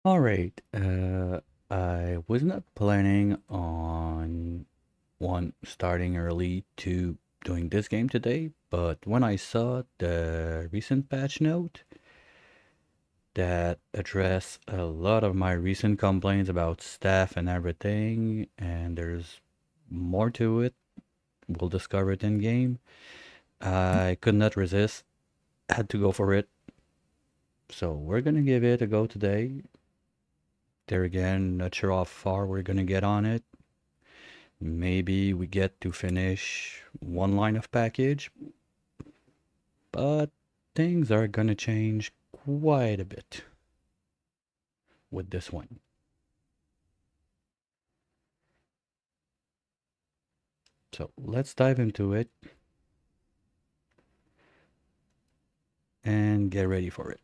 All right. I was not planning on one starting early to doing this game today, but when I saw the recent patch note that addressed a lot of my recent complaints about staff and everything, and there's more to it, we'll discover it in game. I could not resist, had to go for it. So we're gonna give it a go today. There again, not sure how far we're gonna get on it. Maybe we get to finish one line of package, but things are gonna change quite a bit with this one. So let's dive into it and get ready for it.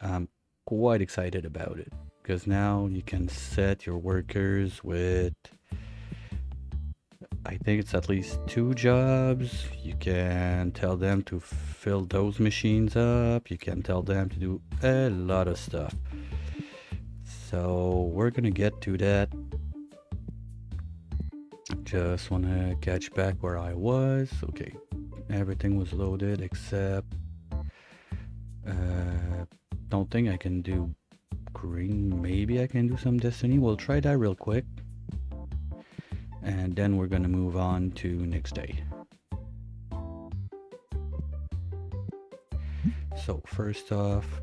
I'm quite excited about it because now you can set your workers with, I think it's at least two jobs. You can tell them to fill those machines up. You can tell them to do a lot of stuff. So we're gonna get to that. Just wanna catch back where I was. Okay, everything was loaded except don't think I can do green. Maybe I can do some destiny. We'll try that real quick. And then we're gonna move on to next day. So first off,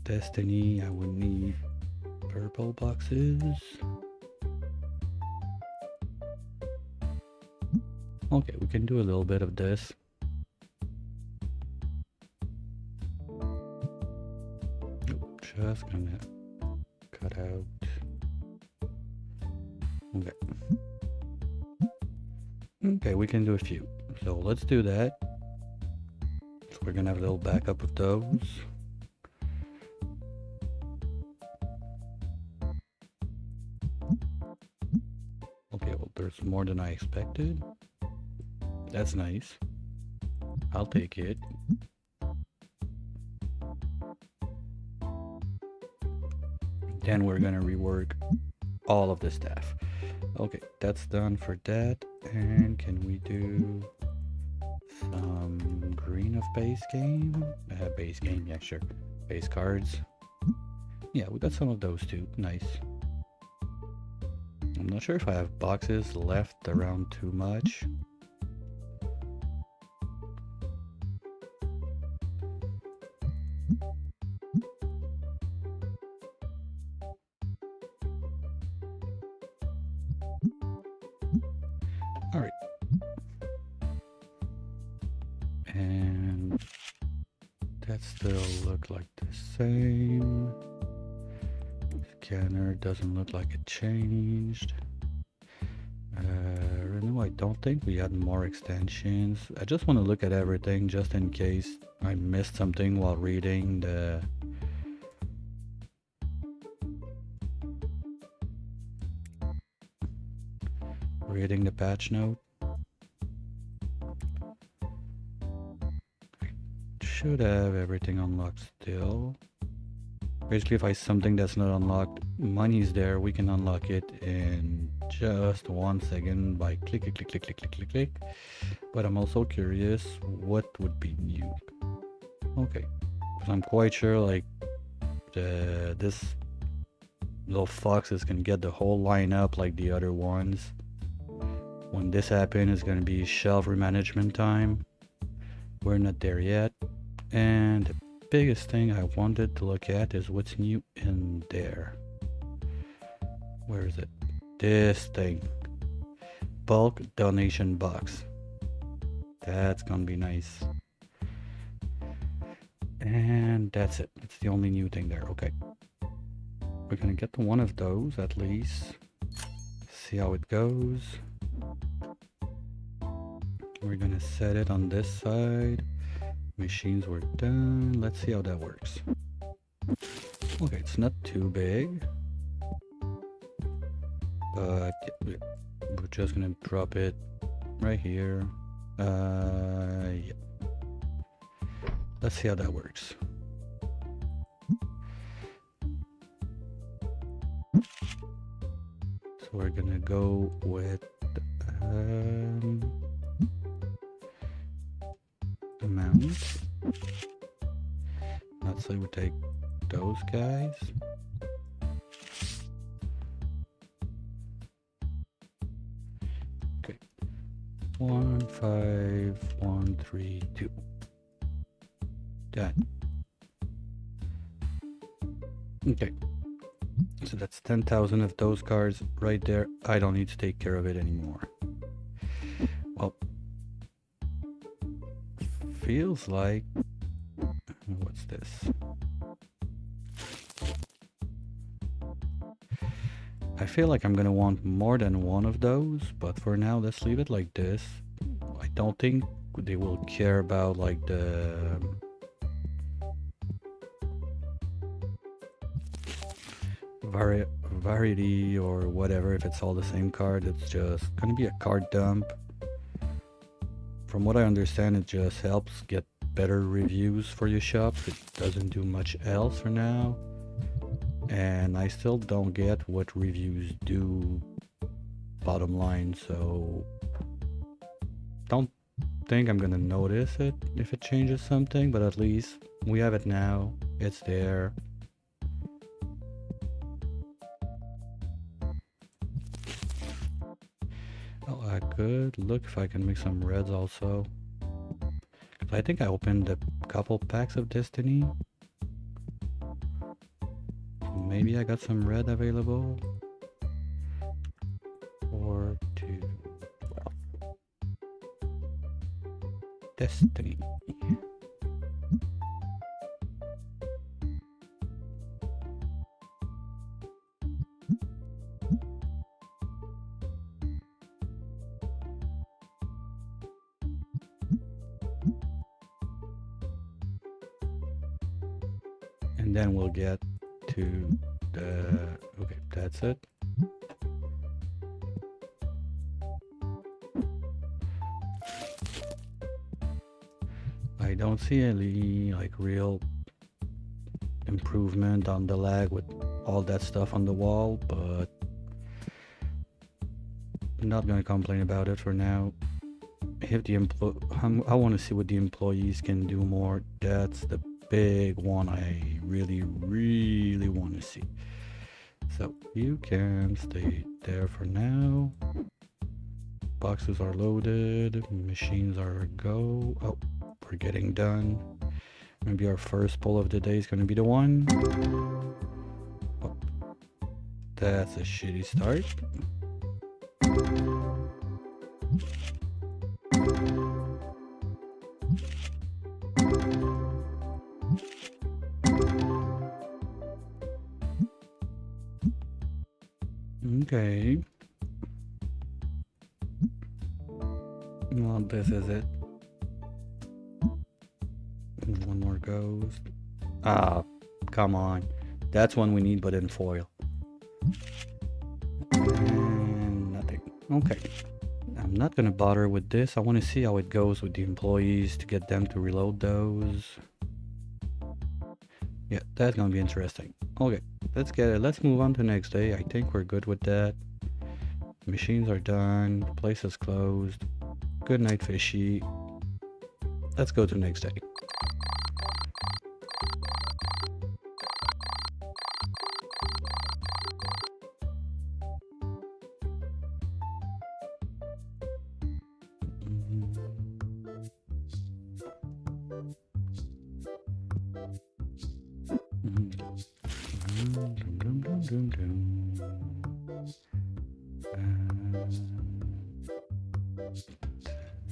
destiny, I would need purple boxes. Okay, we can do a little bit of this. Just gonna cut out. Okay. Okay, we can do a few. So let's do that. So we're gonna have a little backup of those. Okay, well, there's more than I expected. That's nice. I'll take it. Then we're gonna rework all of the staff. Okay, that's done for that. And can we do some green of base game? Base game, yeah, sure. Base cards. Yeah, we got some of those too. Nice. I'm not sure if I have boxes left around too much. All right. And that still look like the same. Scanner doesn't look like it changed. No, I don't think we had more extensions. I just want to look at everything just in case I missed something while reading the patch note. Should have everything unlocked still. Basically, if I something that's not unlocked, money's there, we can unlock it in just 1 second by click, click, click, click, click, click, click, click. But I'm also curious what would be new. Okay, because I'm quite sure like this little foxes can get the whole line up like the other ones. When this happens, it's gonna be shelf remanagement time. We're not there yet, and the biggest thing I wanted to look at is what's new in there. Where is it? This thing. Bulk donation box. That's gonna be nice. And that's it. It's the only new thing there. Okay. We're gonna get to one of those at least. See how it goes. We're gonna set it on this side. Machines were done. Let's see how that works. Okay, it's not too big. But yeah, we're just gonna drop it right here. Yeah. Let's see how that works. we're gonna go with amount. Let's say we take those guys. Okay. 1, 5, 1, 3, 2. Done. Okay. So that's 10,000 of those cards right there. I don't need to take care of it anymore. Well, feels like... What's this? I feel like I'm gonna want more than one of those, but for now, let's leave it like this. I don't think they will care about like the... variety or whatever. If it's all the same card, it's just gonna be a card dump. From what I understand, it just helps get better reviews for your shop. It doesn't do much else for now, and I still don't get what reviews do, bottom line, so don't think I'm gonna notice it if it changes something, but at least we have it now. It's there. Oh, I could look if I can make some reds also. I think I opened a couple packs of Destiny. Maybe I got some red available. 4, 2, 12. Destiny. And then we'll get to the... Okay, that's it. I don't see any like real improvement on the lag with all that stuff on the wall, but I'm not gonna complain about it for now. If the I want to see what the employees can do more. That's the big one I really want to see. So you can stay there for now. Boxes are loaded, machines are a go. Oh, we're getting done. Maybe our first pull of the day is going to be the one. Oh, that's a shitty start. Okay. Well, this is it. One more goes. Ah, come on. That's one we need, but in foil. And nothing. Okay. I'm not gonna bother with this. I want to see how it goes with the employees to get them to reload those. Yeah, that's gonna be interesting. Okay, let's get it. Let's move on to the next day. I think we're good with that. Machines are done. Place is closed. Good night, fishy. Let's go to the next day.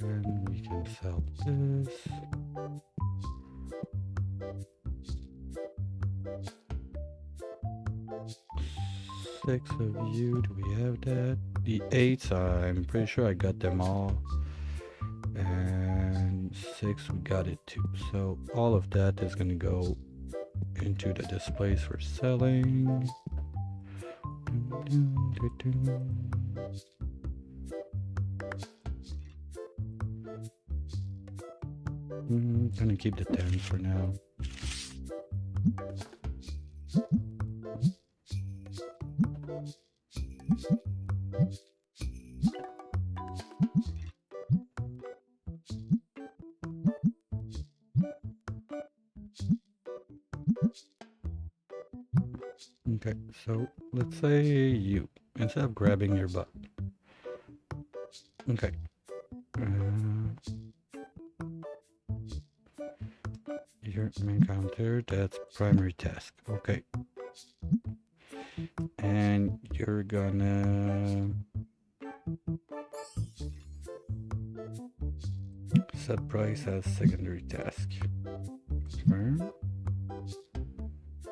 And we can sell this. Six of you, do we have that? The 8s, I'm pretty sure I got them all. And 6, we got it too. So all of that is gonna go into the displays for selling. Gonna keep the 10 for now. Okay, so let's say you, instead of grabbing your butt. Okay. Your main counter, that's primary task. Okay. And you're gonna set price as secondary task. Confirm.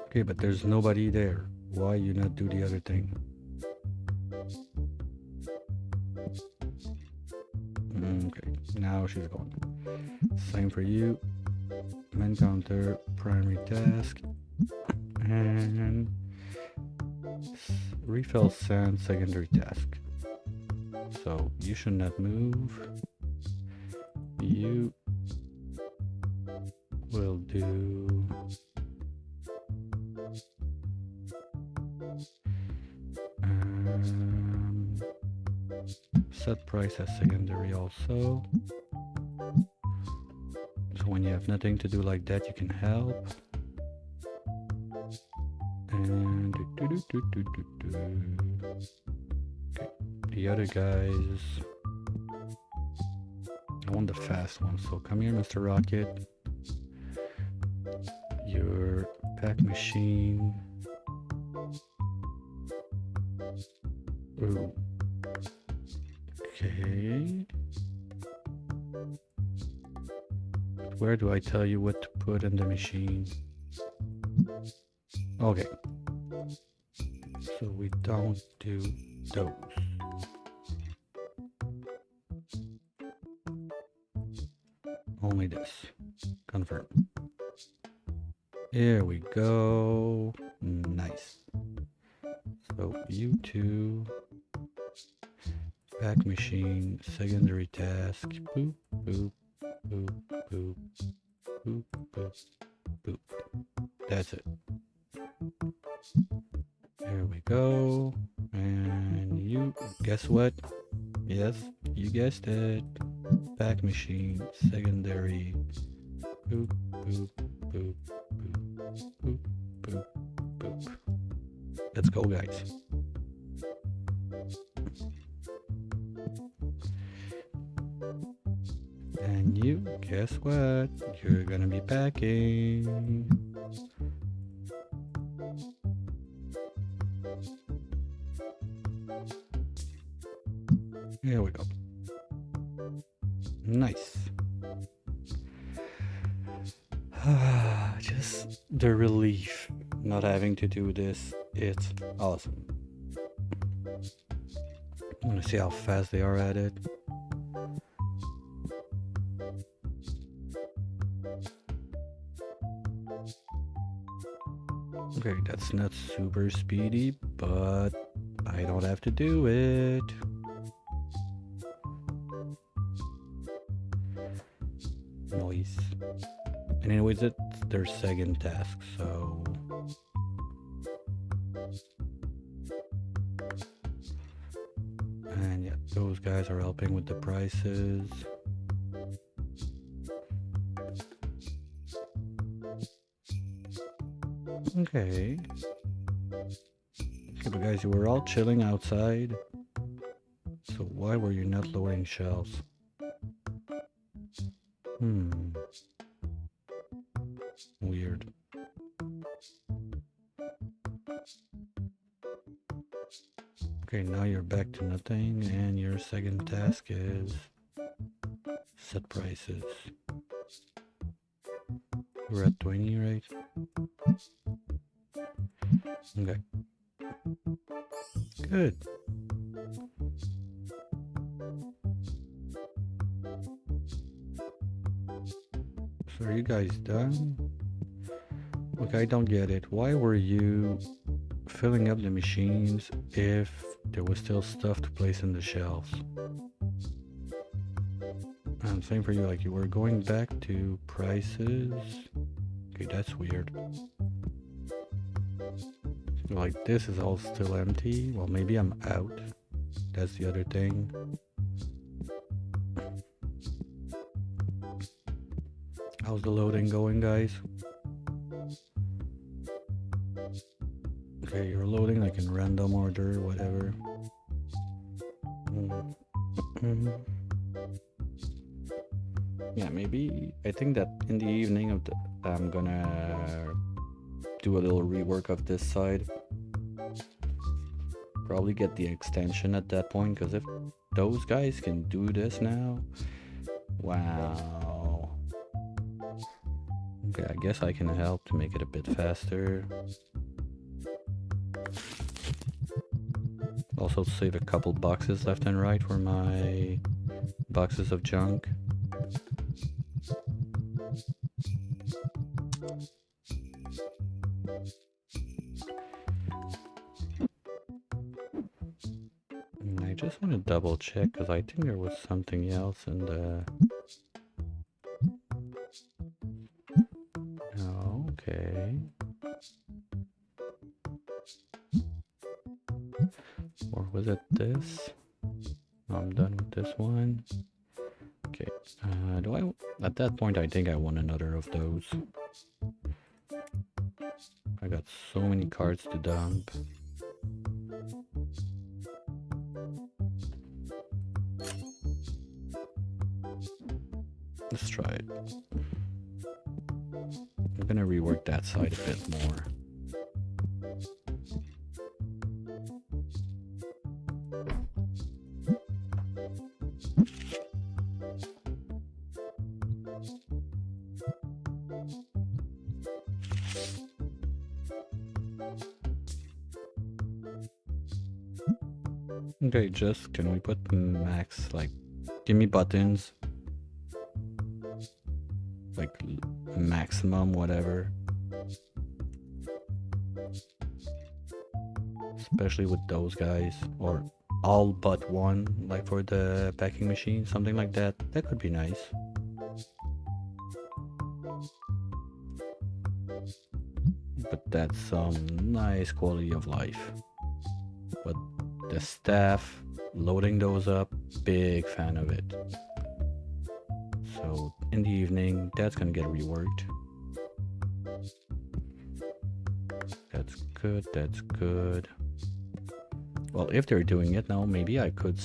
Okay, but there's nobody there. Why you not do the other thing? Okay, now she's gone. Same for you. Main counter, primary task, and refill sand secondary task. So you should not move. You will do set price as secondary also. So when you have nothing to do like that, you can help. And okay, the other guys, I want the fast one. So come here, Mr. Rocket. Your pack machine. Ooh. Okay. Where do I tell you what to put in the machine? Okay. So we don't do those. Only this. Confirm. Here we go. Nice. So you two. Pack machine. Secondary task. Boop, boop, boop, boop, boop, boop, boop. That's it. There we go. And you, guess what? Yes, you guessed it. Pack machine, secondary. Boop, boop, boop, boop, boop, boop, boop. Let's go, guys. And you, guess what? You're gonna be packing. Here we go. Nice. Just the relief not having to do this, it's awesome. I want to see how fast they are at it. Okay, that's not super speedy, but I don't have to do it. Noise. And anyways, it's their second task, so... And yeah, those guys are helping with the prices. Okay. Okay, but guys, you were all chilling outside. So why were you not loading shelves? Weird. Okay, now you're back to nothing, and your second task is set prices. We're at 20, right? Okay. Good. So are you guys done? Look, I don't get it. Why were you filling up the machines if there was still stuff to place in the shelves? And same for you, like you were going back to prices. Okay, that's weird. Like this is all still empty. Well, maybe I'm out. That's the other thing. How's the loading going, guys? Okay, you're loading like in random order, whatever. Mm. Yeah, maybe I think that in the evening I'm gonna do a little rework of this side. Probably get the extension at that point, because if those guys can do this now, wow. Okay, I guess I can help to make it a bit faster. Also save a couple boxes left and right for my boxes of junk. And I just want to double check, because I think there was something else in the... Oh, okay. Or was it this? I'm done with this one. Okay. Do I... At that point, I think I want another of those. I got so many cards to dump. Let's try it. I'm gonna rework that side a bit more. Okay, just can we put max, like, give me buttons. Like, maximum, whatever. Especially with those guys, or all but one, like for the packing machine, something like that. That could be nice. But that's some nice quality of life. But the staff, loading those up, big fan of it. So in the evening, that's gonna get reworked. That's good, that's good. Well, if they're doing it now, maybe I could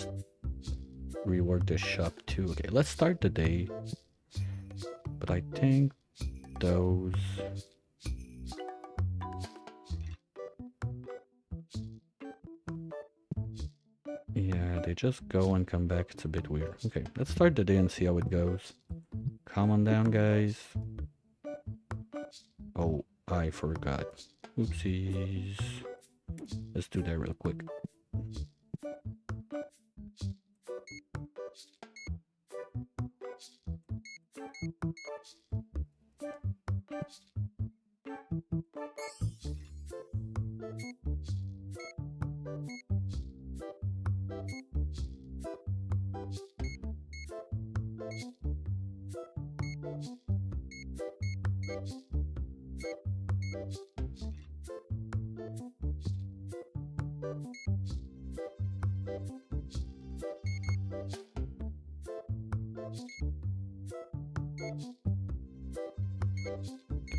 rework the shop too. Okay, let's start the day. But I think those... Yeah, they just go and come back. It's a bit weird. Okay, let's start the day and see how it goes. Calm on down, guys. Oh, I forgot. Oopsies. Let's do that real quick.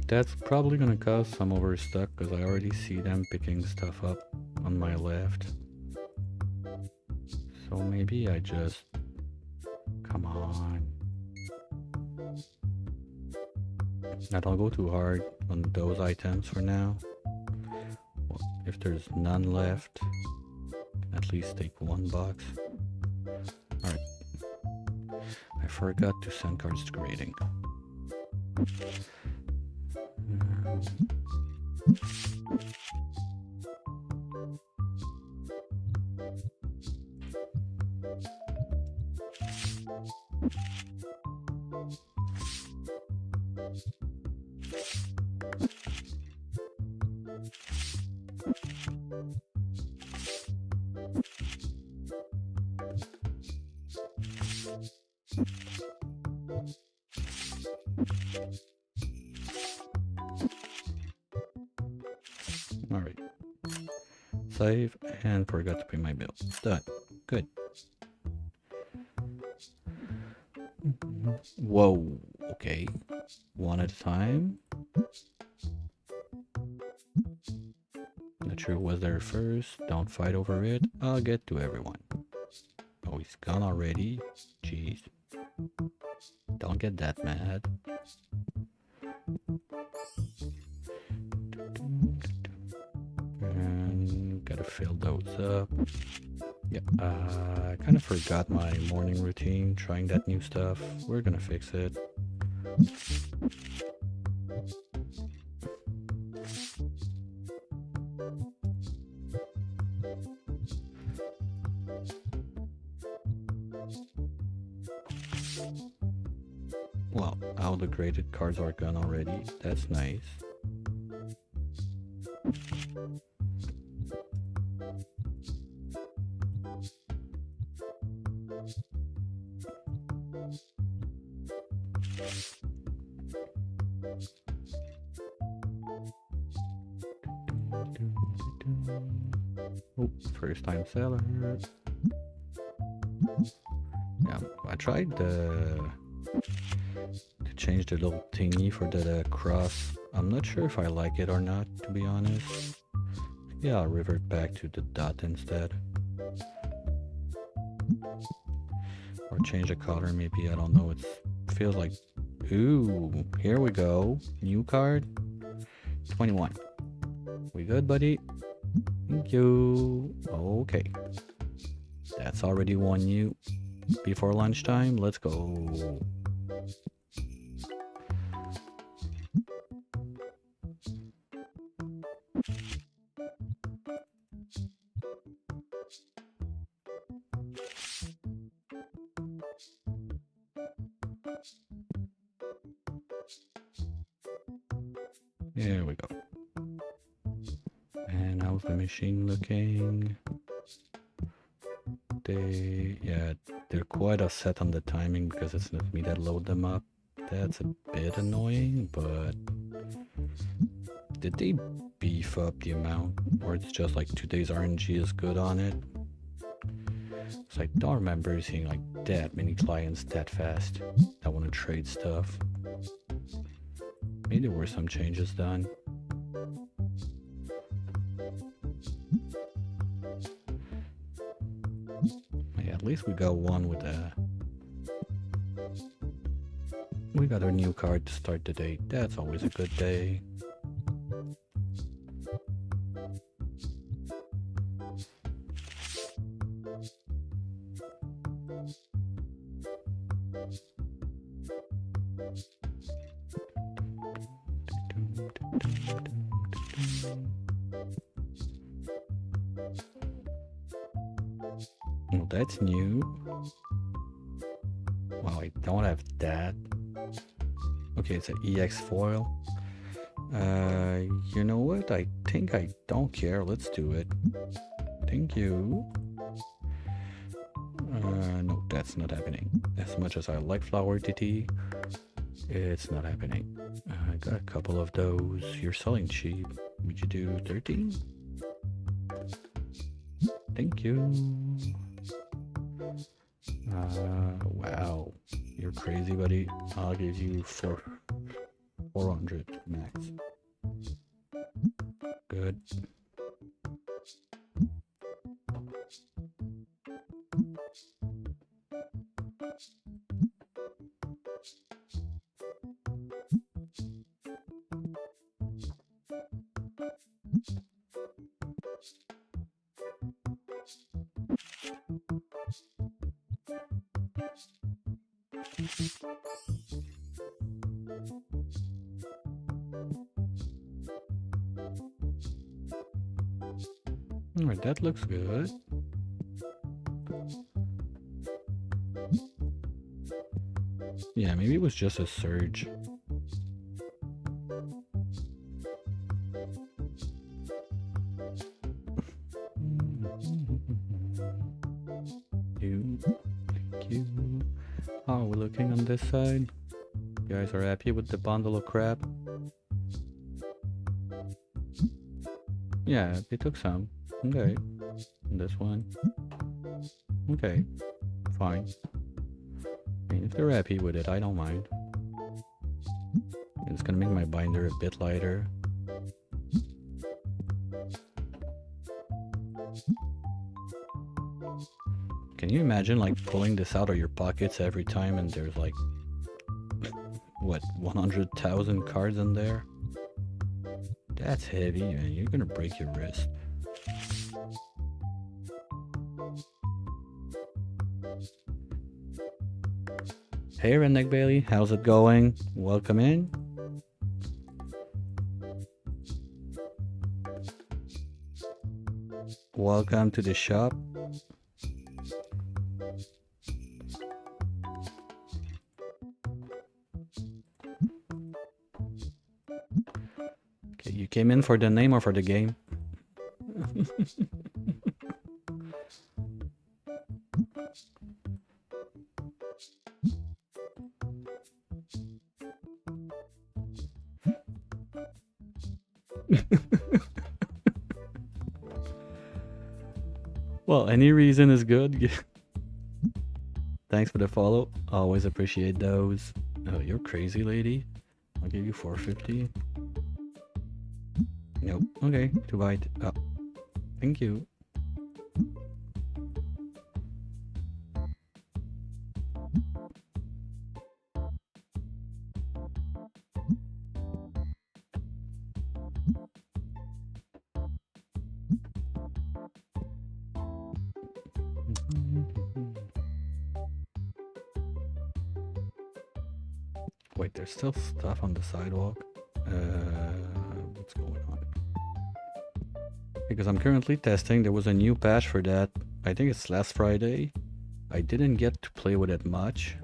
That's probably gonna cause some overstock, because I already see them picking stuff up on my left. So maybe I just... Come on. I don't go too hard on those items for now. Well, if there's none left, at least take one box. Alright. I forgot to send cards to grading. Alright. Save, and forgot to pay my bill. Done. Good. Whoa. Okay. One at a time. Pikachu was there first. Don't fight over it. I'll get to everyone. Oh, he's gone already. Jeez. Don't get that mad. And gotta fill those up. Yeah, I kind of forgot my morning routine trying that new stuff. We're gonna fix it. Well, all the graded cards are gone already. That's nice. Oh, first time seller. Yeah, I tried to change the little thingy for the cross. I'm not sure if I like it or not, to be honest. Yeah, I'll revert back to the dot instead. Or change the color maybe, I don't know. It feels like... Ooh, here we go. New card. 21. We good, buddy? Thank you. Okay. That's already one new. Before lunchtime, let's go. There we go. And how's the machine looking? They're quite upset on the timing because it's not me that load them up. That's a bit annoying, but did they beef up the amount? Or it's just like today's RNG is good on it? So I don't remember seeing like that many clients that fast that want to trade stuff. Maybe there were some changes done. Yeah, at least we got one with a... We got our new card to start the day. That's always a good day. Well, that's new. Wow, I don't have that. Okay, it's an EX foil. You know what? I think I don't care. Let's do it. Thank you. No, that's not happening. As much as I like Flower TT, it's not happening. I got a couple of those. You're selling cheap. Would you do 13? Thank you. Wow. You're crazy, buddy. I'll give you 400 max. Good. Alright, that looks good. Yeah, maybe it was just a surge. Thank you. Oh, we're looking on this side. You guys are happy with the bundle of crap? Yeah, they took some. Okay. And this one. Okay. Fine. I mean, if they're happy with it, I don't mind. It's gonna make my binder a bit lighter. Can you imagine like pulling this out of your pockets every time and there's like, what, 100,000 cards in there? That's heavy, man. You're gonna break your wrist. Hey, Redneck Bailey, how's it going? Welcome in. Welcome to the shop. Okay, you came in for the name or for the game? Well, any reason is good. Thanks for the follow. Always appreciate those. Oh, you're crazy, lady. I'll give you 450. Nope. Okay, too bad. Oh, thank you. Wait, there's still stuff on the sidewalk. What's going on? Because I'm currently testing. There was a new patch for that. I think it's last Friday. I didn't get to play with it much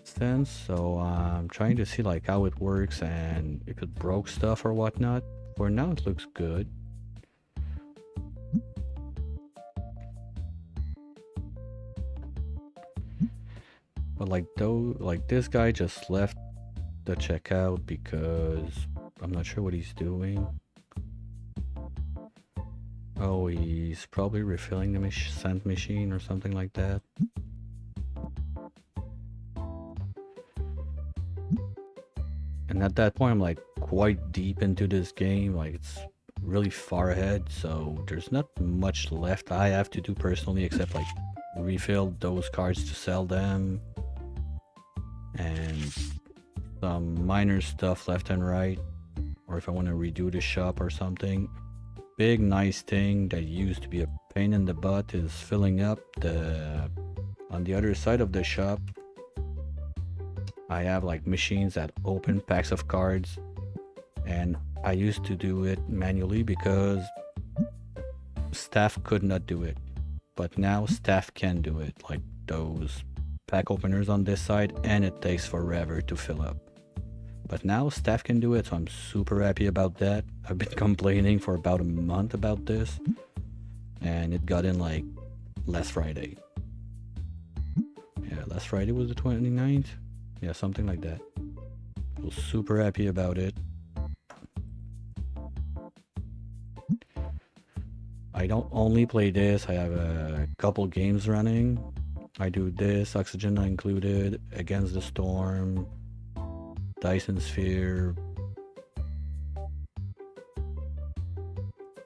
since, so I'm trying to see like how it works and if it broke stuff or whatnot. For now, it looks good. But like this guy just left the checkout because I'm not sure what he's doing. Oh, he's probably refilling the scent machine or something like that. And at that point, I'm like quite deep into this game. Like it's really far ahead, so there's not much left I have to do personally except like refill those cards to sell them and some minor stuff left and right, or if I want to redo the shop or something. Big nice thing that used to be a pain in the butt is filling up on the other side of the shop. I have like machines that open packs of cards, and I used to do it manually because staff could not do it, but now staff can do it, like those pack openers on this side, and it takes forever to fill up. But now staff can do it, so I'm super happy about that. I've been complaining for about a month about this, and it got in like last Friday. Yeah, last Friday was the 29th. Yeah, something like that. I was super happy about it. I don't only play this, I have a couple games running. I do this, Oxygen Not Included, Against the Storm, Dyson Sphere.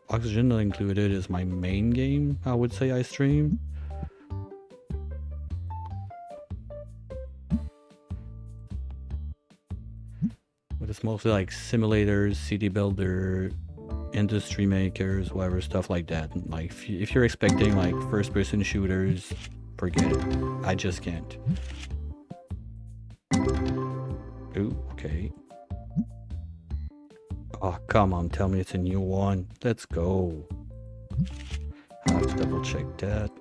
Oxygen Not Included is my main game, I would say I stream. But it's mostly like simulators, city builder, industry makers, whatever, stuff like that. Like if you're expecting like first-person shooters, forget it. I just can't. Ooh, okay. Oh, come on, tell me it's a new one. Let's go. I'll have to double check that.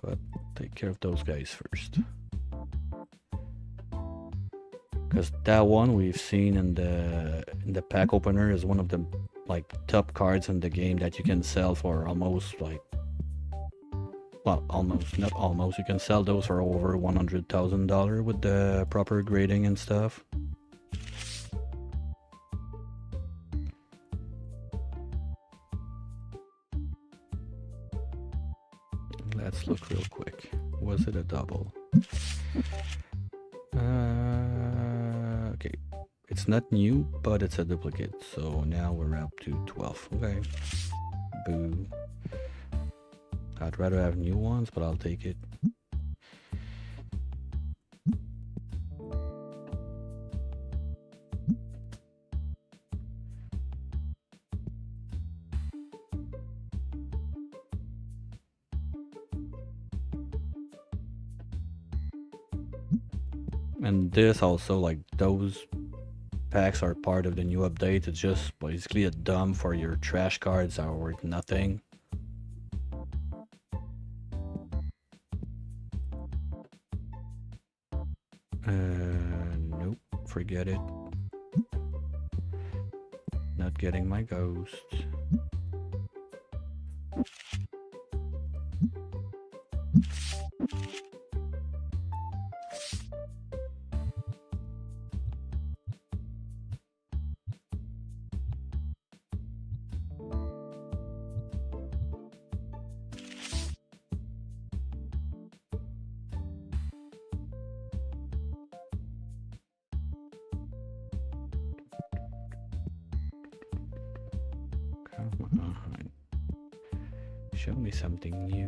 But take care of those guys first. Because that one we've seen in the pack opener is one of the like top cards in the game that you can sell for almost like, well, almost, not almost, you can sell those for over $100,000 with the proper grading and stuff. Let's look real quick. Was it a double? It's not new, but it's a duplicate. So now we're up to 12. Okay. Boo. I'd rather have new ones, but I'll take it. And this also, like, those packs are part of the new update. It's just basically a dump for your trash cards that are worth nothing. Nope, forget it. Not getting my ghost. Come on. Show me something new.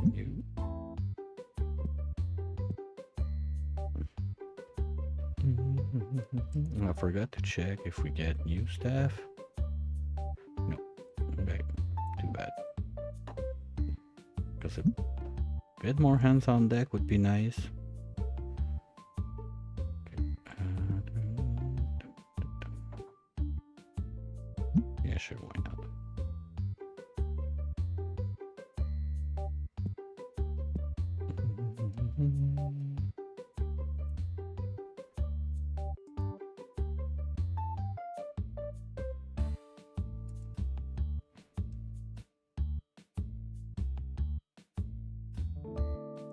New. I forgot to check if we get new staff. No. Okay. Too bad. Because a bit more hands on deck would be nice. Yeah, sure, why not?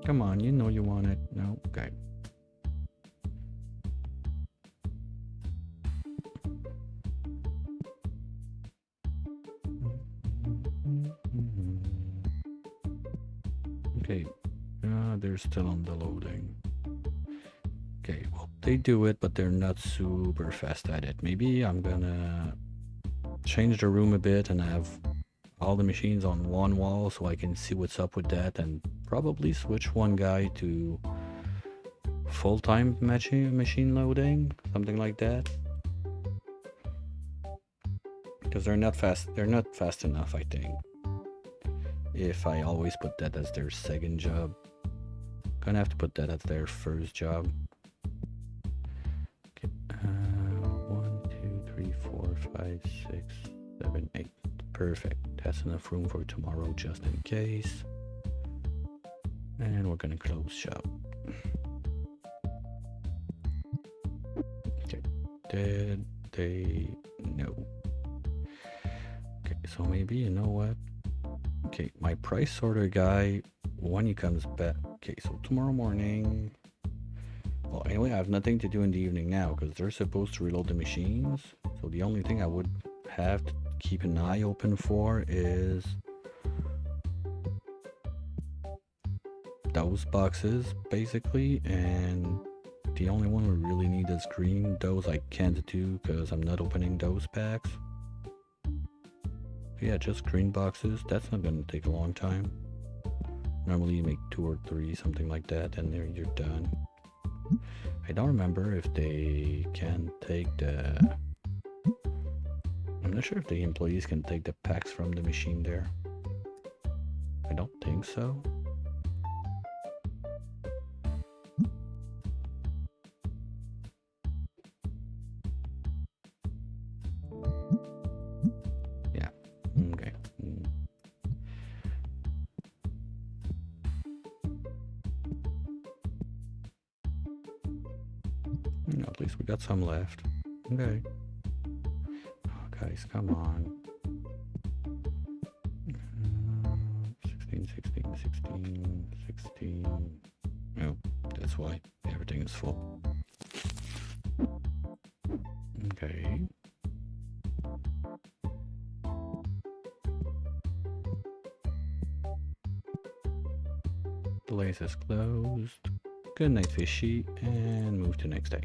Come on, you know you want it. No, okay. Okay, they're still on the loading. Okay, well, they do it, but they're not super fast at it. Maybe I'm gonna change the room a bit and have all the machines on one wall so I can see what's up with that, and probably switch one guy to full-time machine loading, something like that. Because they're not fast enough, I think. If I always put that as their second job. Gonna have to put that as their first job. Okay. 1, 2, 3, 4, 5, 6, 7, 8. Perfect. That's enough room for tomorrow just in case. And we're gonna close shop. Okay. Did they know? Okay, so maybe, you know what? Okay, my price sorter guy, when he comes back. Okay, so tomorrow morning. Well, anyway, I have nothing to do in the evening now because they're supposed to reload the machines. So the only thing I would have to keep an eye open for is those boxes, basically. And the only one we really need is green. Those I can't do because I'm not opening those packs. Yeah, just green boxes. That's not gonna take a long time. Normally you make 2 or 3, something like that, and there you're done. I don't remember if they can take the... I'm not sure if the employees can take the packs from the machine there. I don't think so. Yeah, okay. At least we got some left. Okay. Oh, guys, come on. 16, 16, 16, 16. Oh, that's why everything is full. Okay. Place is closed. Good night, fishy, and move to next day.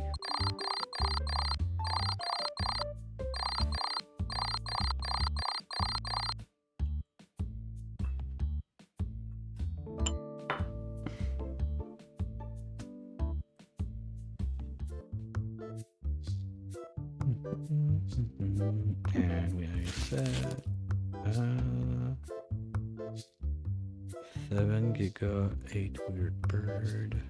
And we said 7 giga, 8 weird bird.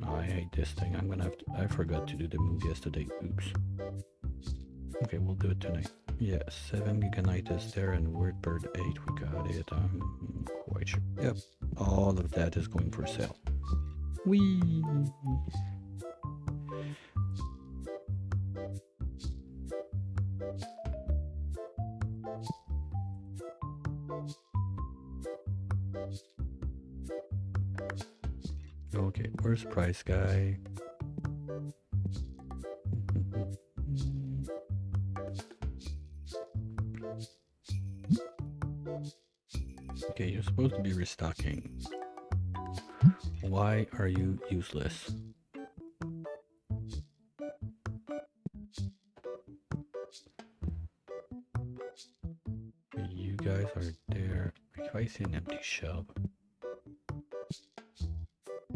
Oh, I hate this thing. I'm gonna have to. I forgot to do the move yesterday. Oops. Okay, we'll do it tonight. Yeah, 7 giga is there, and weird bird 8. We got it. I'm quite sure. Yep, all of that is going for sale. Whee! Okay, where's price guy? Okay, you're supposed to be restocking. Why are you useless? You guys are there. If I see an empty shelf.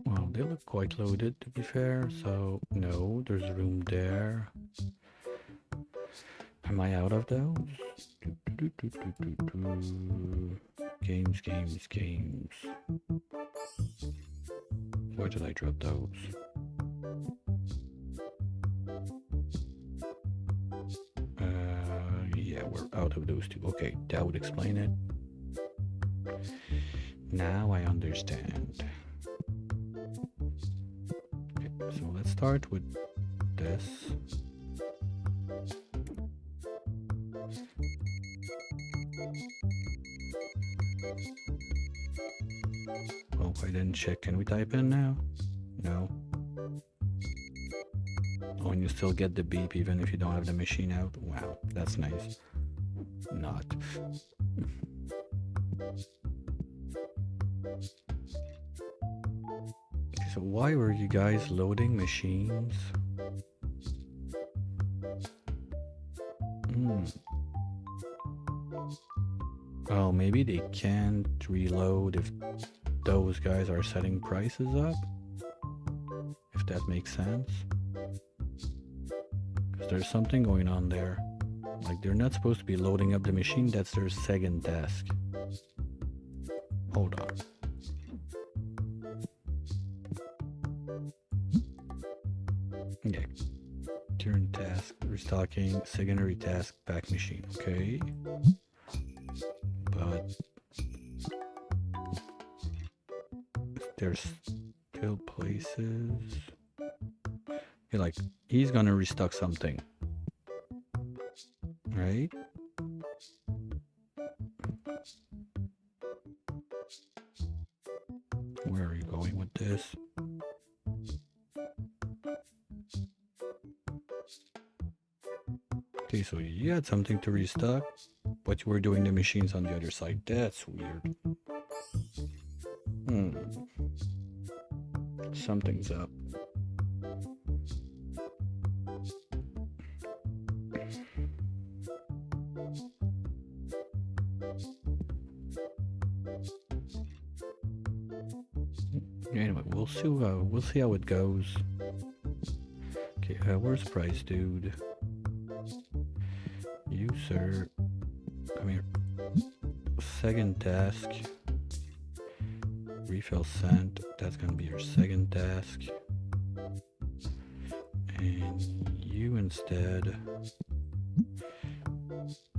Well, they look quite loaded, to be fair, so no, there's room there. Am I out of those? Games. Why did I drop those? Yeah, we're out of those two. Okay, that would explain it. Now I understand. Okay, so let's start with this. Oh, I didn't check. Can we type in now? No. Oh, and you still get the beep even if you don't have the machine out? Wow, that's nice. Not. Okay, so why were you guys loading machines? Oh, maybe they can't reload if those guys are setting prices up? If that makes sense? Because there's something going on there. Like, they're not supposed to be loading up the machine, that's their second task. Hold on. Okay. Turn task, restocking, secondary task, back machine. Okay. But there's still places. Okay, like, he's gonna restock something. Right? Where are you going with this? Okay, so you had something to restock, but you were doing the machines on the other side. That's weird. Something's up. Anyway, we'll see how it goes. Okay, where's price, dude? You, sir. Come here. Second task. Refill sent. That's gonna be your second task. And you instead.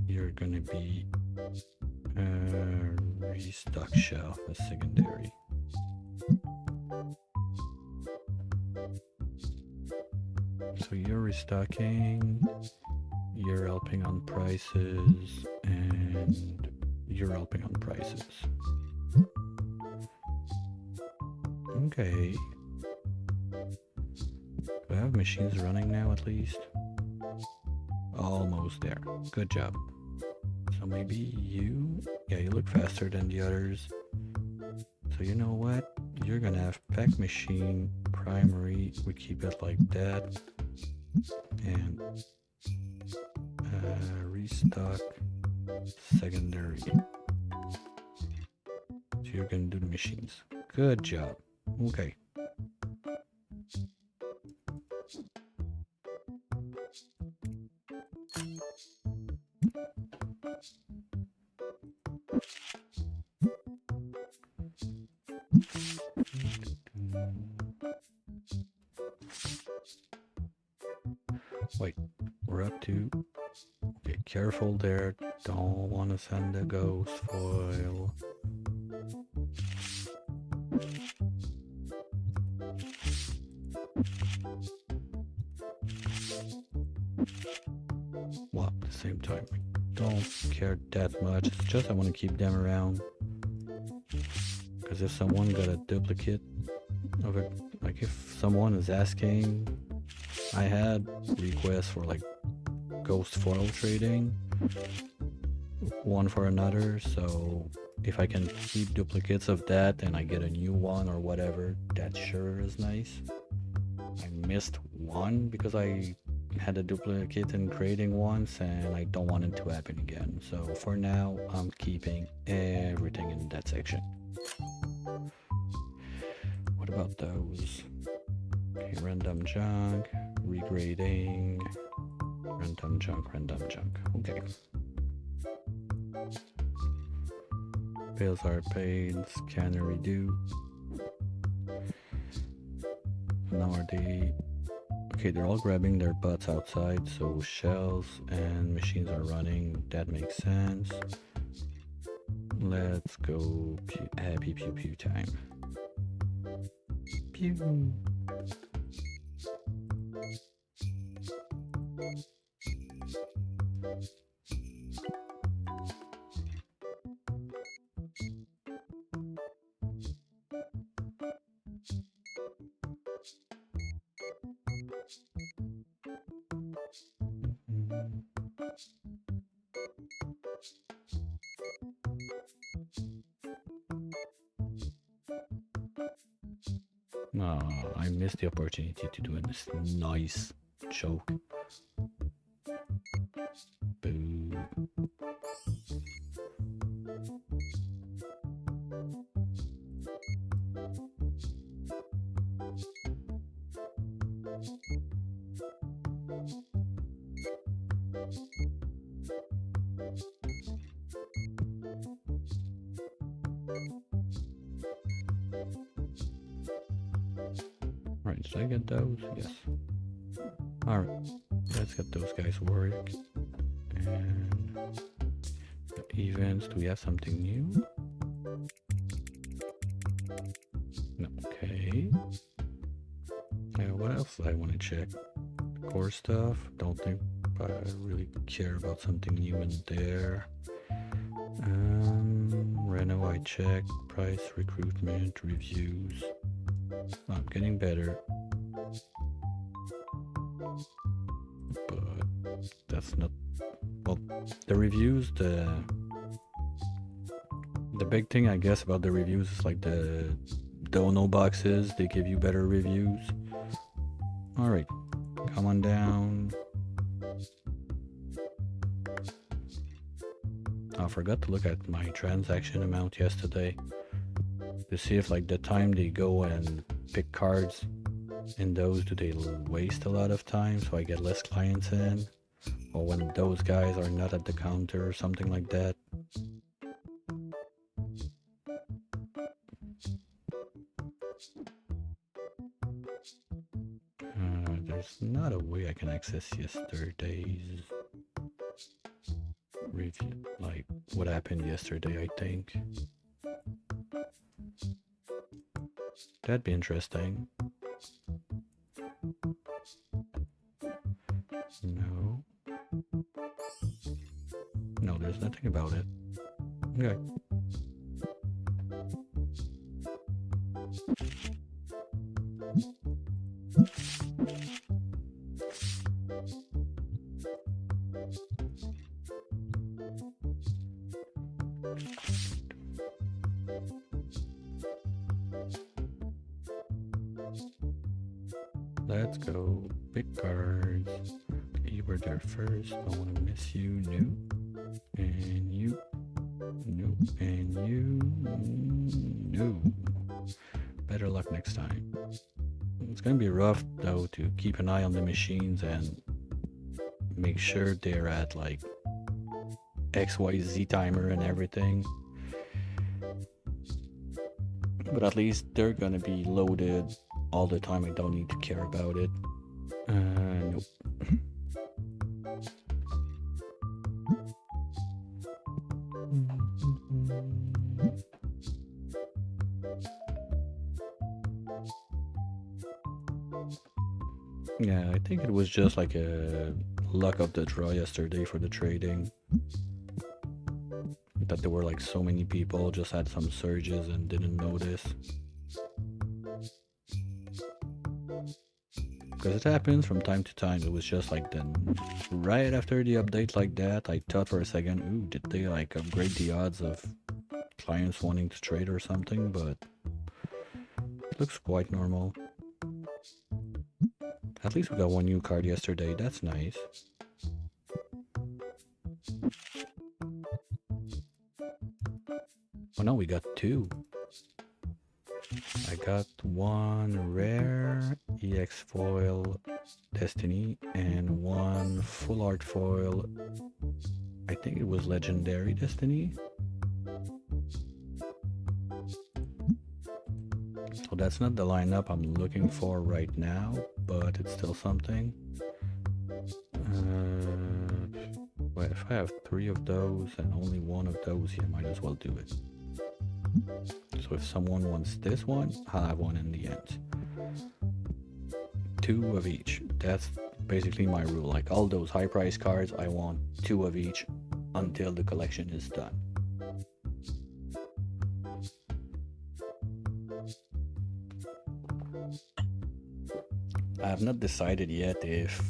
You're gonna be restock shelf as secondary. So you're restocking, you're helping on prices, and you're helping on prices. Okay. Do I have machines running now at least? Almost there. Good job. So maybe you? Yeah, you look faster than the others. So you know what? You're gonna have pack machine primary. We keep it like that, and restock secondary. So you're gonna do the machines. Good job. Okay. Wait, we're up to. Okay, careful there. Don't want to send a ghost foil. Well, at the same time, I don't care that much. It's just I want to keep them around. Because if someone got a duplicate of it, like if someone is asking, I had requests for like ghost foil trading, one for another, so if I can keep duplicates of that and I get a new one or whatever, that sure is nice. I missed one because I had a duplicate in creating once and I don't want it to happen again. So for now, I'm keeping everything in that section. What about those? Okay, random junk, regrading, random junk. Okay. Bills are paid, scanner redo. Now are they... Okay, they're all grabbing their butts outside, so shells and machines are running. That makes sense. Let's go happy pew pew time. Pew. I missed the opportunity to do this nice choke. Boo. Right, did I get those? Yes. Alright, let's get those guys work. And events, do we have something new? No, okay. What else do I want to check? Core stuff, don't think I really care about something new in there. Reno I checked, price, recruitment, reviews. I'm getting better. But that's not... Well, the reviews, the big thing I guess about the reviews is like the dono boxes, they give you better reviews. Alright, come on down. I forgot to look at my transaction amount yesterday to see if like the time they go and pick cards in those, do they waste a lot of time so I get less clients in, or when those guys are not at the counter or something like that. There's not a way I can access yesterday's review, like what happened yesterday, I think. That'd be interesting. No. No, there's nothing about it. Okay. Let's go. Big cards. You were there first. Don't want to miss you. New. And you. New. And you. New. Better luck next time. It's gonna be rough though to keep an eye on the machines and make sure they're at like XYZ timer and everything. But at least they're gonna be loaded all the time. I don't need to care about it. Nope. Yeah, I think it was just like a luck of the draw yesterday for the trading. That there were like so many people, just had some surges and didn't notice. Because it happens from time to time. It was just like then right after the update like that, I thought for a second, ooh, did they like upgrade the odds of clients wanting to trade or something? But it looks quite normal. At least we got one new card yesterday. That's nice. Oh no, we got two. I got one rare EX foil Destiny and one full art foil. I think it was legendary Destiny. So that's not the lineup I'm looking for right now, but it's still something. Well, if I have 3 of those and only 1 of those, yeah, might as well do it. So if someone wants this one, I'll have one in the end. 2 of each. That's basically my rule. Like all those high price cards, I want 2 of each until the collection is done. I have not decided yet if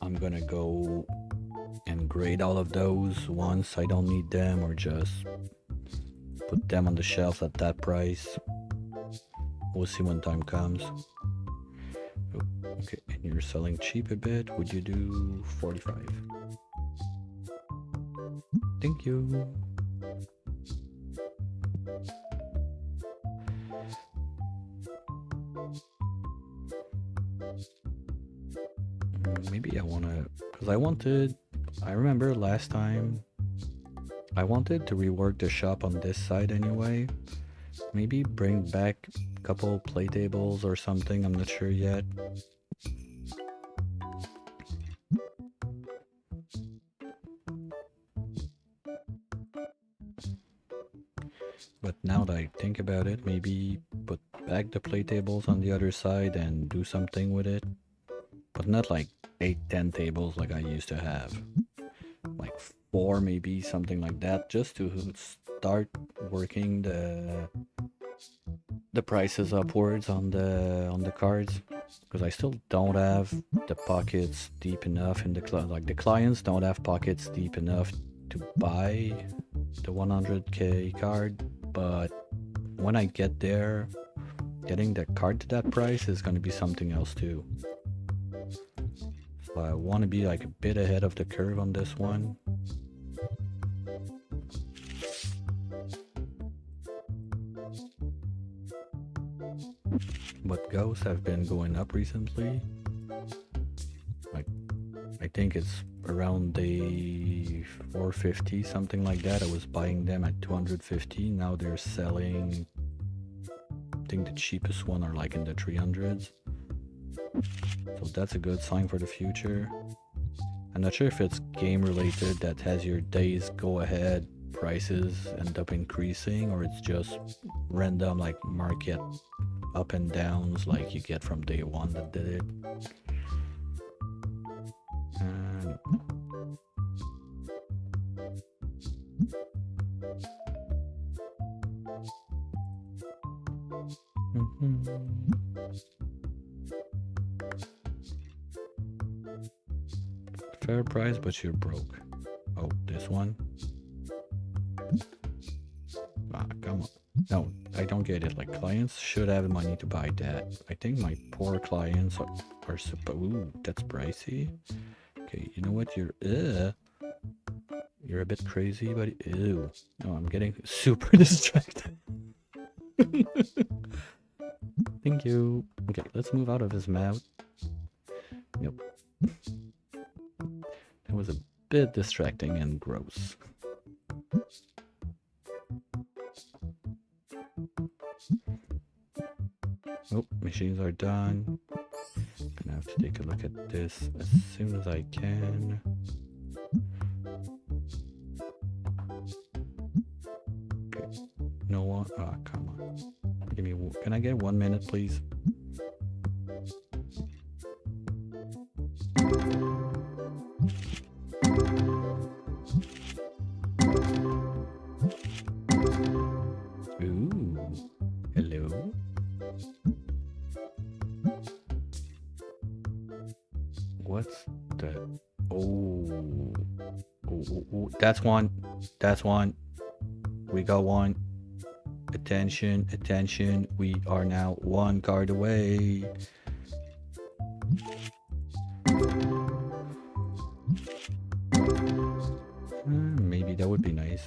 I'm gonna go and grade all of those once I don't need them, or just put them on the shelf at that price. We'll see when time comes. Oh, okay, and you're selling cheap a bit. Would you do 45? Thank you. Maybe I wanna, because I remember last time I wanted to rework the shop on this side anyway. Maybe bring back a couple play tables or something, I'm not sure yet. But now that I think about it, maybe put back the play tables on the other side and do something with it. But not like 8-10 tables like I used to have. Like 4 maybe, something like that, just to start working the prices upwards on the cards, because I still don't have the pockets deep enough in the the clients don't have pockets deep enough to buy the 100k card. But when I get there, getting the card to that price is going to be something else too. So I want to be like a bit ahead of the curve on this one. But ghosts have been going up recently. Like, I think it's around the 450, something like that. I was buying them at 250. Now they're selling, I think the cheapest one are like in the 300s. So that's a good sign for the future. I'm not sure if it's game related that has your days go ahead prices end up increasing, or it's just random like market up and downs like you get from day one that did it. Fair price, but you're broke. Oh, this one? Ah, come on. No, I don't get it. Like, clients should have money to buy that. I think my poor clients are supposed. Ooh, that's pricey. Okay, you know what? You're a bit crazy, but ew. No, I'm getting super distracted. Thank you. Okay, let's move out of his mouth. Yep. That was a bit distracting and gross. Oh, machines are done. Gonna have to take a look at this as soon as I can. Okay. No one. Oh, come on. Give me. Can I get 1 minute, please? Ooh. Hello. What's the? Oh. Oh. That's one. That's one. We got one. Attention, attention. We are now one card away. Maybe that would be nice.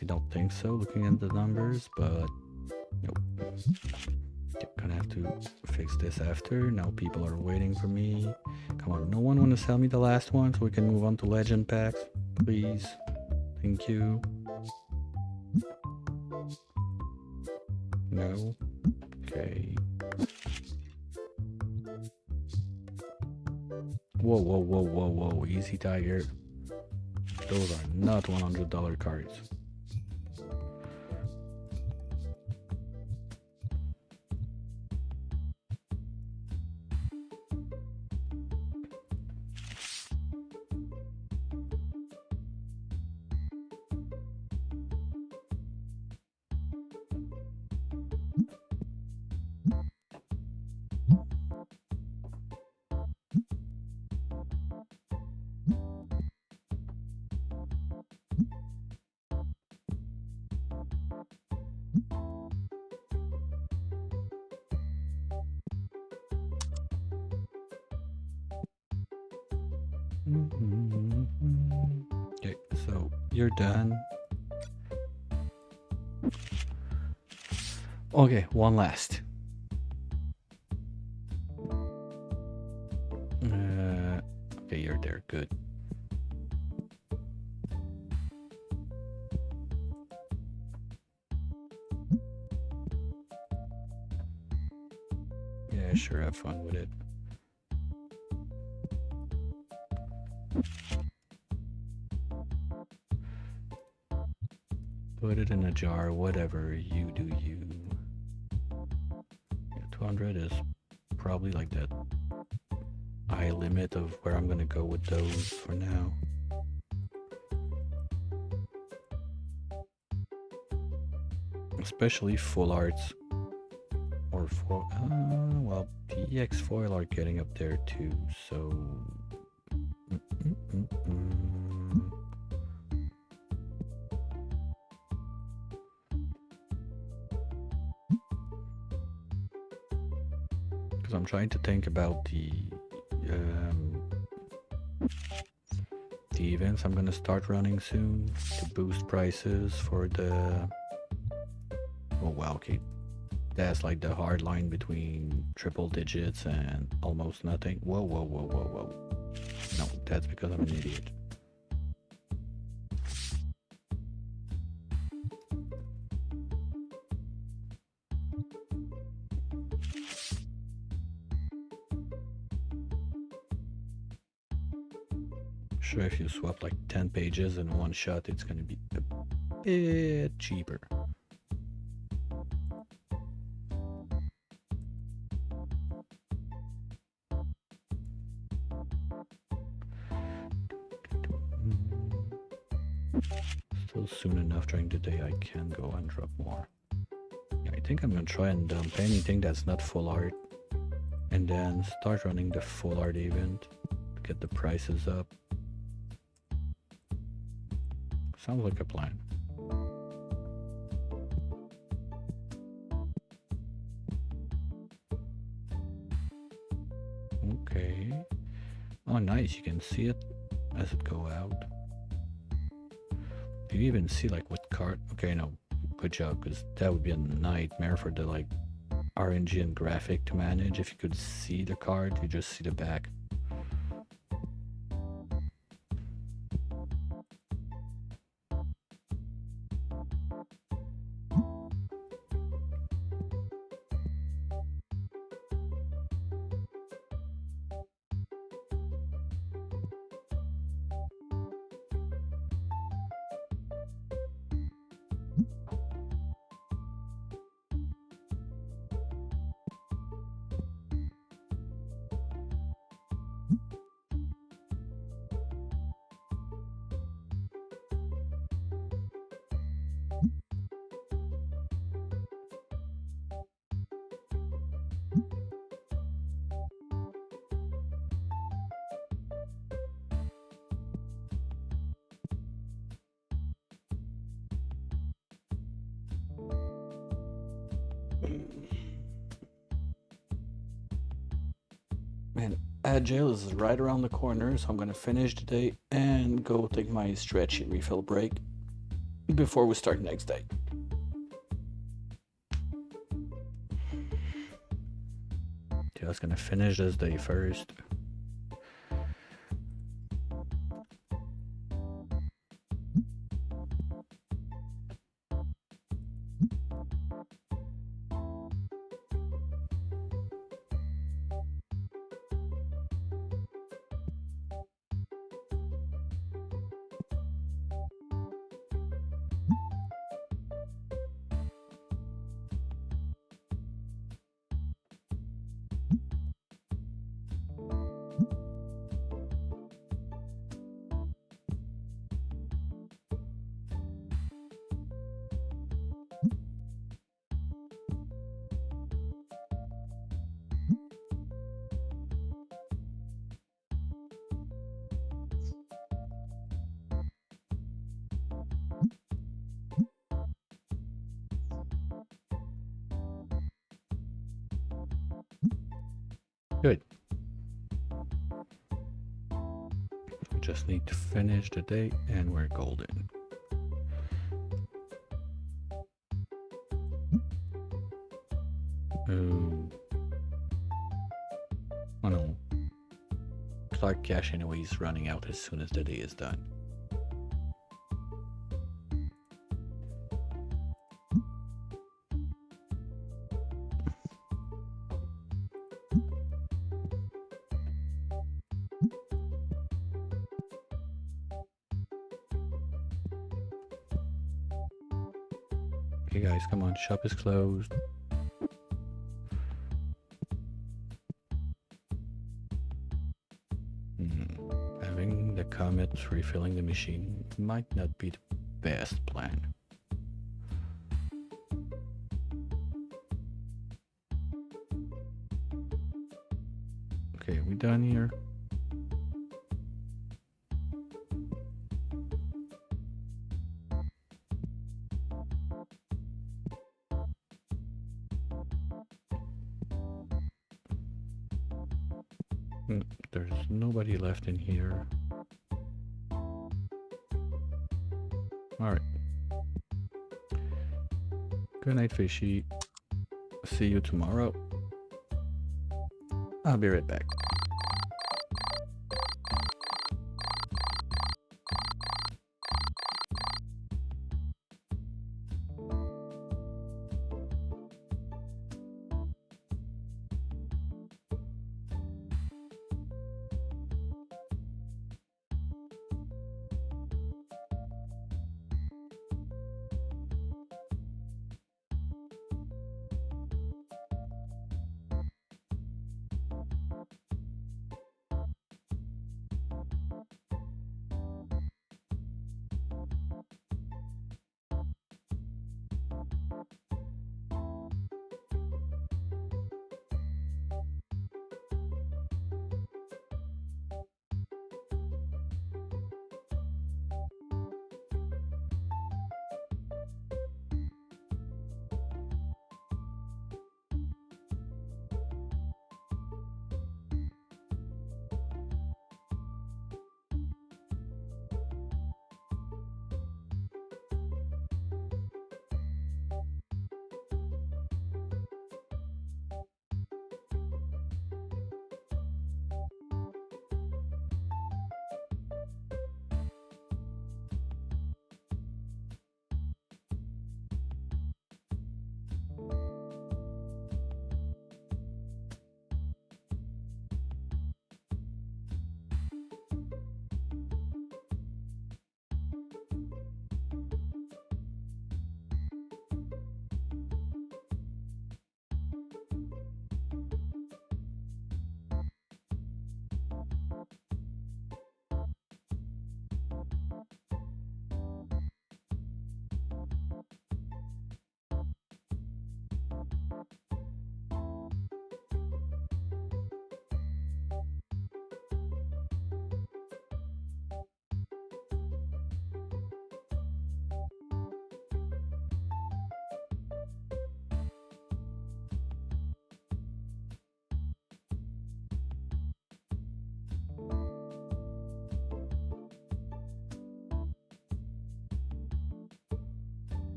I don't think so, looking at the numbers, but nope. Okay, gonna have to fix this after. Now people are waiting for me. Come on, no one want to sell me the last one so we can move on to legend packs, please. Thank you. No. Okay. Whoa, whoa, whoa, whoa, whoa. Easy, Tiger. Those are not $100 cards. Okay, so you're done. Okay, one last. Okay, you're there. Good. Yeah, sure. Have fun with it. Put it in a jar, whatever, you do you. Yeah, 200 is probably like that high limit of where I'm gonna go with those for now. Especially full arts. Or foil, well, PX foil are getting up there too, so... Because I'm trying to think about the events I'm gonna start running soon to boost prices for the... Oh wow, okay. That's like the hard line between triple digits and almost nothing. Whoa, whoa, whoa, whoa, whoa. No, that's because I'm an idiot. Sure, if you swap like 10 pages in one shot, it's gonna be a bit cheaper. Still soon enough during the day I can go and drop more. Yeah, I think I'm gonna try and dump anything that's not full art and then start running the full art event to get the prices up. Sounds like a plan. Okay. Oh, nice. You can see it as it go out. Do you even see like what card? Okay, no. Good job, because that would be a nightmare for the like RNG and graphic to manage. If you could see the card, you just see the back. Man, Agile is right around the corner, so I'm gonna finish the day and go take my stretchy refill break before we start next day. Just gonna finish this day first. Good. We just need to finish the day and we're golden. Oh no. Clark Cash anyway is running out as soon as the day is done. Okay guys, come on, shop is closed. Having the comet refilling the machine might not be the best plan. Okay, we done here? There's nobody left in here. Alright. Good night, fishy. See you tomorrow. I'll be right back.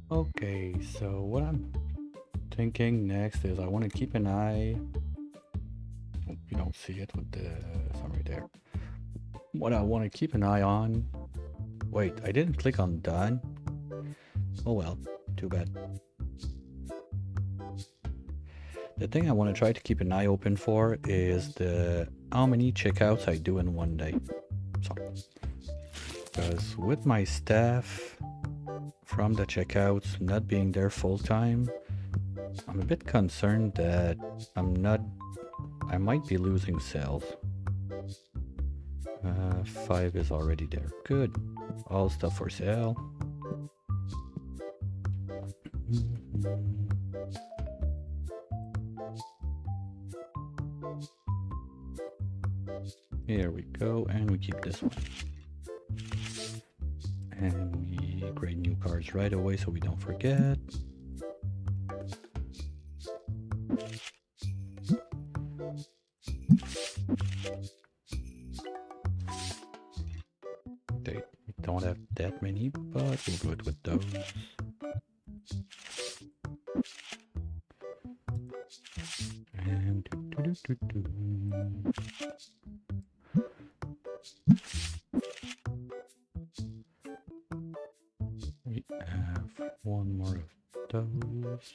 Okay, so what I'm thinking next is I want to keep an eye. Oh, you don't see it with the summary there. What I want to keep an eye on. Wait, I didn't click on done. Oh well, too bad. The thing I want to try to keep an eye open for is the how many checkouts I do in one day. Sorry. Because with my staff from the checkouts not being there full time, I'm a bit concerned that I might be losing sales. 5 is already there. Good. All stuff for sale. Here we go, and we keep this one. And we grade new cards right away so we don't forget. They don't have that many, but we'll do it with those. And we have one more of those.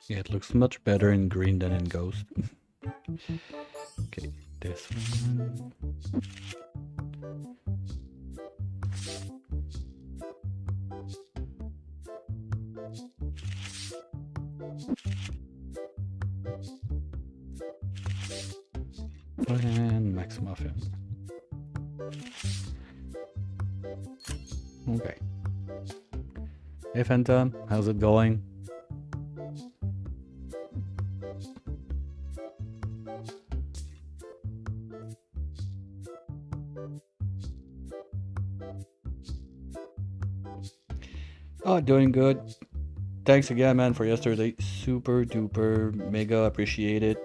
Yeah, it looks much better in green than in ghost. Okay, this one. And Max Muffin. Okay. Hey Phantom, how's it going? Oh, doing good. Thanks again, man, for yesterday. Super duper mega appreciate it.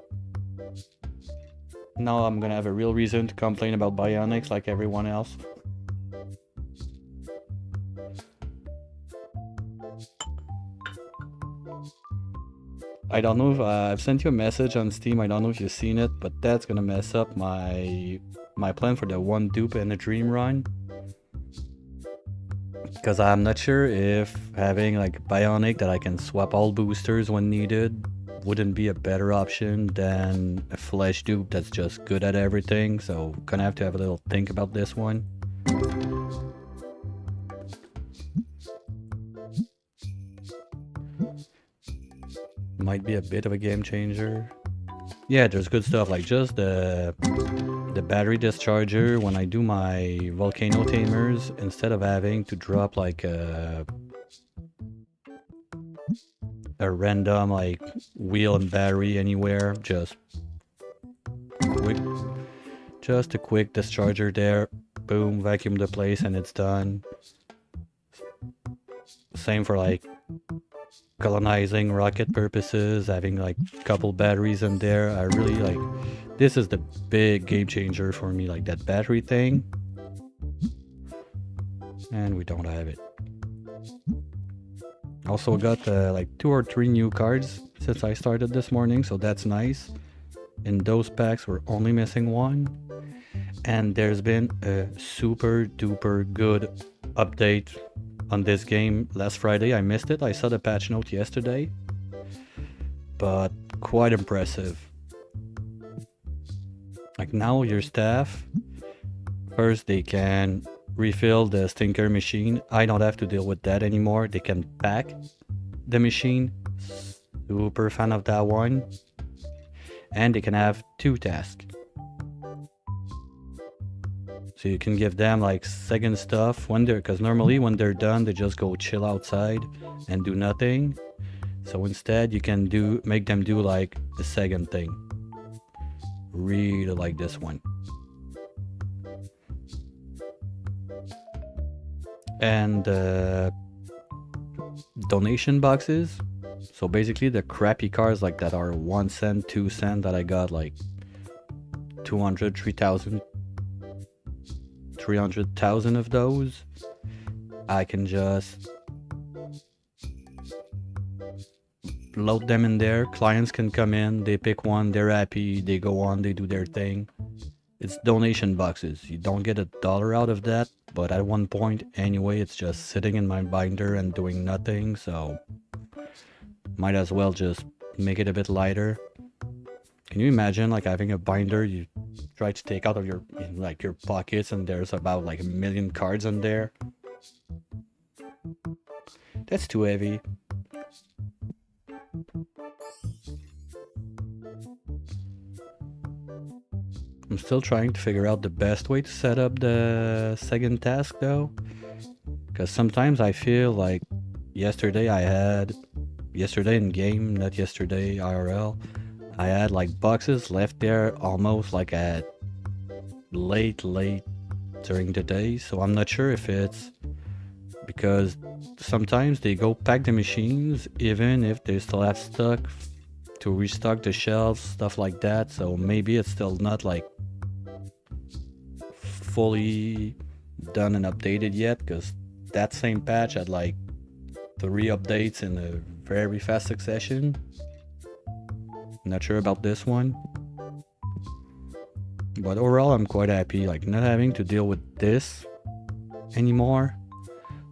Now I'm gonna have a real reason to complain about Bionics like everyone else. I don't know if I've sent you a message on Steam. I don't know if you've seen it, but that's gonna mess up my plan for the one dupe and a dream run. Because I'm not sure if having like Bionic that I can swap all boosters when needed wouldn't be a better option than a flesh dupe that's just good at everything. So gonna have to have a little think about this one. Might be a bit of a game changer. Yeah, there's good stuff like just the battery discharger when I do my volcano tamers, instead of having to drop like a random like wheel and battery anywhere, just a quick discharger there, boom, vacuum the place and it's done. Same for like colonizing rocket purposes, having like a couple batteries in there. I really like, this is the big game changer for me, like that battery thing. And we don't have it. Also got like 2 or 3 new cards since I started this morning, so that's nice. In those packs we're only missing 1. And there's been a super duper good update on this game last Friday. I missed it. I saw the patch note yesterday, but quite impressive. Like now your staff, first they can refill the stinker machine. I don't have to deal with that anymore. They can pack the machine. Super fan of that one. And they can have 2 tasks. So you can give them like second stuff when they're, because normally when they're done they just go chill outside and do nothing. So instead you can make them do like the second thing. Really like this one. And donation boxes. So basically the crappy cards like that are 1 cent, 2 cent that I got like 200, 3,000 of those. I can just load them in there. Clients can come in, they pick one, they're happy, they go on, they do their thing. It's donation boxes. You don't get $1 out of that, but at one point anyway, it's just sitting in my binder and doing nothing, so might as well just make it a bit lighter. Can you imagine like having a binder you try to take out of your like your pockets and there's about like 1,000,000 cards in there? That's too heavy. I'm still trying to figure out the best way to set up the second task though, because sometimes I feel like yesterday in game, not yesterday IRL, I had like boxes left there almost like at late during the day, so I'm not sure if it's because sometimes they go pack the machines even if they still have stock to restock the shelves, stuff like that, so maybe it's still not like fully done and updated yet, because that same patch had like 3 updates in a very fast succession. Not sure about this one, but overall I'm quite happy, like not having to deal with this anymore.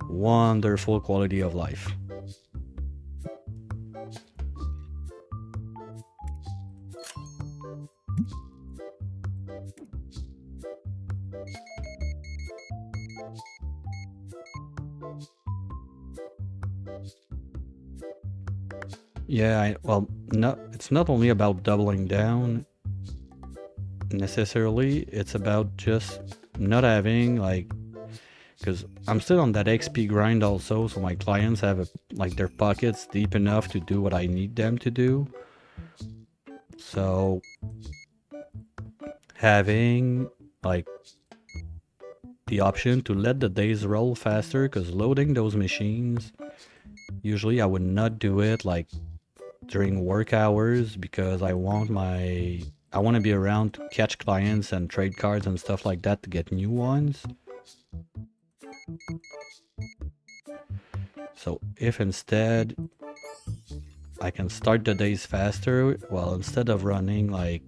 Wonderful quality of life. Yeah, well, no, it's not only about doubling down necessarily, it's about just not having like, because I'm still on that XP grind also, so my clients have like their pockets deep enough to do what I need them to do. So having like the option to let the days roll faster, because loading those machines, usually I would not do it like during work hours, because I want to be around to catch clients and trade cards and stuff like that to get new ones. So if instead I can start the days faster, well, instead of running like,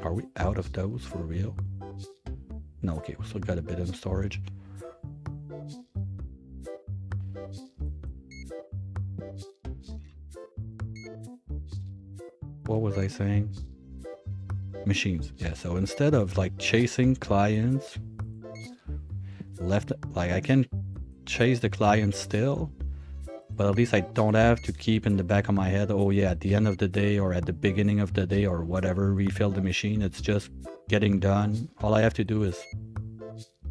are we out of those for real? No, okay, we still got a bit in storage. What was I saying? Machines. Yeah, so instead of like chasing clients, like I can chase the client still, but at least I don't have to keep in the back of my head, oh yeah, at the end of the day or at the beginning of the day or whatever, refill the machine. It's just getting done. All I have to do is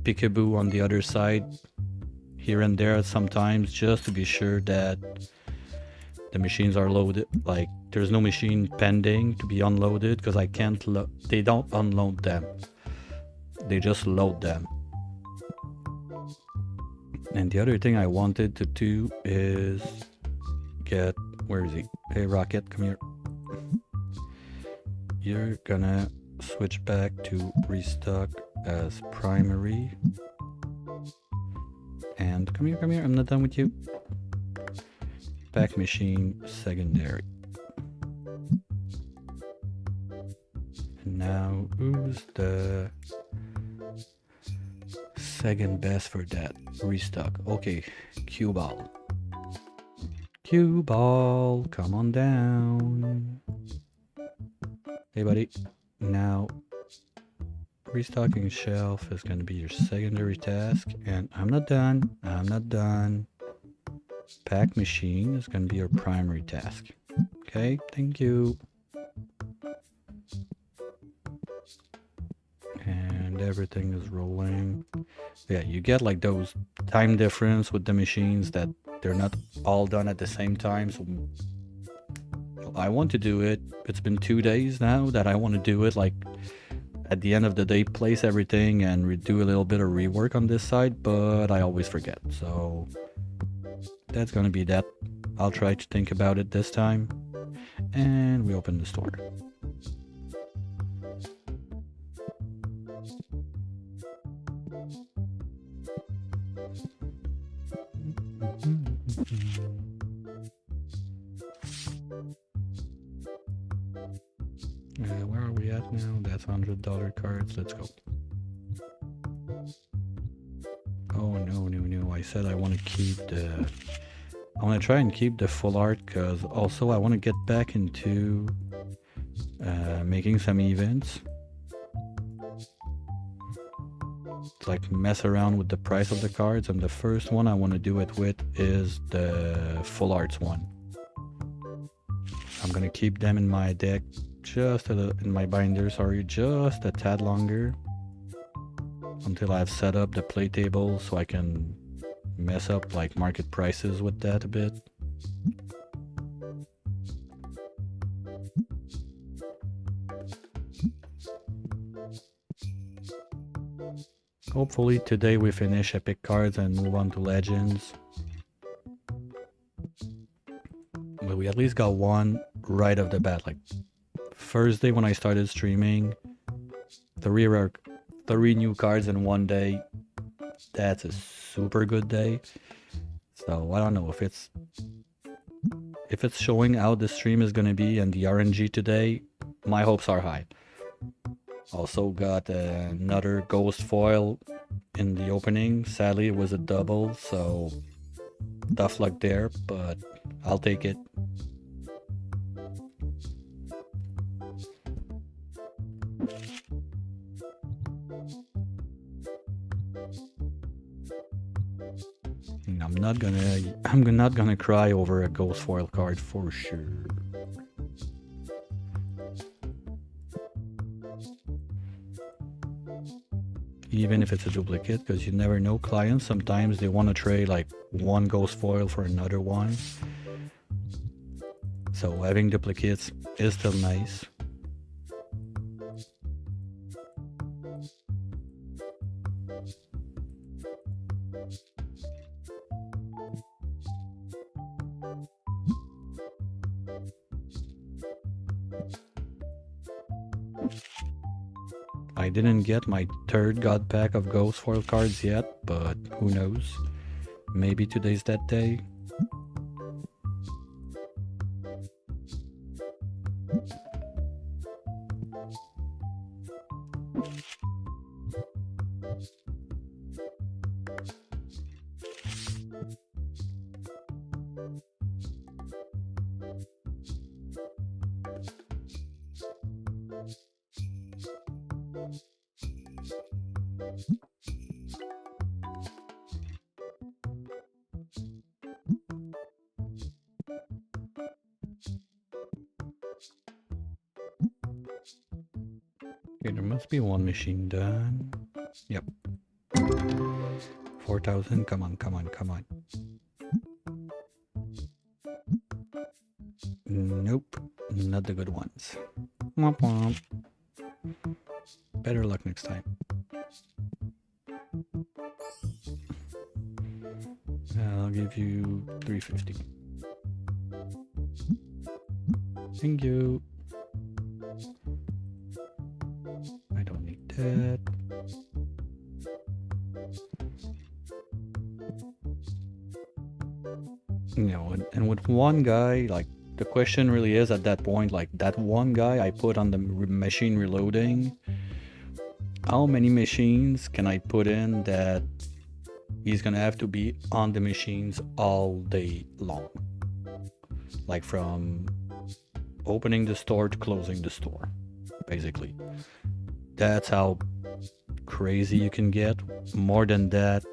peekaboo on the other side here and there sometimes, just to be sure that the machines are loaded. Like there's no machine pending to be unloaded, because I can't they don't unload them, they just load them. And the other thing I wanted to do is get, where is he? Hey Rocket, come here. You're gonna switch back to restock as primary. And come here, I'm not done with you. Pack machine secondary. And now who's the second best for that? Restock. Okay, cue ball. Cue ball, come on down. Hey buddy. Now restocking shelf is gonna be your secondary task, and I'm not done. Pack machine is gonna be your primary task. Okay, thank you. And everything is rolling. Yeah, you get like those time difference with the machines that they're not all done at the same time. So I want to do it. It's been 2 days now that I want to do it. Like at the end of the day, place everything and do a little bit of rework on this side, but I always forget. So that's gonna be that. I'll try to think about it this time. And we open the store. Where are we at now? That's $100 cards. Let's go. Oh no! I said I want to keep the. I want to try and keep the full art because also I want to get back into making some events. It's like mess around with the price of the cards, and the first one I want to do it with is the full arts one. I'm gonna keep them in my deck in my binder, sorry, just a tad longer until I've set up the play table so I can mess up like market prices with that a bit. Hopefully today we finish epic cards and move on to legends. But we at least got one right off the bat. Like first day when I started streaming, 3 new cards in one day. That's a super good day. So I don't know if it's showing how the stream is gonna be and the RNG today. My hopes are high. Also got another ghost foil in the opening. Sadly it was a double, so tough luck there, but I'll take it. I'm not gonna cry over a ghost foil card for sure. Even if it's a duplicate, because you never know, clients sometimes they want to trade like one ghost foil for another one. So having duplicates is still nice. I didn't get my third god pack of ghost foil cards yet, but who knows? Maybe today's that day. Okay, there must be one machine done. Yep. 4,000, come on. Nope, not the good ones. Womp womp. Better luck next time. I'll give you 350. Thank you. I don't need that. You know, and with one guy, like, the question really is at that point, like, that one guy I put on the machine reloading, how many machines can I put in that he's gonna have to be on the machines all day long? Like from opening the store to closing the store, basically. That's how crazy you can get. More than that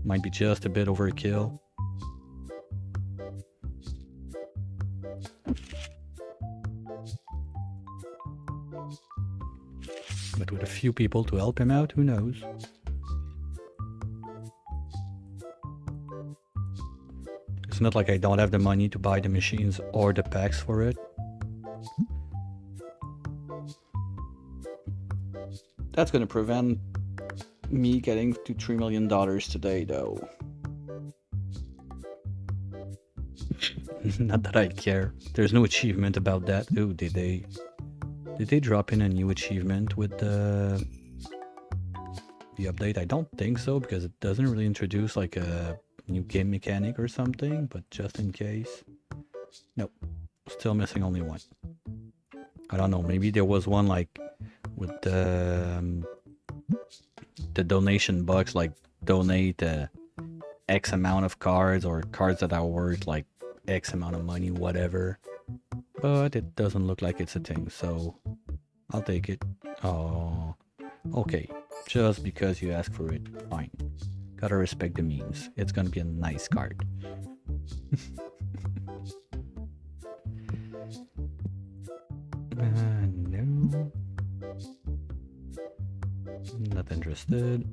might be just a bit overkill. But with a few people to help him out, who knows? It's not like I don't have the money to buy the machines or the packs for it. That's gonna prevent me getting to $3 million today, though. Not that I care. There's no achievement about that. Ooh, did they drop in a new achievement with the update? I don't think so, because it doesn't really introduce like a new game mechanic or something, but just in case. Nope. Still missing only one. I don't know, maybe there was one like with the donation box, like donate X amount of cards or cards that are worth like X amount of money, whatever. But it doesn't look like it's a thing, so I'll take it. Oh, okay. Just because you ask for it, fine. Gotta respect the memes. It's gonna be a nice card. No. Not interested.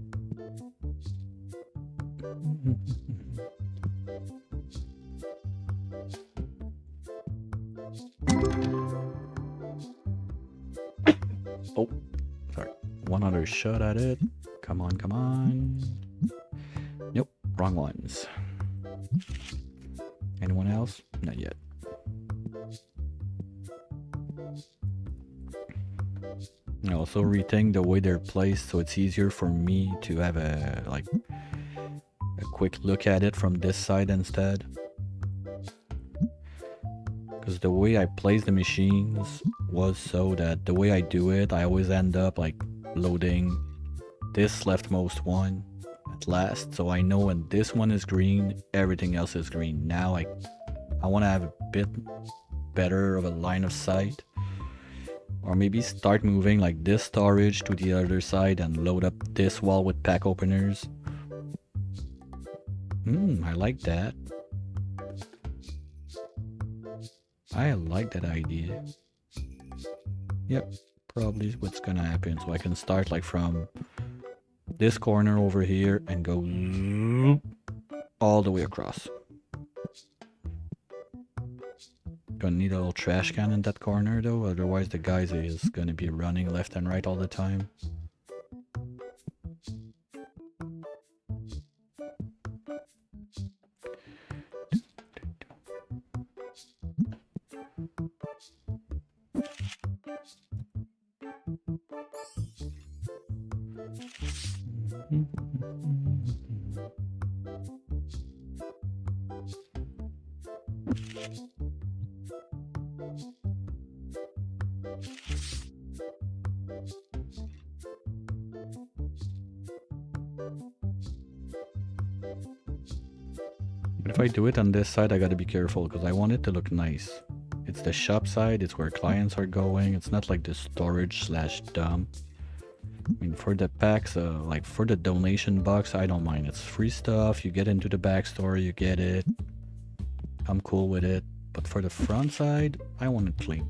Oh, sorry. One other shot at it. Come on, come on. Nope, wrong ones. Anyone else? Not yet. I also rethink the way they're placed so it's easier for me to have a quick look at it from this side instead. Because the way I place the machines was so that the way I do it, I always end up like loading this leftmost one at last. So I know when this one is green, everything else is green. Now I want to have a bit better of a line of sight. Or maybe start moving like this storage to the other side and load up this wall with pack openers. I like that. I like that idea. Yep, probably what's gonna happen. So I can start like from this corner over here and go all the way across. Gonna need a little trash can in that corner though, otherwise the guy is gonna be running left and right all the time. But if I do it on this side, I gotta be careful because I want it to look nice. It's the shop side, it's where clients are going, it's not like the storage slash dump. I mean, for the packs, like for the donation box, I don't mind. It's free stuff, you get into the backstory, you get it. I'm cool with it. But for the front side, I want it clean.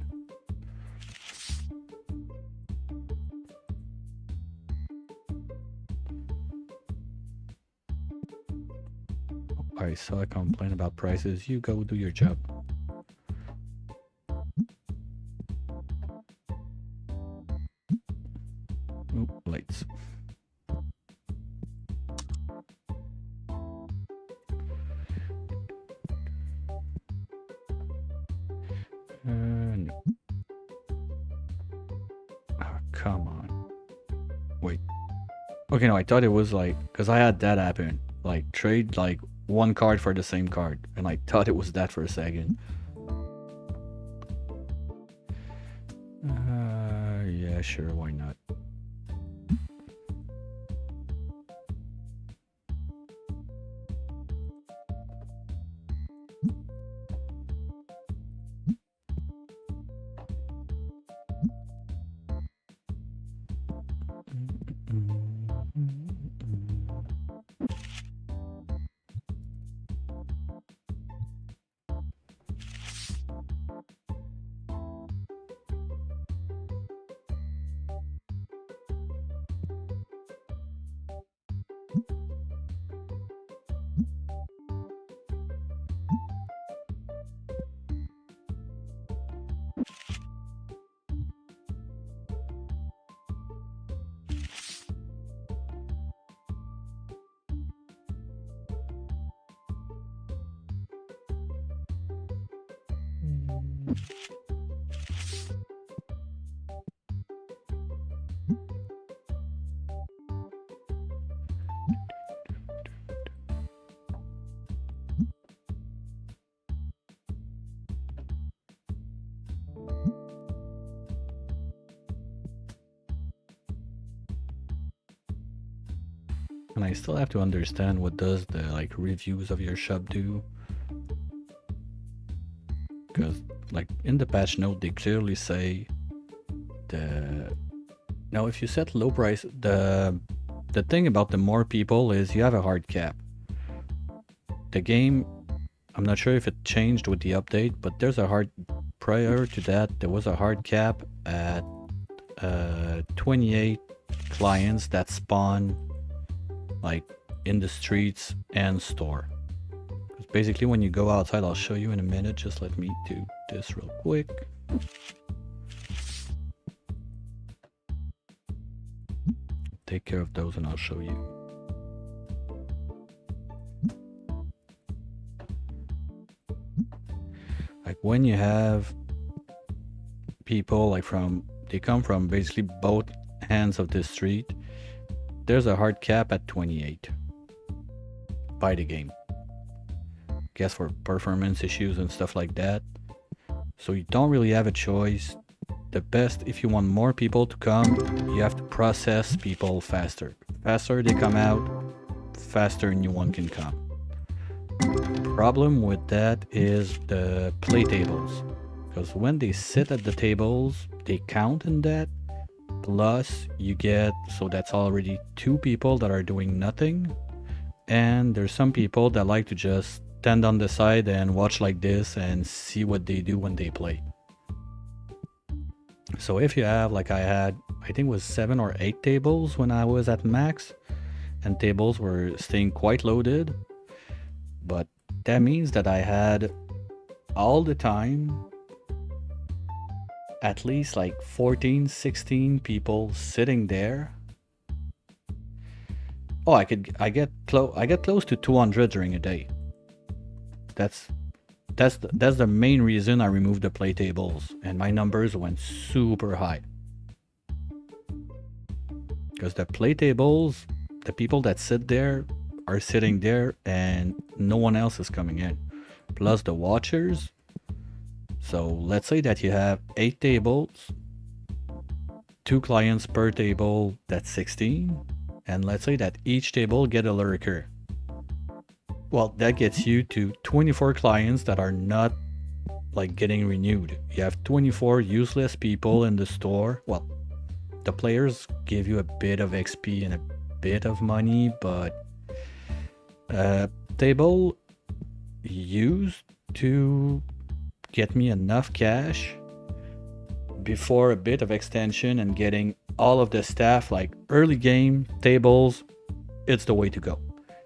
I saw a complaint about prices. You go do your job. Oop, lights. No. Oh, come on. Wait. Okay, no, I thought it was like, because I had that happen. Like, trade like one card for the same card. And I thought it was that for a second. Yeah, sure, why not? And I still have to understand what does the like reviews of your shop do. Because like in the patch note they clearly say the now if you set low price the thing about the more people is you have a hard cap. The game, I'm not sure if it changed with the update, but there's a hard prior to that there was a hard cap at 28 clients that spawn like in the streets and store. Because basically when you go outside, I'll show you in a minute, just let me do this real quick. Take care of those and I'll show you. Like when you have people like they come from basically both ends of the street, there's a hard cap at 28 by the game. Guess for performance issues and stuff like that. So you don't really have a choice. The best, if you want more people to come, you have to process people faster. Faster they come out, faster new one can come. Problem with that is the play tables. Because when they sit at the tables, they count in that. Plus you get, so that's already 2 people that are doing nothing. And there's some people that like to just stand on the side and watch like this and see what they do when they play. So if you have, like I had, I think it was 7 or 8 tables when I was at max, and tables were staying quite loaded, but that means that I had all the time at least like 14, 16 people sitting there. Oh, I get close to 200 during a day. That's the main reason I removed the play tables, and my numbers went super high. Because the play tables, the people that sit there are sitting there and no one else is coming in. Plus the watchers. So let's say that you have 8 tables, 2 clients per table, that's 16. And let's say that each table get a lurker. Well, that gets you to 24 clients that are not like getting renewed. You have 24 useless people in the store. Well, the players give you a bit of XP and a bit of money, but table used to get me enough cash before a bit of extension and getting all of the staff, like early game tables, it's the way to go.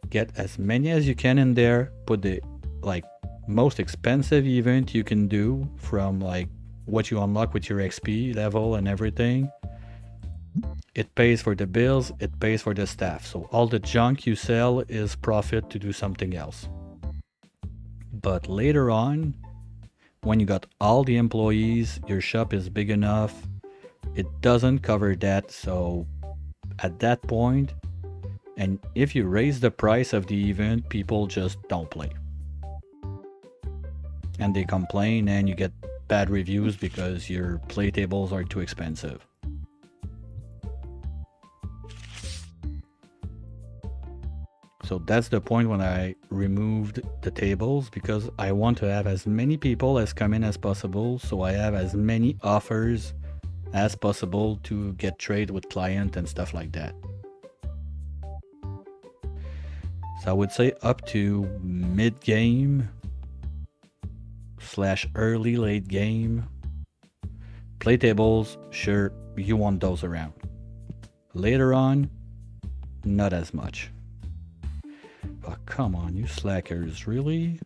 Get as many as you can in there, put the like most expensive event you can do from like what you unlock with your XP level and everything. It pays for the bills, it pays for the staff. So all the junk you sell is profit to do something else. But later on, when you got all the employees, your shop is big enough, it doesn't cover that. So at that point, and if you raise the price of the event, people just don't play. And they complain and you get bad reviews because your play tables are too expensive. So that's the point when I removed the tables, because I want to have as many people as come in as possible, so I have as many offers as possible to get trade with client and stuff like that. So I would say up to mid-game / early late game, play tables, sure, you want those around. Later on, not as much. Oh, come on, you slackers, really?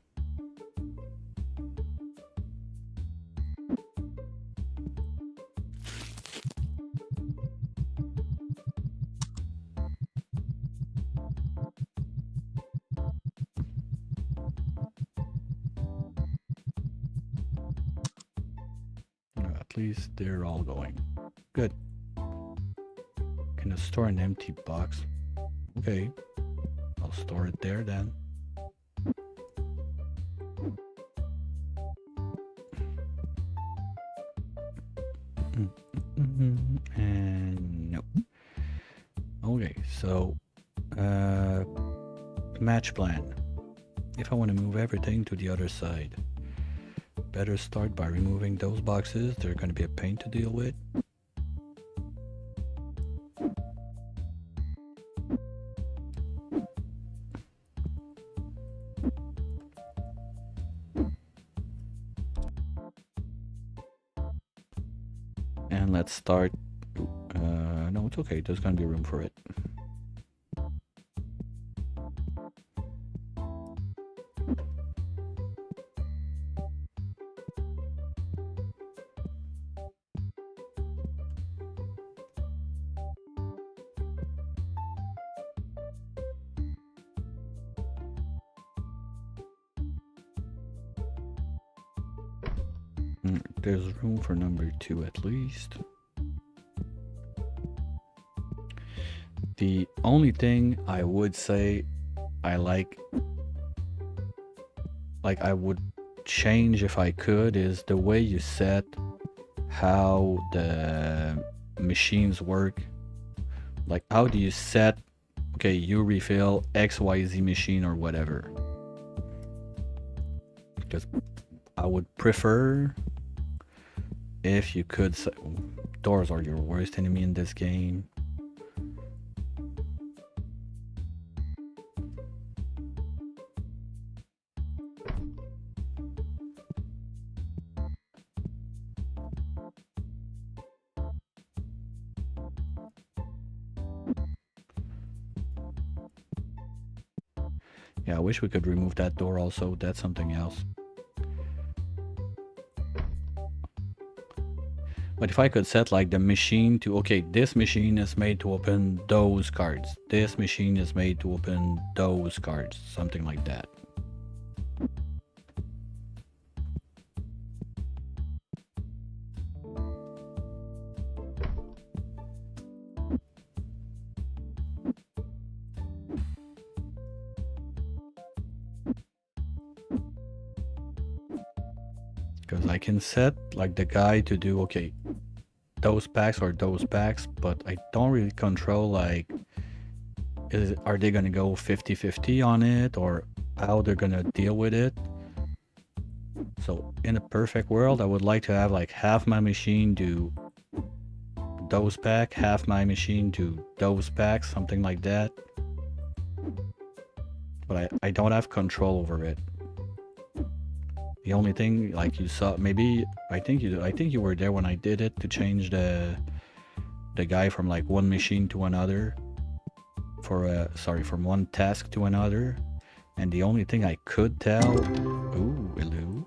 At least they're all going. Good. Can I store an empty box? Okay. I'll store it there then. And no. Okay, so Uh, match plan. If I want to move everything to the other side, better start by removing those boxes. They're going to be a pain to deal with. And let's start. No, it's okay. There's going to be room for it. There's room for number 2 at least. The only thing I would say I like I would change if I could is the way you set how the machines work. Like, how do you set, okay, you refill XYZ machine or whatever. Because I would prefer if you could set, doors are your worst enemy in this game. Yeah, I wish we could remove that door also. That's something else. But if I could set like the machine to, okay, this machine is made to open those cards. This machine is made to open those cards. Something like that. Because I can set like the guy to do, okay, those packs or those packs, but I don't really control like, are they gonna go 50-50 on it or how they're gonna deal with it. So in a perfect world, I would like to have like half my machine do those pack, half my machine do those packs, something like that. But I don't have control over it. The only thing, like you saw, maybe I think you were there when I did it to change the guy from like one machine to another, from one task to another. And the only thing I could tell, ooh, hello.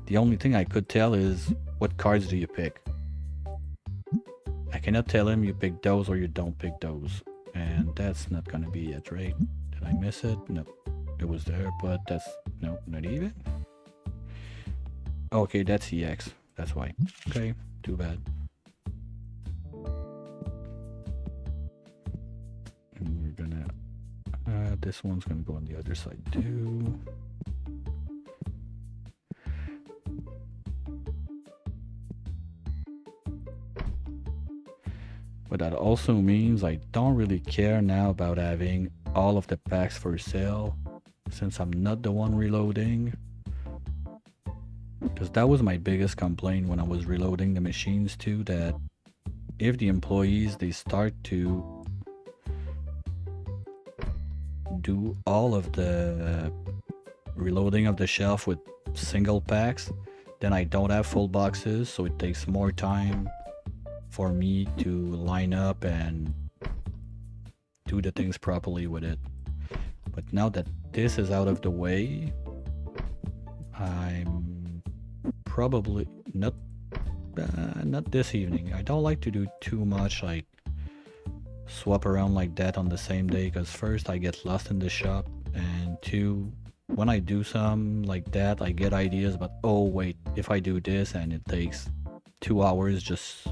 The only thing I could tell is what cards do you pick. I cannot tell him you pick those or you don't pick those, and that's not gonna be it, right? Did I miss it? No, it was there, but that's no, not even. Okay, that's EX. That's why. Okay, too bad. And we're gonna... this one's gonna go on the other side too. But that also means I don't really care now about having all of the packs for sale, since I'm not the one reloading. Because that was my biggest complaint when I was reloading the machines too, that if the employees, they start to do all of the reloading of the shelf with single packs, then I don't have full boxes, so it takes more time for me to line up and do the things properly with it. But now that this is out of the way, I'm probably not this evening. I don't like to do too much like swap around like that on the same day, because first I get lost in the shop, and two, when I do some like that, I get ideas about, oh wait, if I do this and it takes 2 hours just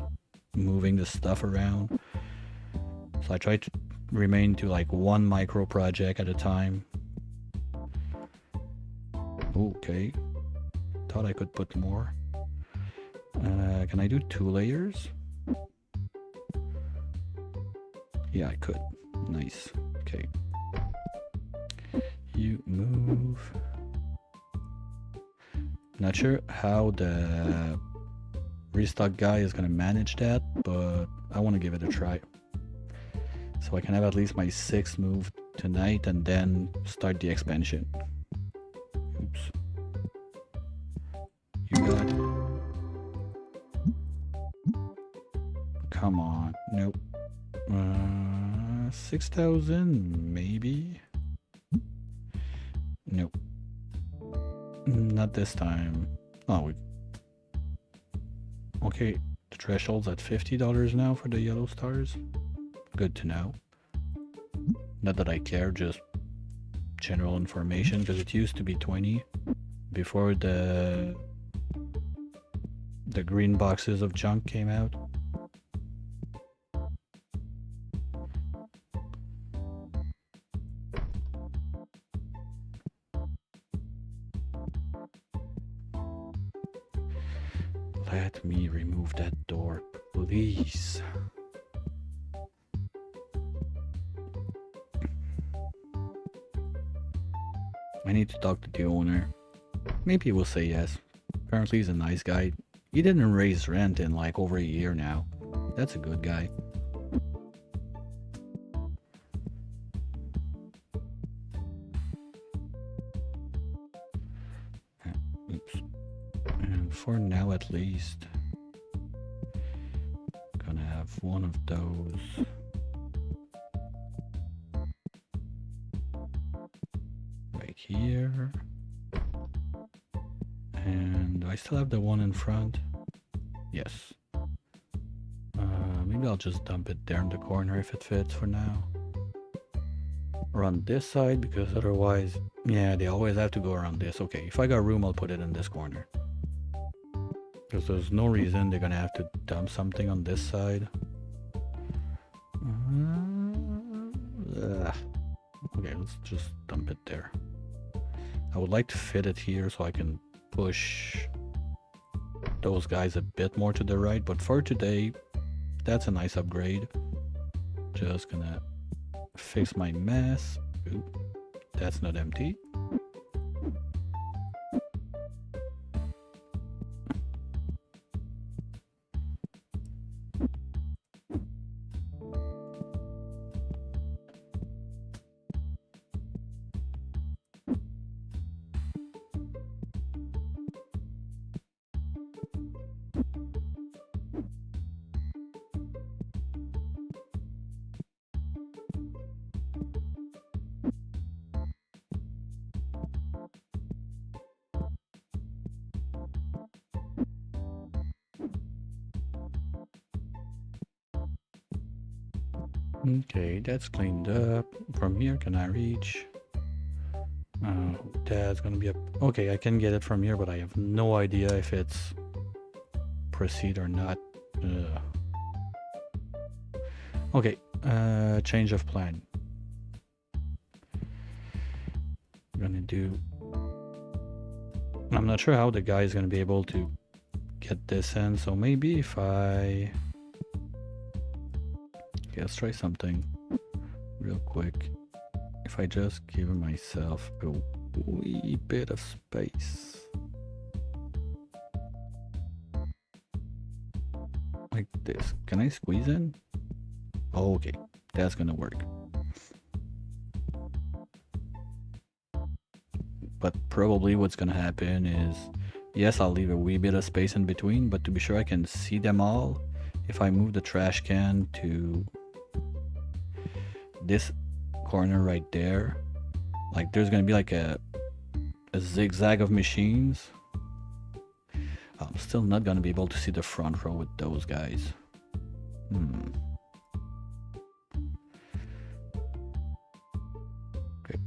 moving the stuff around. So I try to remain to like one micro project at a time. Okay, thought I could put more. Can I do 2 layers? Yeah, I could. Nice. Okay. you move. Not sure how the restock guy is gonna manage that, but I want to give it a try. So I can have at least my 6th move tonight and then start the expansion. Oops. You got it. Come on. Nope. 6,000 maybe? Nope. Not this time. Oh, okay, the threshold's at $50 now for the yellow stars. Good to know. Not that I care, just general information, because it used to be 20 before the green boxes of junk came out. Let me remove that door, please. I need to talk to the owner. Maybe he will say yes. Apparently he's a nice guy. He didn't raise rent in like over a year now. That's a good guy. Oops. And for now at least, gonna have one of those. Right here. And do I still have the one in front? Yes. Maybe I'll just dump it there in the corner if it fits for now. Or on this side, because otherwise, yeah, they always have to go around this. Okay, if I got room, I'll put it in this corner. Because there's no reason they're gonna have to dump something on this side. Okay, let's just dump it there. I would like to fit it here so I can push those guys a bit more to the right, but for today, that's a nice upgrade. Just gonna fix my mess. Ooh, that's not empty. Okay, that's cleaned up. From here, can I reach? That's gonna be a... Okay, I can get it from here, but I have no idea if it's proceed or not. Okay, change of plan. I'm gonna do... I'm not sure how the guy is gonna be able to get this in, so maybe if I... Okay, let's try something real quick. If I just give myself a wee bit of space. Like this. Can I squeeze in? Oh, okay, that's gonna work. But probably what's gonna happen is, yes, I'll leave a wee bit of space in between, but to be sure I can see them all, if I move the trash can to this corner right there, like there's gonna be like a zigzag of machines. I'm still not gonna be able to see the front row with those guys. Okay,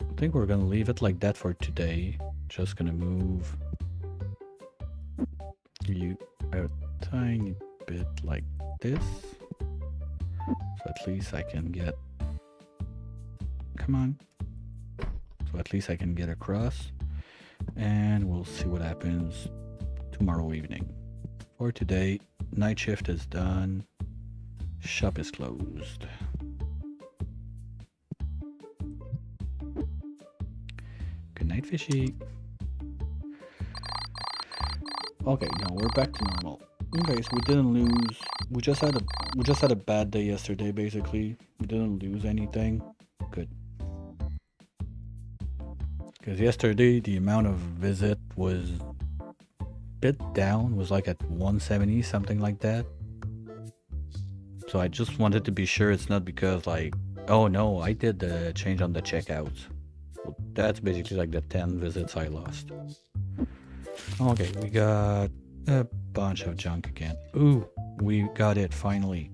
I think we're gonna leave it like that for today. Just gonna move you a tiny bit like this, so at least I can get... Come on. So at least I can get across, and we'll see what happens tomorrow evening. For today, night shift is done. Shop is closed. night, fishy. Okay, now we're back to normal. Okay, so we didn't lose. We just had a bad day yesterday. Basically, we didn't lose anything. Good. Because yesterday the amount of visit was a bit down. Was like at 170, something like that. So I just wanted to be sure it's not because like, oh no, I did the change on the checkouts. So that's basically like the 10 visits I lost. Okay, we got a bunch of junk again. Ooh, we got it finally.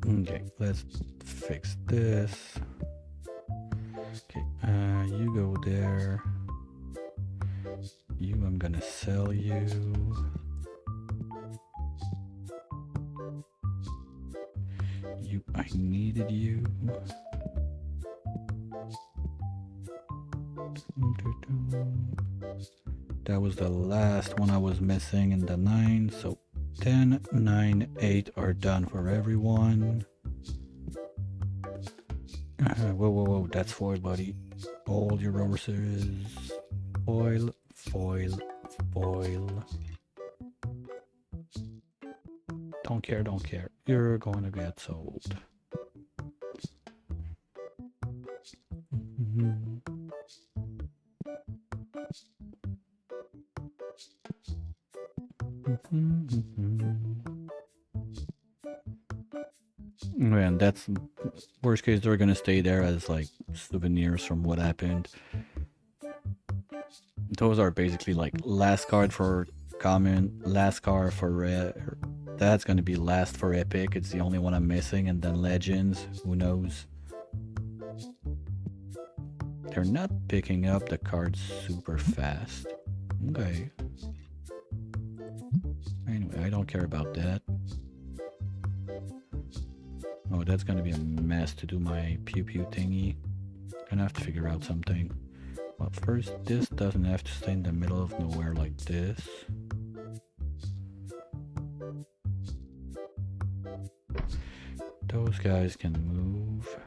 Okay, let's fix this. Okay, you go there. You, I'm gonna sell you. You, I needed you. That was the last one I was missing in the 9, so 10, 9, 8 are done for everyone. Whoa, that's foil, buddy. All your roses. Foil, foil, foil. Don't care, don't care. You're going to get sold. And that's worst case, they're gonna stay there as like souvenirs from what happened. Those are basically like last card for common, last card for rare. That's gonna be last for epic. It's the only one I'm missing, and then legends. Who knows? They're not picking up the cards super fast. Okay. Anyway, I don't care about that. Oh, that's gonna be a mess to do my pew pew thingy. Gonna have to figure out something. But first, this doesn't have to stay in the middle of nowhere like this. Those guys can move.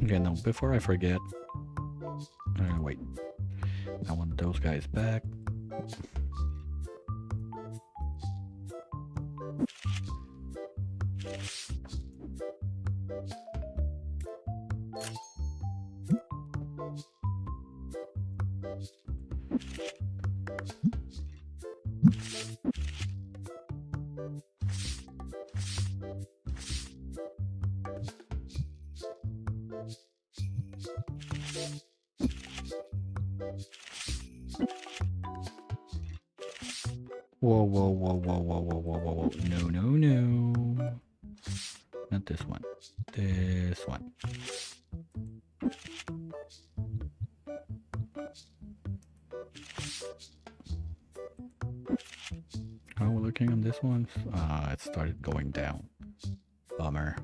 Okay, now before I forget, wait. I want those guys back. Whoa. No. Not this one. This one. Oh, we're looking on this one. It started going down. Bummer.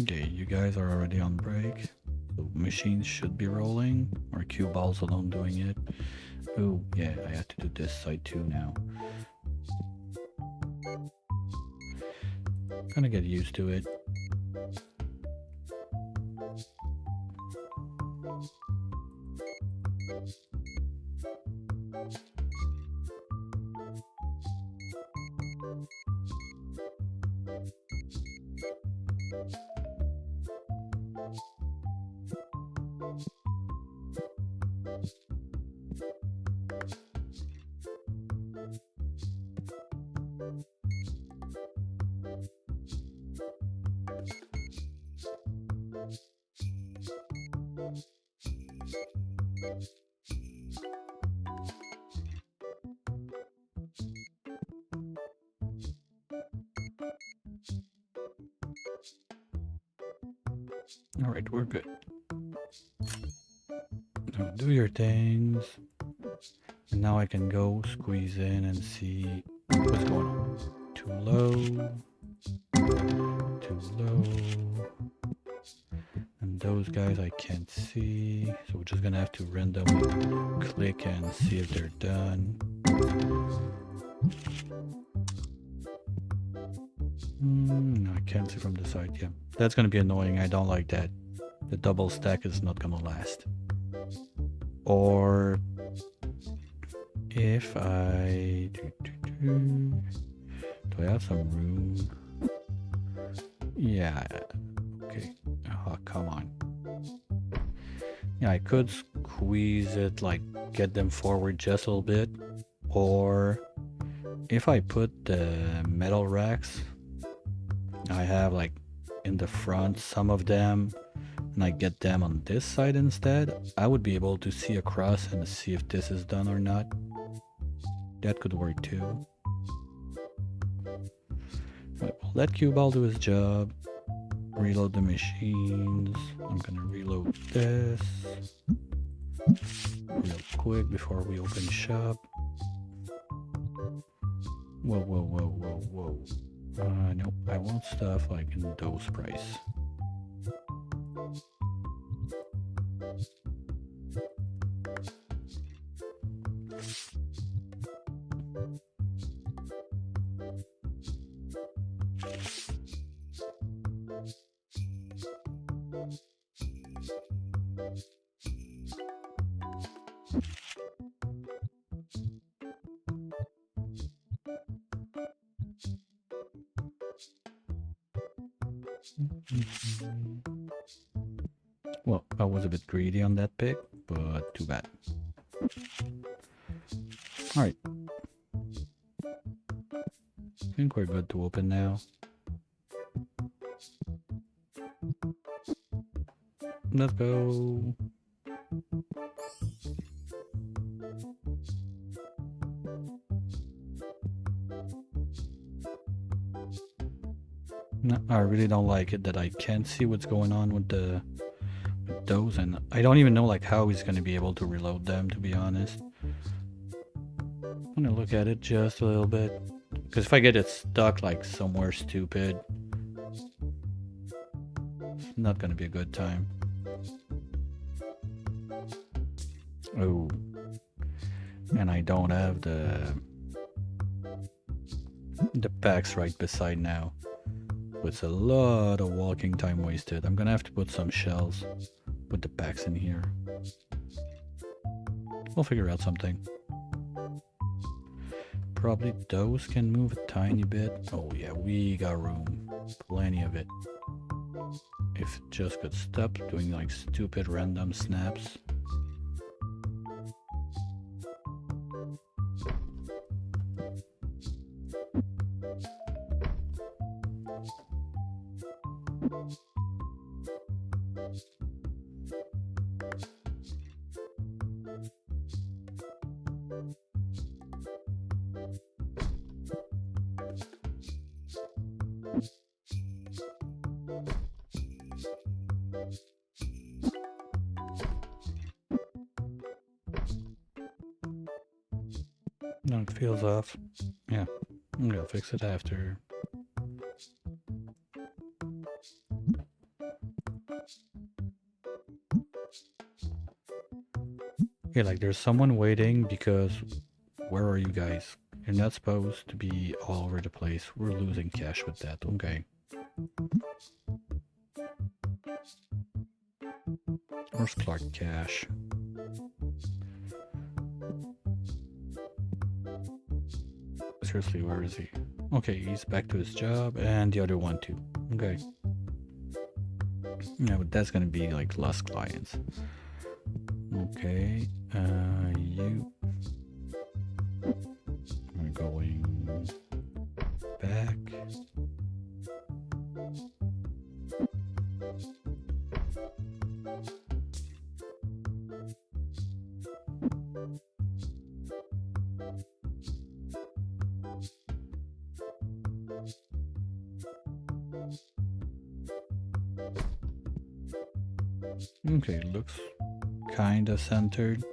Okay, you guys are already on break. So machines should be rolling, or cue balls alone doing it. Oh, yeah, I have to do this side too now. Gonna get used to it. All right, we're good. Now do your things. And now I can go squeeze in and see what's going on. Too low. Too low. And those guys I can't see. So we're just gonna have to randomly click and see if they're done. No, I can't see from the side. Yeah, that's gonna be annoying. I don't like that. The double stack is not gonna last. Or if I do I have some room? Yeah. Okay. Oh, come on. Yeah, I could squeeze it, like get them forward just a little bit. Or if I put the metal racks, I have like in the front some of them, and I get them on this side instead, I would be able to see across and see if this is done or not. That could work too. Right, well, let Cuball do his job. Reload the machines. I'm gonna reload this real quick before we open shop. Whoa, whoa, whoa, whoa, whoa. Nope, I want stuff like in those price. Well, I was a bit greedy on that pick, but too bad. Alright. I think we're good to open now. Let's go. No, I really don't like it that I can't see what's going on with those, and I don't even know like how he's gonna be able to reload them, to be honest. I'm gonna look at it just a little bit, because if I get it stuck like somewhere stupid, it's not gonna be a good time. Oh, and I don't have the packs right beside now. It's a lot of walking time wasted. I'm gonna have to put some shells with the packs in here. We'll figure out something. Probably those can move a tiny bit. Oh yeah, we got room. Plenty of it. If it just could stop doing like stupid random snaps. No, it feels off. Yeah, I'm gonna fix it after. Okay, like there's someone waiting because where are you guys? You're not supposed to be all over the place. We're losing cash with that. Okay. Where's Clark Cash? Seriously, where is he? Okay, he's back to his job, and the other one too. Okay. Yeah, but that's gonna be like less clients. Okay, you are going Okay, looks kinda centered.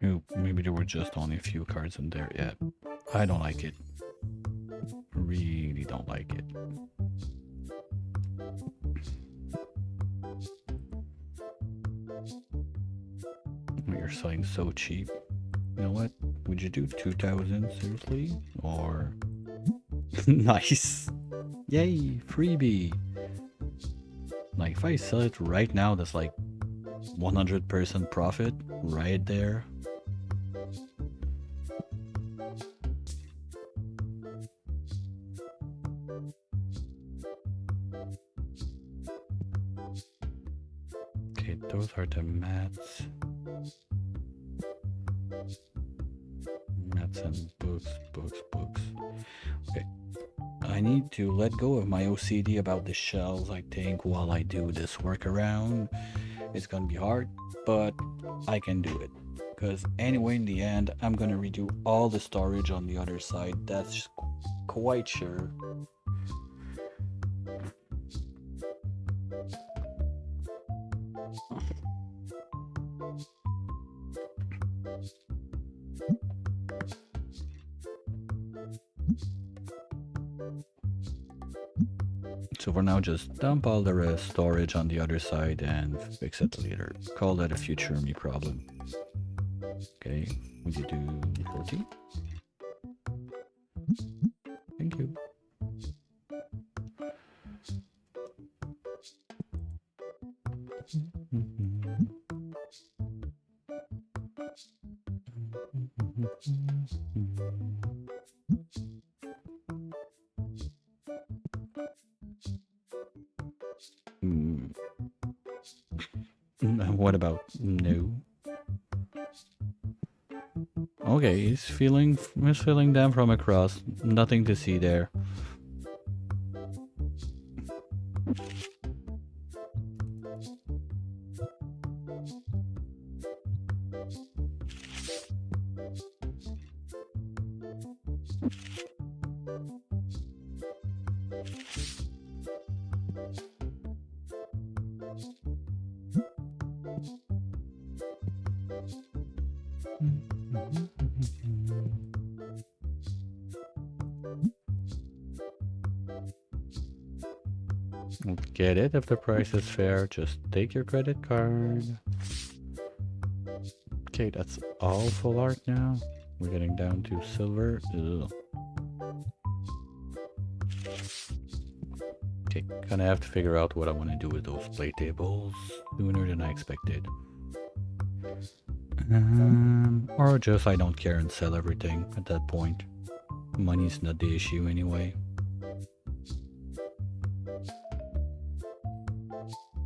Ooh, maybe there were just only a few cards in there. Yeah, I don't like it. Really don't like it. You're selling so cheap. You know what? Would you do 2,000 seriously? Or nice. Yay, freebie. Like if I sell it right now, that's like 100% profit right there. Okay, those are the mats. Mats and books. Okay. I need to let go of my OCD about the shelves, I think, while I do this workaround. It's gonna be hard, but I can do it. Because anyway, in the end, I'm gonna redo all the storage on the other side. That's quite sure. So for now, just dump all the rest storage on the other side and fix it later. Call that a future me problem. Okay, would you do 14? Thank you. What about no? Okay, he's feeling them from across. Nothing to see there. Get it if the price is fair. Just take your credit card. Okay, that's all full art now. We're getting down to silver. Ugh. Okay, gonna have to figure out what I want to do with those play tables sooner than I expected. Or just I don't care and sell everything at that point. Money's not the issue anyway.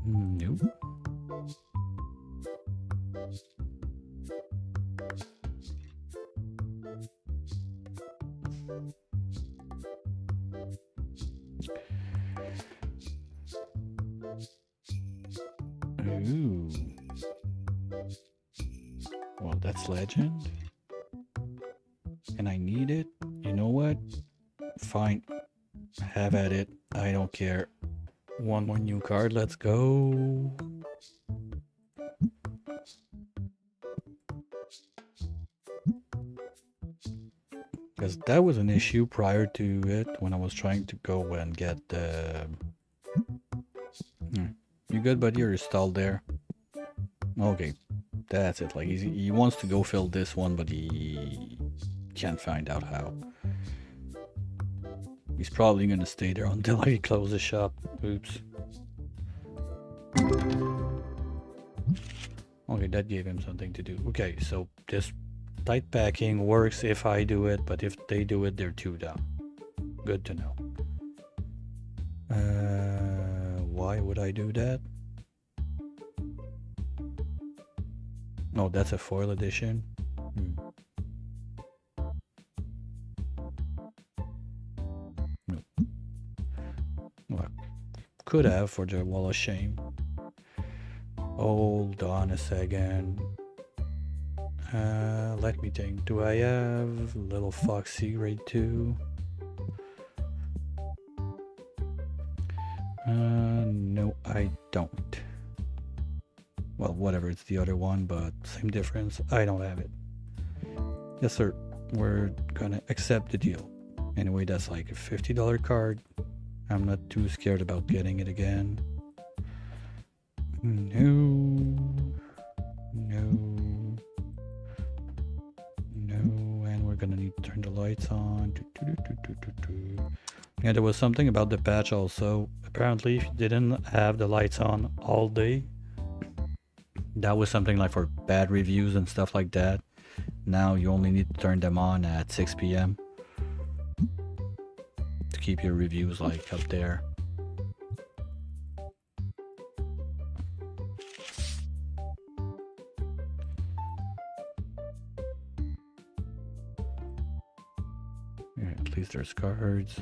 Nope. Ooh. Well, that's legend. And I need it. You know what? Fine. Have at it. I don't care. One more new card. Let's go. Because that was an issue prior to it when I was trying to go and get the... You good, buddy, or you're stalled there? Okay, that's it. Like, he wants to go fill this one, but he can't find out how. He's probably gonna stay there until I close the shop. Oops. Okay, that gave him something to do. Okay, so this tight packing works if I do it, but if they do it, they're two down. Good to know. Why would I do that? Oh, that's a foil edition. No. Well, could have for the wall of shame. Hold on a second. Let me think. Do I have Little Foxy grade 2? No, I don't. Well, whatever, it's the other one, but same difference. I don't have it. Yes, sir. We're gonna accept the deal. Anyway, that's like a $50 card. I'm not too scared about getting it again. No. And we're gonna need to turn the lights on. Yeah, there was something about the patch also. Apparently, if you didn't have the lights on all day, that was something like for bad reviews and stuff like that. Now you only need to turn them on at 6 p.m. to keep your reviews like up there. Yeah, at least there's cards.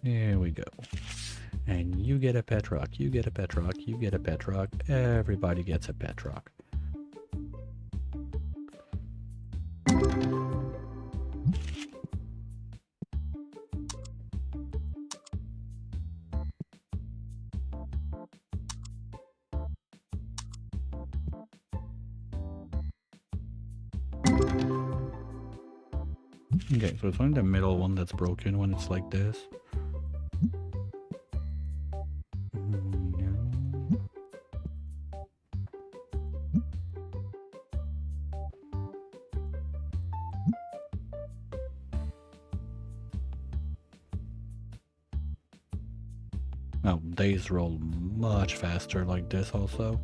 Here we go. And you get a pet rock, you get a pet rock, you get a pet rock, everybody gets a pet rock. Okay, so it's only the middle one that's broken when it's like this. Oh, days roll much faster like this also.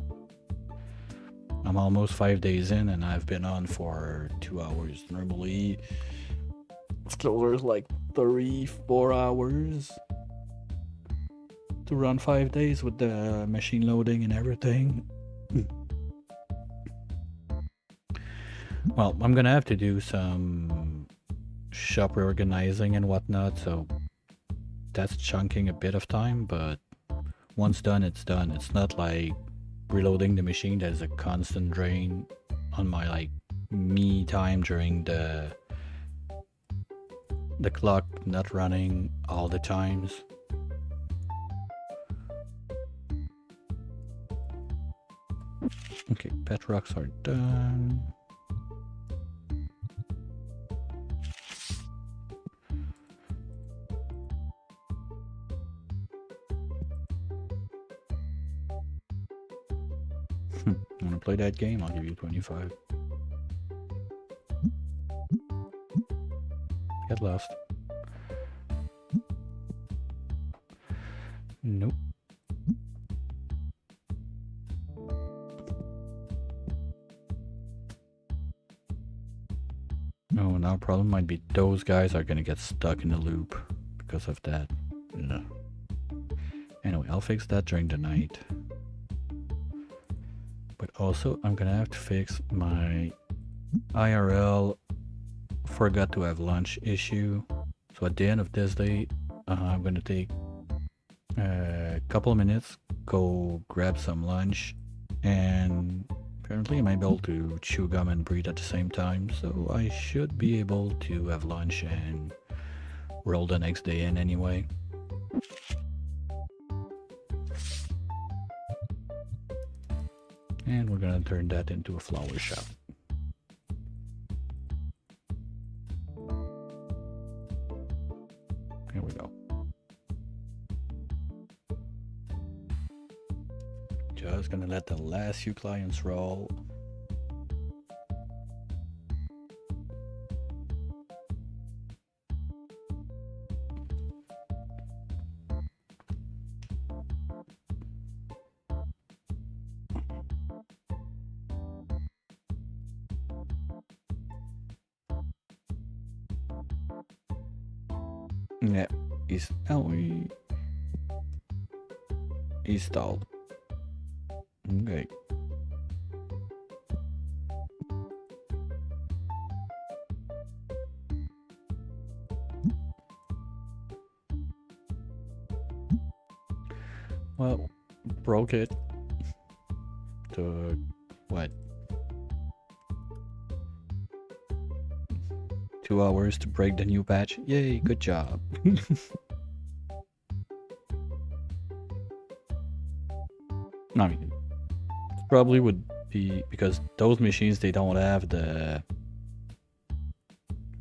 I'm almost 5 days in and I've been on for 2 hours. Normally, it's closer like 3-4 hours to run 5 days with the machine loading and everything. Well, I'm gonna have to do some shop reorganizing and whatnot, so that's chunking a bit of time, but once done, it's done. It's not like reloading the machine that is a constant drain on my like me time during the clock not running all the times. Okay, pet rocks are done. Wanna play that game? I'll give you 25. Get lost. Nope. Oh, now problem might be those guys are gonna get stuck in the loop because of that. No. Anyway, I'll fix that during the night. But also, I'm gonna have to fix my IRL forgot to have lunch issue. So at the end of this day, I'm gonna take a couple of minutes, go grab some lunch, and apparently I'm able to chew gum and breathe at the same time, so I should be able to have lunch and roll the next day in anyway. And we're gonna turn that into a flower shop. Here we go. Just gonna let the last few clients roll. Yeah, he's stalled. Okay. Well, broke it. Took what? 2 hours to break the new patch. Yay, good job. I mean, probably would be because those machines, they don't have the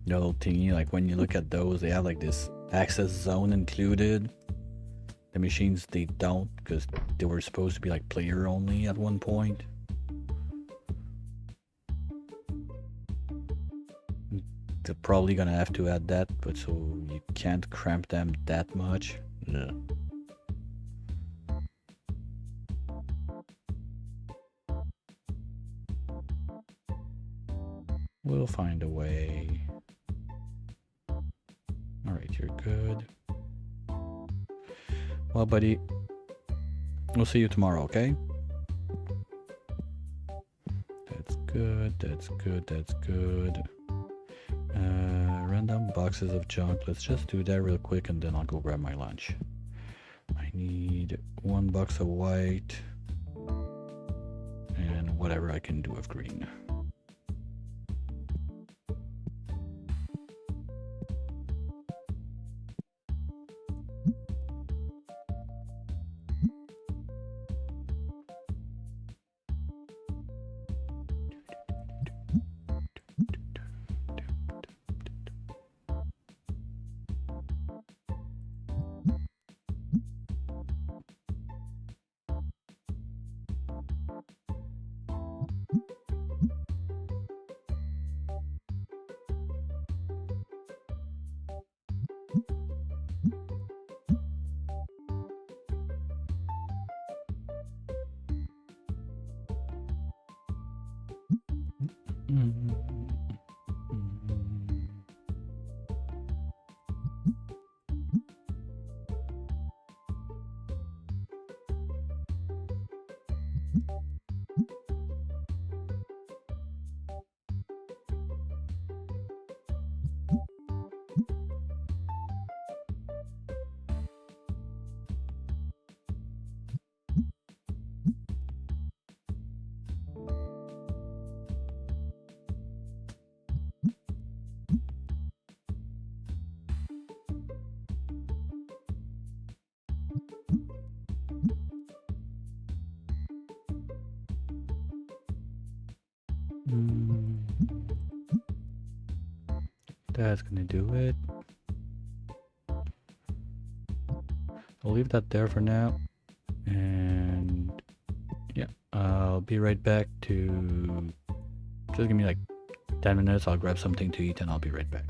little thingy. Like when you look at those, they have like this access zone included. The machines, they don't, because they were supposed to be like player only at one point. They're probably gonna have to add that, but so you can't cramp them that much. Yeah. We'll find a way. Alright, you're good. Well, buddy, we'll see you tomorrow, okay? That's good, that's good, that's good. Random boxes of junk. Let's just do that real quick and then I'll go grab my lunch. I need 1 box of white and whatever I can do of green. That's gonna do it. I'll leave that there for now. And yeah, I'll be right back to... Just give me like 10 minutes. I'll grab something to eat and I'll be right back.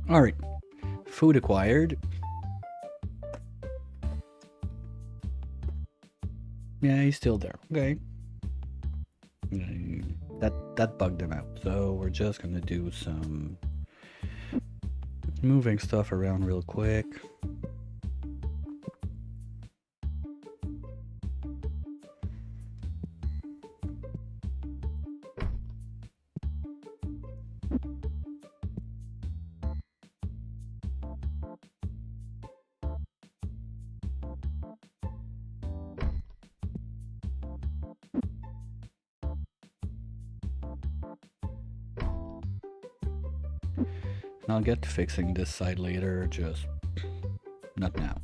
Alright, food acquired. Yeah, he's still there. Okay. That bugged him out. So we're just gonna do some moving stuff around real quick. And I'll get to fixing this side later, just not now.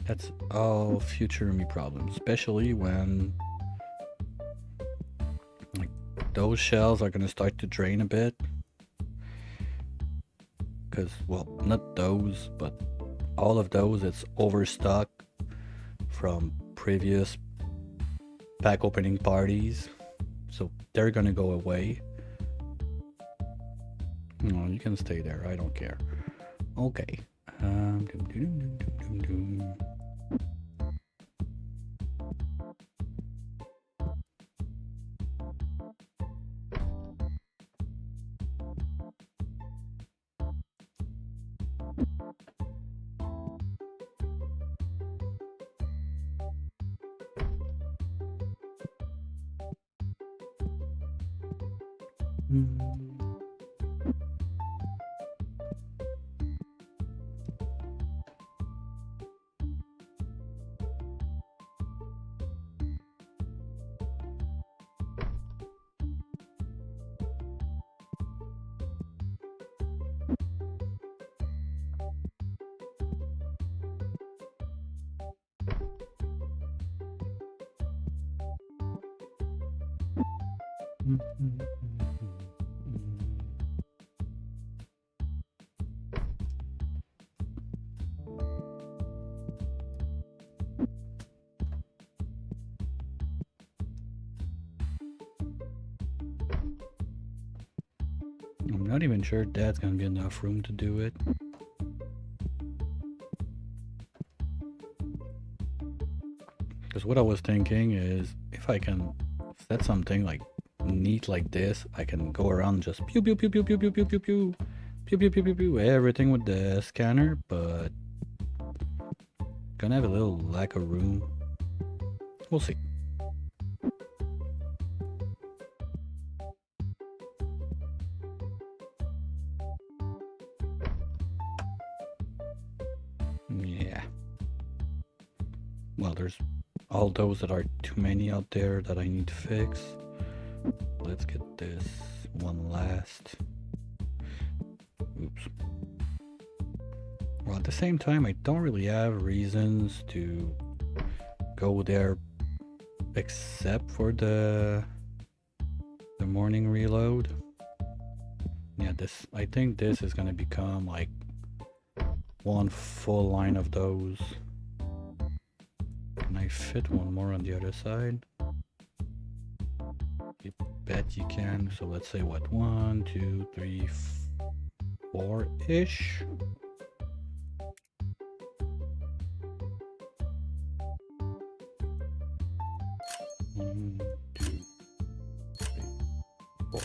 That's all future me problems, especially when like those shells are gonna start to drain a bit. Because, well, not those, but all of those, it's overstock from previous pack opening parties. So they're gonna go away. No, you can stay there. I don't care. Okay. Doom, doom, doom, doom, doom, doom. I'm not even sure Dad's gonna be enough room to do it. Because what I was thinking is, if I can set something like neat like this, I can go around and just pew pew pew pew pew pew pew pew pew pew pew pew pew pew everything with the scanner, but gonna have a little lack of room. We'll see. Yeah. Well, there's all those that are too many out there that I need to fix. Let's get this one last. Oops. Well, at the same time, I don't really have reasons to go there except for the morning reload. Yeah, this, I think this is gonna become like one full line of those. Can I fit one more on the other side? You bet you can. So let's say what, 1, 2, 3, 4-ish. One, two, three, 4.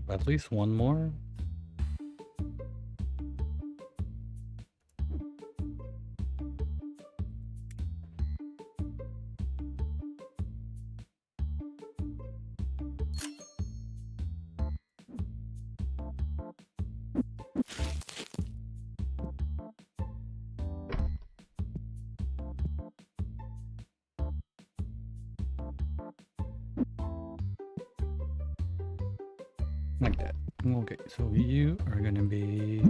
At least one more. Like that. Okay, so you are gonna be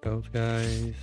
those guys.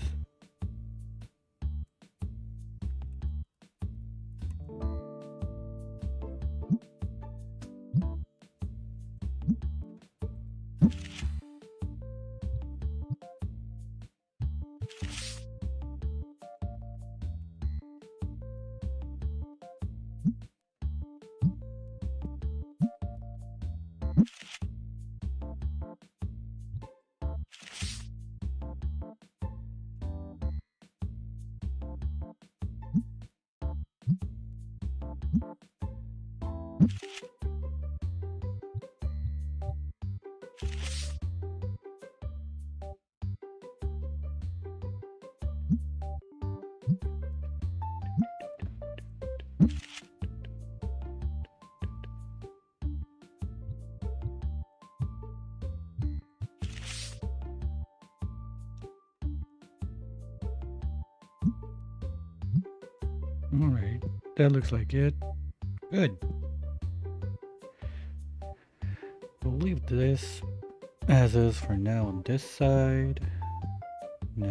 Alright, that looks like it. Good. We'll leave this as is for now on this side. Now,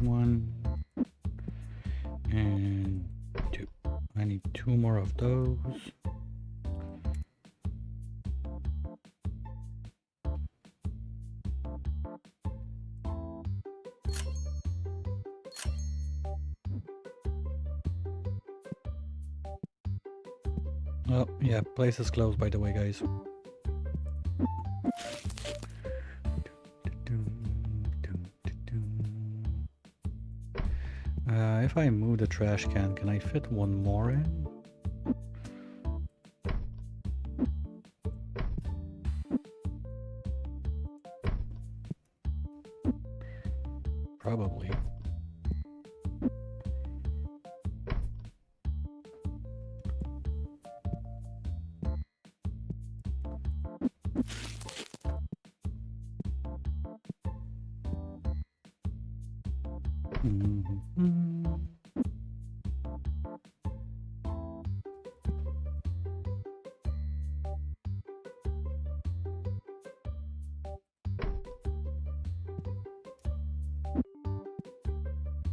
one and two. I need two more of those. Oh, yeah, place is closed, by the way, guys. If I move the trash can I fit one more in? Probably.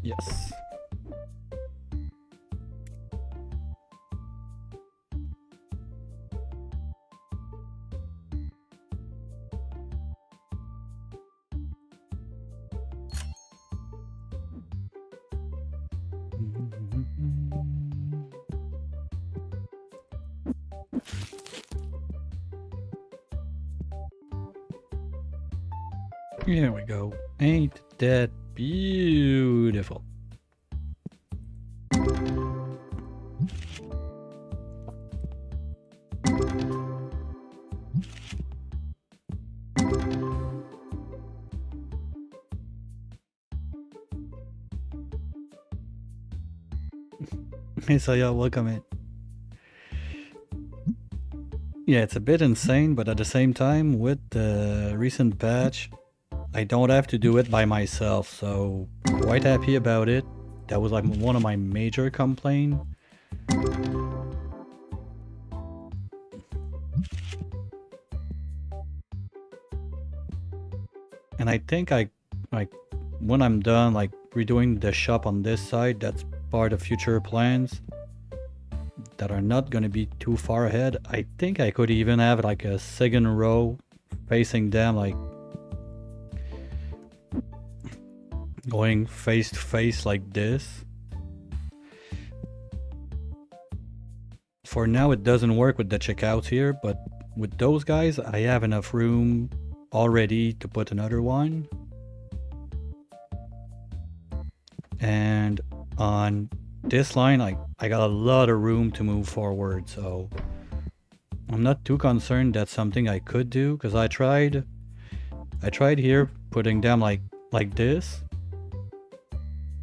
Yes. Here we go. Ain't that beautiful? Hey, so y'all, welcome in. Yeah, it's a bit insane, but at the same time, with the recent patch, I don't have to do it by myself, so quite happy about it. That was like one of my major complaints. And I think when I'm done like redoing the shop on this side, that's part of future plans that are not going to be too far ahead. I think I could even have like a second row facing them, like going face to face like this. For now it doesn't work with the checkouts here, but with those guys I have enough room already to put another one. And on this line I got a lot of room to move forward, so I'm not too concerned that's something I could do because I tried here putting them like this.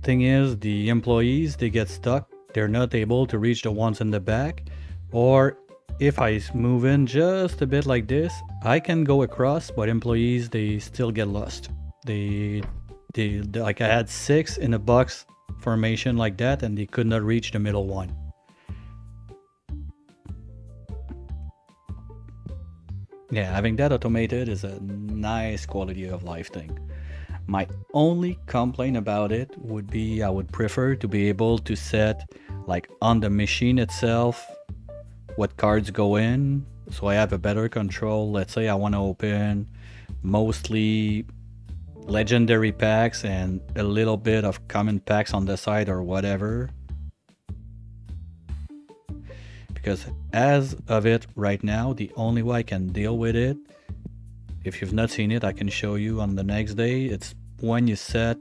Thing is, the employees, they get stuck. They're not able to reach the ones in the back. Or if I move in just a bit like this, I can go across, but employees, they still get lost. They like I had 6 in a box formation like that, and they could not reach the middle one. Yeah, having that automated is a nice quality of life thing. My only complaint about it would be I would prefer to be able to set, like on the machine itself, what cards go in, so I have a better control. Let's say I want to open mostly legendary packs and a little bit of common packs on the side or whatever. Because as of it right now, the only way I can deal with it, if you've not seen it, I can show you on the next day. It's when you set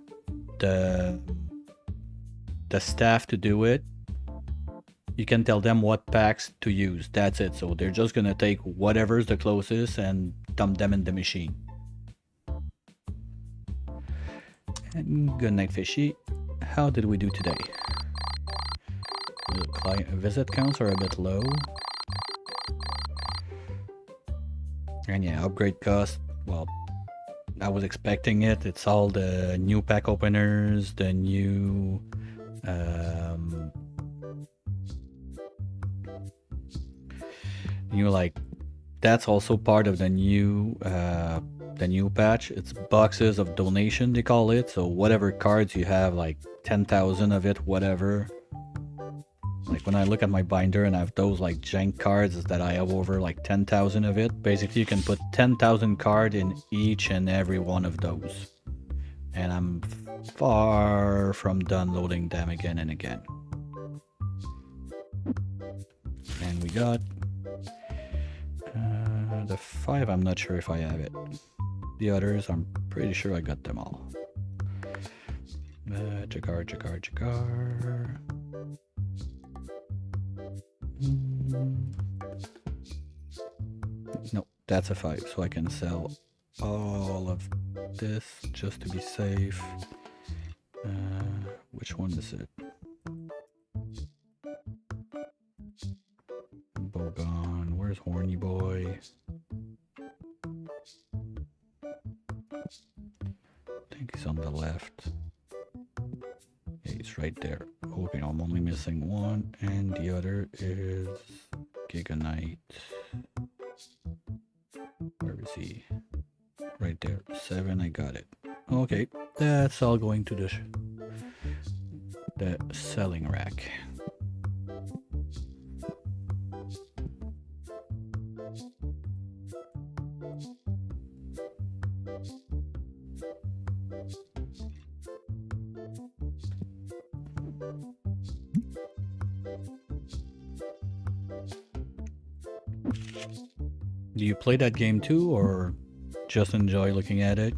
the staff to do it, you can tell them what packs to use. That's it. So they're just gonna take whatever's the closest and dump them in the machine. And good night, fishy. How did we do today? The client visit counts are a bit low. And yeah, upgrade cost, well, I was expecting it. It's all the new pack openers, the new like that's also part of the new patch. It's boxes of donation, they call it. So whatever cards you have, like 10,000 of it, whatever. Like when I look at my binder and I have those like jank cards that I have over like 10,000 of it, basically you can put 10,000 cards in each and every one of those. And I'm far from done loading them again and again. And we got the 5, I'm not sure if I have it. The others, I'm pretty sure I got them all. Jagar. No, that's a 5, so I can sell all of this just to be safe. Which one is it? Bogon, where's Horny Boy? I think he's on the left. Yeah, he's right there. Okay, I'm only missing one, and the other is Giga Knight. Where is he? Right there. 7, I got it. Okay, that's all going to the selling rack. Do you play that game too, or just enjoy looking at it?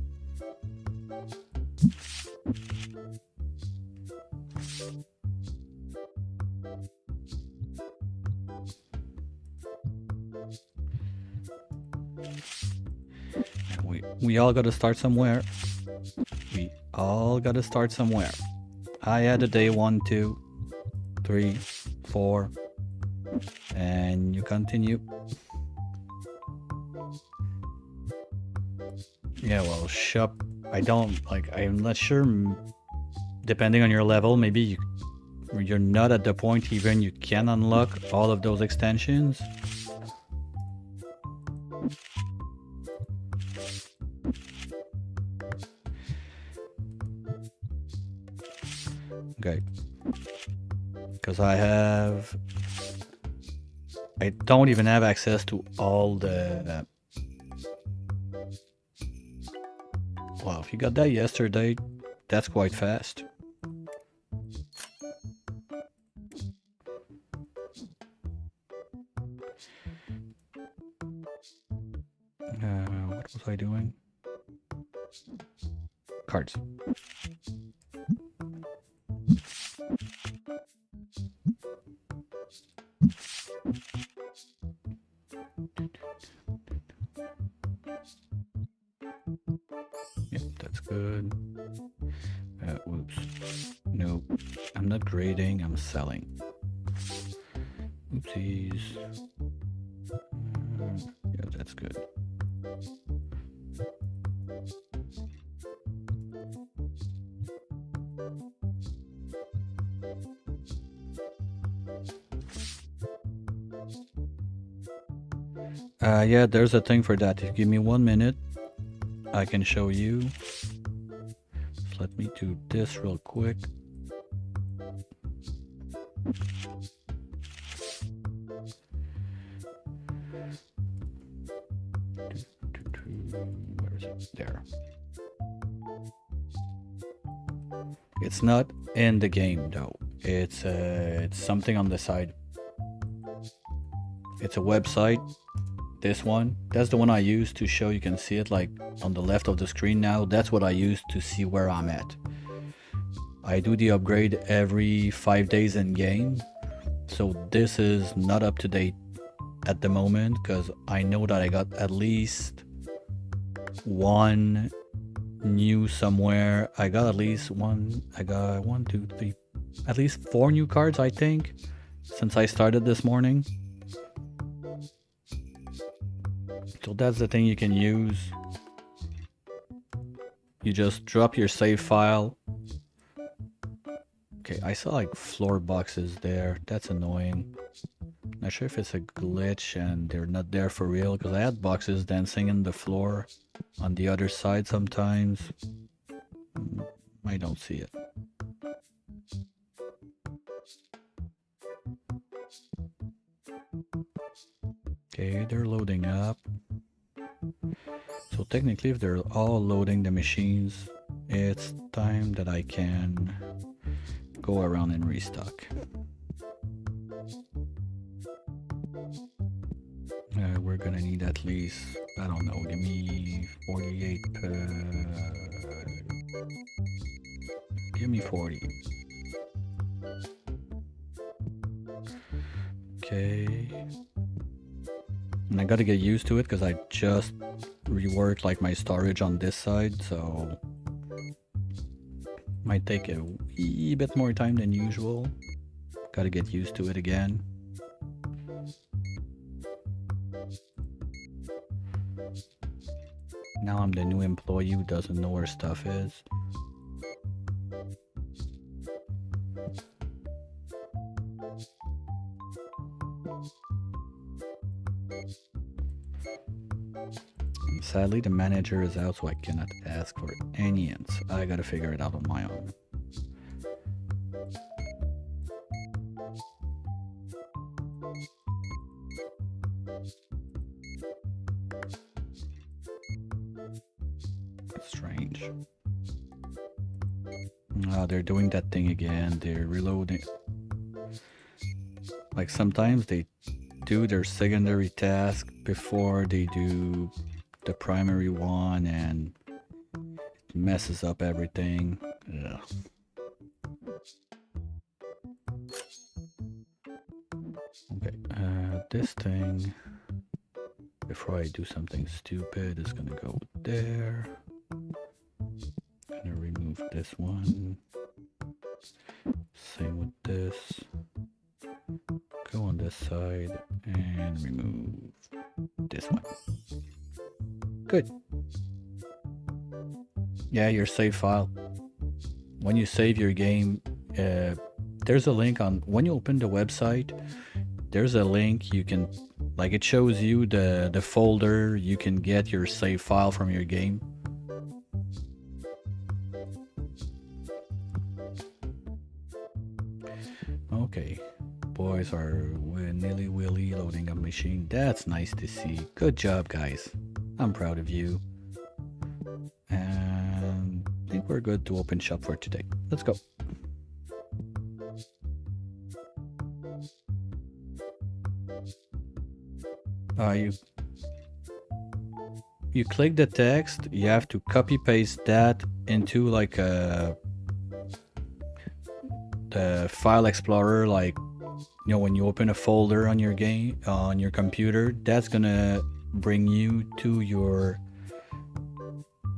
We all gotta start somewhere. We all gotta start somewhere. I had a day 1, 2, 3, 4, and you continue. Yeah, well, shop. I don't like. I'm not sure. Depending on your level, maybe you're not at the point even you can unlock all of those extensions. Okay. Because I don't even have access to all the... Well, if you got that yesterday, that's quite fast. What was I doing? Cards. good. Whoops. Nope. I'm not grading, I'm selling. Oopsies. Yeah, that's good. Yeah, there's a thing for that. If you give me 1 minute, I can show you. Just let me do this real quick. Where is it? There. It's not in the game though. It's something on the side. It's a website. This one, that's the one I use to show. You can see it like on the left of the screen now. That's what I use to see where I'm at. I do the upgrade every 5 days in game. So this is not up to date at the moment because I know that I got at least one new somewhere. I got at least one. I got 1, 2, 3, at least 4 new cards, I think, since I started this morning. So that's the thing you can use. You just drop your save file. Okay, I saw like floor boxes there. That's annoying. Not sure if it's a glitch and they're not there for real, because I had boxes dancing in the floor on the other side sometimes. I don't see it. Okay, they're loading up. So technically, if they're all loading the machines, it's time that I can go around and restock. We're gonna need at least, I don't know, give me 48, give me 40. Okay. And I gotta get used to it because I just reworked like my storage on this side, so might take a wee bit more time than usual. Gotta get used to it again. Now I'm the new employee who doesn't know where stuff is. Sadly, the manager is out, so I cannot ask for any hints. I gotta figure it out on my own. Strange. Oh, they're doing that thing again. They're reloading. Like sometimes they do their secondary task before they do the primary one, and it messes up everything. Ugh. Okay, this thing, before I do something stupid, is gonna go there. Gonna remove this one. Same with this. Go on this side and remove this one. Good. Yeah, your save file. When you save your game, there's a link on, when you open the website, there's a link you can, like it shows you the folder you can get your save file from your game. Okay, boys are nilly-willy loading a machine. That's nice to see. Good job, guys. I'm proud of you. And I think we're good to open shop for today. Let's go. You click the text, you have to copy paste that into like the file explorer, like, you know, when you open a folder on your game on your computer, that's gonna bring you to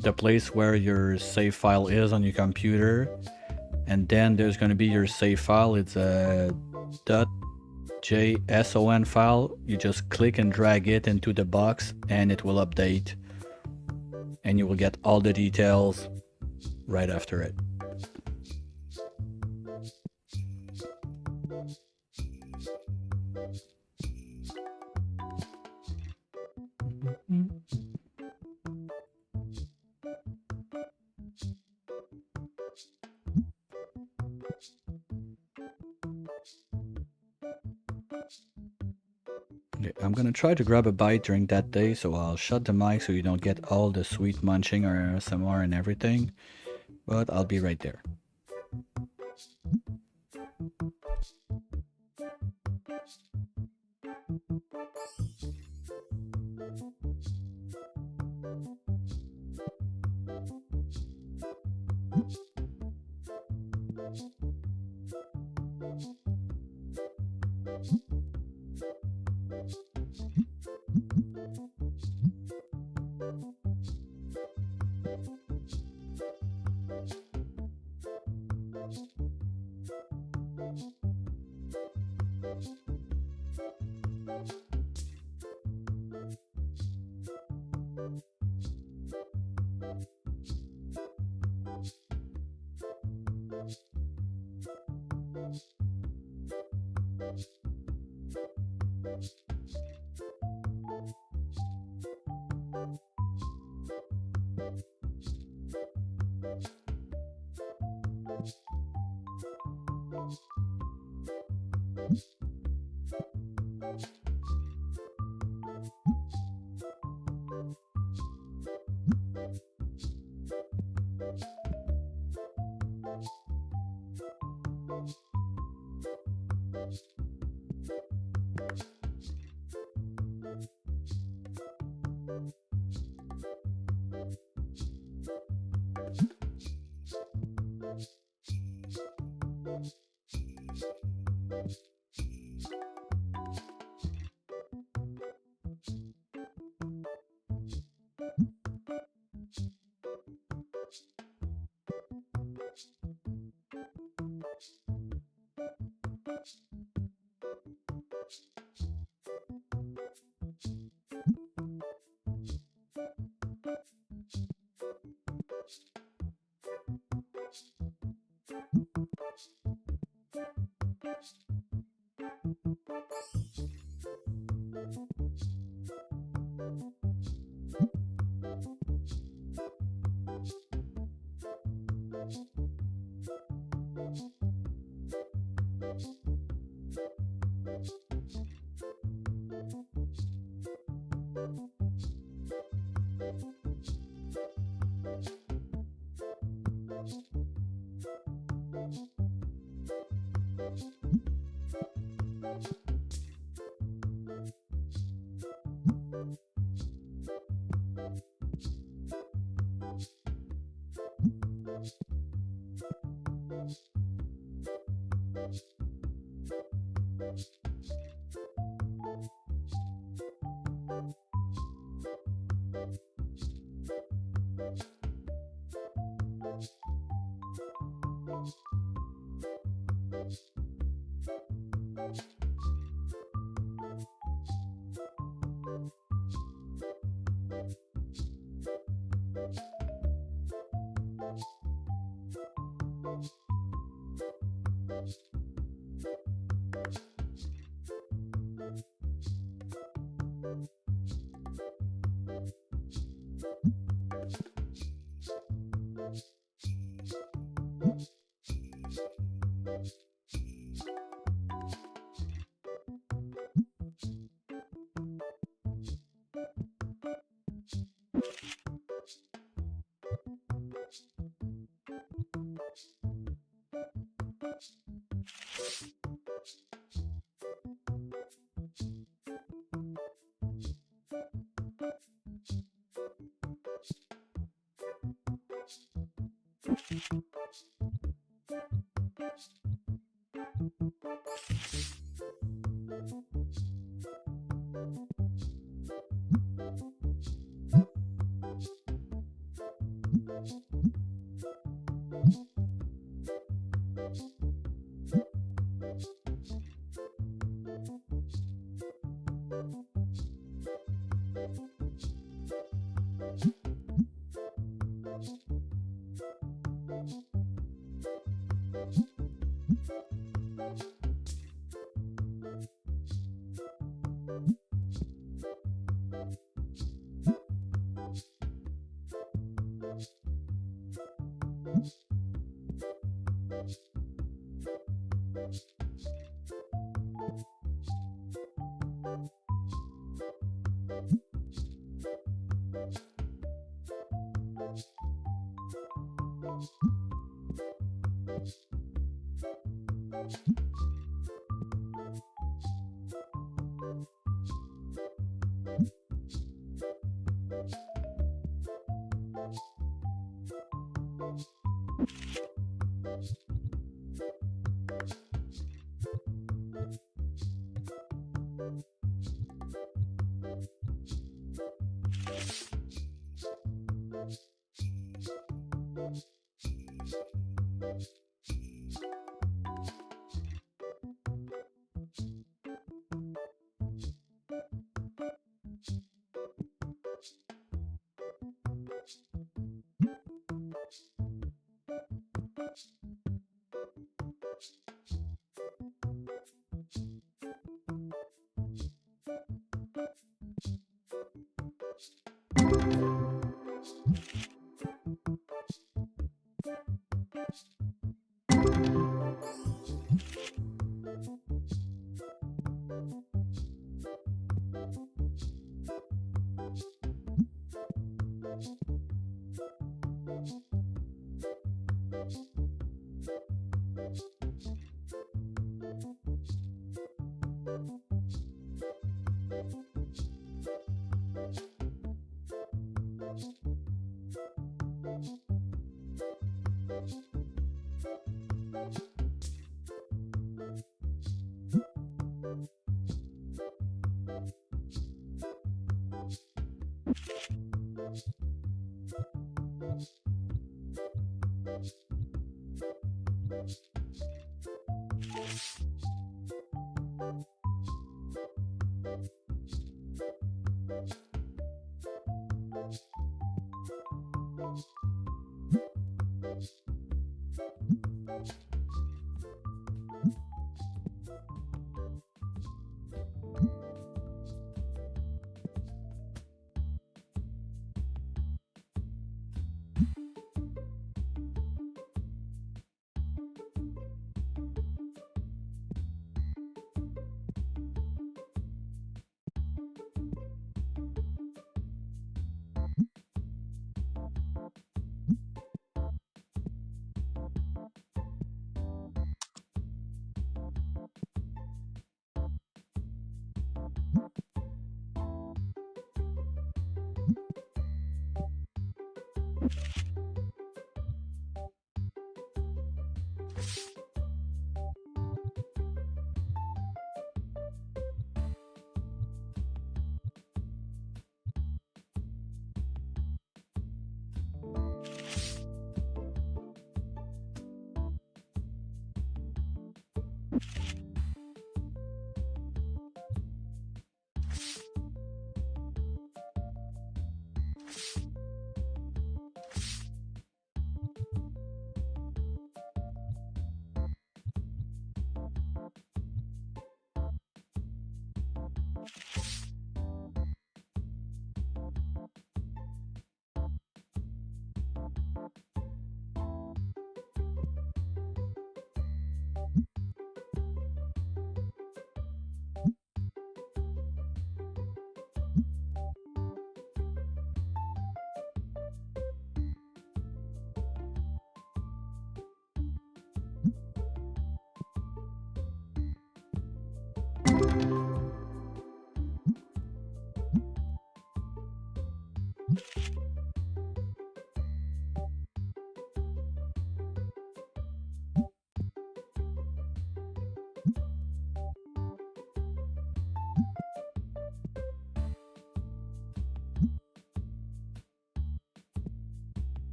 the place where your save file is on your computer, and then there's going to be your save file. It's a .json file. You just click and drag it into the box and it will update, and you will get all the details right after it. Okay, I'm gonna try to grab a bite during that day, so I'll shut the mic so you don't get all the sweet munching or ASMR and everything, but I'll be right there.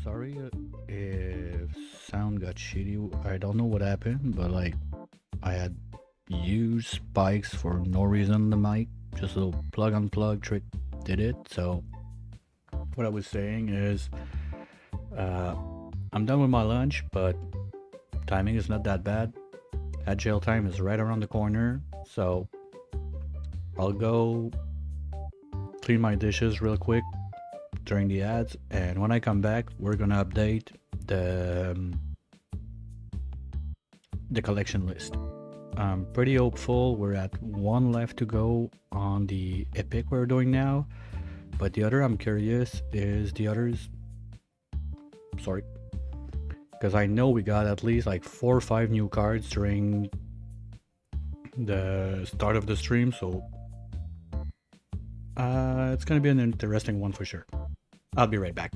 Sorry if sound got shitty. I don't know what happened, but like I had used spikes for no reason on the mic. Just a little plug unplug trick did it. So what I was saying is uh, I'm done with my lunch, but timing is not that bad. That jail time is right around the corner, so I'll go clean my dishes real quick during the ads, and when I come back, we're gonna update the collection list. I'm pretty hopeful. We're at one left to go on the epic we're doing now, but the other I'm curious is the others. Sorry, because I know we got at least like 4 or 5 new cards during the start of the stream, so it's gonna be an interesting one for sure. I'll be right back.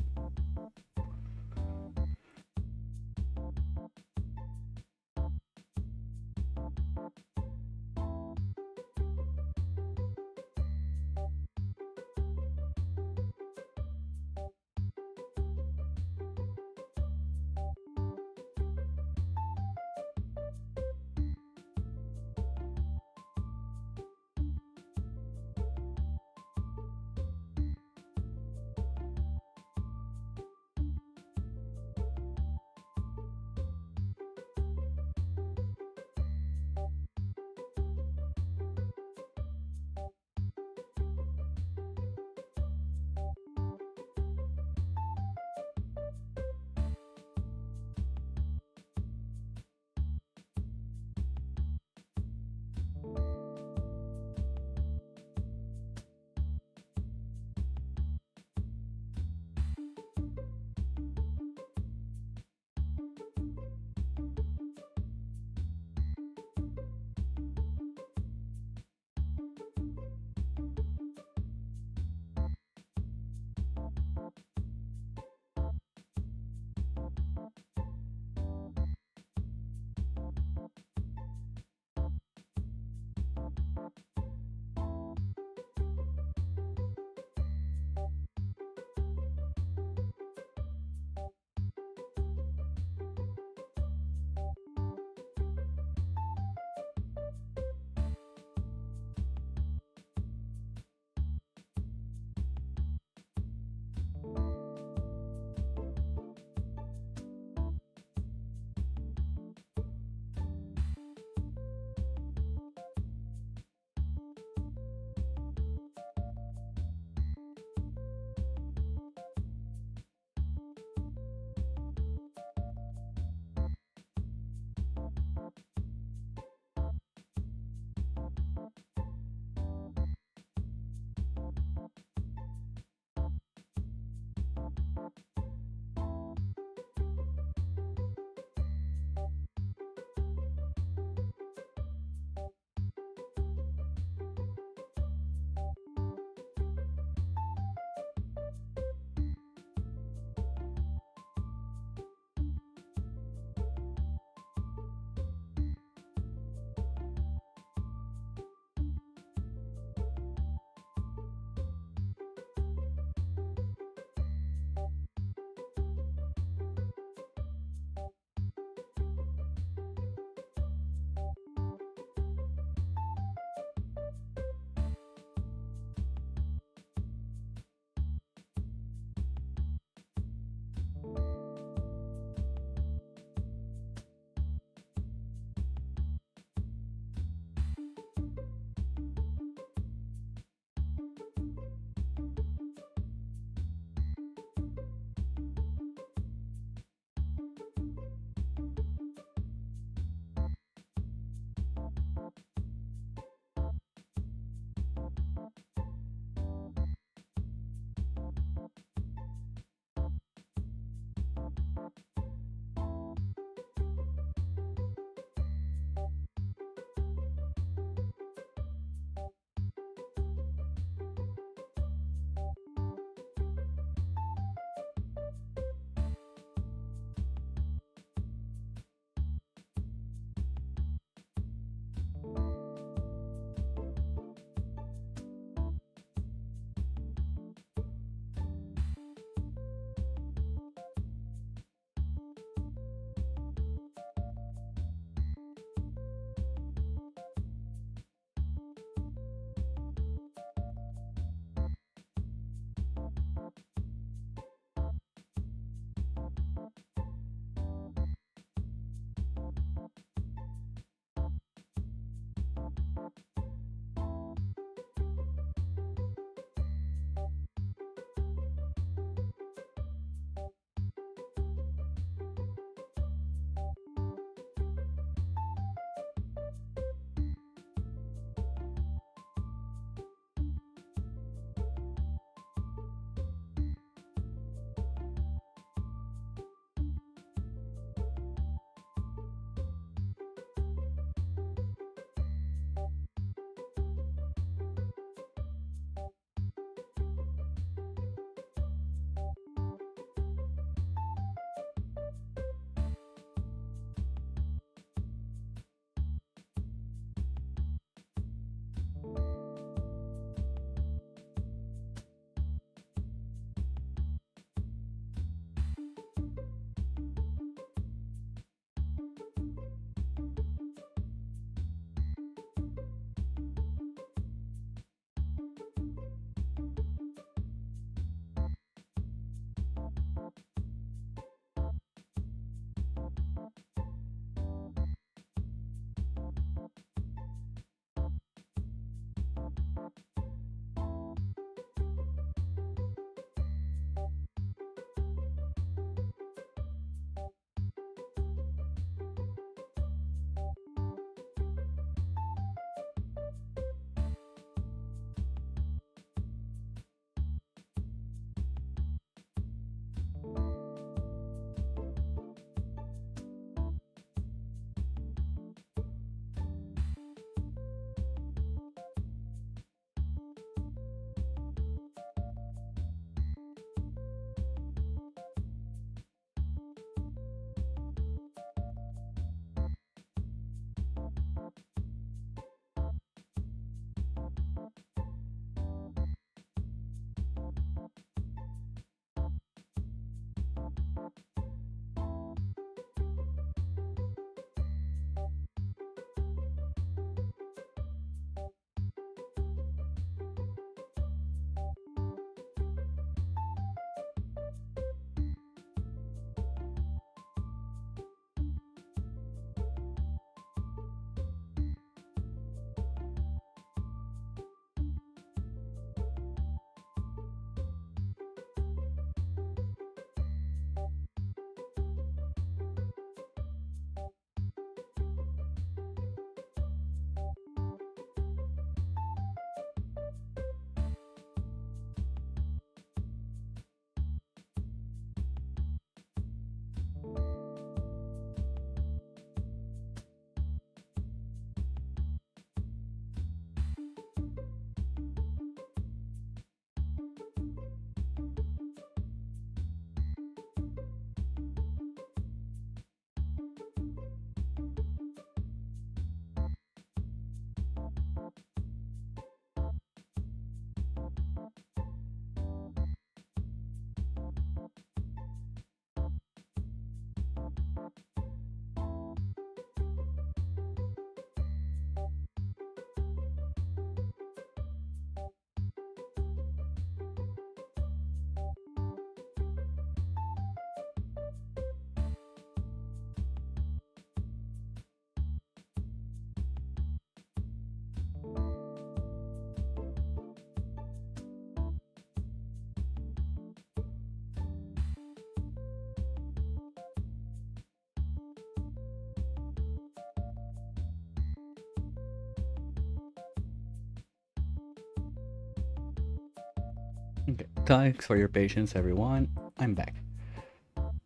Okay, thanks for your patience, everyone. I'm back.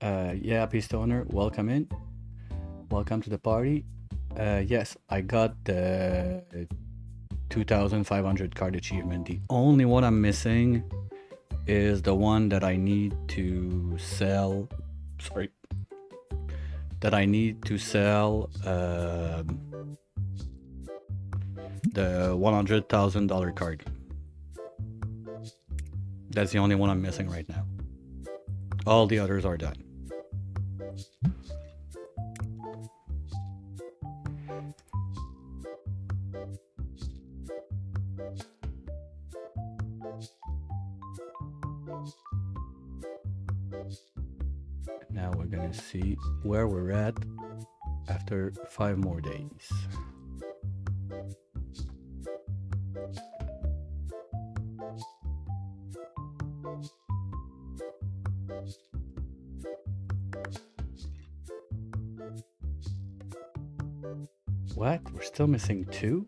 Yeah, Pistoner, welcome in. Welcome to the party. Yes, I got the 2,500 card achievement. The only one I'm missing is the one that I need to sell. Sorry. That I need to sell the $100,000 card. That's the only one I'm missing right now. All the others are done. Now we're gonna see where we're at after 5 more days. What? We're still missing 2?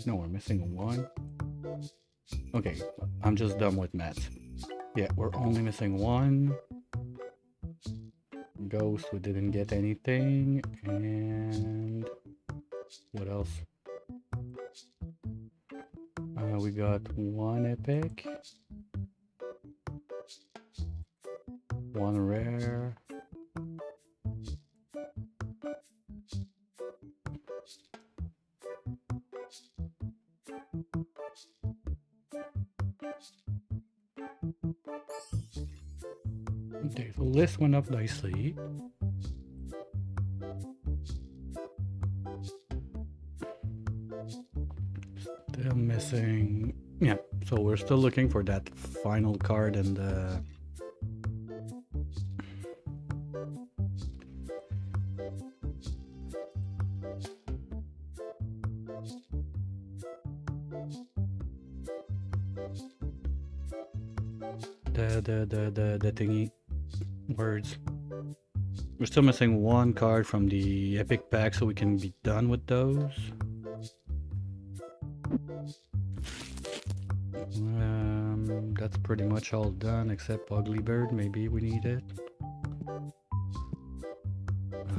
No, we're missing 1. Okay, I'm just done with maths. Yeah, we're only missing 1. Ghost, we didn't get anything. And what else? We got 1 epic. 1 rare. Okay, the list went up nicely. Still missing. Yeah, so we're still looking for that final card in the. The thingy words. We're still missing 1 card from the epic pack so we can be done with those. That's pretty much all done except Ugly Bird. Maybe we need it.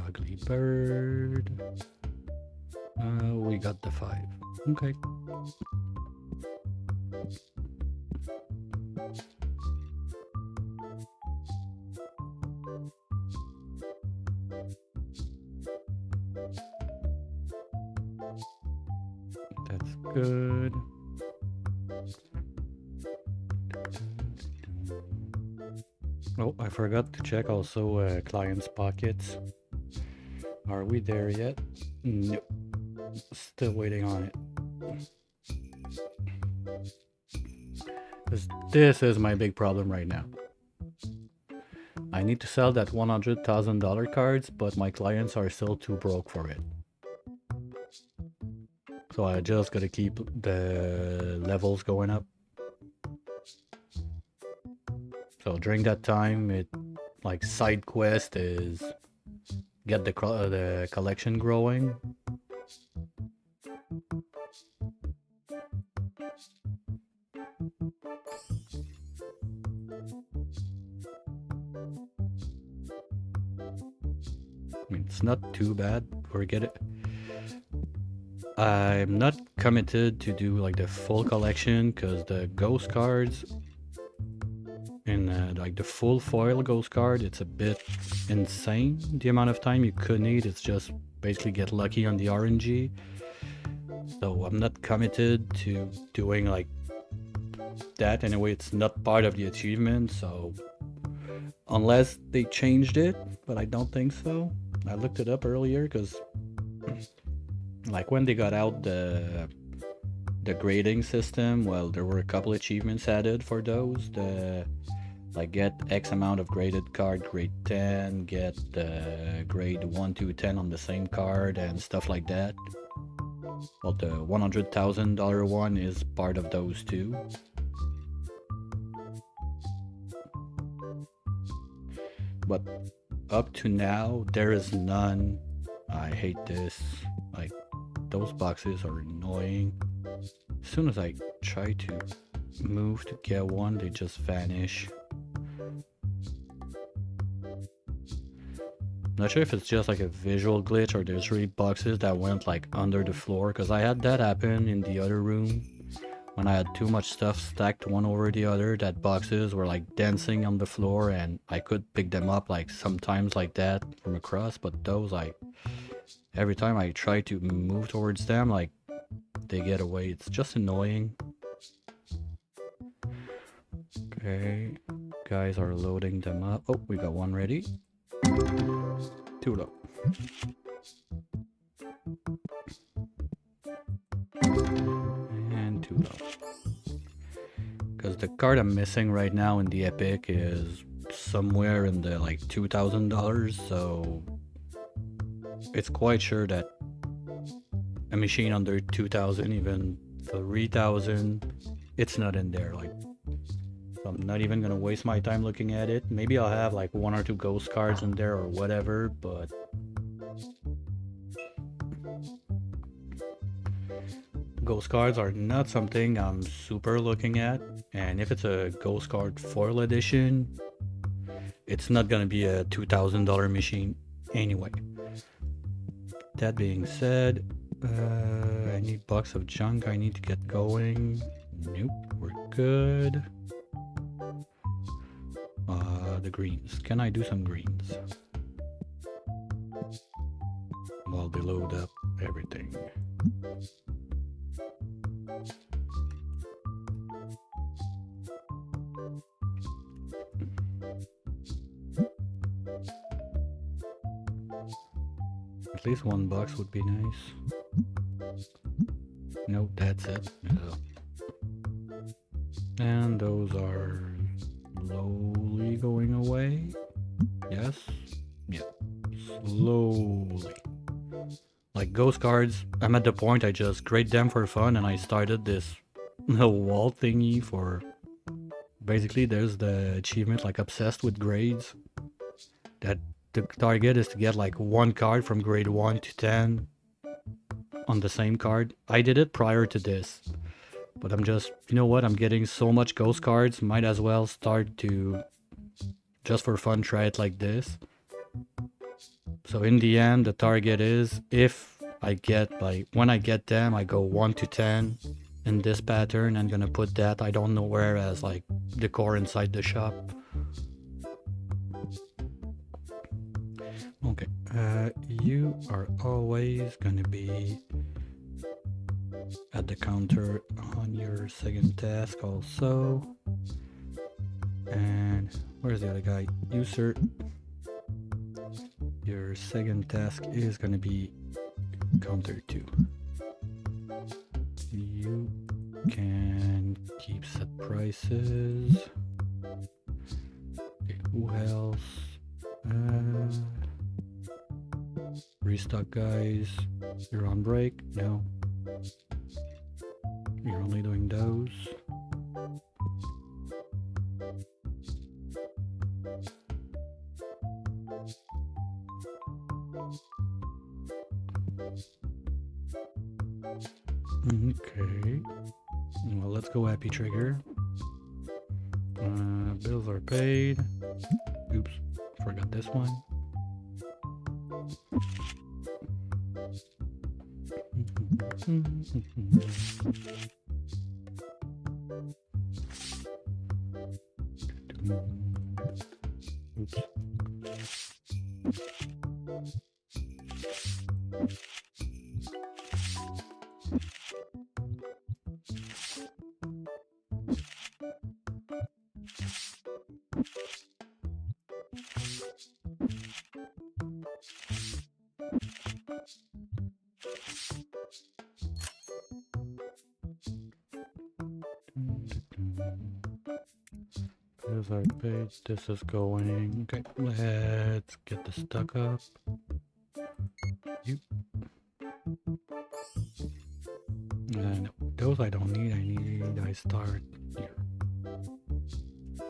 Ugly Bird. We got the 5. Okay. That's good. Oh, I forgot to check also clients' pockets. Are we there yet? No. Still waiting on it. This is my big problem right now. I need to sell that $100,000 cards, but my clients are still too broke for it. So I just gotta keep the levels going up. So during that time, it like side quest is get the collection growing. I mean, it's not too bad. Forget it. I'm not committed to do like the full collection because the ghost cards and like the full foil ghost card, it's a bit insane the amount of time you could need. It's just basically get lucky on the RNG. So I'm not committed to doing like that. Anyway, it's not part of the achievement, so unless they changed it, but I don't think so. I looked it up earlier because like when they got out the grading system, well, there were a couple achievements added for those. The like get X amount of graded card, grade 10, get grade 1 to 10 on the same card and stuff like that. Well, the $100,000 one is part of those too. But up to now, there is none. I hate this. Like, those boxes are annoying. As soon as I try to move to get one, they just vanish. Not sure if it's just like a visual glitch or there's really boxes that went like under the floor, because I had that happen in the other room when I had too much stuff stacked one over the other, that boxes were like dancing on the floor and I could pick them up like sometimes like that from across, but those like every time I try to move towards them, like they get away. It's just annoying. Okay, guys are loading them up. Oh, we got one ready. Too low. And too low. Because the card I'm missing right now in the Epic is somewhere in the like $2,000, so it's quite sure that a machine under 2,000, even 3,000, it's not in there. Like, I'm not even gonna waste my time looking at it. Maybe I'll have like one or two ghost cards in there or whatever, but ghost cards are not something I'm super looking at. And if it's a ghost card foil edition, it's not gonna be a $2,000 machine anyway. That being said, I need box of junk. I need to get going. Nope, we're good. The greens. Can I do some greens? While they load up everything. At least one box would be nice. Nope, that's it. And those are slowly going away. Yes? Yeah. Slowly. Like ghost cards, I'm at the point I just grade them for fun, and I started this wall thingy for... Basically, there's the achievement like obsessed with grades. That the target is to get like one card from grade 1 to 10 on the same card. I did it prior to this, but I'm just, you know what, I'm getting so much ghost cards, might as well start to just for fun try it like this. So in the end, the target is, if I get like, when I get them, I go 1 to 10 in this pattern. I'm gonna put that I don't know where as like decor inside the shop. Okay, you are always gonna be at the counter on your second task also. And where's the other guy? You, sir. Your second task is gonna be counter 2. You can keep set prices. Okay, who else? Restock guys. You're on break? No. You're only doing those. Okay. Well, let's go Happy Trigger. Bills are paid. Oops, forgot this one. Oops. Bills are paid. This is going. Okay, let's get the stock up. You. No, those I don't need. I start here.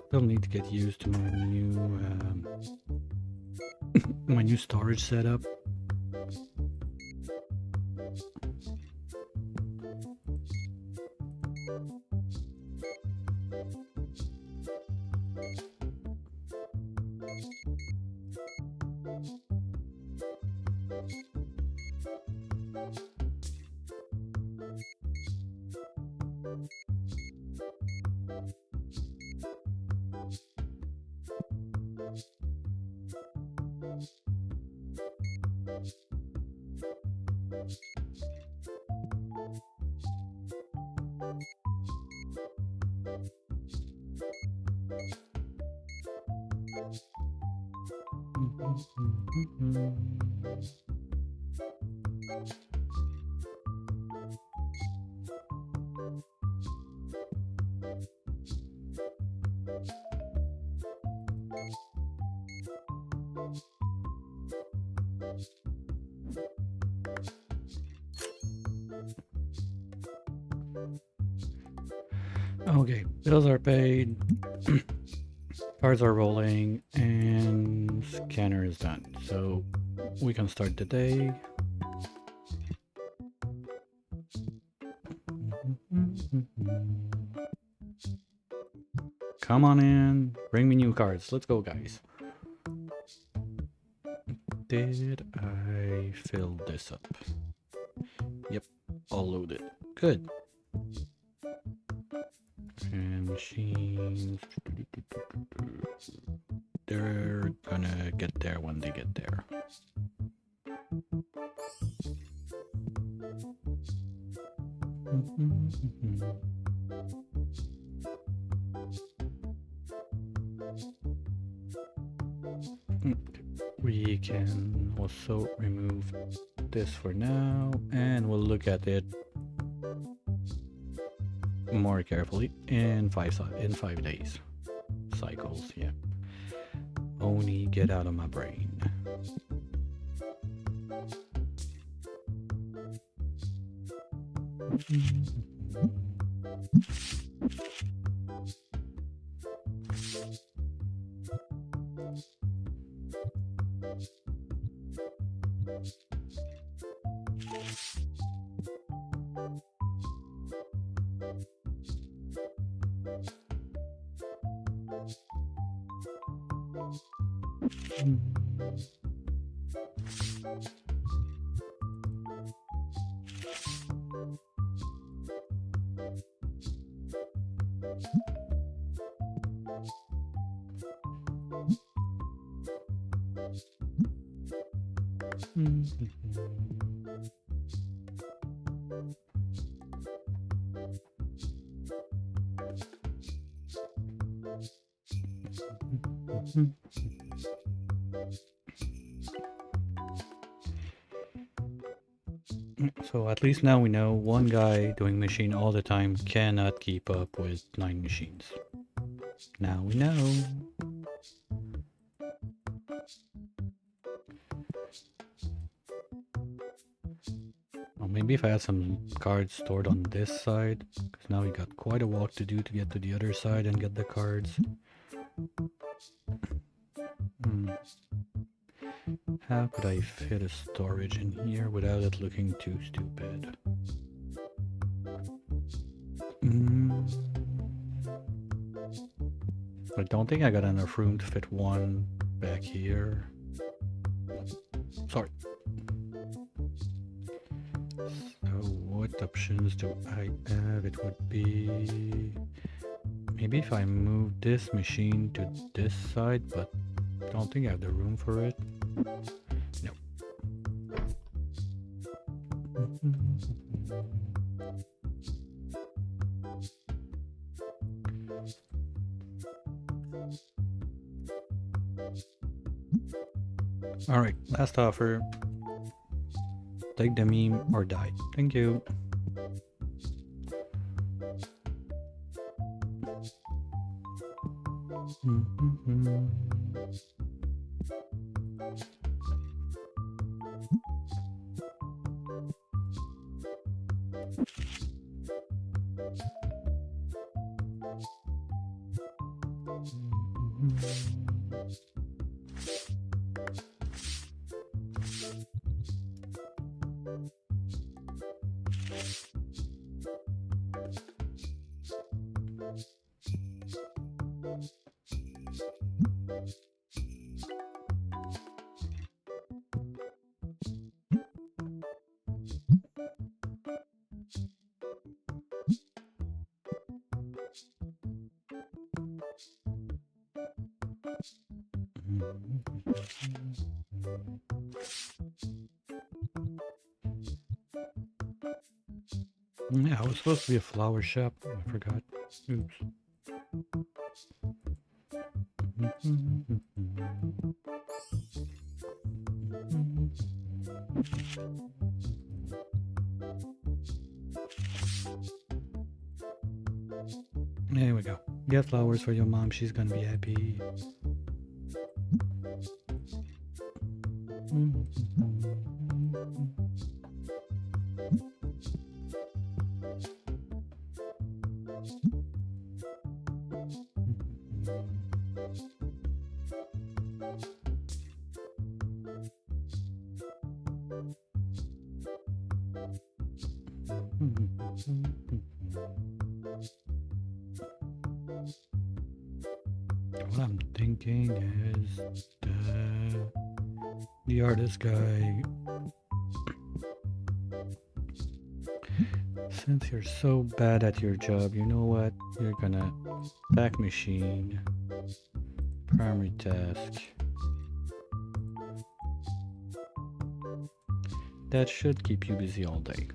Still need to get used to my new my new storage setup. Okay, bills are paid, cards are rolling, and scanner is done. So we can start the day. Come on in, bring me new cards. Let's go, guys. Did I fill this up? Yep, all loaded. Good. And machines. They're gonna get there when they get there. We can also remove this for now, and we'll look at it more carefully in 5 days cycles. Yeah. Oni, get out of my brain. So at least now we know one guy doing machine all the time cannot keep up with 9 machines. Now we know. Well, maybe if I had some cards stored on this side, because now we got quite a walk to do to get to the other side and get the cards. How could I fit a storage in here without it looking too stupid? I don't think I got enough room to fit one back here. Sorry. So what options do I have? It would be maybe if I move this machine to this side, but I don't think I have the room for it. No. Alright, last offer. Take the meme or die. Thank you. Yeah, it was supposed to be a flower shop. I forgot. Oops. There we go. Get flowers for your mom. She's gonna be happy. What I'm thinking is the artist guy, since you're so bad at your job, you know what? You're gonna back machine, primary task. That should keep you busy all day.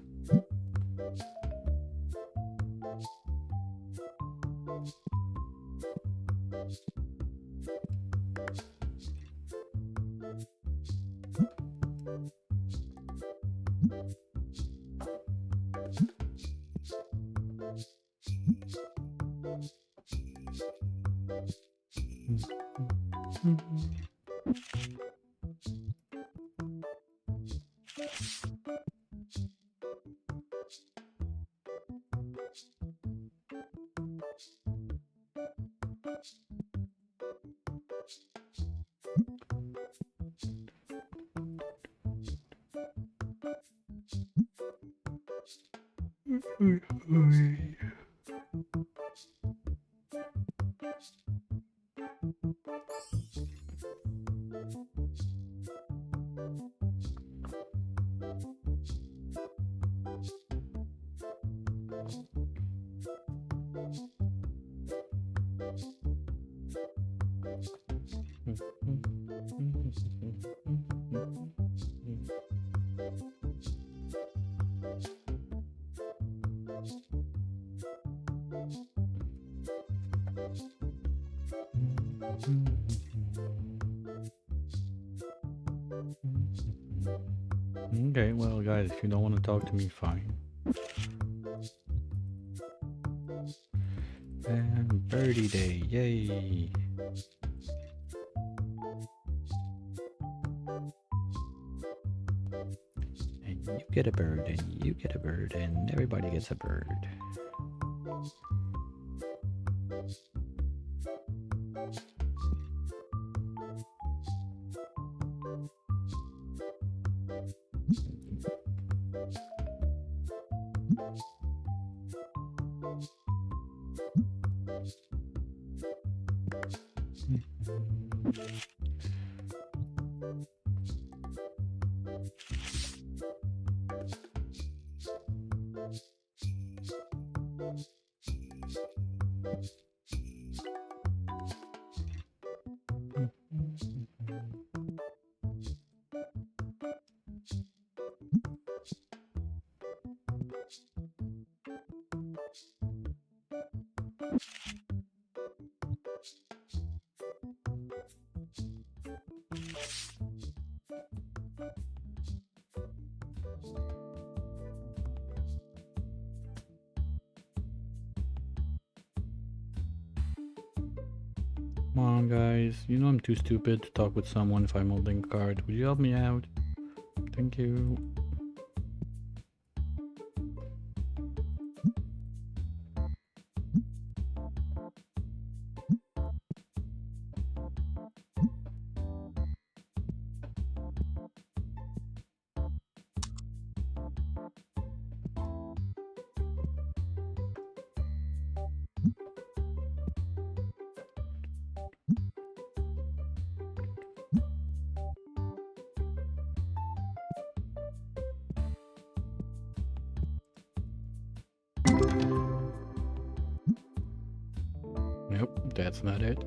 Okay, well, guys, if you don't want to talk to me, fine. And birdie day, yay! And you get a bird, and you get a bird, and everybody gets a bird. Come on, guys. You know I'm too stupid to talk with someone if I'm holding a card. Would you help me out? Thank you. Nope, that's not it.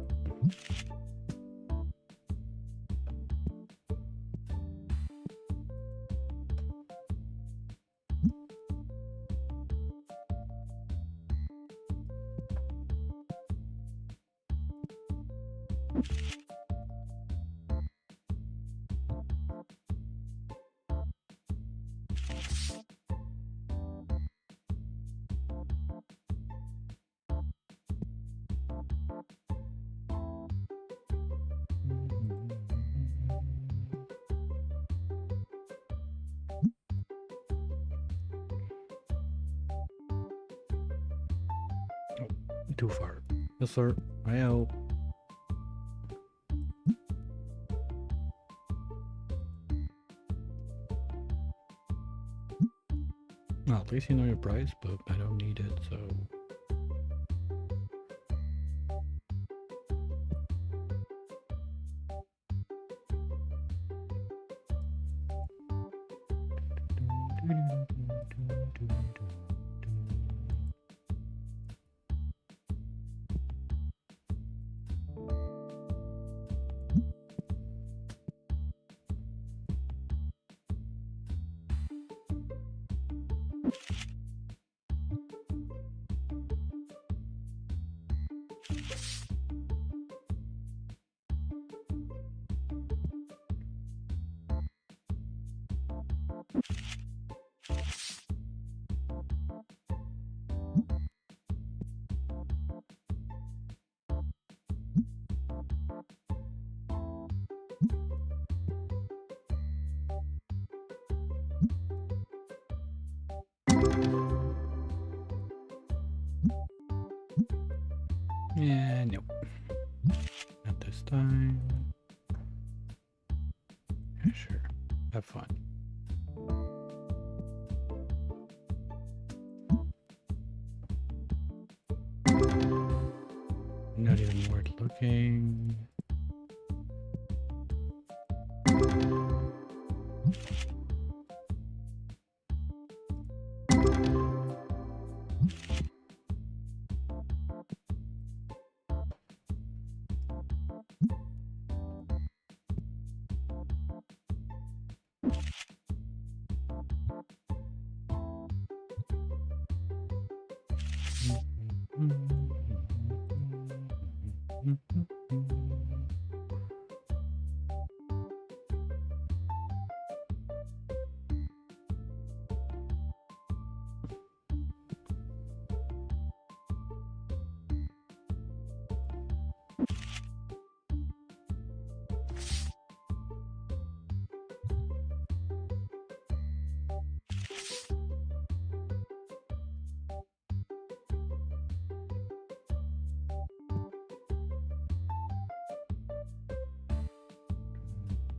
Too far. Yes, sir. I help. Well, at least you know your price, but I don't need it, so. Yeah, no. Not this time. Yeah, sure. Have fun. Not even worth looking.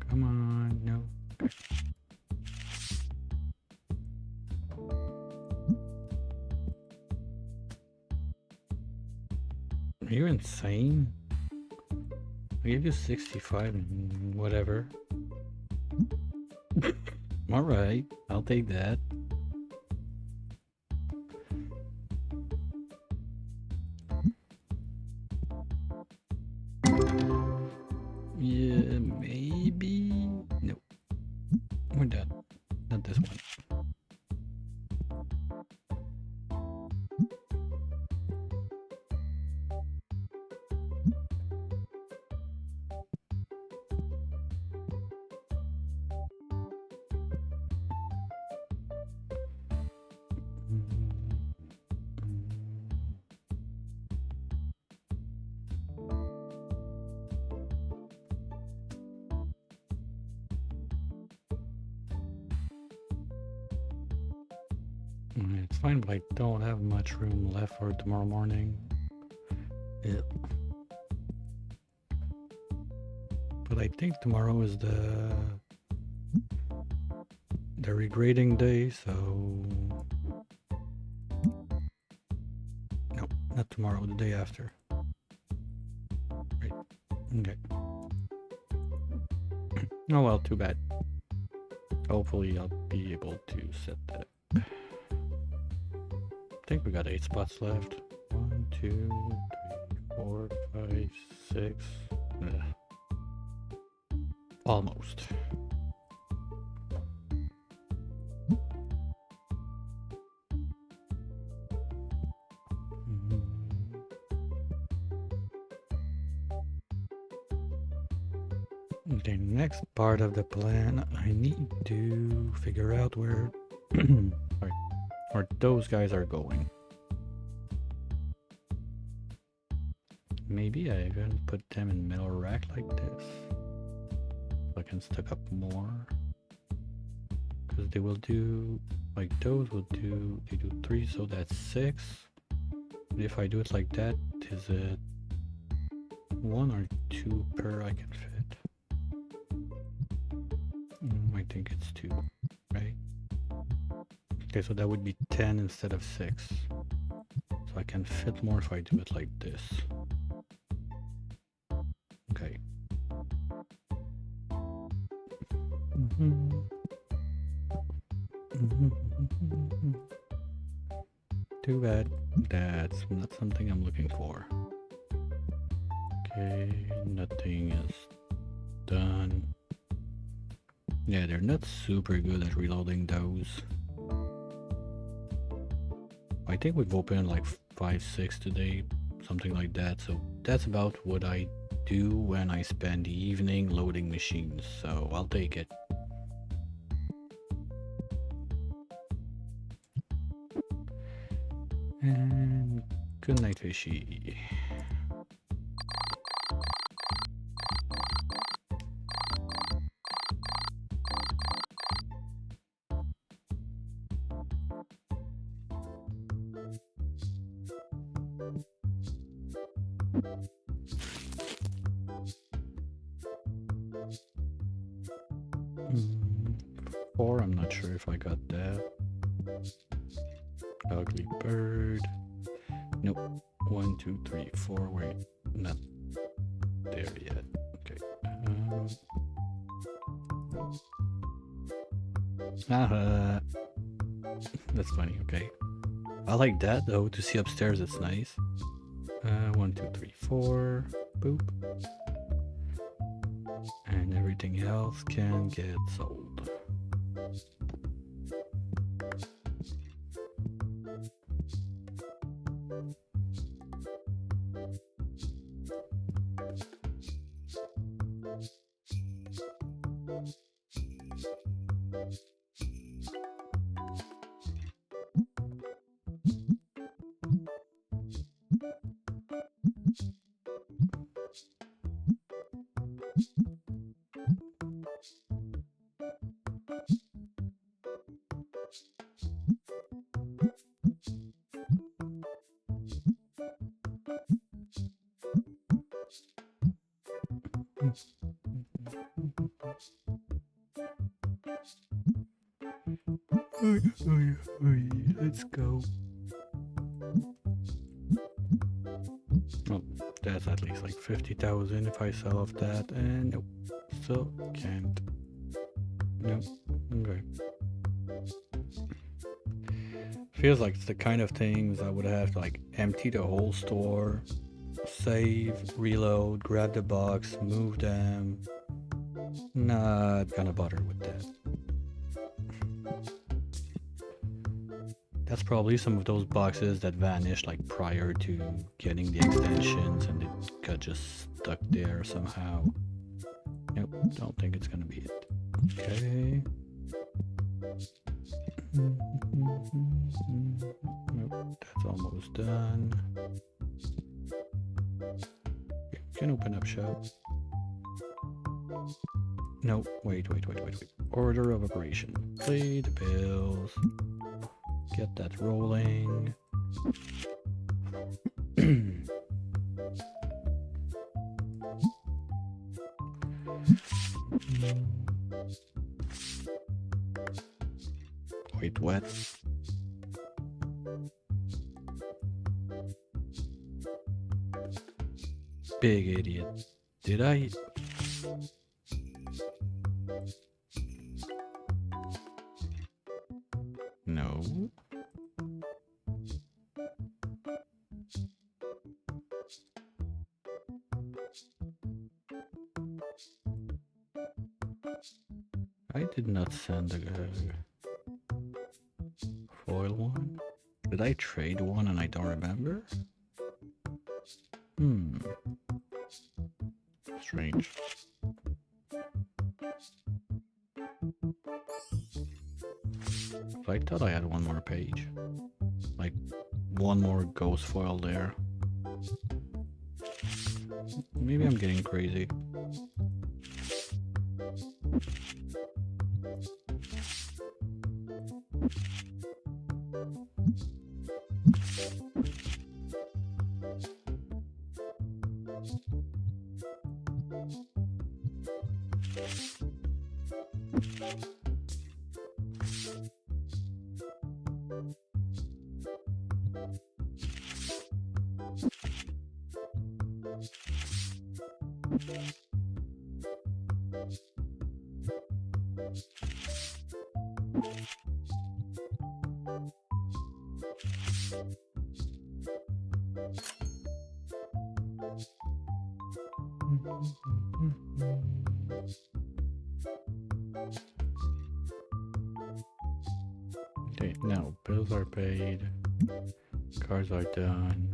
Come on, no. Are you insane? I gave you 65 and whatever. Alright, I'll take that. Yeah, maybe. No. We're done. Not this one. It's fine, but I don't have much room left for tomorrow morning. Yeah. But I think tomorrow is the regrading day, so no, not tomorrow, the day after. Right. Okay. Oh well, too bad. Hopefully I'll be able to set that up. I think we got 8 spots left. 1, 2, 3, 4, 5, 6. Almost. The next part of the plan, I need to figure out where sorry, where those guys are going. Maybe I even put them in middle rack like this, so I can stack up more. Because they will do, like those will do, they do 3, so that's 6. But if I do it like that, is it 1 or 2 per I can fit? I think it's 2, right? Okay, so that would be 10 instead of 6. So I can fit more if I do it like this. Okay. Too bad. That's not something I'm looking for. Okay, nothing is done. Yeah, they're not super good at reloading those. I think we've opened like 5, 6 today, something like that. So that's about what I do when I spend the evening loading machines. So I'll take it. And good night, fishy. Four, I'm not sure if I got that. Ugly bird. Nope. 1, 2, 3, 4. Wait, not there yet. Okay. That's funny. Okay. I like that though. To see upstairs, it's nice. 1, 2, 3, 4. Boop. And everything else can get sold. Let's go. Oh, that's at least like 50,000 if I sell off that, and nope, still can't. Nope. Okay. Feels like it's the kind of things I would have to like empty the whole store, save, reload, grab the box, move them. Not gonna bother with that. That's probably some of those boxes that vanished like prior to getting the extensions and it got just stuck there somehow. Nope, don't think it's gonna be it. Okay. Nope, that's almost done. You can open up shop. No, wait. Order of operation. Pay the bills. Get that rolling. Wait, what? Big idiot. Did I? No. I did not send a foil one. Did I trade one and I don't remember? Strange. I thought I had one more page. Like, one more ghost foil there. Maybe I'm getting crazy. Okay, now bills are paid, cars are done.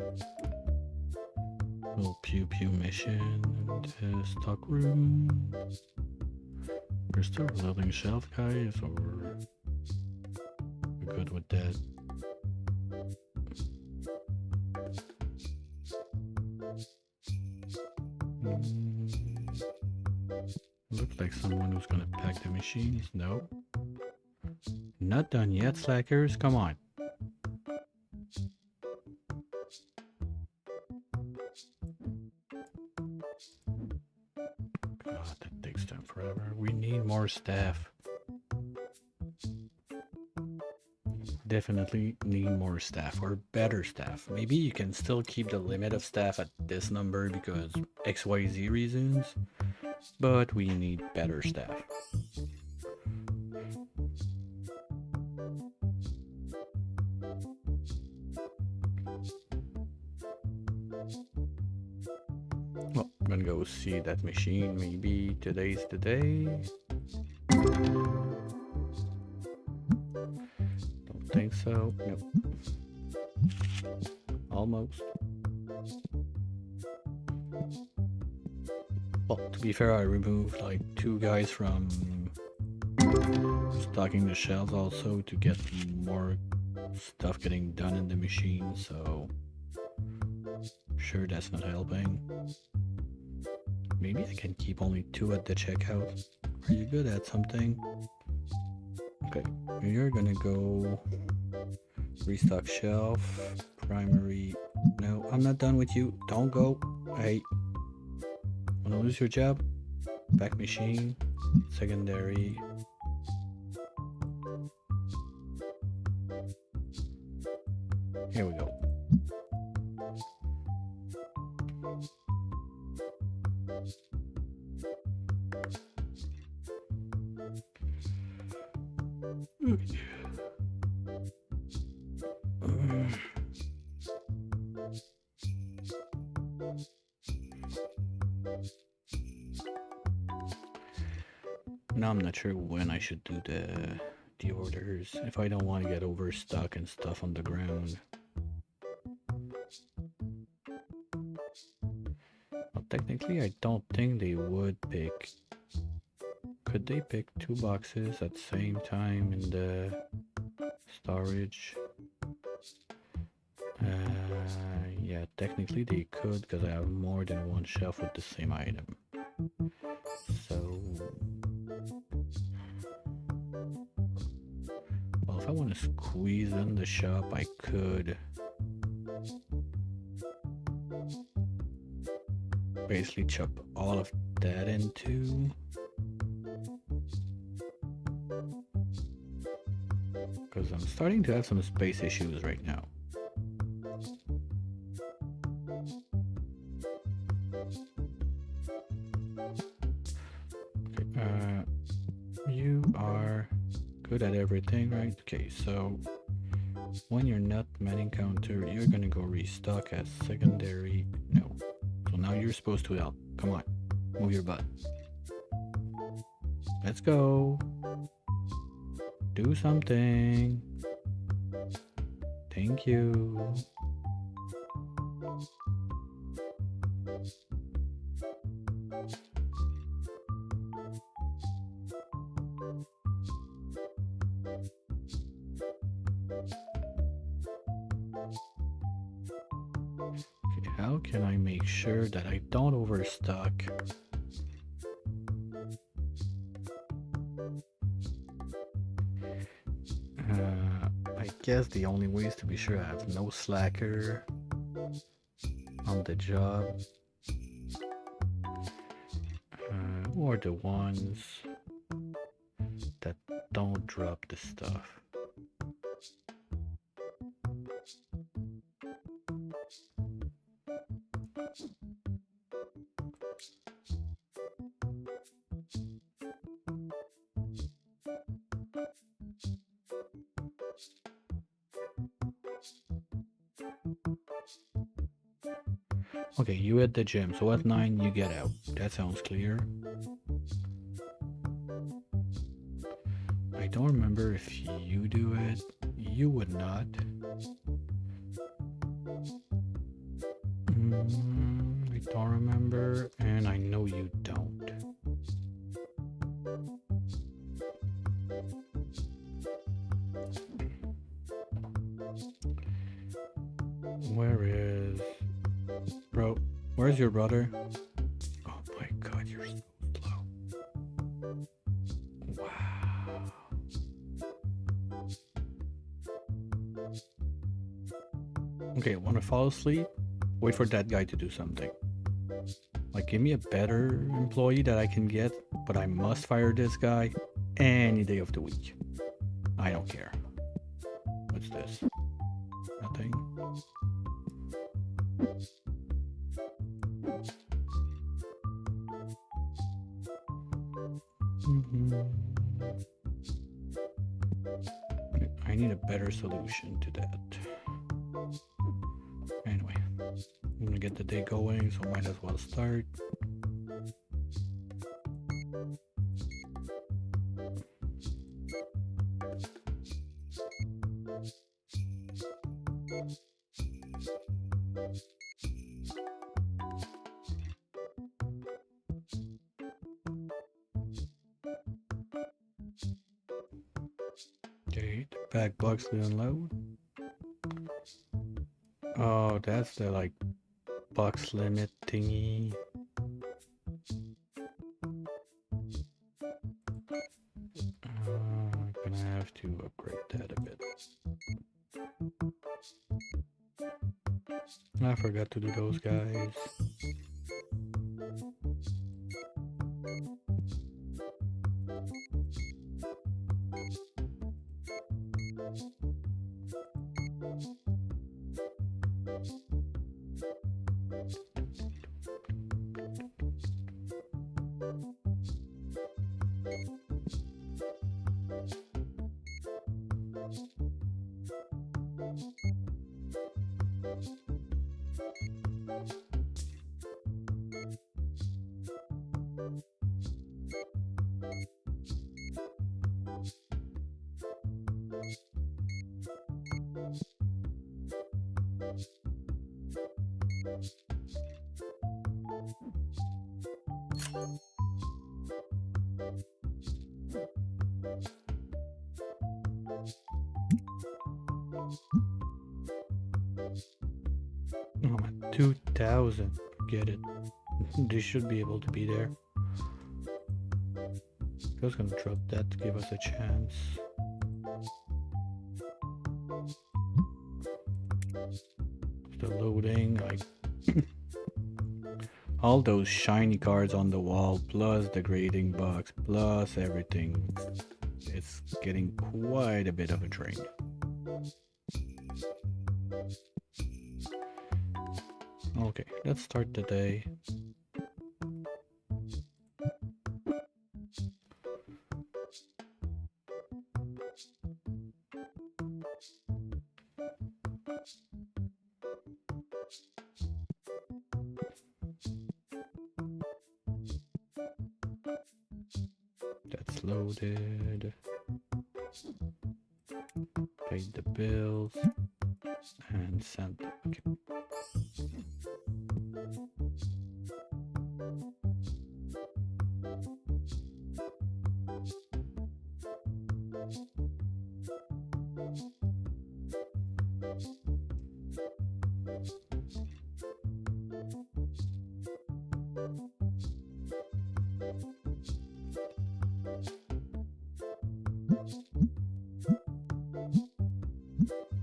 Little pew pew mission into stock room. We're still reloading shelf, guys, or we're good with that. Looks like someone who's gonna pack the machines. No. Not done yet, slackers. Come on. God, that takes time forever. We need more staff. Definitely need more staff, or better staff. Maybe you can still keep the limit of staff at this number because XYZ reasons, but we need better staff. Well, I'm gonna go see that machine. Maybe today's the day. Don't think so. Nope. Almost. Well, to be fair, I removed like 2 guys from stocking the shelves also to get more stuff getting done in the machine, so sure that's not helping. Maybe I can keep only 2 at the checkout. Are you good at something? Okay, you're gonna go restock shelf, primary. No, I'm not done with you. Don't go. Hey, wanna lose your job? Back machine, secondary. Here we go. Now I'm not sure when I should do the orders if I don't want to get overstuck and stuff on the ground. Well, technically I don't think they would pick. Could they pick 2 boxes at the same time in the storage? Yeah, technically they could because I have more than 1 shelf with the same item. So, well, if I want to squeeze in the shop, I could basically chop all of that into. Because I'm starting to have some space issues right now. Okay, you are good at everything, right? Okay, so when you're not manning counter, you're gonna go restock as secondary. No. So now you're supposed to help. Come on, move your butt. Let's go. Do something. Thank you. how can I make sure that I don't overstock? I guess the only way is to be sure I have no slacker on the job. Or the ones that don't drop the stuff. Okay, you at the gym, so at 9 you get out. That sounds clear. I don't remember if you do it. You would not. I don't remember, and I know you don't. Where is... Bro, where's your brother? Oh my god, you're so slow. Wow. Okay, wanna fall asleep? Wait for that guy to do something. Like, give me a better employee that I can get, but I must fire this guy any day of the week. I don't care. What's this? Nothing. I need a better solution to that. Anyway, I'm gonna get the day going, so might as well start. Okay, the back box to unload. Oh, that's the like box limit thingy. I'm gonna have to upgrade that a bit. I forgot to do those guys. Oh, 2,000. Get it. They should be able to be there. I was gonna drop that to give us a chance. The loading, like all those shiny cards on the wall, plus the grading box, plus everything. It's getting quite a bit of a drain. Okay, let's start the day. That's loaded. Paid the bills and sent. Okay.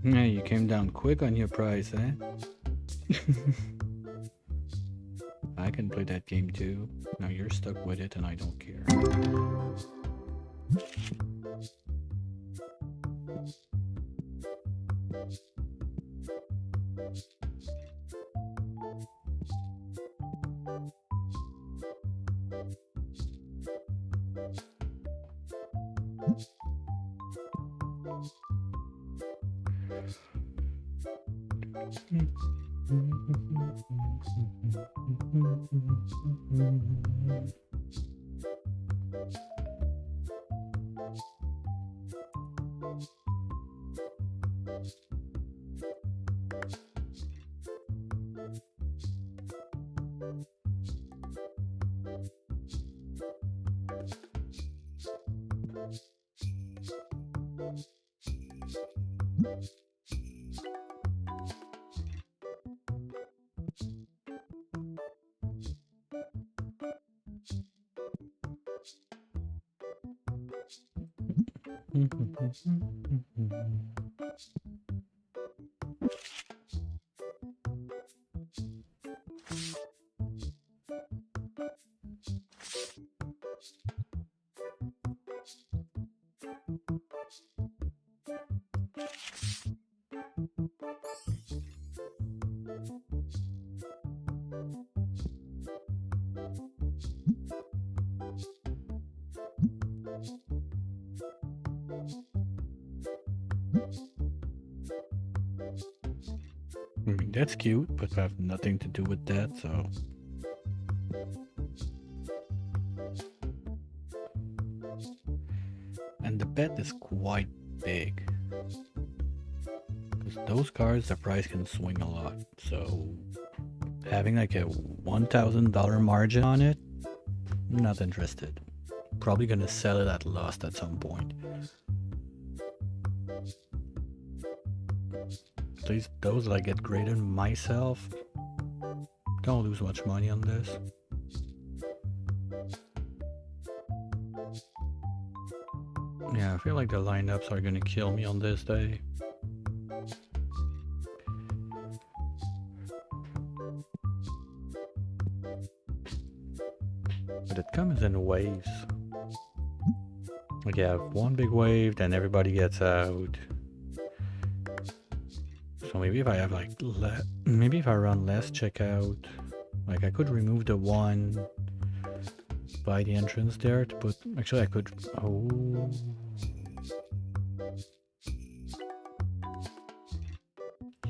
Yeah, you came down quick on your price, eh? I can play that game too. Now you're stuck with it and I don't care. I mean, that's cute, but I have nothing to do with that, so. And the bet is quite big. Because those cards, the price can swing a lot. So having like a $1,000 margin on it, not interested. Probably gonna sell it at loss at some point. At least those that I get graded myself, don't lose much money on this. Yeah, I feel like the lineups are gonna kill me on this day. But it comes in waves. Like you have one big wave, then everybody gets out. So maybe if I have like maybe if I run less checkout, like I could remove the one by the entrance there to put. Actually, I could. Oh.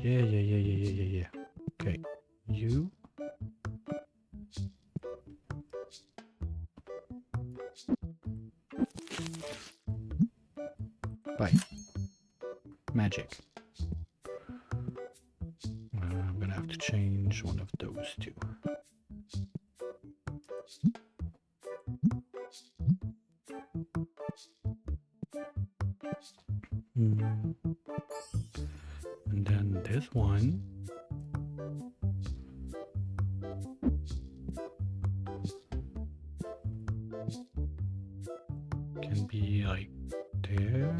Yeah. Okay, you. Bye. Magic. I'm gonna have to change one of those two. And then this one. Can be like there.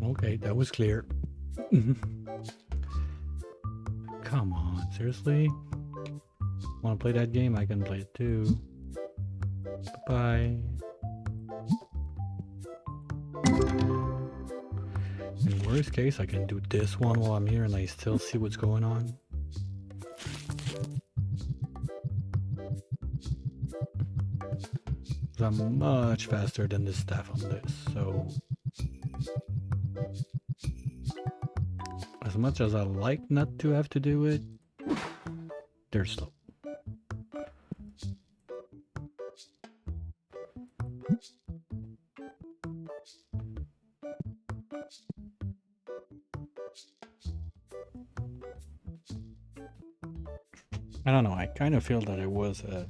Okay, that was clear. Come on, seriously? Wanna play that game? I can play it too. Bye. In worst case, I can do this one while I'm here and I still see what's going on. I'm much faster than the staff on this, so as much as I like not to have to do it, they're slow. I don't know, I kind of feel that it was a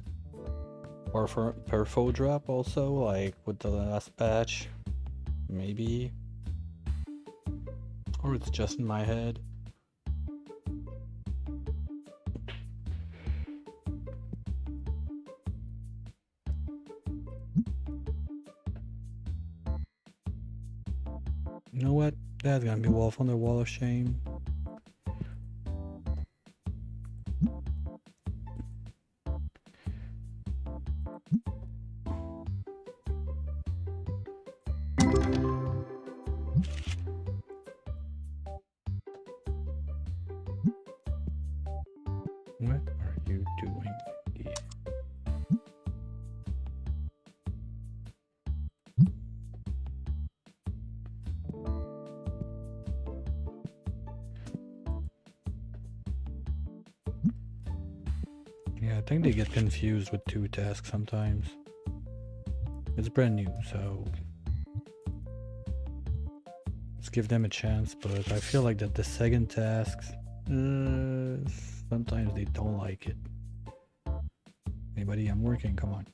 perfo drop also, like with the last patch, maybe. Or it's just in my head. You know what? That's gonna be Wolf on the Wall of Shame. What are you doing here? Yeah, I think they get confused with two tasks sometimes. It's brand new, so let's give them a chance, but I feel like that the second tasks, sometimes they don't like it. Hey buddy, I'm working, come on.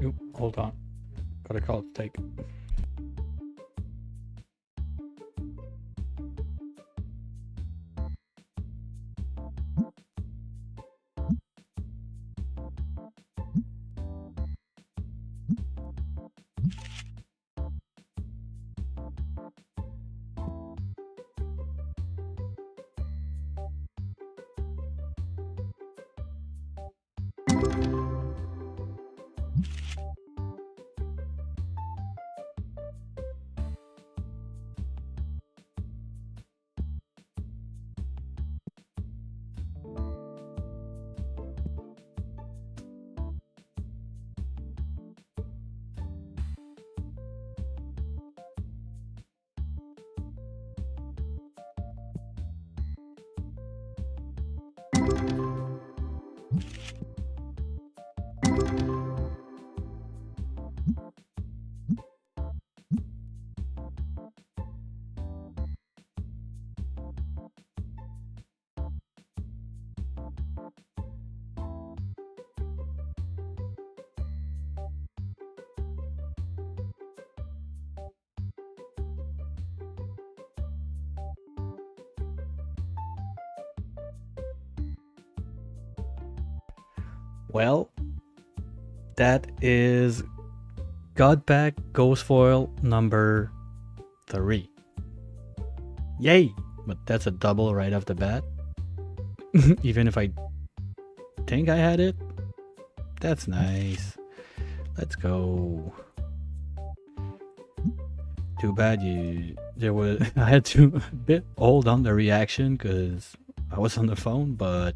Oop, hold on. Got a call to take. Well, that is Godpack Ghost Foil number 3. Yay! But that's a double right off the bat. Even if I think I had it. That's nice. Let's go. Too bad there was I had to a bit hold on the reaction because I was on the phone, but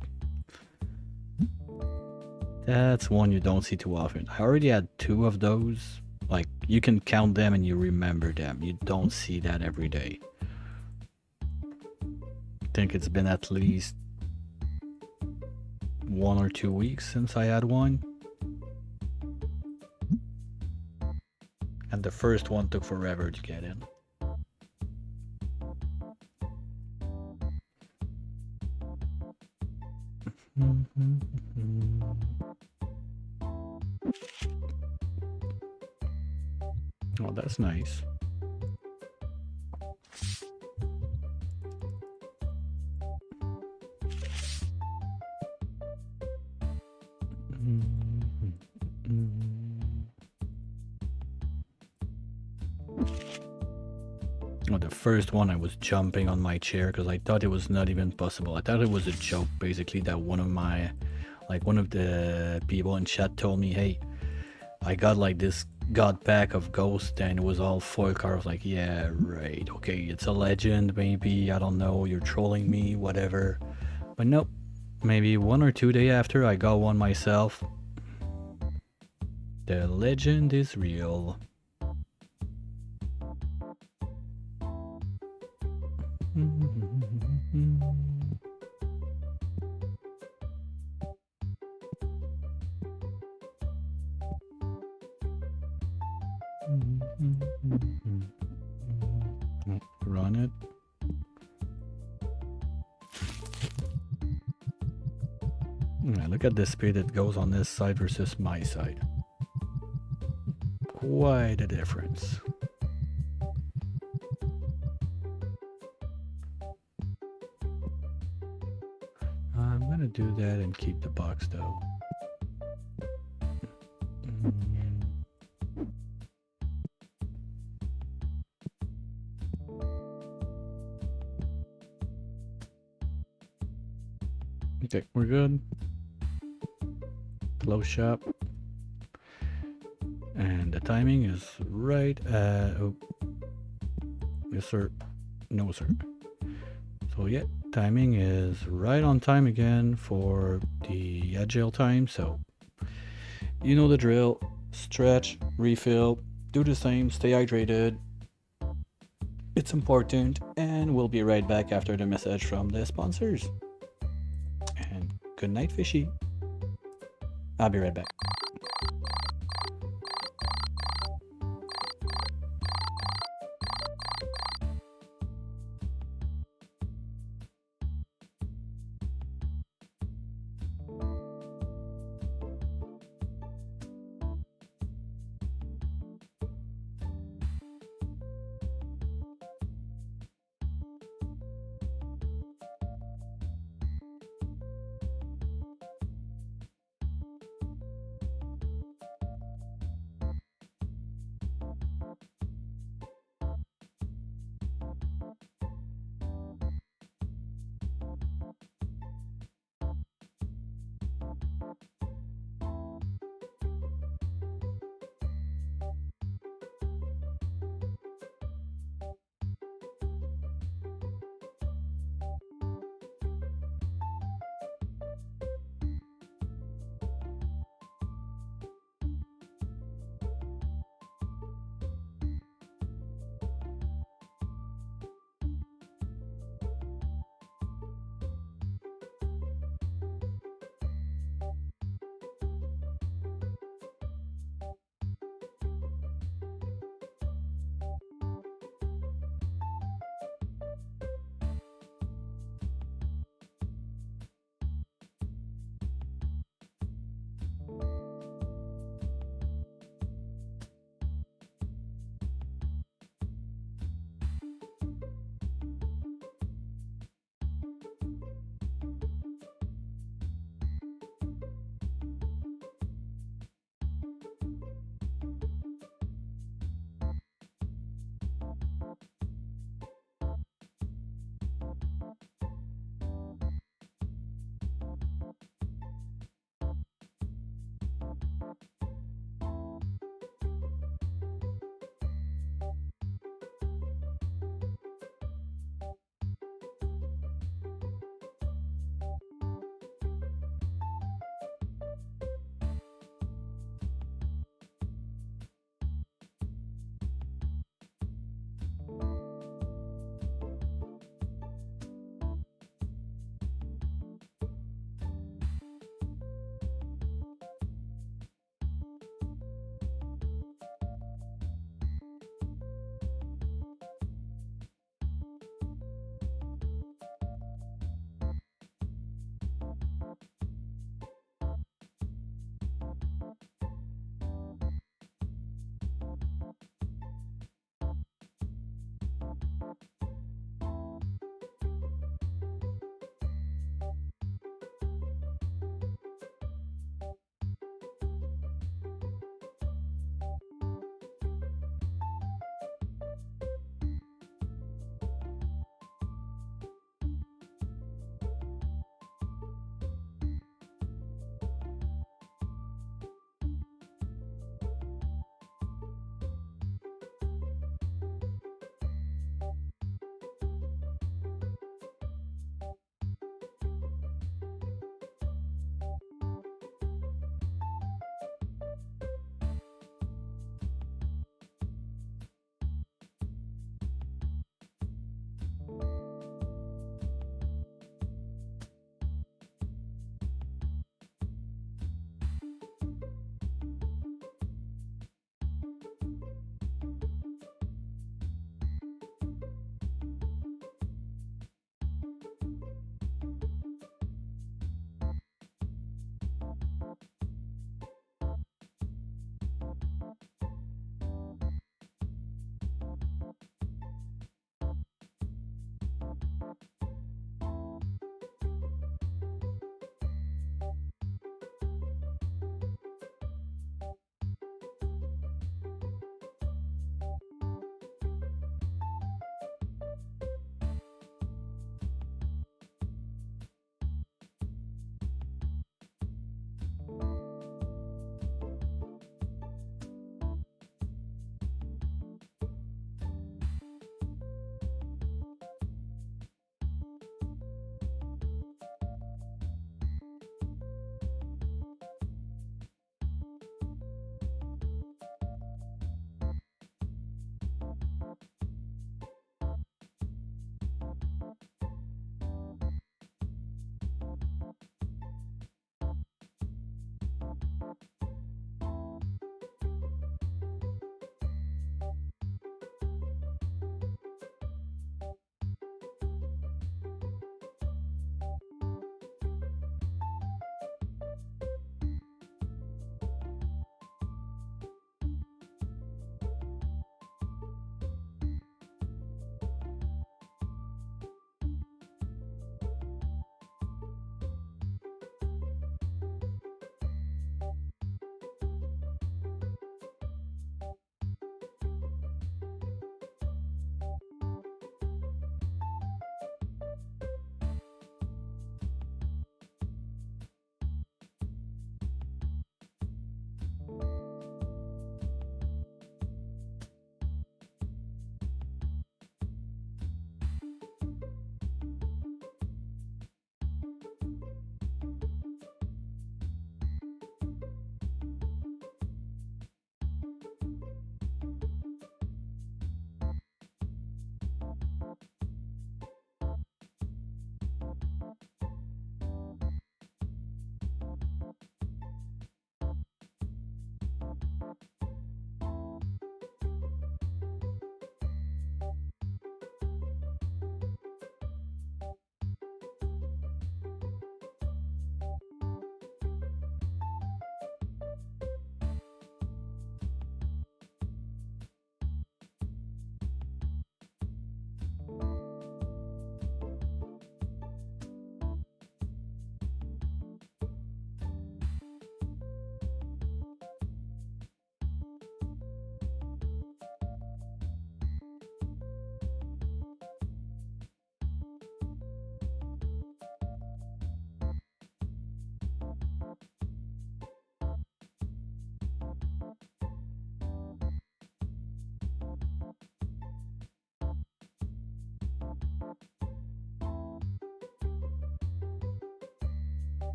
that's one you don't see too often. I already had 2 of those. Like, you can count them and you remember them. You don't see that every day. I think it's been at least 1 or 2 weeks since I had one. And the first one took forever to get in. Oh, that's nice. Oh, the first one I was jumping on my chair because I thought it was not even possible. I thought it was a joke, basically, that one of the people in chat told me, hey, I got like this god pack of Ghost and it was all foil card. I was like, yeah, right, okay, it's a legend, maybe, I don't know, you're trolling me, whatever. But nope, maybe 1 or 2 days after I got one myself. The legend is real. Run it. Yeah, look at the speed it goes on this side versus my side. Quite a difference. I'm gonna do that and keep the box though. Okay, we're good. Close shop. And the timing is right at... Oh. Yes, sir. No, sir. So, yeah, timing is right on time again for the agile time. So, you know the drill. Stretch, refill, do the same, stay hydrated. It's important. And we'll be right back after the message from the sponsors. And good night, fishy. I'll be right back.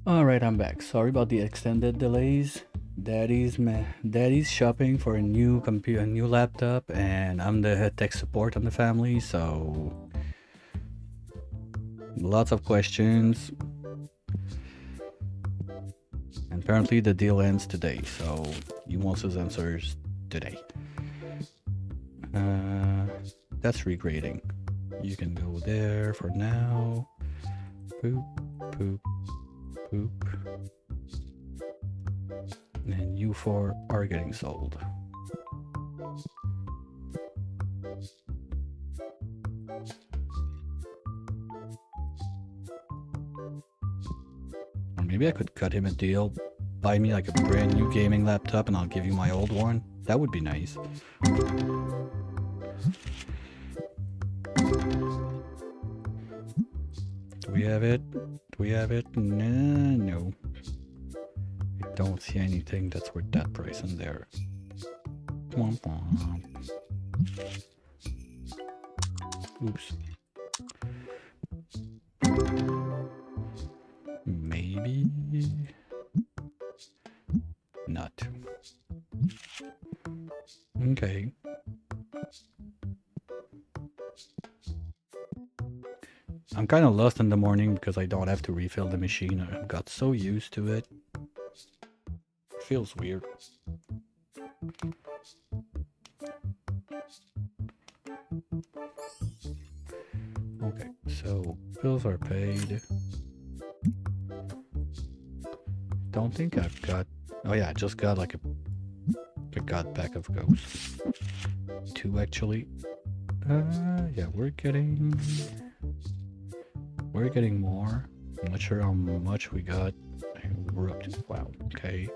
All right, I'm back. Sorry about the extended delays. Daddy's shopping for a new computer, a new laptop, and I'm the head tech support on the family, so lots of questions. And apparently the deal ends today, so he wants his answers today. That's regrading. You can go there for now. Poop, poop, poop. And you four are getting sold. Or maybe I could cut him a deal. Buy me like a brand new gaming laptop and I'll give you my old one. That would be nice. Do we have it? Do we have it? No. I don't see anything that's worth that price in there. Oops. Maybe not. Okay. I'm kind of lost in the morning because I don't have to refill the machine. I got so used to it. It feels weird. Okay, so bills are paid. Don't think I've got... Oh yeah, I just got like a god pack of ghosts. 2 actually. Yeah, we're getting more. I'm not sure how much we got. We're up to... Wow, okay.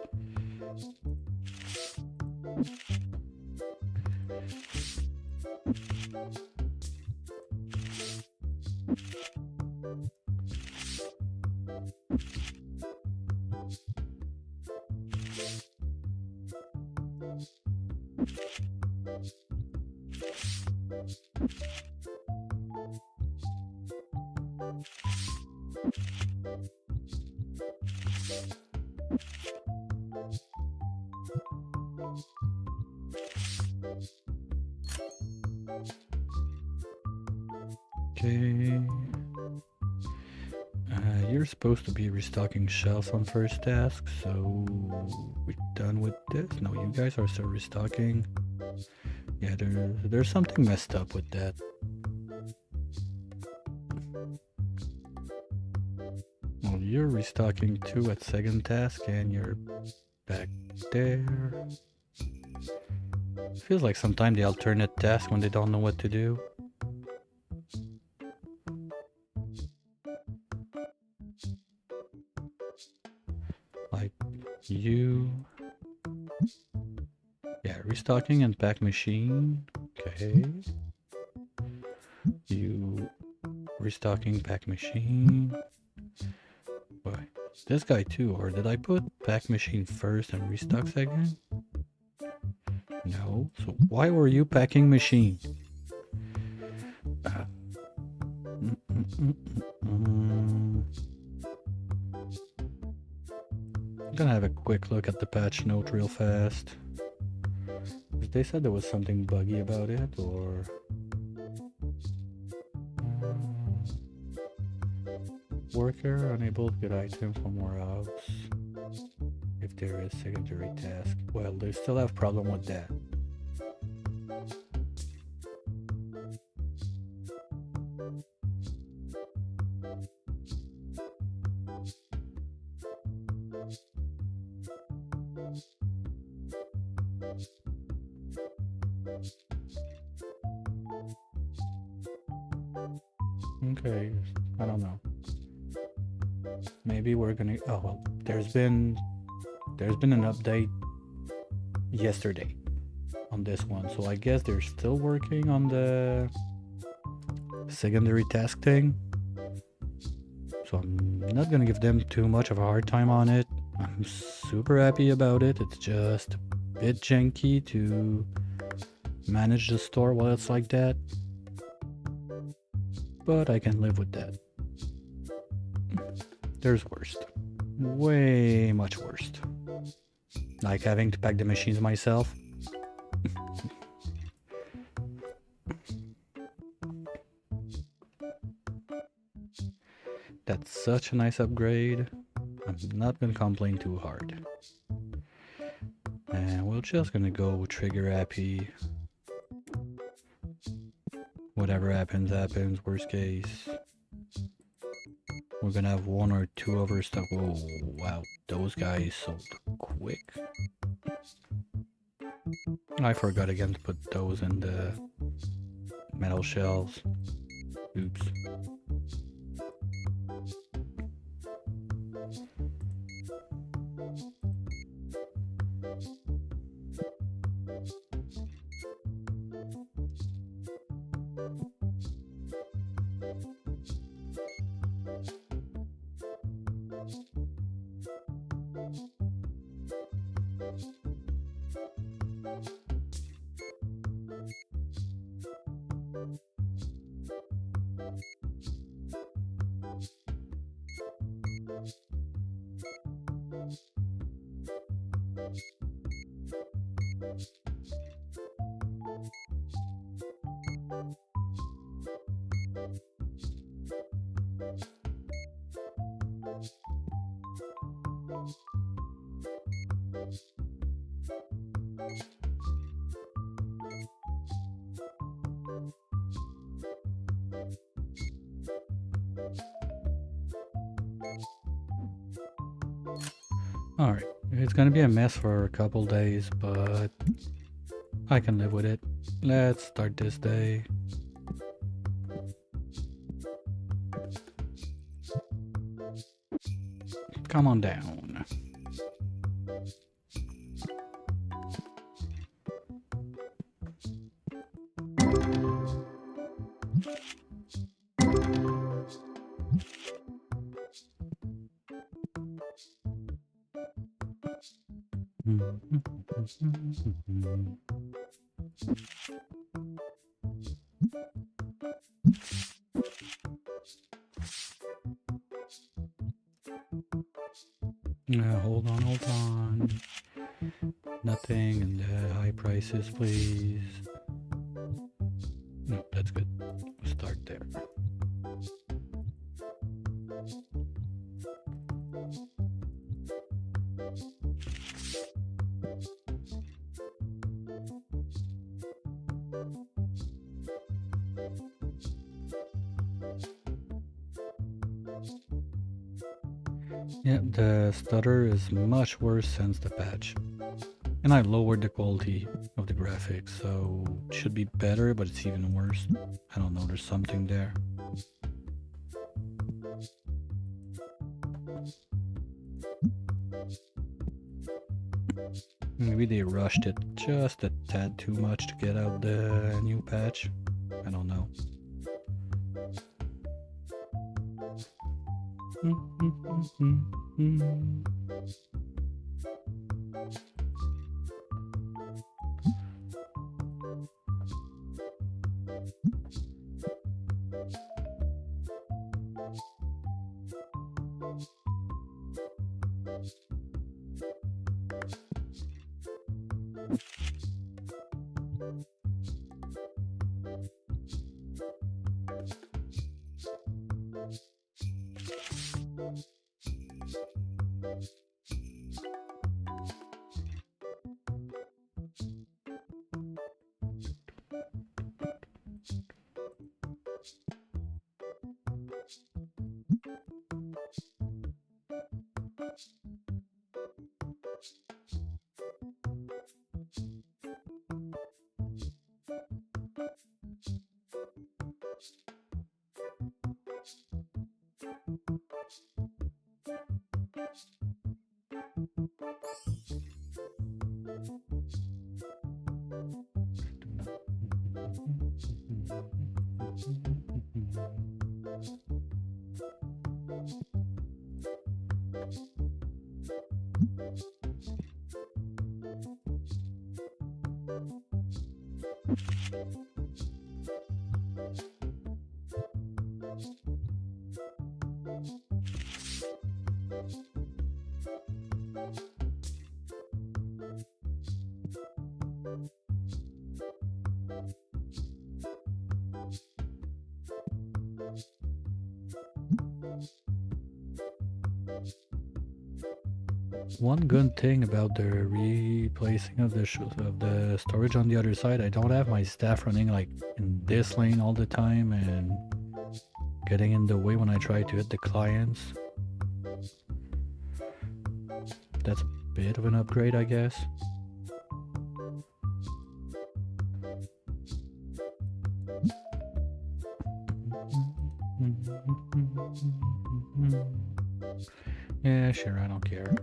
Okay. You're supposed to be restocking shelves on first task, so we're done with this. No, you guys are still restocking. Yeah, there's something messed up with that. Well, you're restocking too at second task, and you're back there. Feels like sometimes they alternate tasks when they don't know what to do. Like you. Yeah, restocking and pack machine. Okay. You restocking pack machine. Boy, this guy too. Or did I put pack machine first and restock second? No. So why were you packing machine? I'm gonna have a quick look at the patch note real fast. They said there was something buggy about it, or... worker unable to get item from warehouse if there is secondary task. Well, they still have problem with that. Okay, I don't know. Maybe we're gonna... Oh well, there's been an update yesterday on this one, so I guess they're still working on the secondary task thing. So I'm not gonna give them too much of a hard time on it. I'm super happy about it. It's just a bit janky to manage the store while it's like that, but I can live with that. There's worst. way much worse. Like having to pack the machines myself. That's such a nice upgrade. I'm not gonna complain too hard. And we're just gonna go trigger happy. Whatever happens, happens. Worst case. We're gonna have one or two overstock. Oh, wow. Those guys sold quick. I forgot again to put those in the metal shelves. Oops. Alright, it's gonna be a mess for a couple days, but I can live with it. Let's start this day. Come on down. Hold on. Nothing in the high prices, please. No, that's good. We'll start there. Yeah, the stutter is much worse since the patch. And I lowered the quality of the graphics, so it should be better, but it's even worse. I don't know, there's something there. Maybe they rushed it just a tad too much to get out the new patch. I don't know. One good thing about the replacing of the storage on the other side, I don't have my staff running like in this lane all the time and getting in the way when I try to hit the clients. That's a bit of an upgrade, I guess. Yeah, sure, I don't care.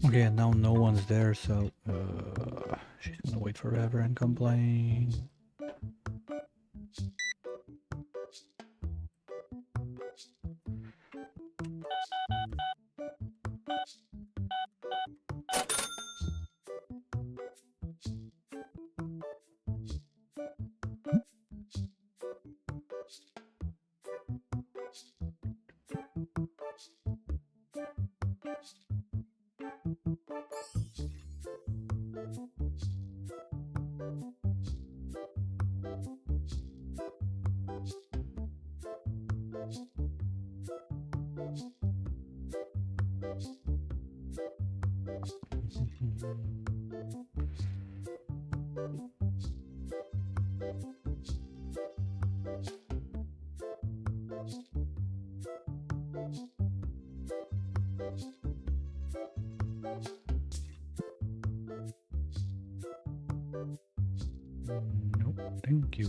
Okay, now no one's there, so she's gonna wait forever and complain. Nope, thank you.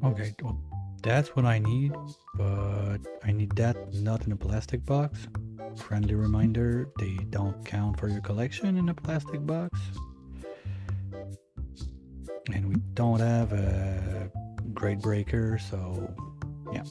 Okay, well, that's what I need, but I need that not in a plastic box. Friendly reminder, they don't count for your collection in a plastic box. And we don't have a grade breaker, so yeah.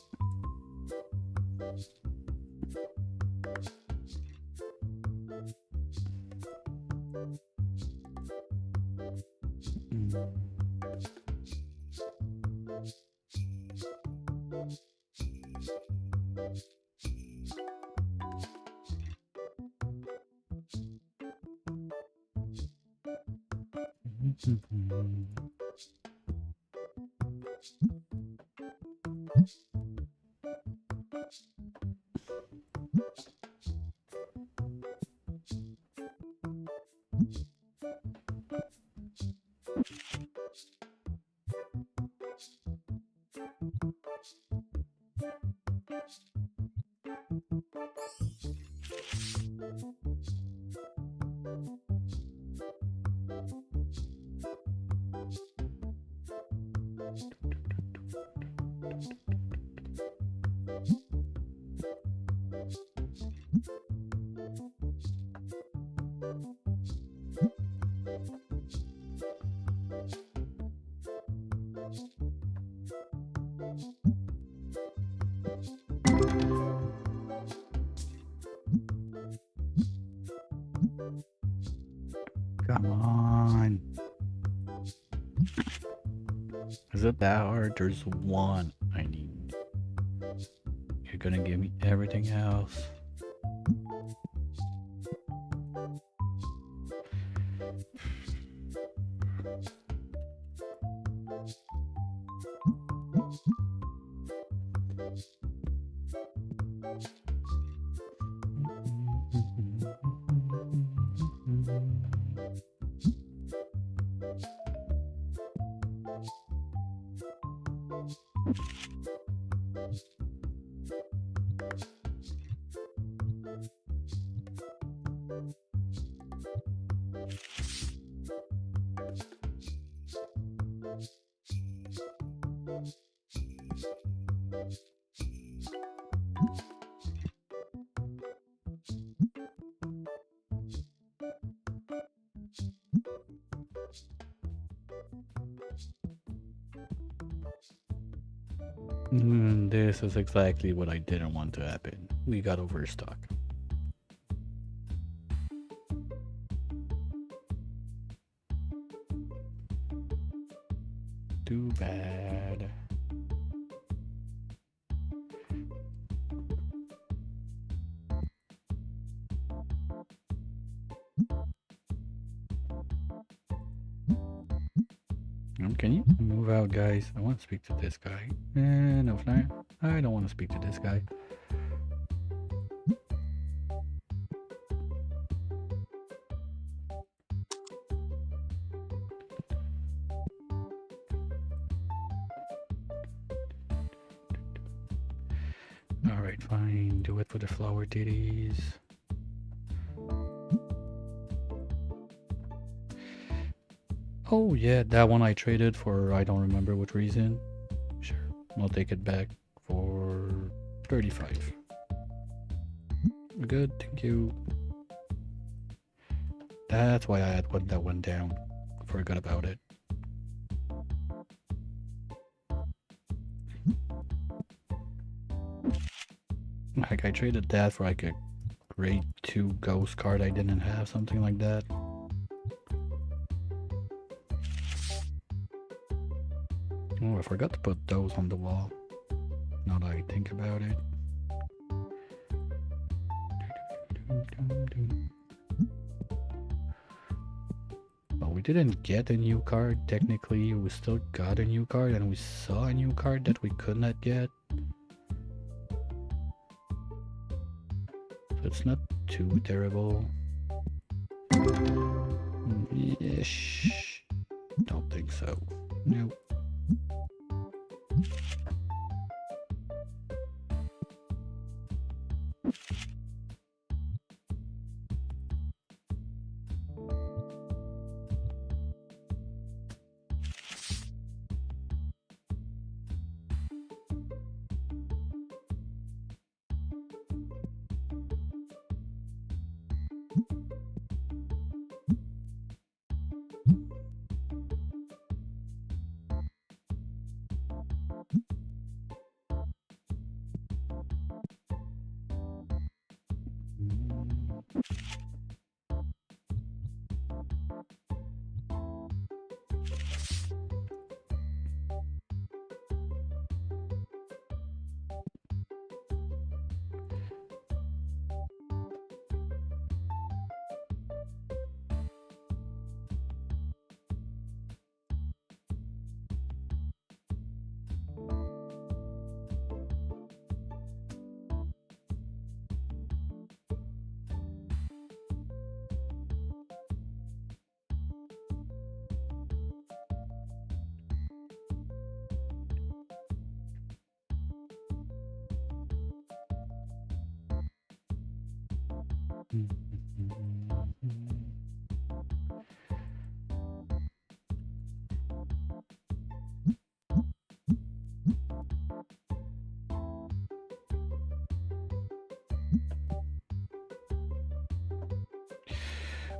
Come on. Is it that hard? There's one I need. You're gonna give me everything else. This is exactly what I didn't want to happen. We got overstuck. Can you move out, guys? I want to speak to this guy. No, it's not. I don't want to speak to this guy. Alright, fine. Do it for the flower titties. Oh, yeah, that one I traded for I don't remember what reason. Sure, I'll take it back for 35. Good, thank you. That's why I had one that went down. Forgot about it. Like, I traded that for like a grade 2 ghost card I didn't have, something like that. Oh, I forgot to put those on the wall. Now that I think about it. Well, we didn't get a new card. Technically, we still got a new card, and we saw a new card that we could not get. So it's not too terrible. Ish. Don't think so. Nope.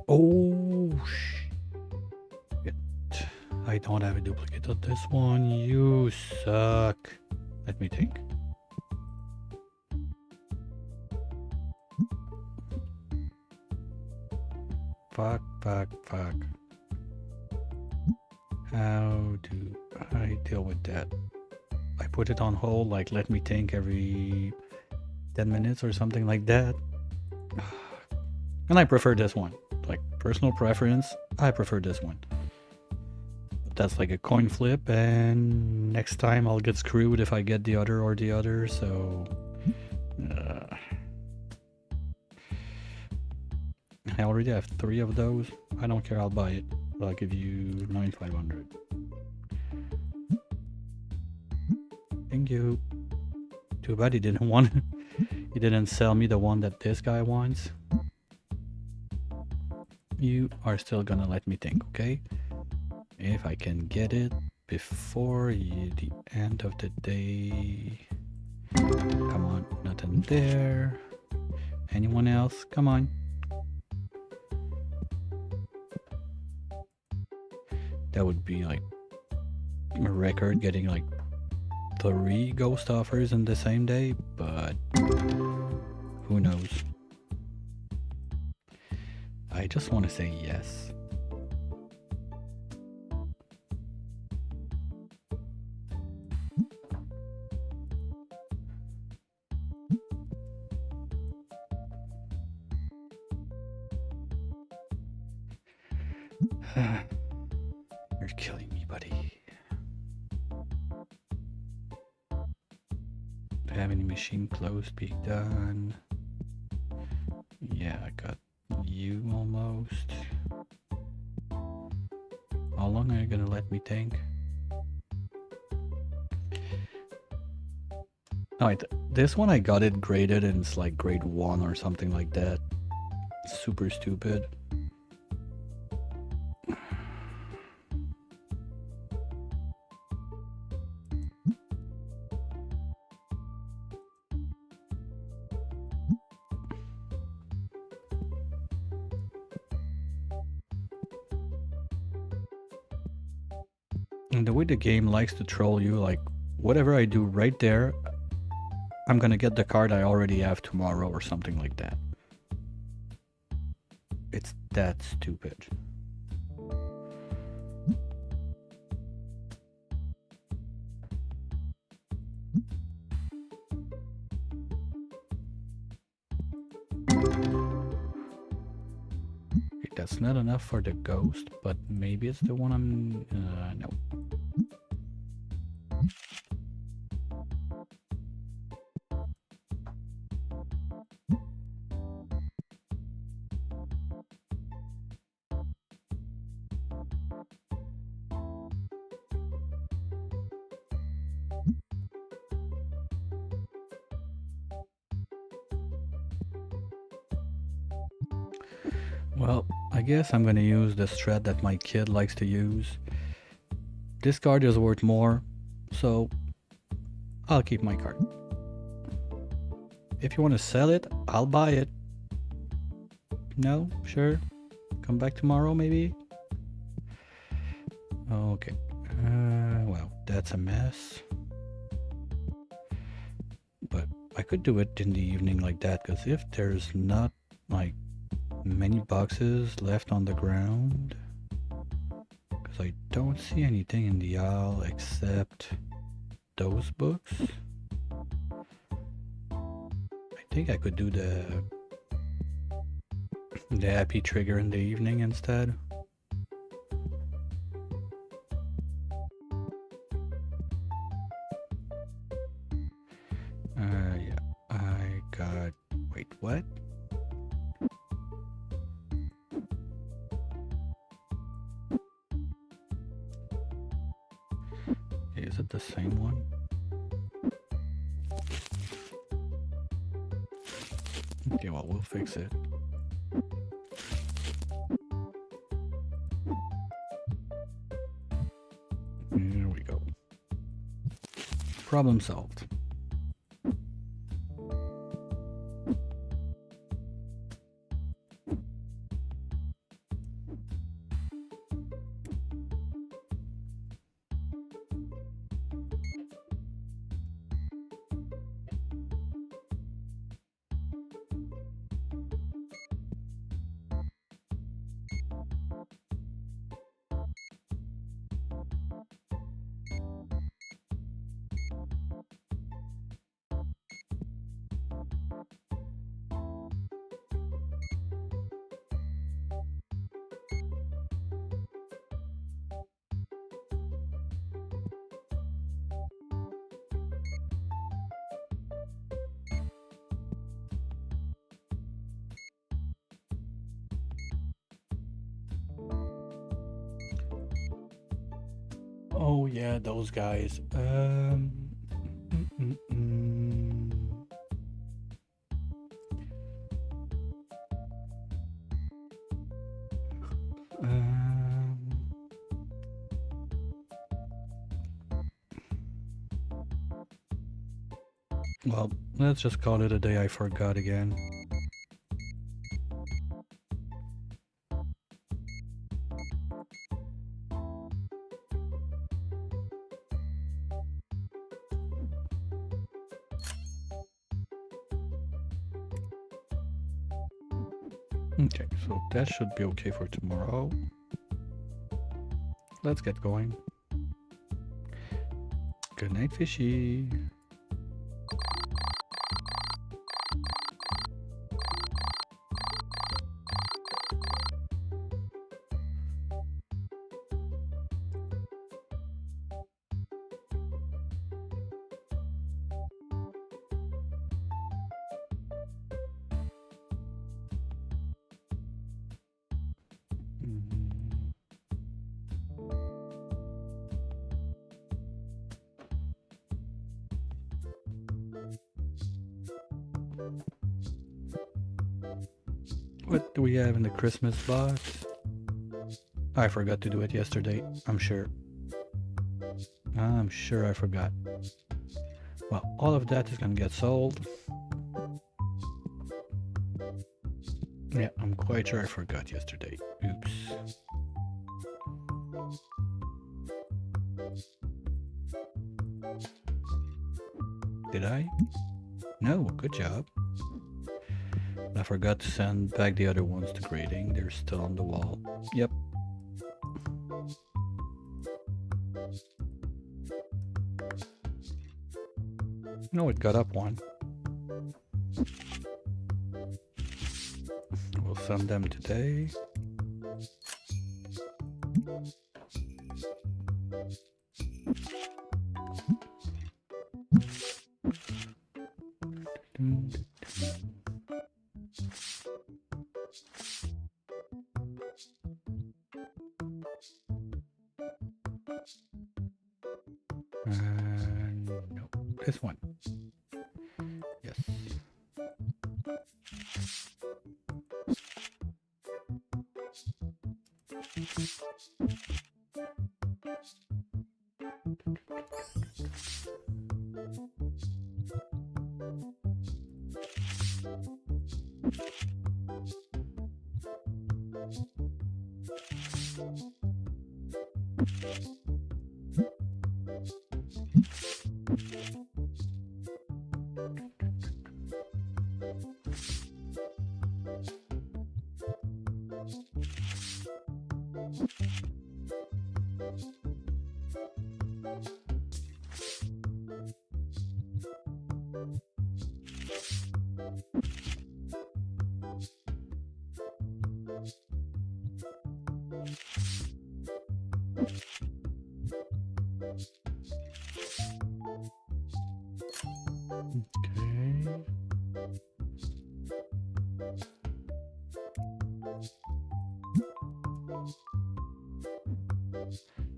Oh, shit. I don't have a duplicate of this one. You suck. Let me think. Fuck. How do I deal with that? I put it on hold, like let me think every 10 minutes or something like that. And I prefer this one. Like, personal preference, I prefer this one. But that's like a coin flip, and next time I'll get screwed if I get the other or the other, so... I already have 3 of those. I don't care, I'll buy it. But I'll give you 9,500. Thank you. Too bad he didn't want he didn't sell me the one that this guy wants. You are still gonna let me think, okay? If I can get it before the end of the day. Come on, nothing there. Anyone else? Come on. That would be like a record, getting like 3 ghost offers in the same day, but who knows? I just want to say yes. You're killing me, anybody? Do I have any machine close being done? Yeah, I got you almost. How long are you gonna let me think? Oh, wait, this one I got it graded and it's like grade 1 or something like that. Super stupid. And the way the game likes to troll you, like, whatever I do right there, I'm gonna get the card I already have tomorrow or something like that. It's that stupid. Okay, that's not enough for the ghost, but maybe it's the one I'm... no. Well, I guess I'm gonna use the strat that my kid likes to use. This card is worth more, so I'll keep my card. If you want to sell it, I'll buy it. No? Sure? Come back tomorrow, maybe? Okay. Well, that's a mess. But I could do it in the evening like that, because if there's not, like, many boxes left on the ground, because I don't see anything in the aisle except those books. I think I could do the happy trigger in the evening instead. Yeah, I got... Wait, what? Is it the same one? Okay, well, we'll fix it. There we go. Problem solved. Oh yeah, those guys. Mm, mm, mm. Um, well, let's just call it a day. I forgot again. Okay, so that should be okay for tomorrow. Let's get going. Good night, fishy. What do we have in the Christmas box? I forgot to do it yesterday, I'm sure. I'm sure I forgot. Well, all of that is gonna get sold. Yeah, I'm quite sure I forgot yesterday. Oops. Did I? No, good job. I forgot to send back the other ones to grading. They're still on the wall. Yep. No, it got up one. We'll send them today. No, this one. Yes. Okay.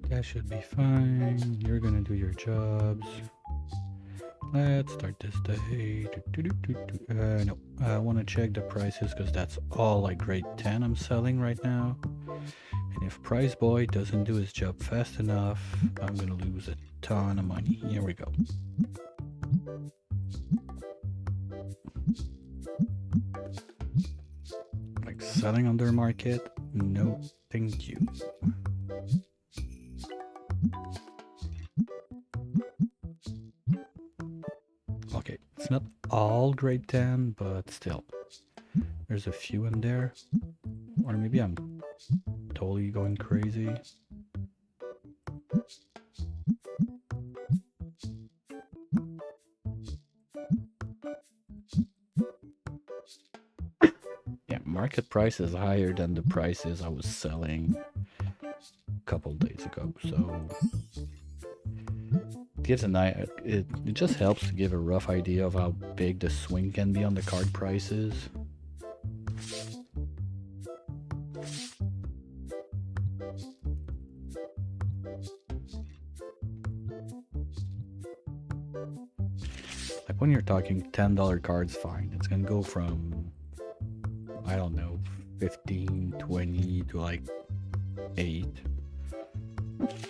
That should be fine. You're gonna do your jobs. Let's start this day. No, I want to check the prices because that's all like grade 10 I'm selling right now. And if Price Boy doesn't do his job fast enough, I'm gonna lose a ton of money. Here we go. Like selling under market? No, thank you. Okay, it's not all grade 10, but still. There's a few in there. Or maybe I'm totally going crazy. Yeah, market price is higher than the prices I was selling a couple days ago, so gives an idea. It just helps to give a rough idea of how big the swing can be on the card prices. Like when you're talking $10 cards, fine. It's gonna go from, I don't know, 15, 20 to like 8.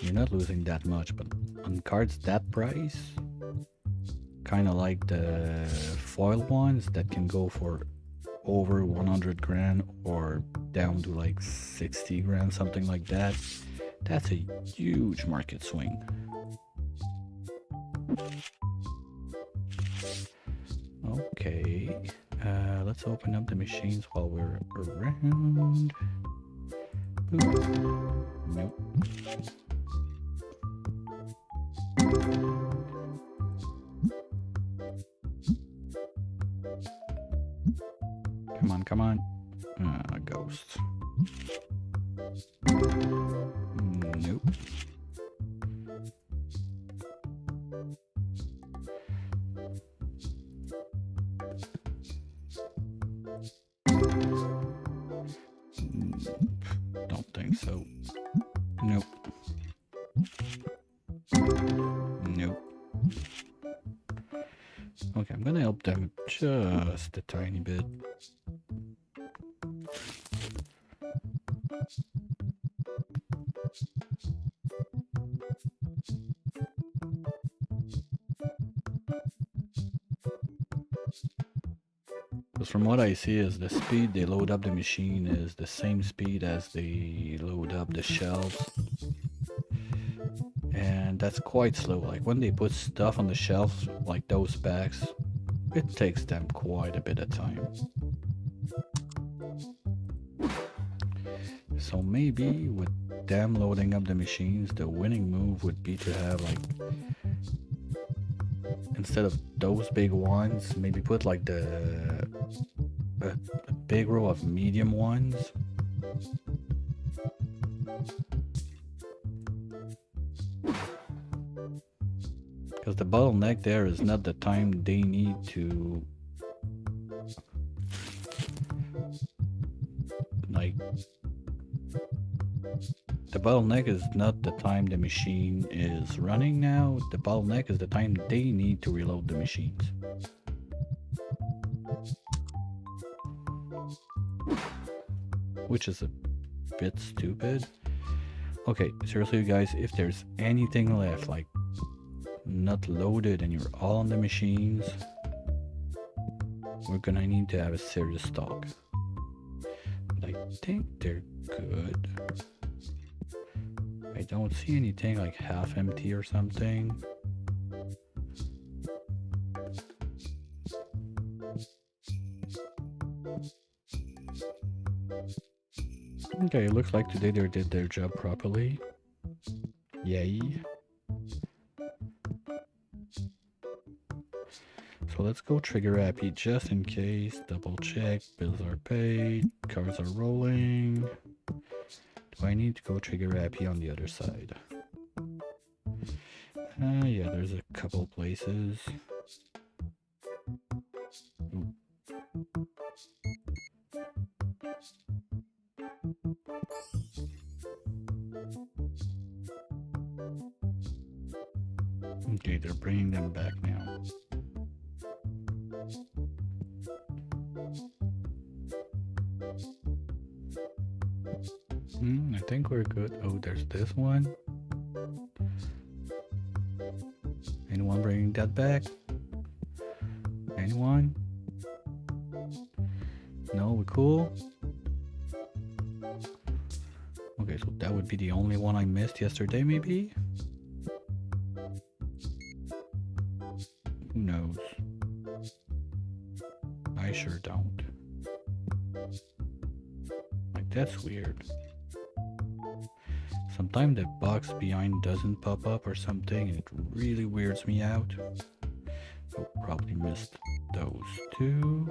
You're not losing that much, but on cards that price, kind of like the foil ones that can go for over 100 grand or down to like 60 grand, something like that. That's a huge market swing. Okay, let's open up the machines while we're around. Boop. Nope. Come on, come on. Ghost. Nope. Don't think so. Nope. Nope. Okay, I'm gonna help them just a tiny bit. Because from what I see is the speed they load up the machine is the same speed as they load up the shelves. And that's quite slow. Like when they put stuff on the shelves, like those bags, it takes them quite a bit of time. So maybe with them loading up the machines, the winning move would be to have like, instead of those big ones, maybe put like a big row of medium ones. Because the bottleneck there is not the time they need to, like, the bottleneck is not the time the machine is running now. The bottleneck is the time they need to reload the machines. Which is a bit stupid. Okay, seriously, you guys, if there's anything left, like not loaded and you're all on the machines, we're gonna need to have a serious stock. But I think they're good. I don't see anything like half empty or something. Okay, it looks like today they did their job properly. Yay. So let's go trigger happy just in case. Double check. Bills are paid. Cars are rolling. Do I need to go trigger happy on the other side? Yeah, there's a couple places. Ooh. Okay, they're bringing them back now. I think we're good. Oh, there's this one. Anyone bringing that back? Anyone? No, we're cool? Okay, so that would be the only one I missed yesterday, maybe? Who knows? I sure don't. Like, that's weird. Sometimes the box behind doesn't pop up or something, and it really weirds me out. So probably missed those two.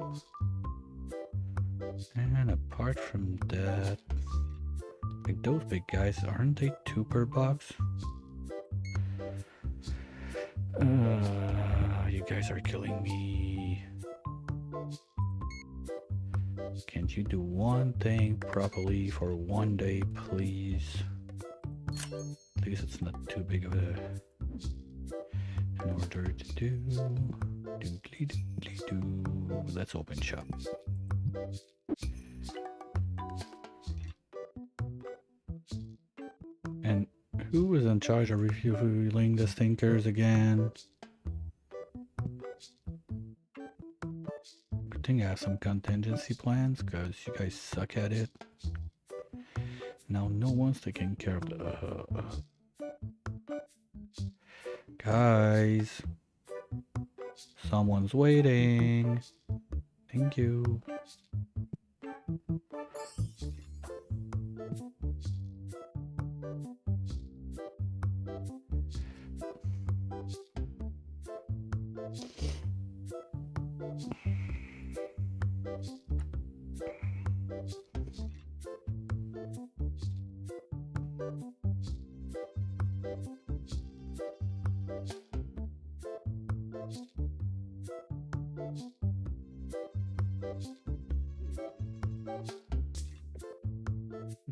And apart from that, like those big guys, aren't they 2 per box? You guys are killing me. Can't you do one thing properly for one day, please? At least it's not too big of a in order to do. Let's open shop. And who is in charge of refueling the stinkers again? Good thing I have some contingency plans, because you guys suck at it. Now no one's taking care of the... Guys, someone's waiting. Thank you.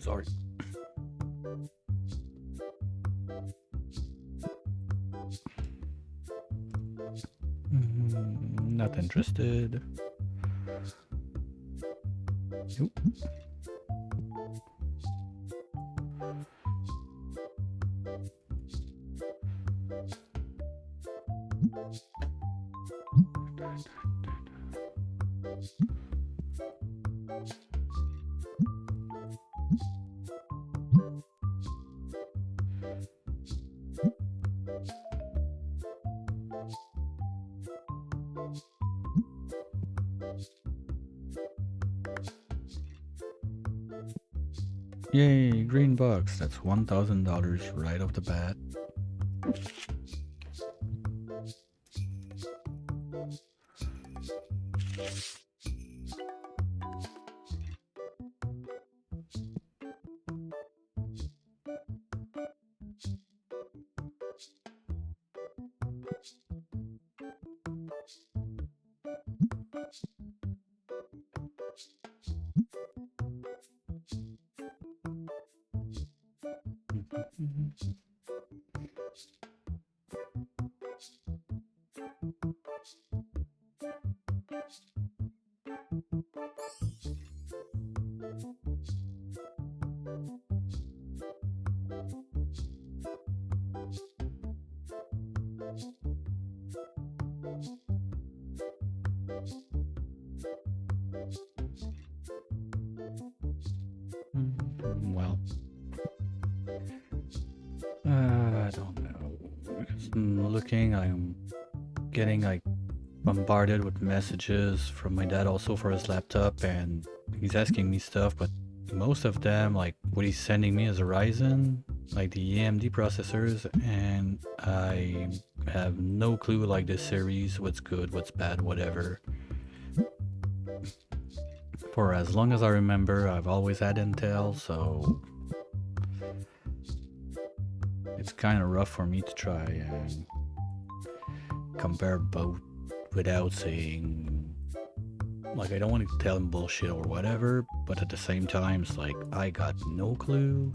Sorry. Not interested. Nope. Yay, green box. That's $1,000 right off the bat. Well, I don't know. I'm looking, I'm getting like bombarded with messages from my dad also for his laptop, and he's asking me stuff, but most of them, like what he's sending me is a Ryzen, like the AMD processors, and I have no clue like this series, what's good, what's bad, whatever. For as long as I remember, I've always had Intel, so it's kind of rough for me to try and compare both without saying, like, I don't want to tell him bullshit or whatever, but at the same time, it's like, I got no clue.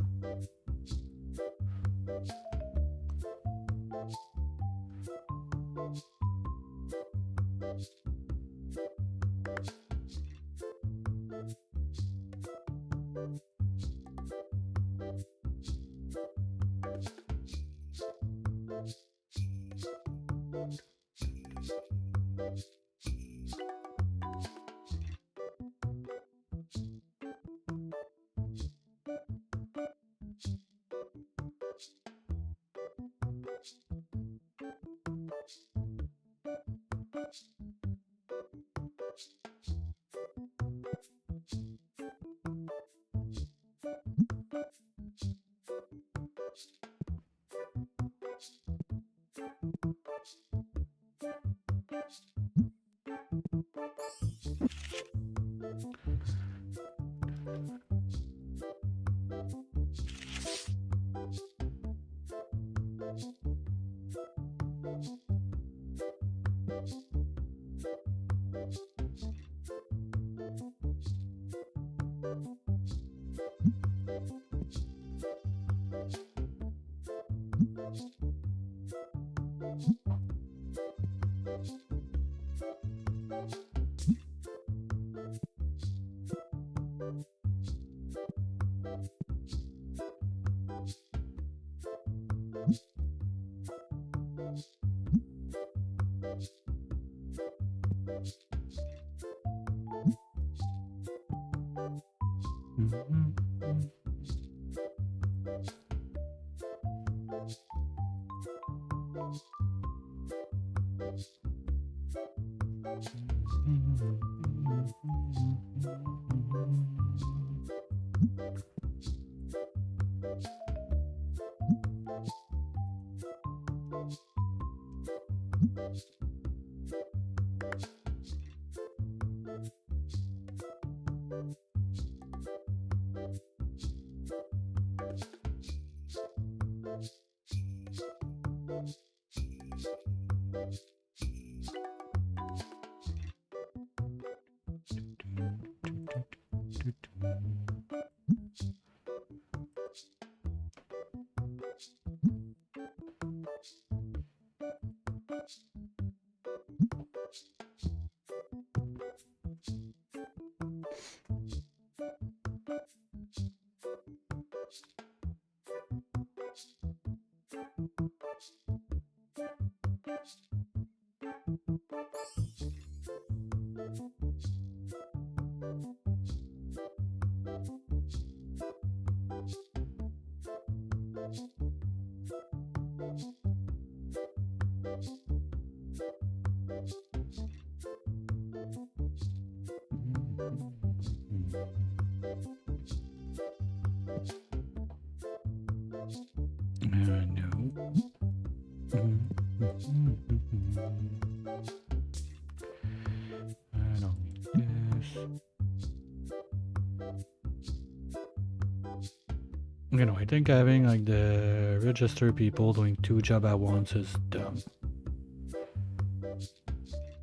You know, I think having like the register people doing 2 jobs at once is dumb.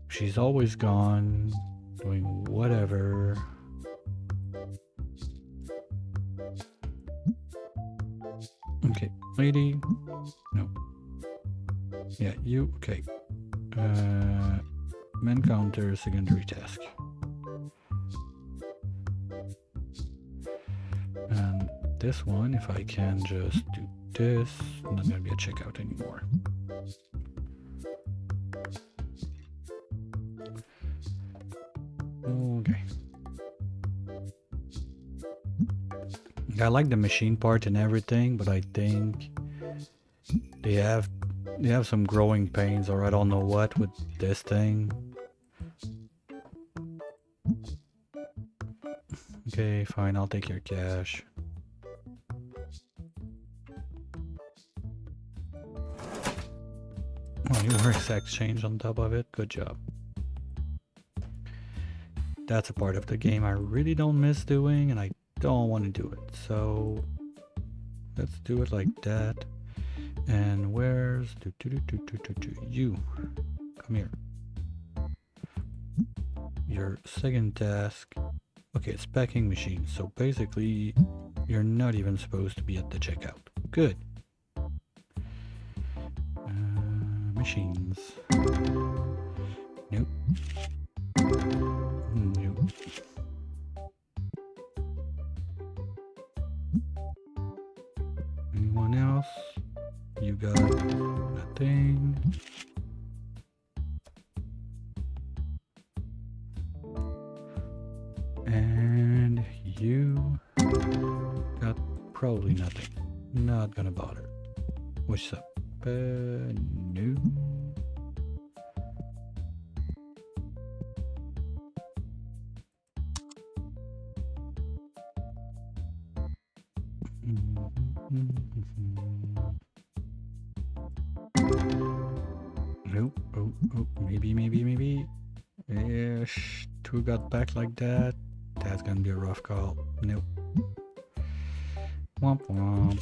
She's always gone, doing whatever. Okay, lady. No. Yeah, you. Okay. Men counter secondary task. And this one, if I can just do this, not gonna be a checkout anymore. Okay. I like the machine part and everything, but I think they have some growing pains, or I don't know what with this thing. Okay, fine, I'll take your cash. Oh, you were sex change on top of it. Good job. That's a part of the game I really don't miss doing, and I don't want to do it. So let's do it like that. And where's you? Come here. Your second task. Okay, it's packing machine. So basically, you're not even supposed to be at the checkout. Good. Machines. Nope. Nope. Anyone else? You got nothing. And you got probably nothing. Not gonna bother. What's up? No. Nope. Oh, maybe. Ish. 2 got back like that. That's gonna be a rough call. Nope. Womp womp.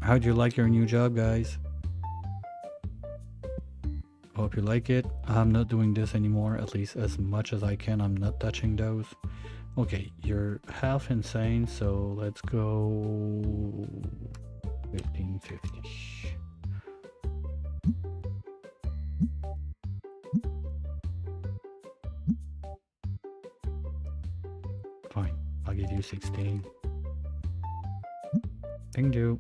How'd you like your new job, guys? Hope you like it. I'm not doing this anymore, at least as much as I can. I'm not touching those. Okay, you're half insane, so let's go 1550. Fine, I'll give you 16. Thank you.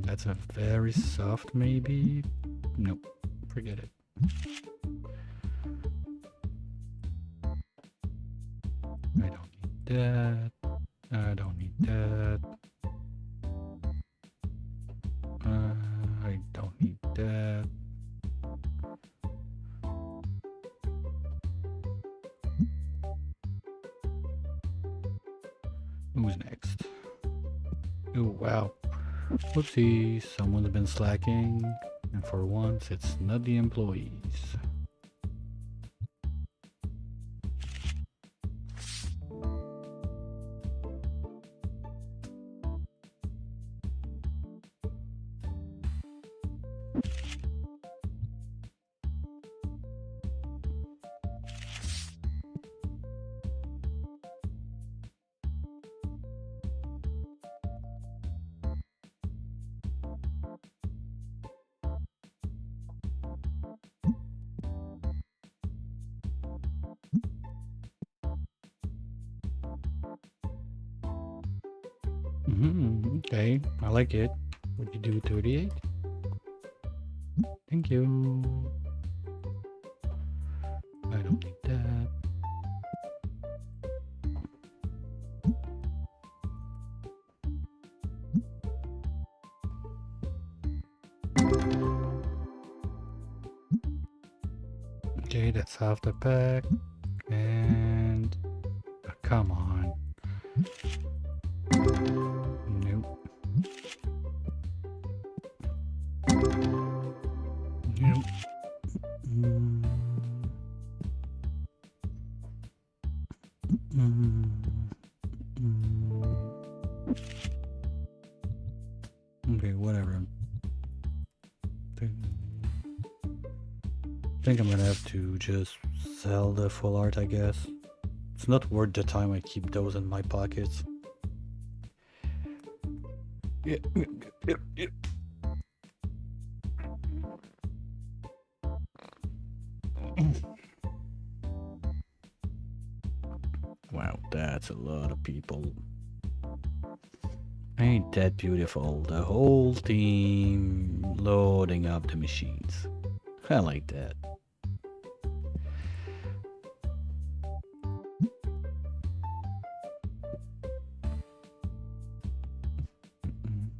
That's a very soft maybe. Nope, forget it. I don't need that. I don't need that. I don't need that. Who's next? Oh, wow. Whoopsie, someone's been slacking, and for once it's not the employees. Okay, I like it. Would you do 38? Thank you. I don't need that. Okay, that's half the pack. And come on. Nope. Nope. Mm. Mm. Mm. Okay, whatever. Think I'm gonna have to just sell the full art, I guess. It's not worth the time I keep those in my pockets. Yeah. Wow, that's a lot of people. Ain't that beautiful? The whole team loading up the machines. I like that.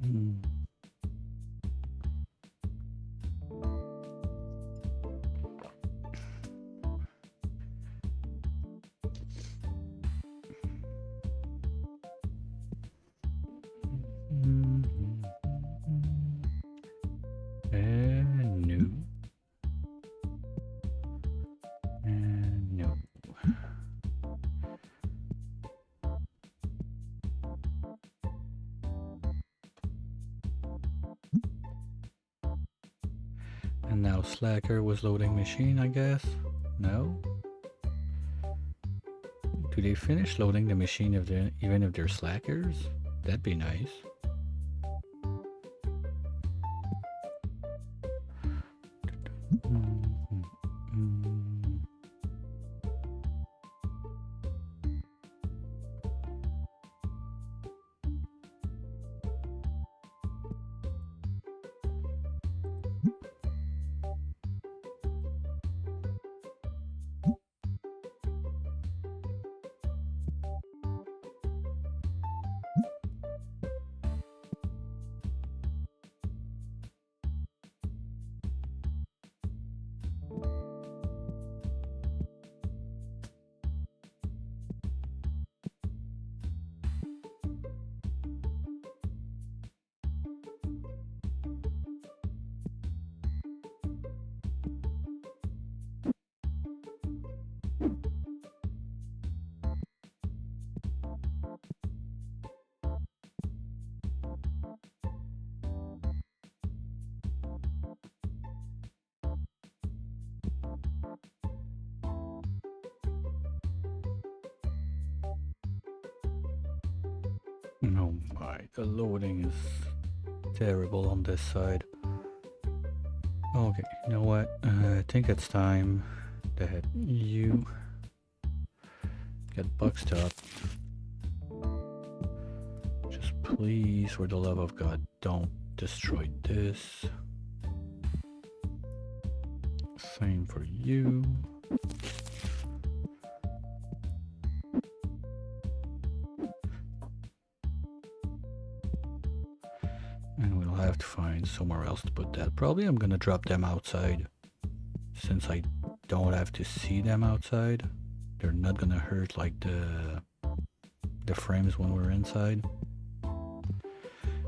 Mm-hmm. And new. And new. And now Slacker was loading machine, I guess? No? Do they finish loading the machine if even if they're slackers? That'd be nice. Oh my, the loading is terrible on this side. Okay, you know what? I think it's time that you get boxed up. Just please, for the love of God, don't destroy this. Same for you. And we'll have to find somewhere else to put that. Probably I'm gonna drop them outside. Since I don't have to see them outside, they're not gonna hurt like the frames when we're inside.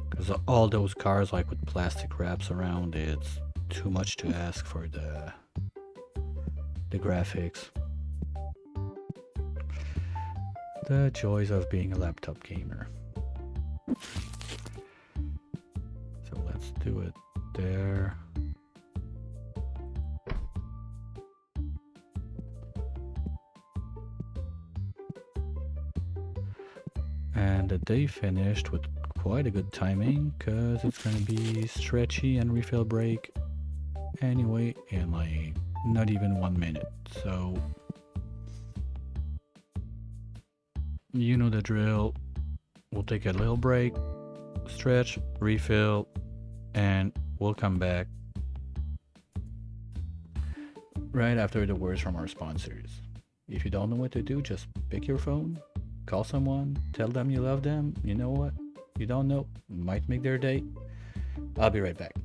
Because all those cars like with plastic wraps around, it's too much to ask for the graphics. The joys of being a laptop gamer. So let's do it there. And the day finished with quite a good timing, because it's gonna be stretchy and refill break anyway in like not even 1 minute. So you know the drill. We'll take a little break, stretch, refill, and we'll come back right after the words from our sponsors. If you don't know what to do, just pick your phone, call someone, tell them you love them. You know what? You don't know, might make their day. I'll be right back.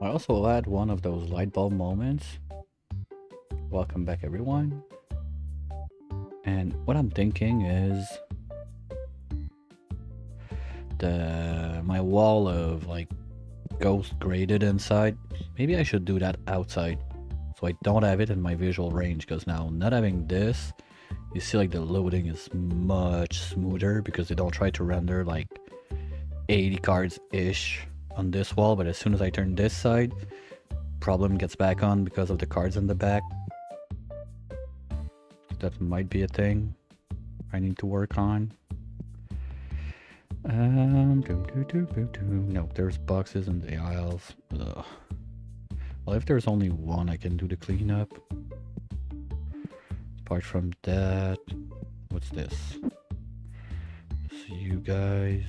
I also had one of those light bulb moments. Welcome back, everyone. And what I'm thinking is my wall of like ghost graded inside. Maybe I should do that outside, so I don't have it in my visual range. Because now, not having this, you see like the loading is much smoother because they don't try to render like 80 cards ish on this wall. But as soon as I turn this side, problem gets back on because of the cards in the back. That might be a thing I need to work on. No, there's boxes in the aisles. Ugh. Well, if there's only one, I can do the cleanup. Apart from that, what's this? See you guys.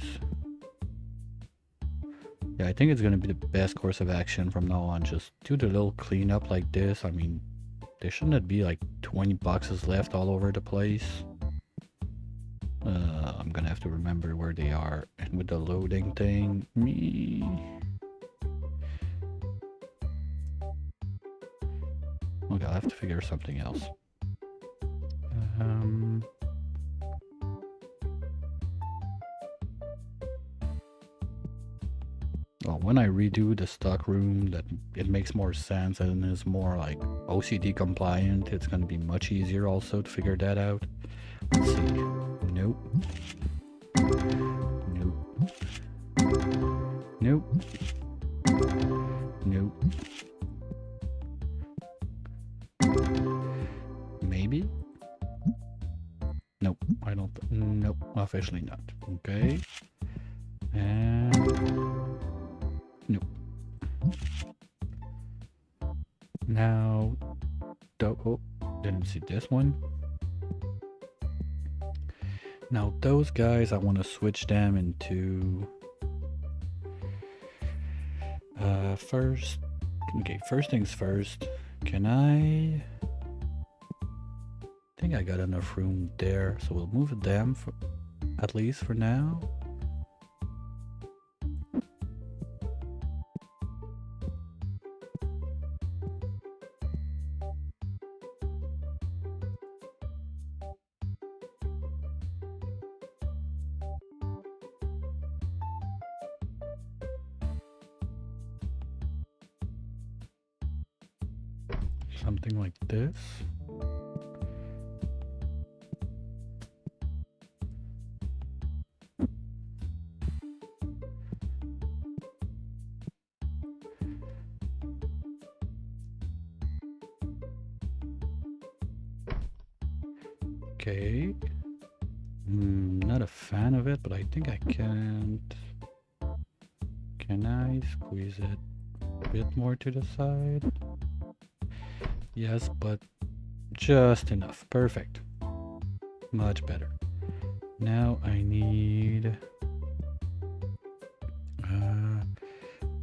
Yeah, I think it's gonna be the best course of action from now on. Just do the little cleanup like this. I mean, there shouldn't be like 20 boxes left all over the place. I'm gonna have to remember where they are. And with the loading thing, okay, I'll have to figure something else. Well, when I redo the stock room, that it makes more sense and is more like OCD compliant. It's gonna be much easier also to figure that out. Let's see. Nope. Nope. Nope. Nope. Maybe? Nope. I don't. Nope. Officially not. Okay. And. Nope. Now. Oh, didn't see this one. Now those guys, I want to switch them into first. Okay, first things first. Can I think I got enough room there, so we'll move them for at least for now. Something like this. Okay. Not a fan of it, but I think I can't. Can I squeeze it a bit more to the side? Yes, but just enough. Perfect. Much better. Now I need...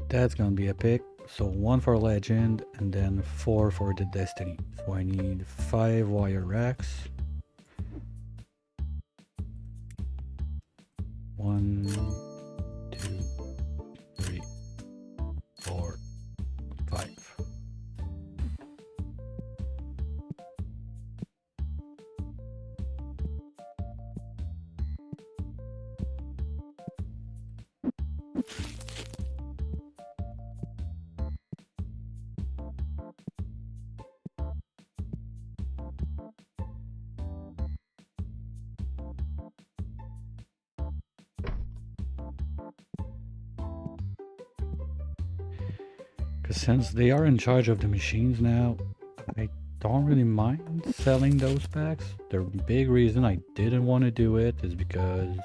that's gonna be a pick. So 1 for legend and then 4 for the destiny. So I need 5 wire racks. 1, 2, 3, 4, 5. Because since they are in charge of the machines now, I don't really mind selling those packs. The big reason I didn't want to do it is because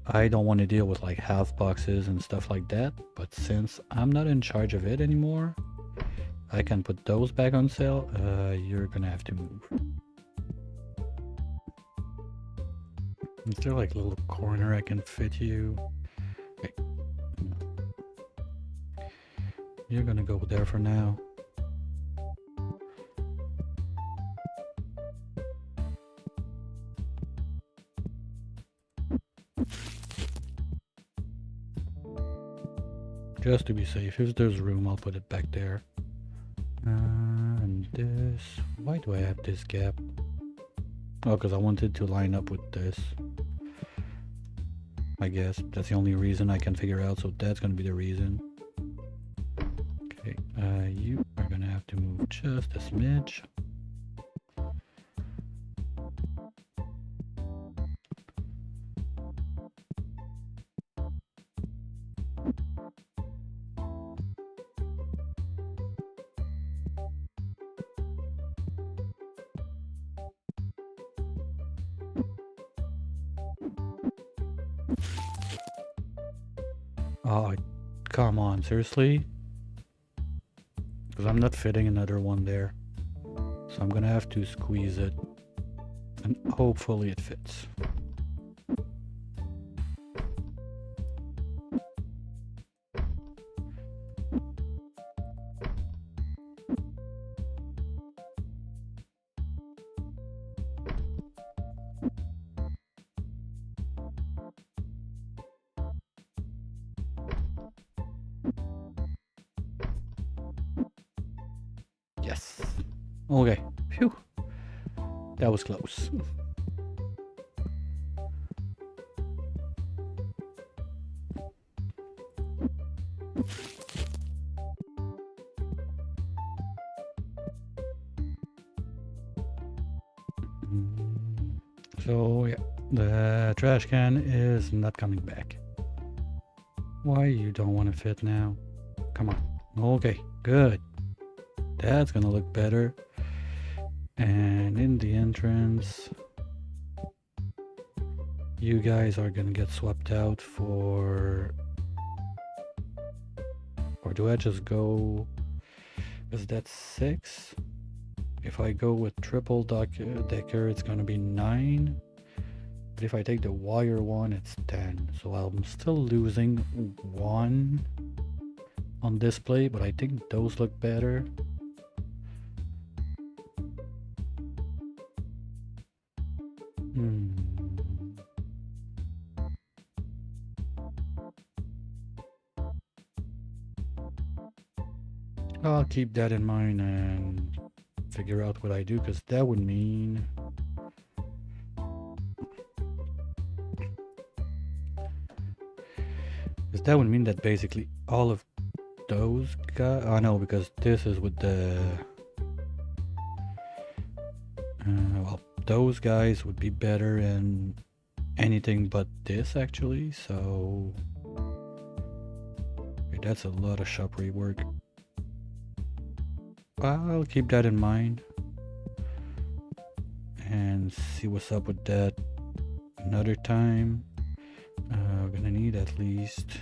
I don't want to deal with like half boxes and stuff like that. But since I'm not in charge of it anymore, I can put those back on sale. You're gonna have to move. Is there like a little corner I can fit you? Okay. You're gonna go there for now. Just to be safe. If there's room, I'll put it back there. And this... Why do I have this gap? Oh, because I wanted to line up with this. I guess that's the only reason I can figure out, so that's gonna be the reason. Okay, you are gonna have to move just a smidge. Oh, come on, seriously? Because I'm not fitting another one there. So I'm gonna have to squeeze it. And hopefully it fits. Yes. Okay. Phew. That was close. So yeah, the trash can is not coming back. Why you don't want to fit now? Come on. Okay, good. That's gonna look better. And in the entrance, you guys are gonna get swapped out for... Or do I just go... Because that's 6. If I go with triple decker, it's gonna be 9. But if I take the wire one, it's 10. So I'm still losing 1 on display, but I think those look better. I'll keep that in mind and figure out what I do, because that would mean... that basically all of those guys... Oh no, because this is with the... well, those guys would be better in anything but this, actually, so... Okay, that's a lot of shop rework. I'll keep that in mind and see what's up with that another time. We're gonna need at least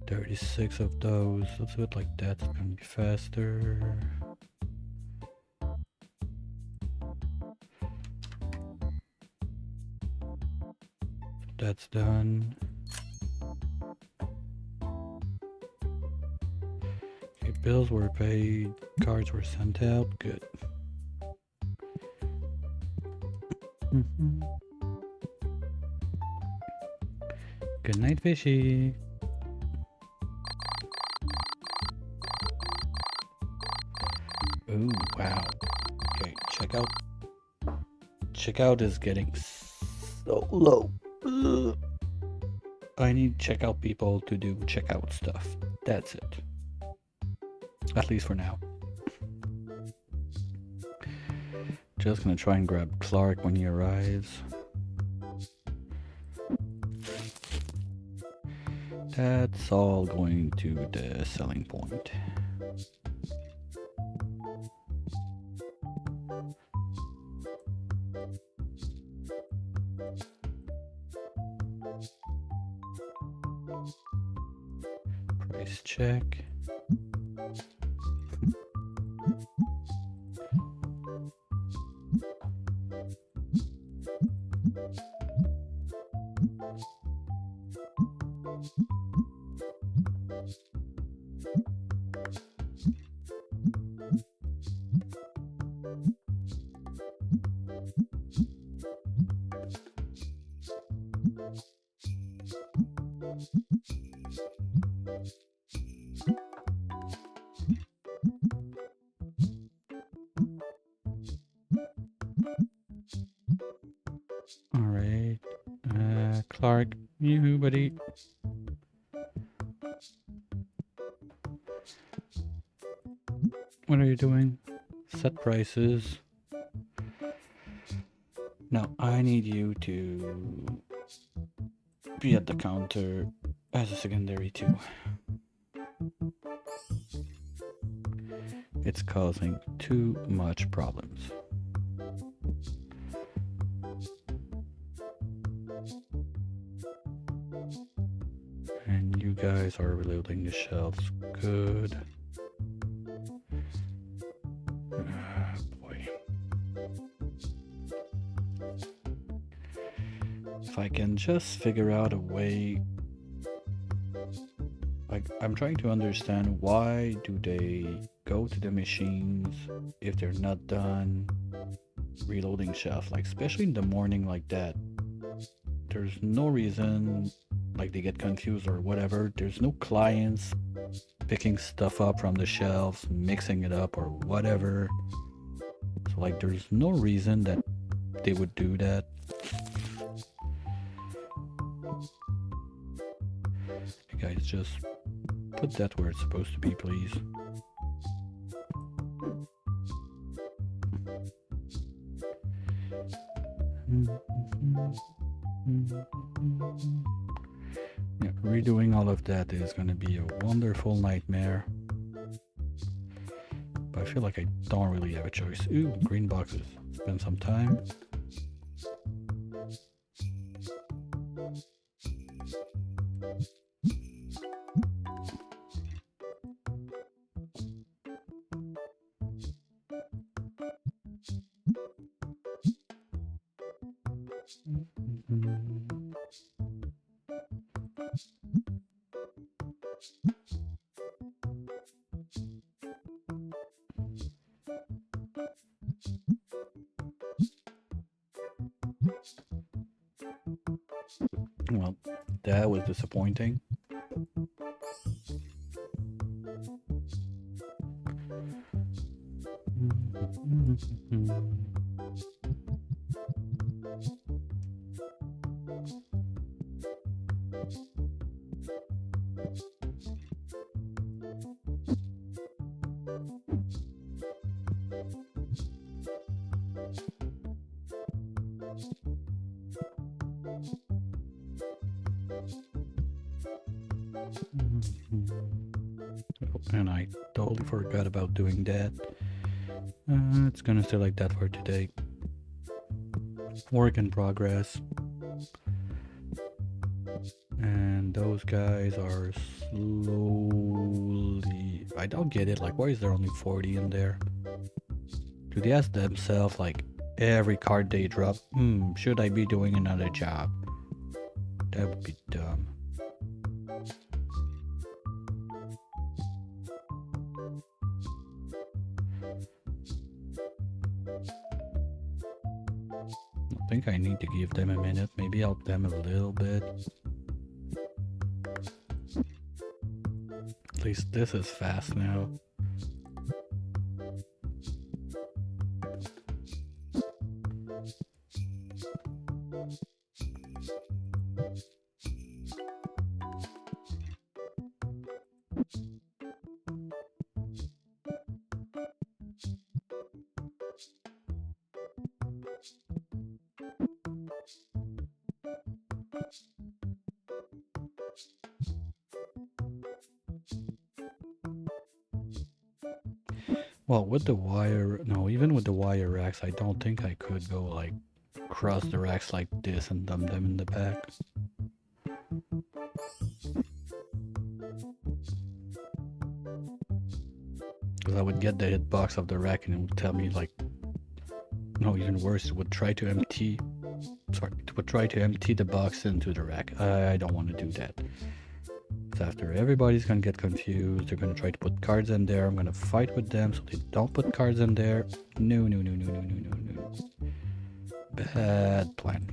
36 of those. Let's do it like that, it's gonna be faster. That's done. Okay, bills were paid, cards were sent out, good. Good night, fishy. Ooh, wow. Okay, checkout is getting so low. Ugh. I need checkout people to do checkout stuff. That's it. At least for now. Just gonna try and grab Clark when he arrives. That's all going to the selling point. Price check. Alright. Clark, you buddy. What are you doing? Set prices. Now I need you to be at the counter as a secondary too. It's causing too much problems. And you guys are reloading the shelves. Good. Boy. If I can just figure out a way, like, I'm trying to understand why do they go to the machines if they're not done reloading shelf, like especially in the morning like that. There's no reason, like they get confused or whatever. There's no clients picking stuff up from the shelves, mixing it up or whatever. So like there's no reason that they would do that. You guys just put that where it's supposed to be, please. Yeah, redoing all of that is going to be a wonderful nightmare. But I feel like I don't really have a choice. Ooh, green boxes. Spend some time. Well, that was disappointing. And I totally forgot about doing that. It's gonna stay like that for today. Work in progress. And those guys are slowly... I don't get it, like why is there only 40 in there? Do they ask themselves like every card they drop, should I be doing another job? That would be dumb. I think I need to give them a minute, maybe help them a little bit. At least this is fast now. Well, with the wire, no, even with the wire racks, I don't think I could go like cross the racks like this and dump them in the back. Because I would get the hitbox of the rack and it would tell me like, no, even worse, it would try to empty, it would try to empty the box into the rack. I don't want to do that. After everybody's gonna get confused, they're gonna try to put cards in there. I'm gonna fight with them so they don't put cards in there. No. Bad plan.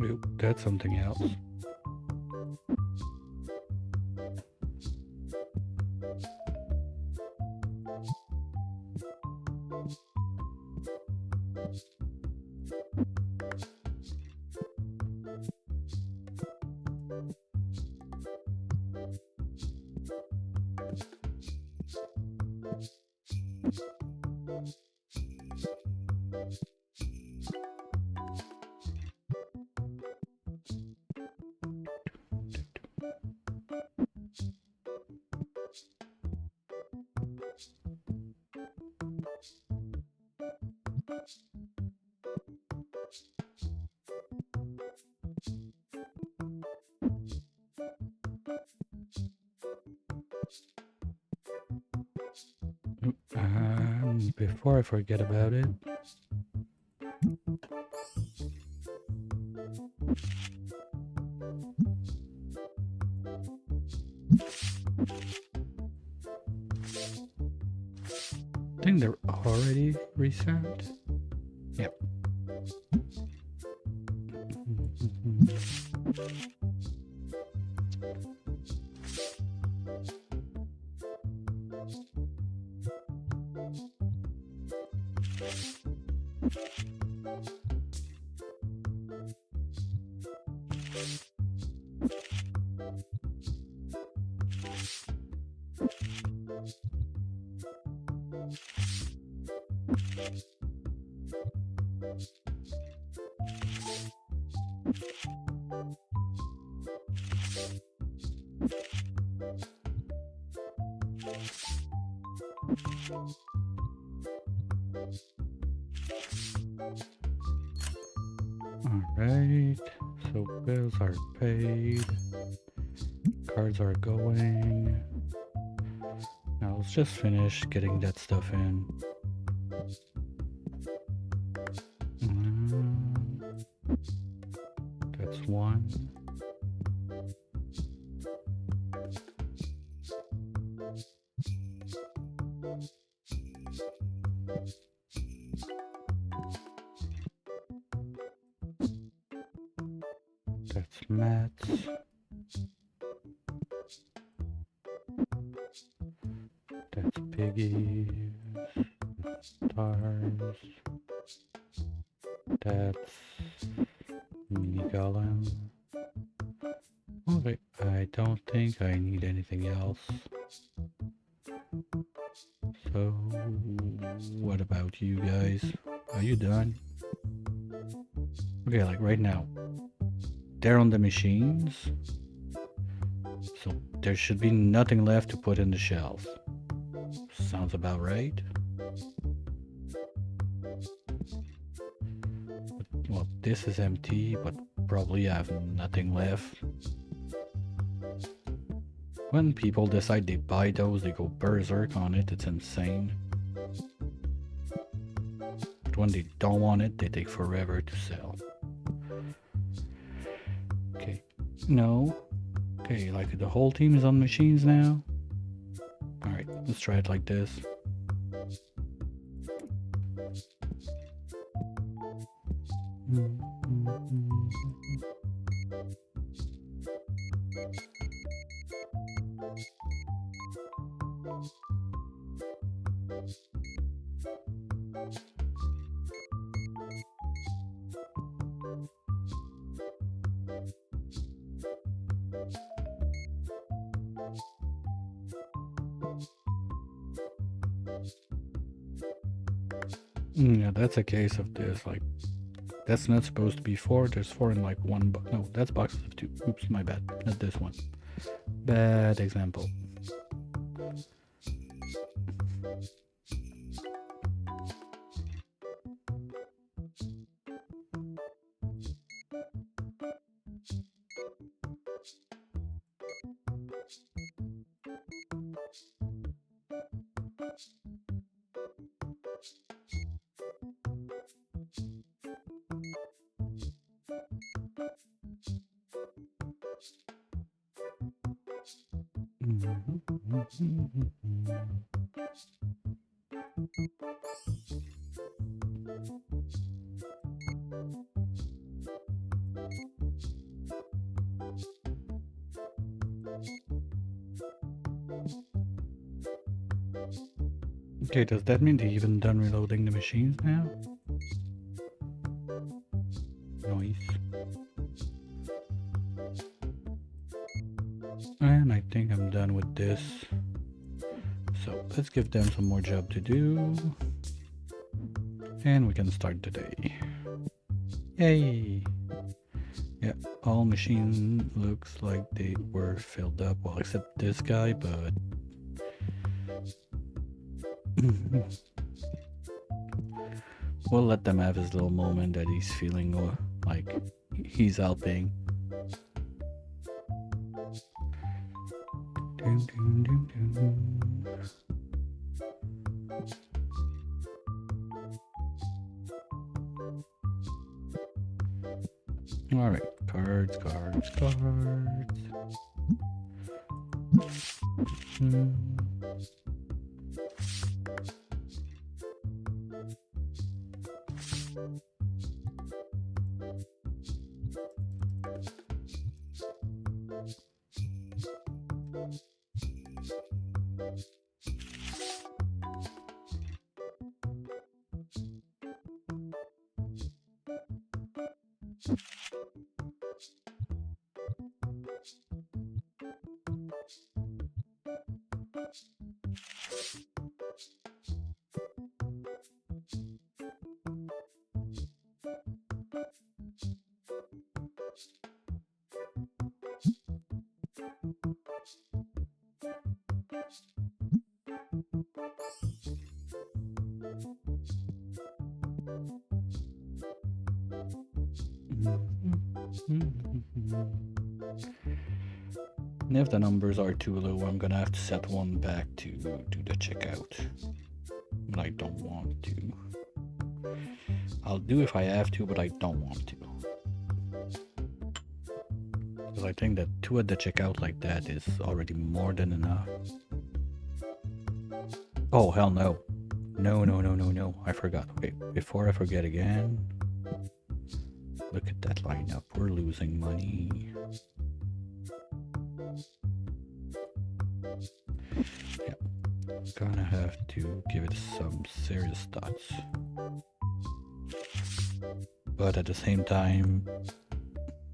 Oop, that's something else. Before I forget about it, I think they're already reset. Yep. Alright, so bills are paid, cards are going. Now let's just finish getting that stuff in. That's one. That's mats. That's piggies. Stars. That's mini golem. Okay, I don't think I need anything else. So, what about you guys? Are you done? Okay, like right now. They're on the machines. So there should be nothing left to put in the shelves. Sounds about right. Well, this is empty, but probably I have nothing left. When people decide they buy those, they go berserk on it. It's insane. But when they don't want it, they take forever to sell. Okay. No. Okay, like the whole team is on machines now. Alright, let's try it like this. Yeah, that's a case of this. Like, that's not supposed to be 4. There's 4 in like one box. No, that's boxes of 2. Oops, my bad. Not this one. Bad example. Okay, does that mean they even done reloading the machines now? Nice. And I think I'm done with this. So let's give them some more job to do. And we can start the day. Yay! Yeah, all machines looks like they were filled up. Well, except this guy, but... we'll let them have his little moment that he's feeling like he's helping. Doom, doom, doom, doom. Alright, cards. And if the numbers are too low, I'm gonna have to set one back to do the checkout. But I don't want to. I'll do if I have to, but I don't want to. Because I think that 2 at the checkout like that is already more than enough. Oh, hell no. No. I forgot. Okay, before I forget again. Look at that lineup. We're losing money. Yeah. Gonna have to give it some serious thoughts. But at the same time,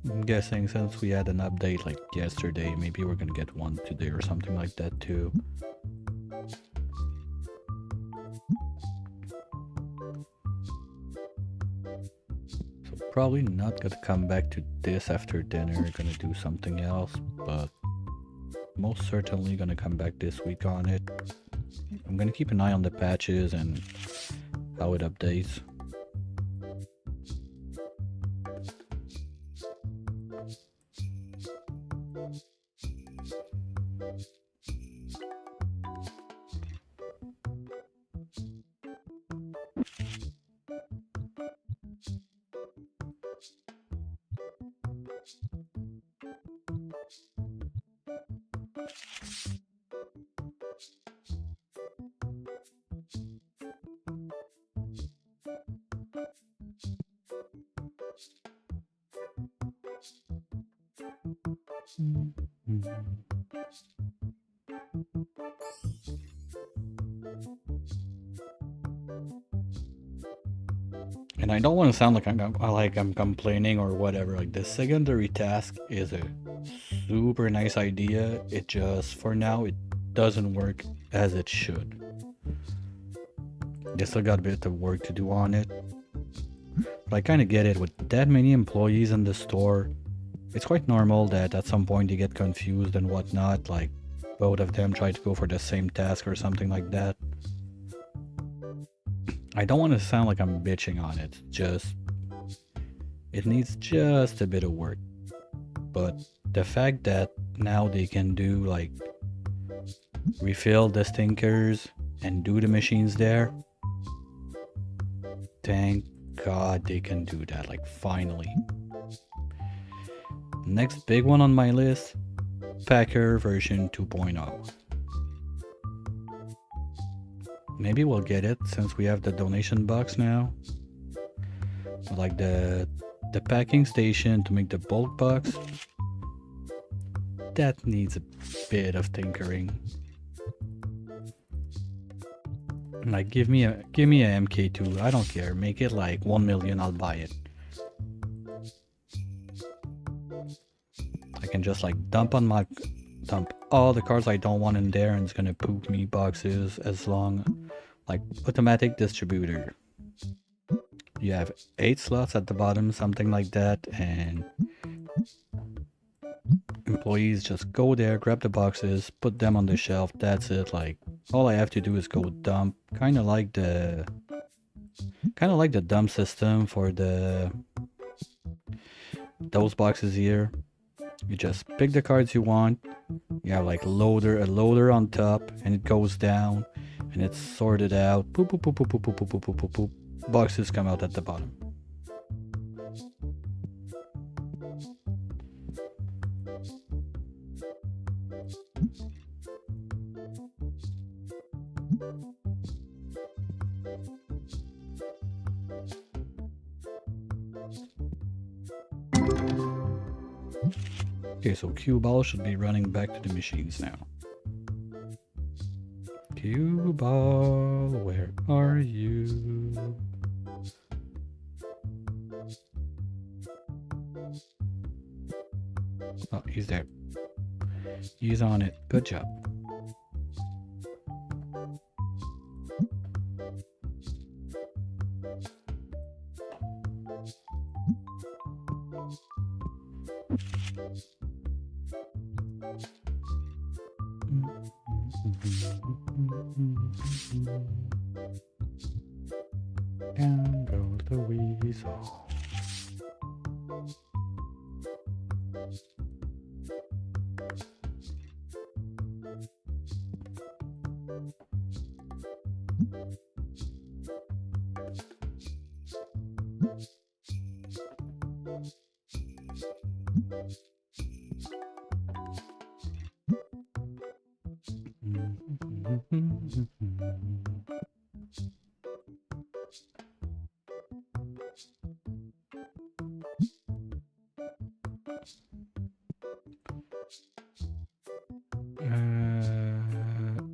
I'm guessing since we had an update like yesterday, maybe we're gonna get one today or something like that too. So probably not gonna come back to this after dinner, gonna do something else, but most certainly gonna come back this week on it. I'm gonna keep an eye on the patches and how it updates. And I don't want to sound like I'm complaining or whatever. Like, the secondary task is a super nice idea. It just, for now, it doesn't work as it should. They still got a bit of work to do on it. But I kind of get it. With that many employees in the store, it's quite normal that at some point you get confused and whatnot. Like, both of them try to go for the same task or something like that. I don't want to sound like I'm bitching on it, just it needs just a bit of work. But the fact that now they can do like refill the stinkers and do the machines there, thank God they can do that, like finally. Next big one on my list Packer version 2.0. Maybe we'll get it since we have the donation box now. Like the packing station to make the bulk box. That needs a bit of tinkering. Like give me a MK2. I don't care. Make it like 1 million. I'll buy it. I can just like dump all the cards I don't want in there, and it's gonna poop me boxes as long. Like automatic distributor. You have 8 slots at the bottom, something like that, and employees just go there, grab the boxes, put them on the shelf. That's it. Like all I have to do is go dump. Kind of like the dump system for those boxes here. You just pick the cards you want. You have like a loader on top, and it goes down, and it's sorted out. Poop, poop, poop, poop, poop, poop, poop, poop, poop, poop. Boxes come out at the bottom. Okay, so cue ball should be running back to the machines now. Cue ball, where are you? Oh, he's there. He's on it. Good job. Down goes the weasel.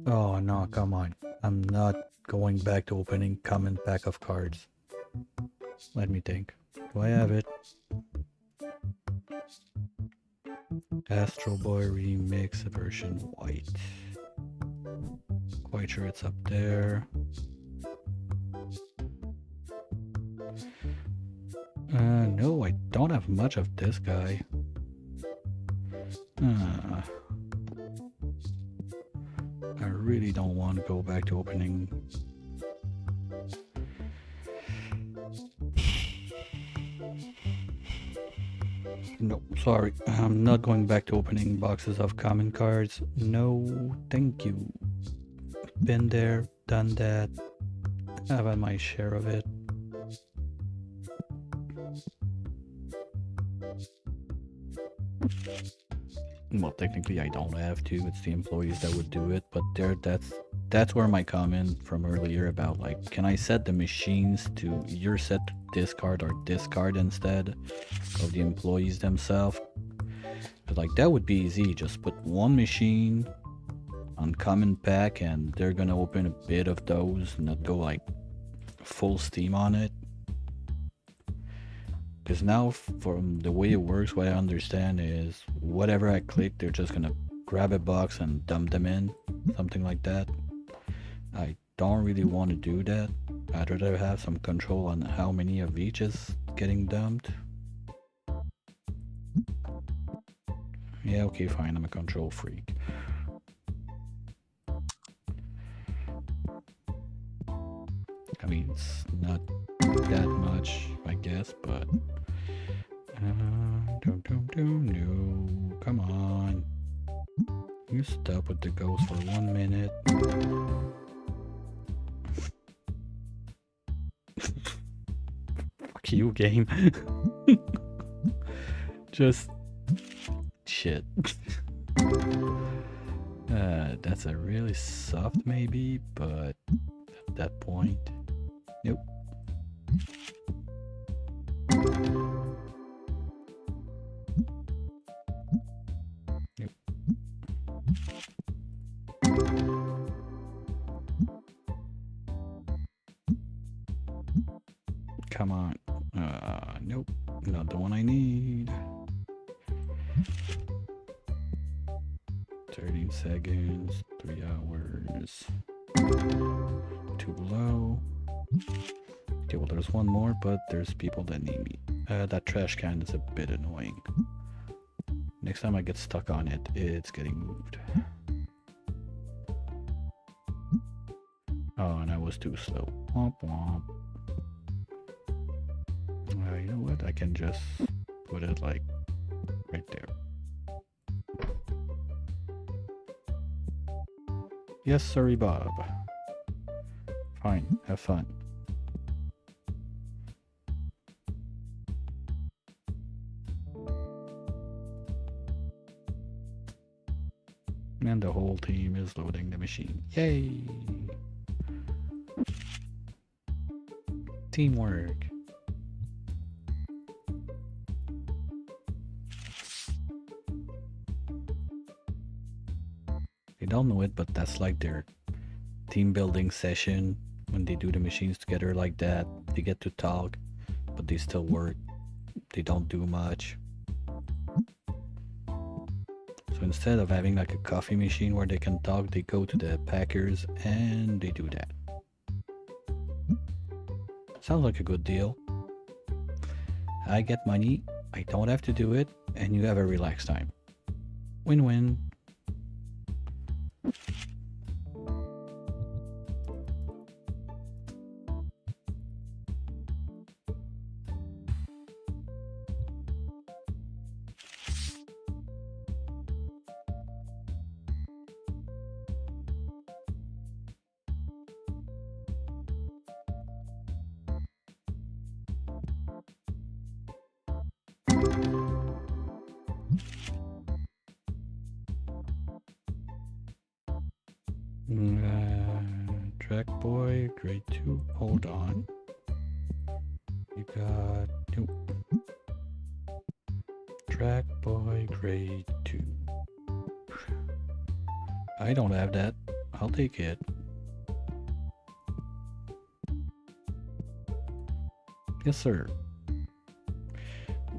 Oh no, come on. I'm not going back to opening common pack of cards. Let me think. Do I have it? Astro Boy Remix version white. Quite sure it's up there. No, I don't have much of this guy. I really don't want to go back to opening. No, sorry. I'm not going back to opening boxes of common cards. No, thank you. Been there, done that. I've had my share of it. Well, technically I don't have to. It's the employees that would do it, but that's where my comment from earlier about like, can I set the machines to you're set to discard or discard instead of the employees themselves? But like that would be easy. Just put one machine on common pack and they're gonna open a bit of those, not go like full steam on it. Because now, from the way it works, what I understand is whatever I click, they're just gonna grab a box and dump them in, something like that. I don't really want to do that. I'd rather have some control on how many of each is getting dumped. Yeah, okay, fine, I'm a control freak. I mean, it's not that much, I guess, but no, come on. You stop with the ghost for 1 minute. Fuck you, game. Just shit. That's a really soft maybe, but at that point, nope. Nope. Come on. Nope. Not the one I need. 13 seconds, 3 hours. 2 below. Okay, well there's one more, but there's people that need me. That trash can is a bit annoying. Next time I get stuck on it, it's getting moved. Oh, and I was too slow. Womp womp. You know what? I can just put it like right there. Yes, sorry, Bob. Fine, have fun. And the whole team is loading the machine. Yay! Teamwork. They don't know it, but that's like their team building session. When they do the machines together like that, they get to talk, but they still work. They don't do much. So instead of having like a coffee machine where they can talk, they go to the packers and they do that. Sounds like a good deal. I get money, I don't have to do it, and you have a relaxed time. Win-win. Track boy, grade 2. Hold on. You got... Nope. Track boy, grade 2. I don't have that. I'll take it. Yes, sir.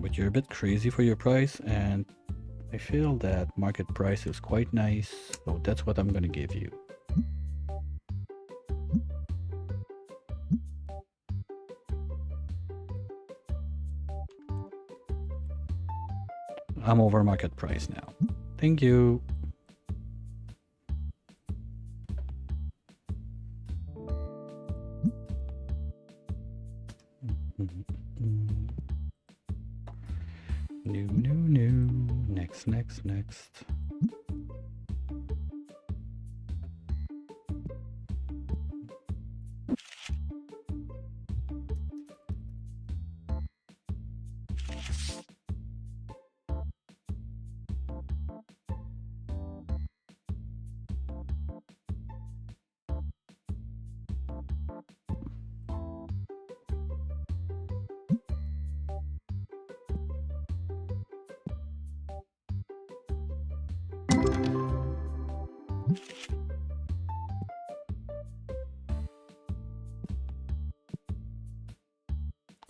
But you're a bit crazy for your price, and I feel that market price is quite nice, so that's what I'm gonna give you. I'm over market price now. Thank you. New. Next.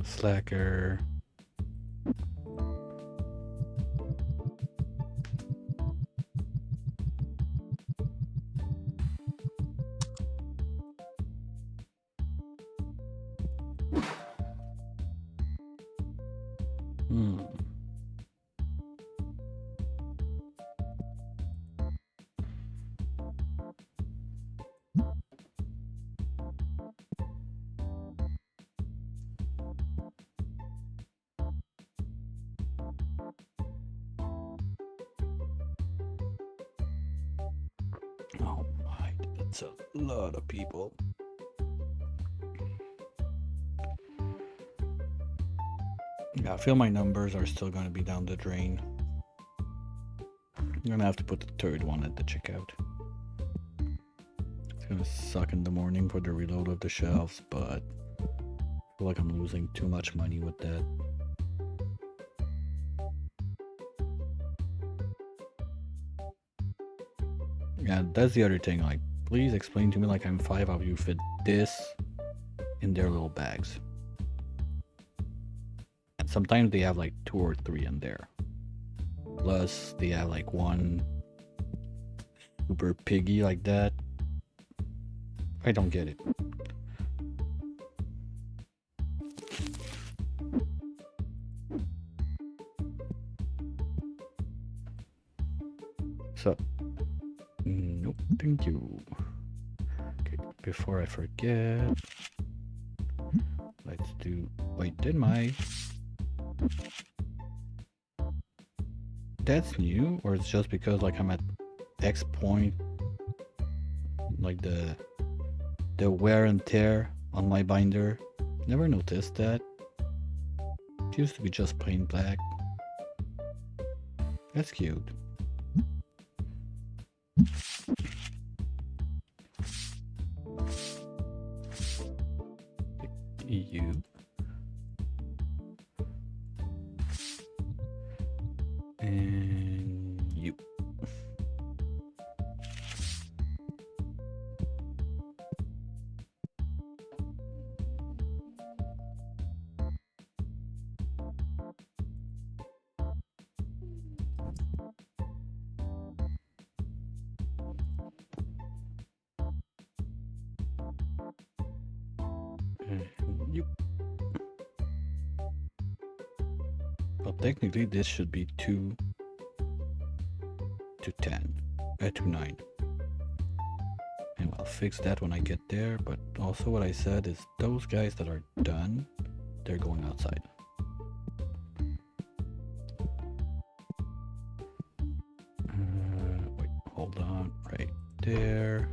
Slacker. Oh my, that's a lot of people. Yeah, I feel my numbers are still going to be down the drain. I'm going to have to put the third one at the checkout. It's gonna suck in the morning for the reload of the shelves, but I feel like I'm losing too much money with that. Yeah, that's the other thing. Like, please explain to me, like, I'm 5, how you fit this in their little bags. And sometimes they have like 2 or 3 in there. Plus, they have like one super piggy like that. I don't get it. So, nope, thank you. Okay, before I forget, let's do. Wait, did my. That's new, or it's just because like I'm at X point, like the wear and tear on my binder. Never noticed that. It used to be just plain black. That's cute. EU. And you. You. Well, technically this should be 2 to 10, to 9. And I'll fix that when I get there, but also what I said is those guys that are done, they're going outside. Wait, hold on, right there.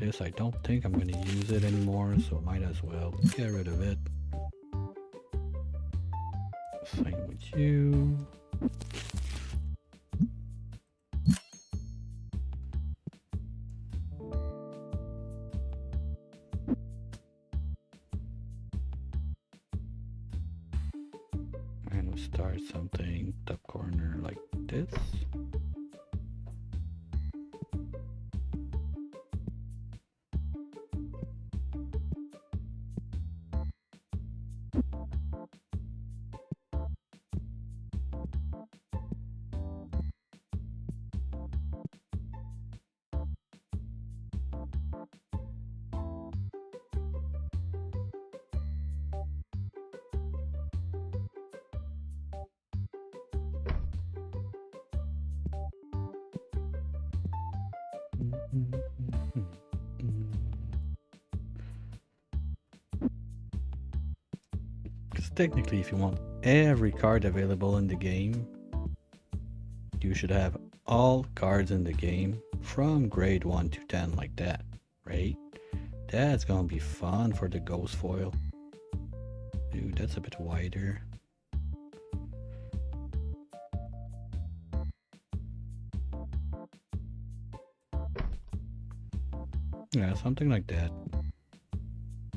This, I don't think I'm gonna use it anymore, so might as well get rid of it. Same with you. And we start something top corner like this. Because technically, if you want every card available in the game, you should have all cards in the game from grade 1 to 10 like that, right? That's gonna be fun for the ghost foil. Dude, that's a bit wider. Yeah, something like that.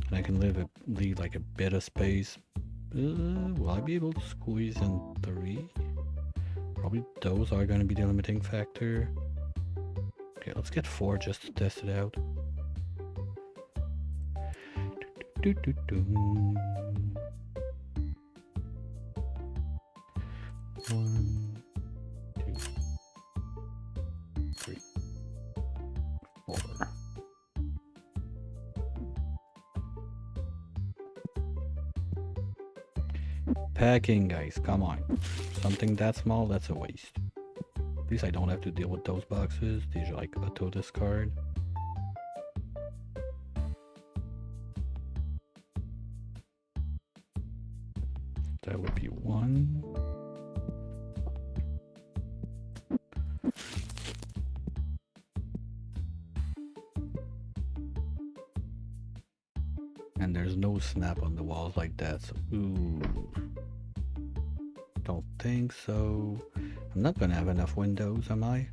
And I can leave like a bit of space. Will I be able to squeeze in 3? Probably those are gonna be the limiting factor. Okay, let's get 4 just to test it out. Do, do, do. 1, 2, 3, 4. Packing, guys, come on. Something that small, that's a waste. At least I don't have to deal with those boxes. These are like auto discard. That would be 1. And there's no snap on the walls like that, so ooh. Don't think so. I'm not gonna have enough windows, am I?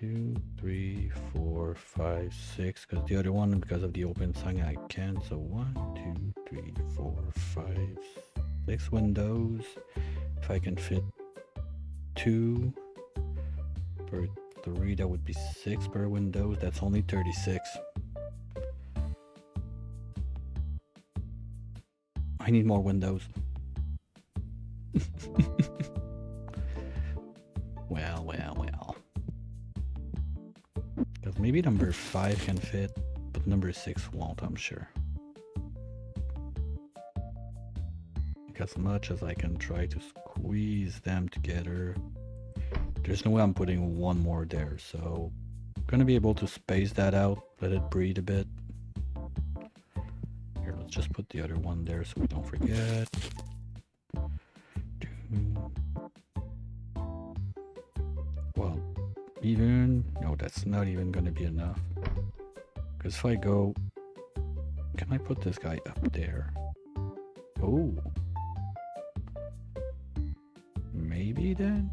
2, 3, 4, 5, 6. Because the other one, because of the open sign, I can't. So 1, 2, 3, 4, 5, 6 windows. If I can fit 2 per 3, that would be 6 per windows. That's only 36. I need more windows. Well. Because maybe number 5 can fit, but number 6 won't, I'm sure. As much as I can try to squeeze them together, there's no way I'm putting one more there, so I'm gonna be able to space that out, let it breathe a bit. Here, let's just put the other one there so we don't forget. Well, no, that's not even gonna be enough. Because if I go, can I put this guy up there? Oh. Maybe then?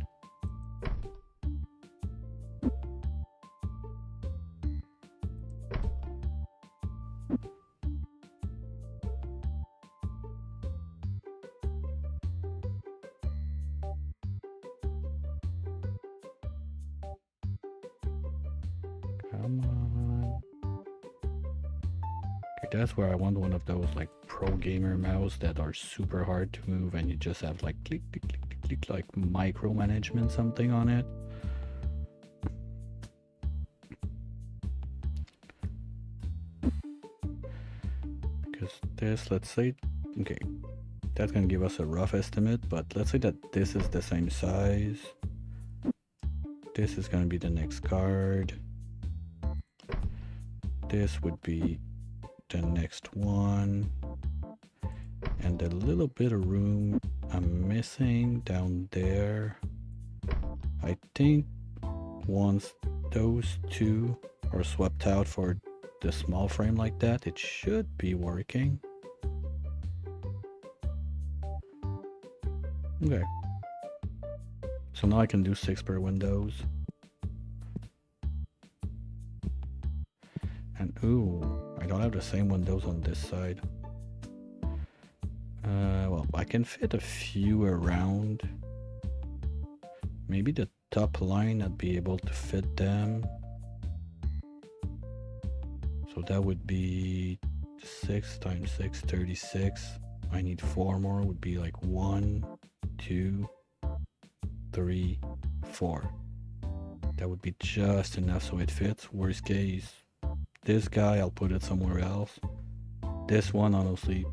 Come on. Okay, that's where I want one of those like pro gamer mouse that are super hard to move and you just have like click, click, click, click, click, like micromanagement something on it. Because this, let's say, okay, that's gonna give us a rough estimate, but let's say that this is the same size. This is gonna be the next card. This would be the next one. And the little bit of room I'm missing down there, I think once those two are swapped out for the small frame like that, it should be working. Okay. So now I can do 6 per windows. And ooh, I don't have the same windows on this side. Well, I can fit a few around. Maybe the top line, I'd be able to fit them. So that would be 6 times 6, 36. I need 4 more, would be like 1, 2, 3, 4. That would be just enough so it fits. Worst case, this guy, I'll put it somewhere else. This one, honestly,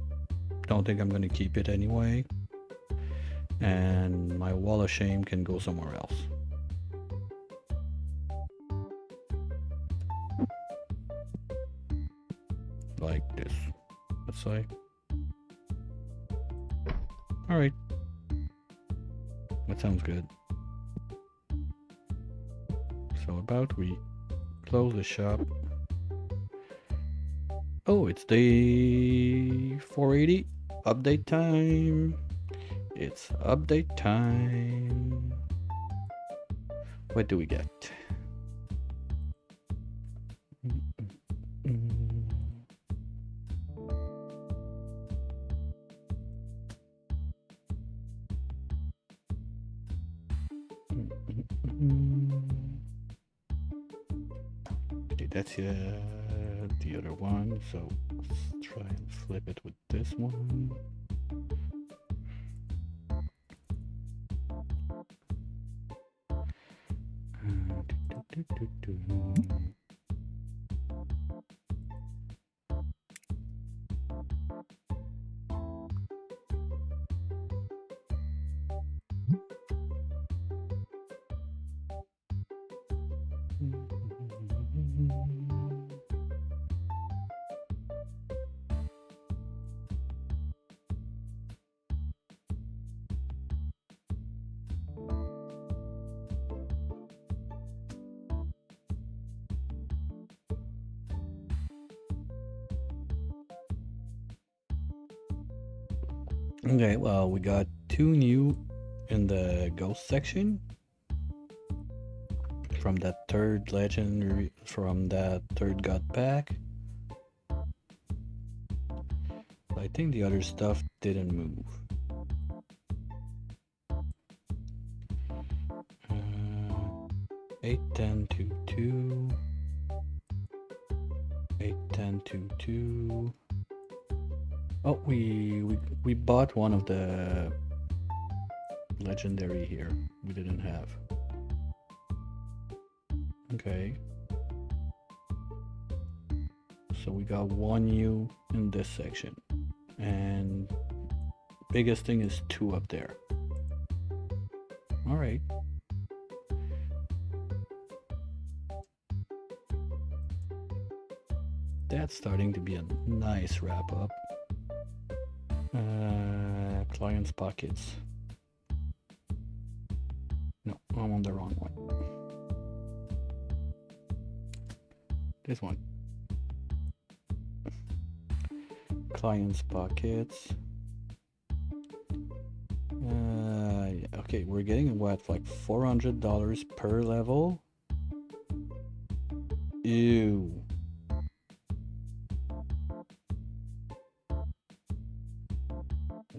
don't think I'm gonna keep it anyway. And my wall of shame can go somewhere else. Like this, let's say. Alright. That sounds good. So about we close the shop. Oh, it's day 480. Update time. It's update time. What do we get? Okay, that's the other one. So let's try and flip it with this one. Okay, well, we got 2 new in the ghost section. from that third legendary, from that third god pack. I think the other stuff didn't move. 8, 10, 2, 2. 8, 10, 2, 2. Oh, we bought one of the legendary here. We didn't have. Okay. So we got 1 U in this section. And biggest thing is 2 up there. Alright. That's starting to be a nice wrap up. Client's pockets. No, I'm on the wrong one. This one. Client's pockets. Yeah, okay, we're getting what, like $400 per level? Ew.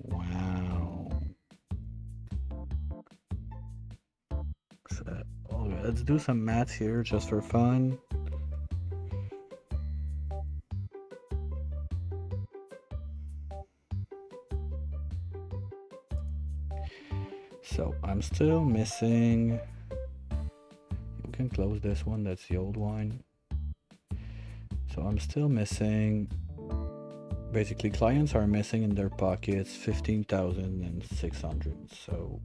Wow. So, okay, let's do some maths here just for fun. So I'm still missing. You can close this one, that's the old one. So I'm still missing. Basically, clients are missing in their pockets 15,600. So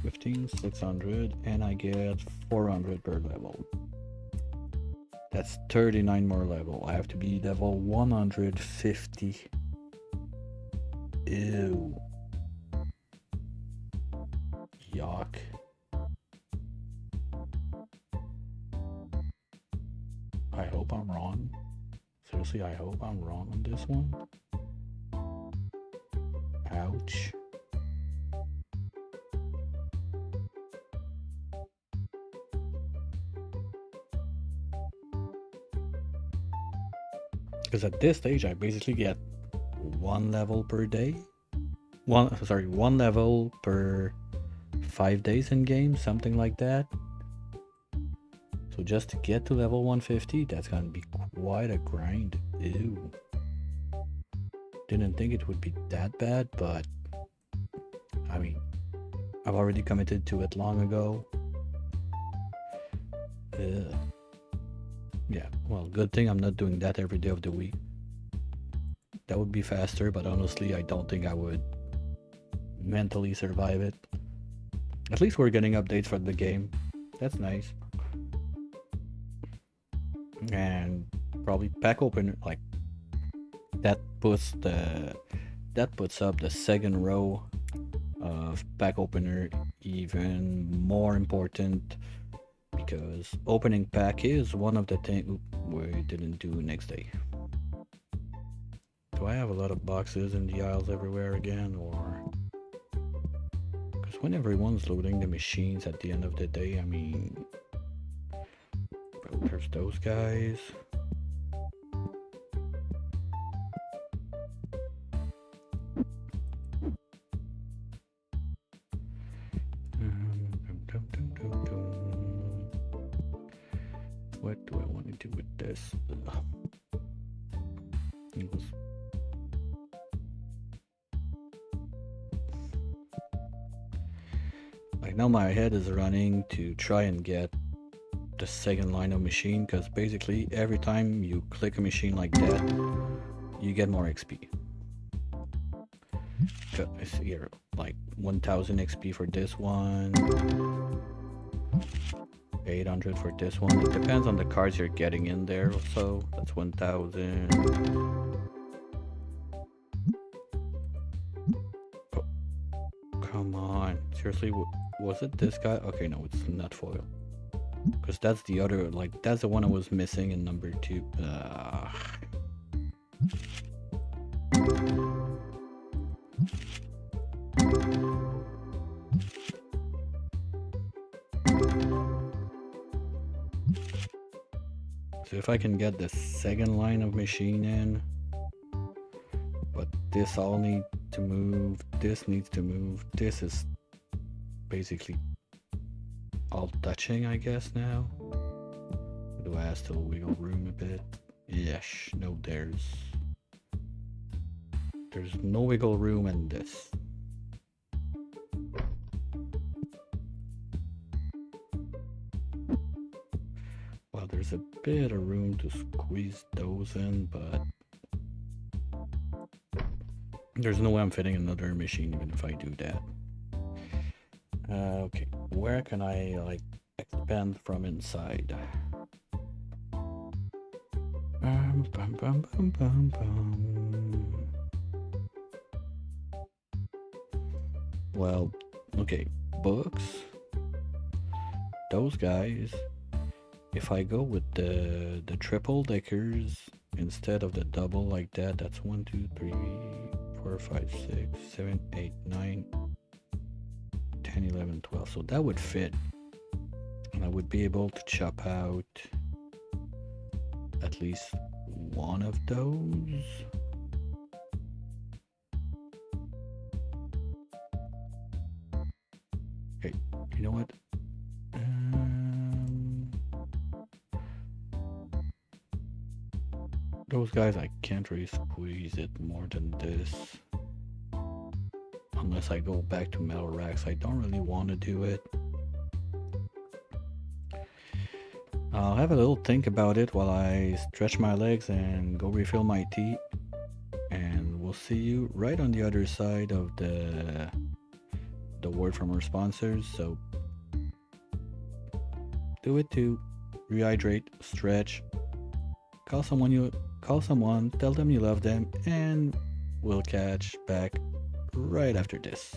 15,600, and I get 400 per level. That's 39 more level. I have to be level 150. Ew. Yuck. I hope I'm wrong. Seriously, I hope I'm wrong on this one. Ouch. Because at this stage, I basically get 1 level per day. One level per 5 days in game, something like that. So just to get to level 150, that's gonna be quite a grind. Ew. Didn't think it would be that bad, but I mean, I've already committed to it long ago. Yeah, well, good thing I'm not doing that every day of the week. That would be faster, but honestly, I don't think I would mentally survive it. At least we're getting updates for the game. That's nice. And probably pack opener, like that puts up the second row of pack opener even more important, because opening pack is one of the things we didn't do next day. Do I have a lot of boxes in the aisles everywhere again, or because when everyone's loading the machines at the end of the day, I mean, there's those guys. What do I want to do with this? Like now my head is running to try and get the second line of machine, because basically every time you click a machine like that, you get more XP. Here, like 1000 XP for this one, 800 for this one. It depends on the cards you're getting in there. Also, that's 1000. Oh, come on, seriously, was it this guy? Okay, no, it's not foil. Because that's the other, like, that's the one I was missing in number 2. So if I can get the second line of machine in, but this all need to move, this needs to move, this is basically all touching, I guess now. Do I still wiggle room a bit? Yes, no, there's no wiggle room in this. Well, there's a bit of room to squeeze those in, but there's no way I'm fitting another machine even if I do that. Okay, where can I like expand from inside? Bum, bum, bum, bum, bum. Well, okay, books. Those guys. If I go with the triple deckers instead of the double like that, that's 1, 2, 3, 4, 5, 6, 7, 8, 9, 10, 11, 12. So that would fit. And I would be able to chop out at least one of those. Okay, you know what? Those guys, I can't really squeeze it more than this. Unless I go back to metal racks, I don't really want to do it. I'll have a little think about it while I stretch my legs and go refill my tea. And we'll see you right on the other side of the word from our sponsors. So do it too. Rehydrate, stretch, call someone, tell them you love them, and we'll catch back right after this.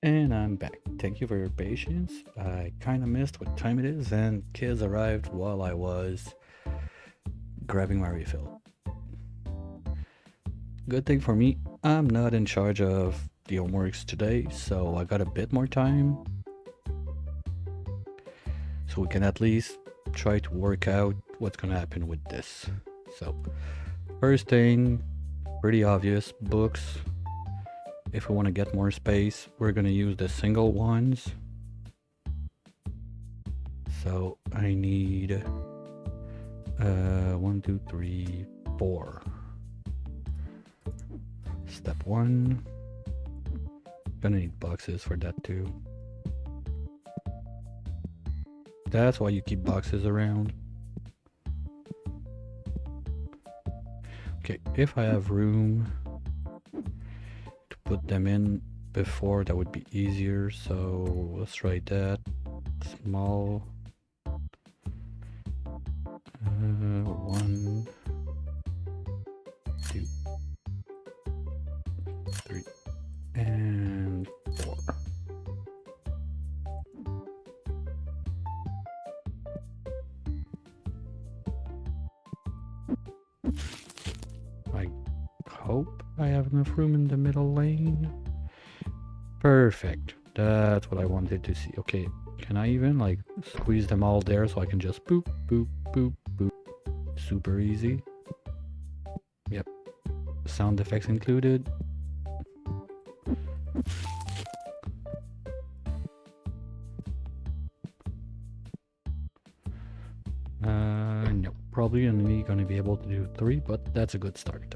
And I'm back. Thank you for your patience. I kind of missed what time it is, and kids arrived while I was grabbing my refill. Good thing for me, I'm not in charge of the homeworks today, so I got a bit more time. So we can at least try to work out what's gonna happen with this. So, first thing, pretty obvious, books. If we want to get more space, we're gonna use the single ones. So I need 1, 2, 3, 4. Step 1. Gonna need boxes for that too. That's why you keep boxes around. Okay, if I have room to put them in before, that would be easier. So let's write that. Small. 1, 2, 3, and 4. I hope I have enough room in the middle lane. Perfect. That's what I wanted to see. Okay, can I even like squeeze them all there so I can just boop, boop, boop, boop. Super easy. Yep. Sound effects included. No, probably only gonna be able to do 3, but that's a good start.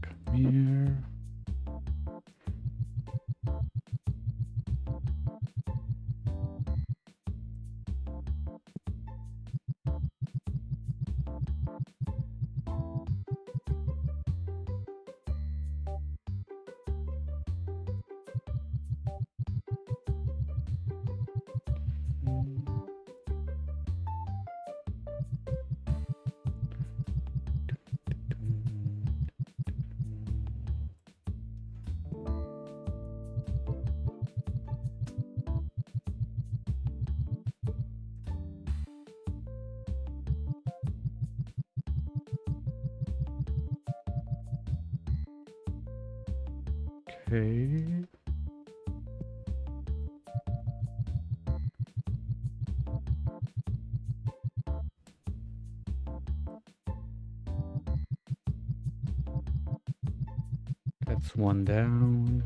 Come here. Okay. That's one down.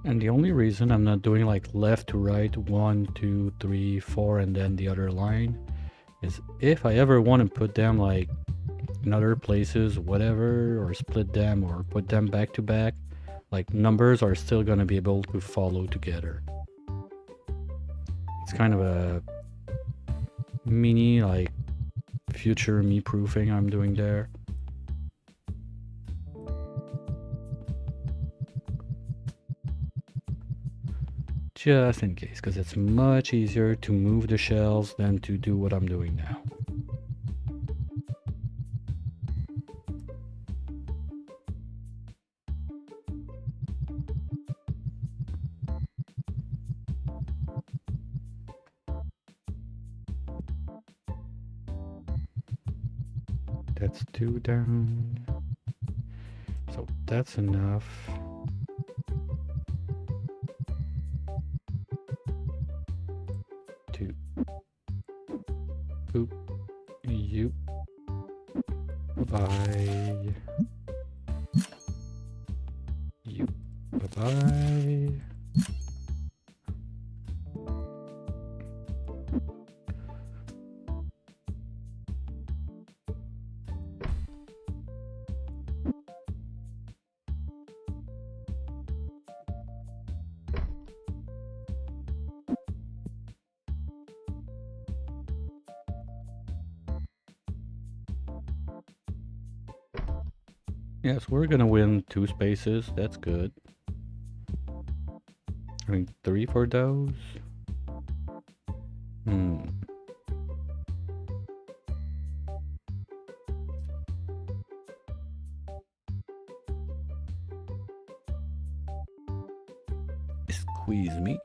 And the only reason I'm not doing like left to right, 1, 2, 3, 4, and then the other line is if I ever want to put them like in other places, whatever, or split them or put them back to back, like numbers are still gonna be able to follow together. It's kind of a mini like future me proofing I'm doing there. Just in case, because it's much easier to move the shells than to do what I'm doing now. That's 2 down. So that's enough. To boop you. Bye-bye. You. Bye-bye. Yes, we're gonna win 2 spaces. That's good. I think 3 for those. Hmm. Squeeze me.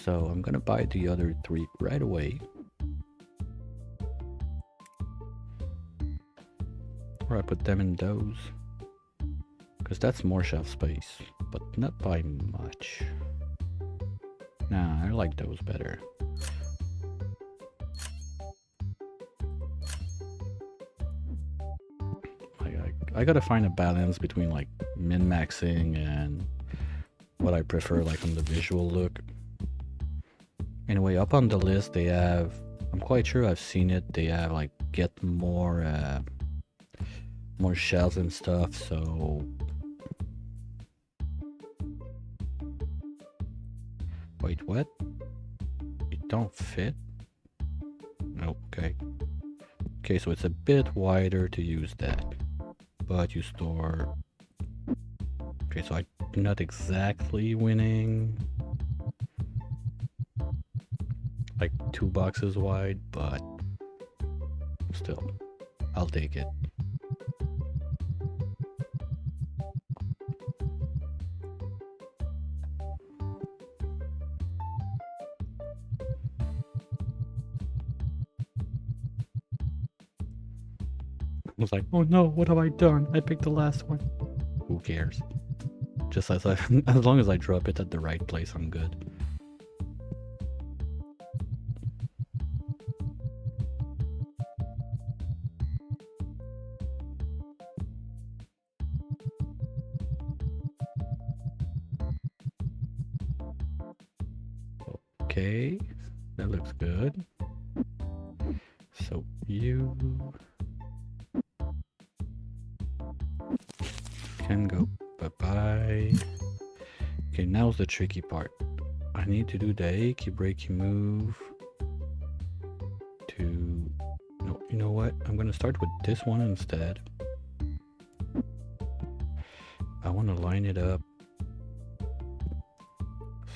So I'm gonna buy the other 3 right away. Or I put them in those. Because that's more shelf space. But not by much. Nah, I like those better. I gotta find a balance between like min-maxing and what I prefer like on the visual look. Anyway, up on the list they have, I'm quite sure I've seen it, they have like get more shells and stuff, so... Wait, what? It don't fit? No, okay. Okay, so it's a bit wider to use that. But you store... Okay, so I'm not exactly winning. Like 2 boxes wide, but still, I'll take it. I was like, oh no, what have I done? I picked the last one. Who cares? Just as as long as I drop it at the right place, I'm good. Okay, that looks good. So you can go bye-bye. Okay, now's the tricky part. I need to do the achy breaky move to... No, you know what? I'm gonna start with this one instead. I want to line it up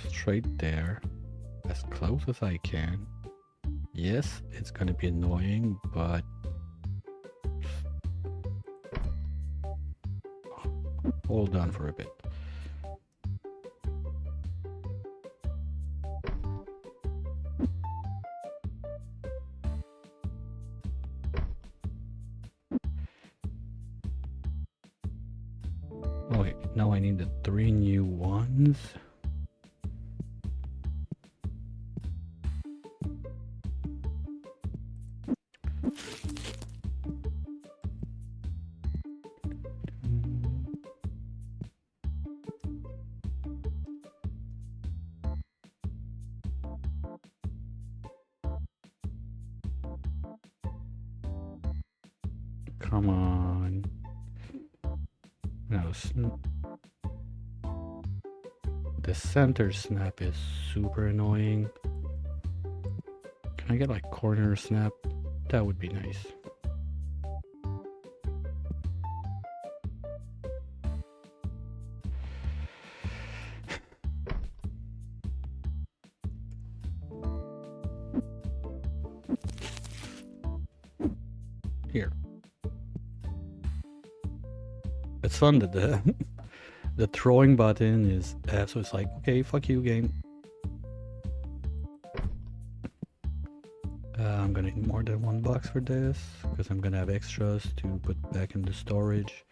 straight there, as close as I can. Yes, it's gonna be annoying, but... Hold on for a bit. Okay, now I need the 3 new ones. Come on. No, the center snap is super annoying. Can I get like corner snap? That would be nice. Here. It's fun that the the throwing button is so it's like, okay, fuck you, game. I'm gonna need more than 1 box for this because I'm gonna have extras to put back in the storage.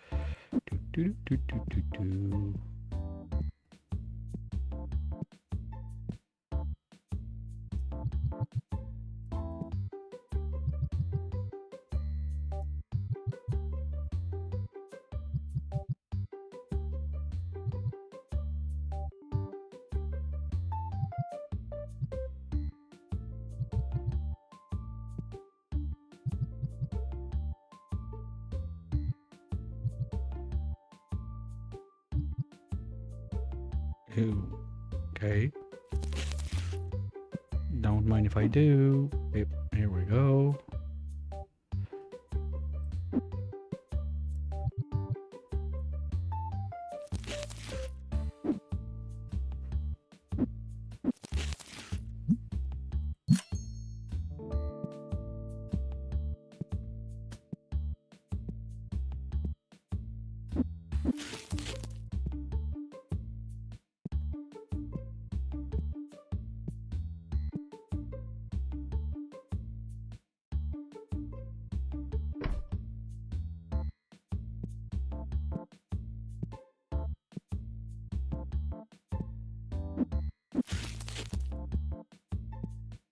Ooh, okay. Don't mind if I do. Yep, here we go.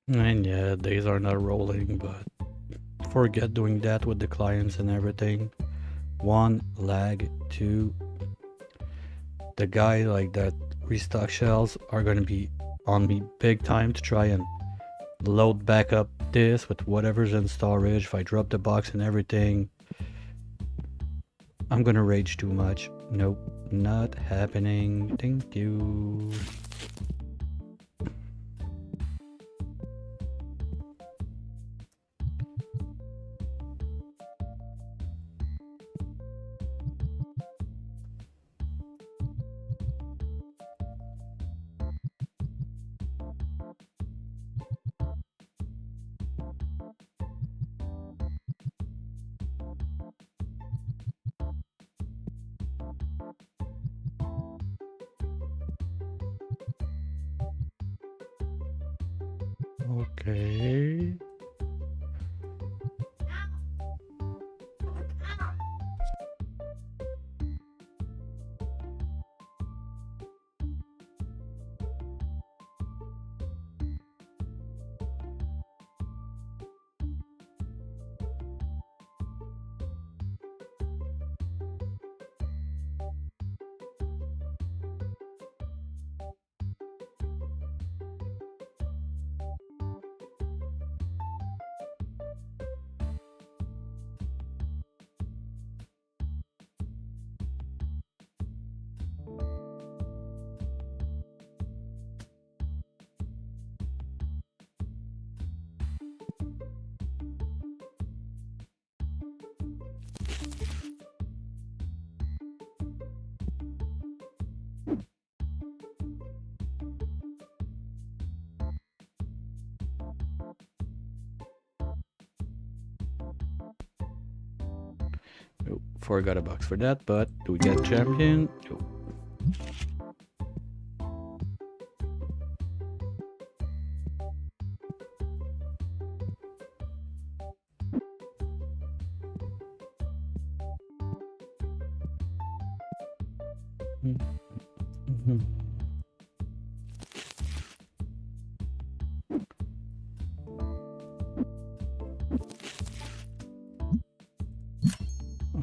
And yeah, days are not rolling, but forget doing that with the clients and everything. One, lag. Two, the guy like that restock shells are gonna be on me big time to try and load back up this with whatever's in storage. If I drop the box and everything, I'm gonna rage too much. Nope, not happening. Thank you. Okay. Oh, forgot a box for that, but do we get champion? Oh. Mhm.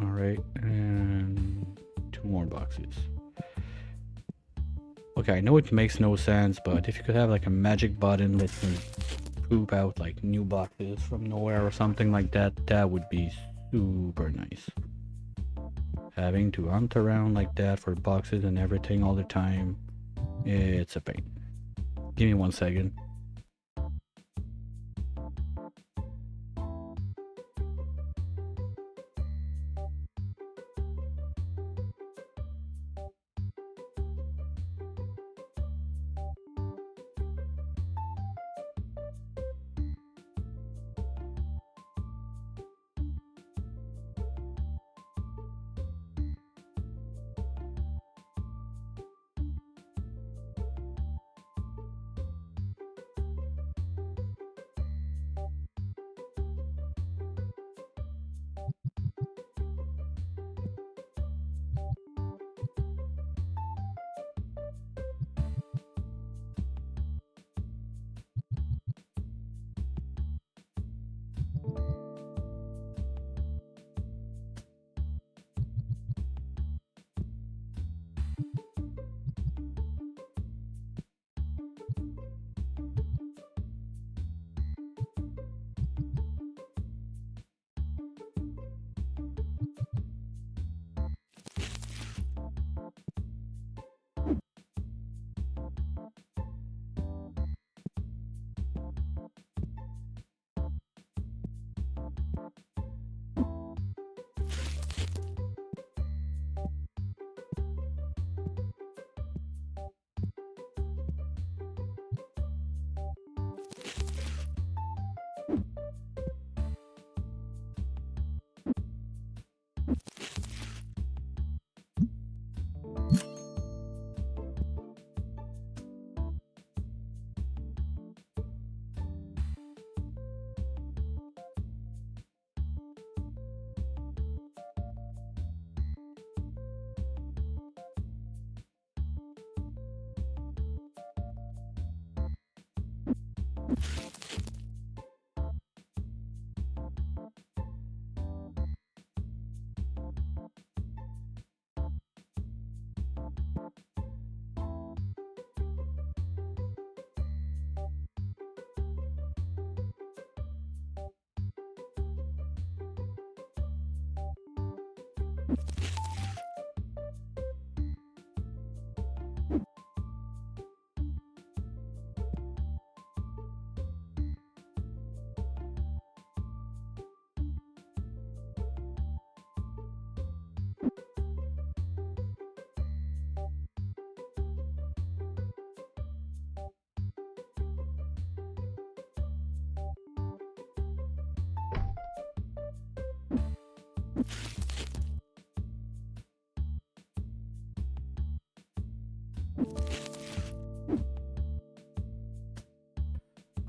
All right, and two more boxes. Okay, I know it makes no sense, but if you could have like a magic button that can poop out like new boxes from nowhere or something like that, that would be super nice. Having to hunt around like that for boxes and everything all the time, it's a pain. Give me 1 second.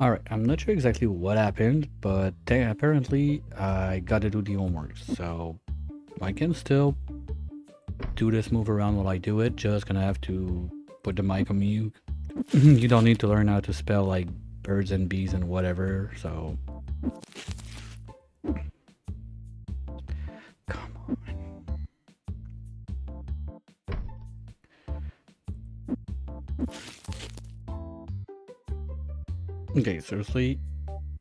Alright, I'm not sure exactly what happened, but apparently I gotta do the homework, so I can still do this move around while I do it, just gonna have to put the mic on mute. You don't need to learn how to spell like birds and bees and whatever, so... Come on. Okay, seriously?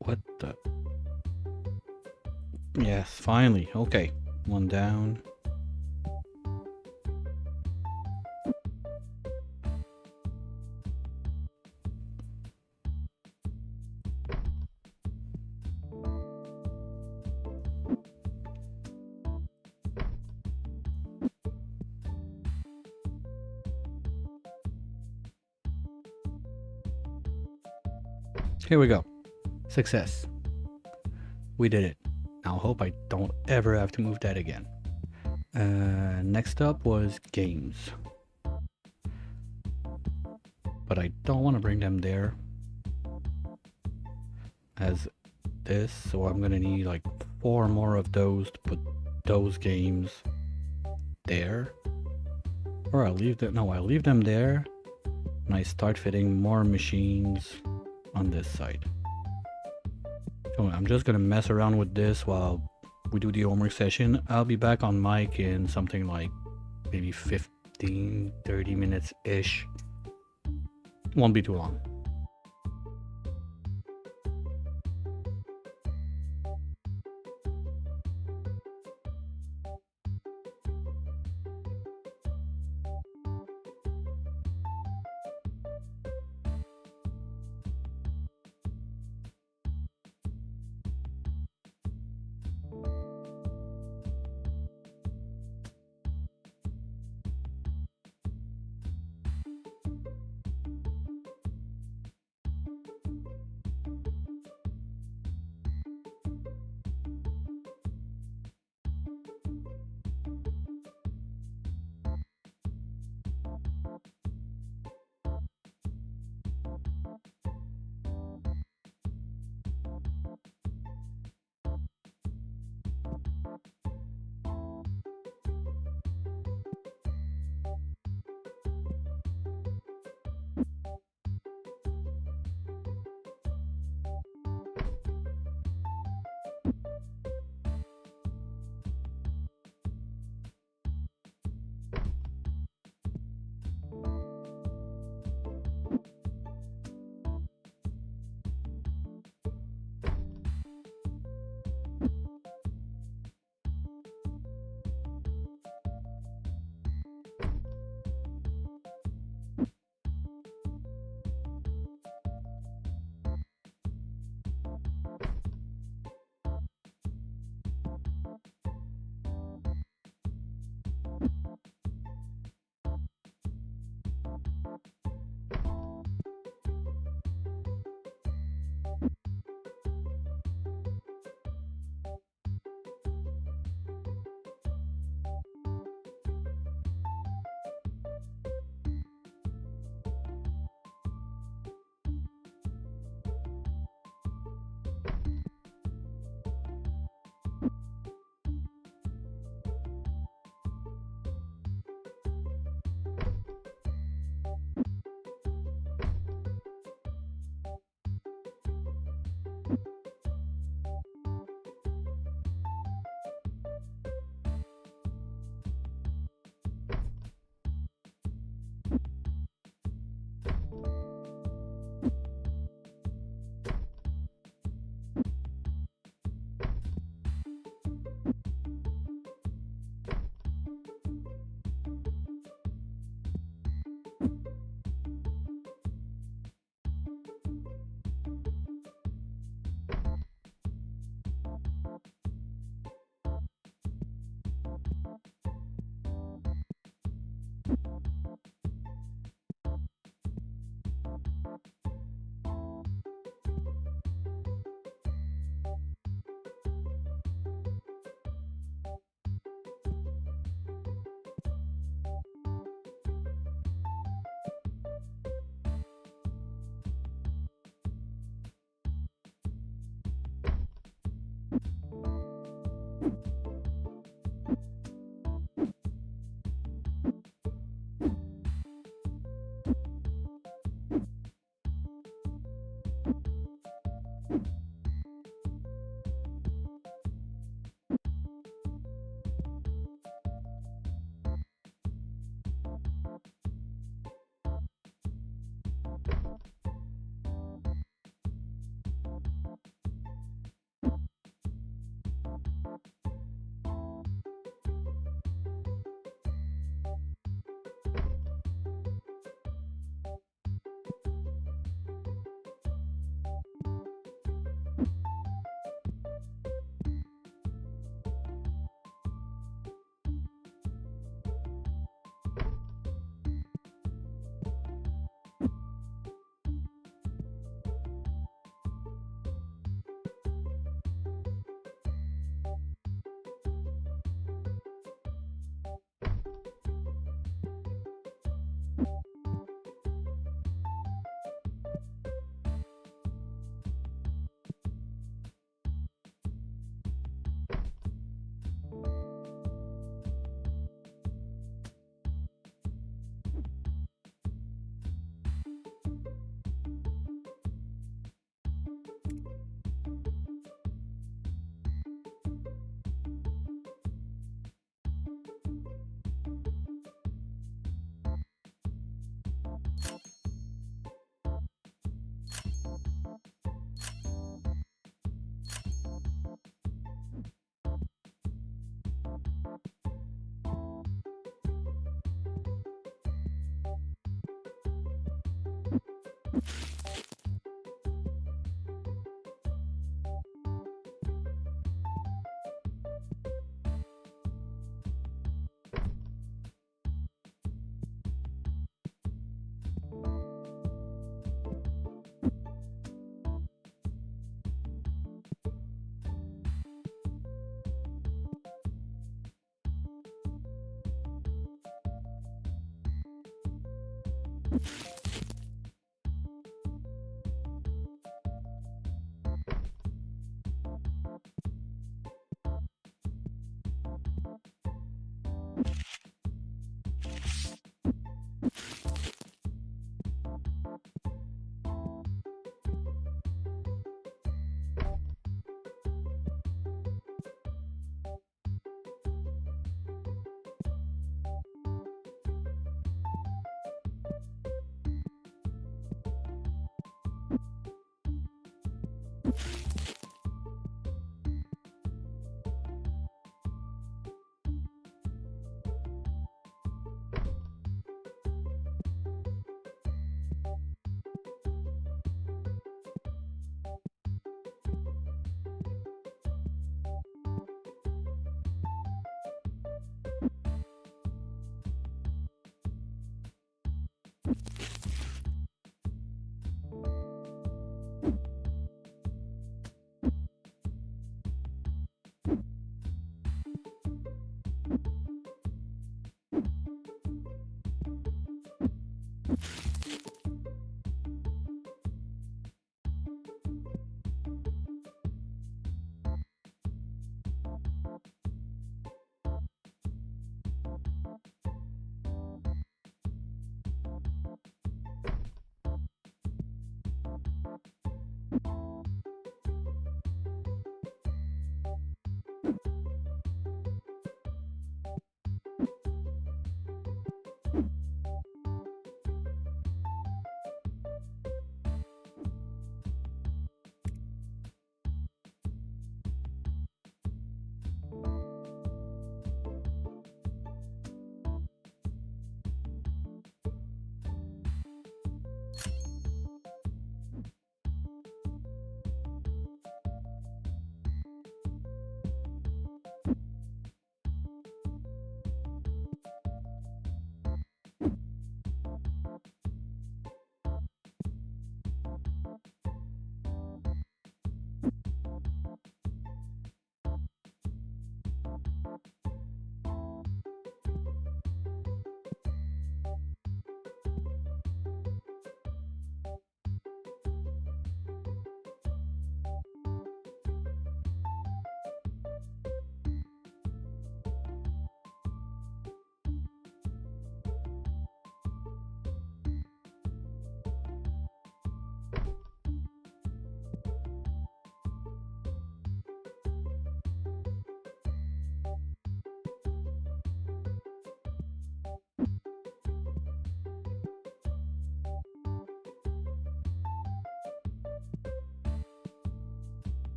What the... Yes, finally. Okay. One down. Here we go. Success. We did it. Now hope I don't ever have to move that again. Next up was games. But I don't want to bring them there as this, so I'm gonna need like 4 more of those to put those games there. Or I'll leave them, no, I'll leave them there and I start fitting more machines on this side. So I'm just gonna mess around with this while we do the homework session. I'll be back on mic in something like maybe 15-30 minutes ish. Won't be too long.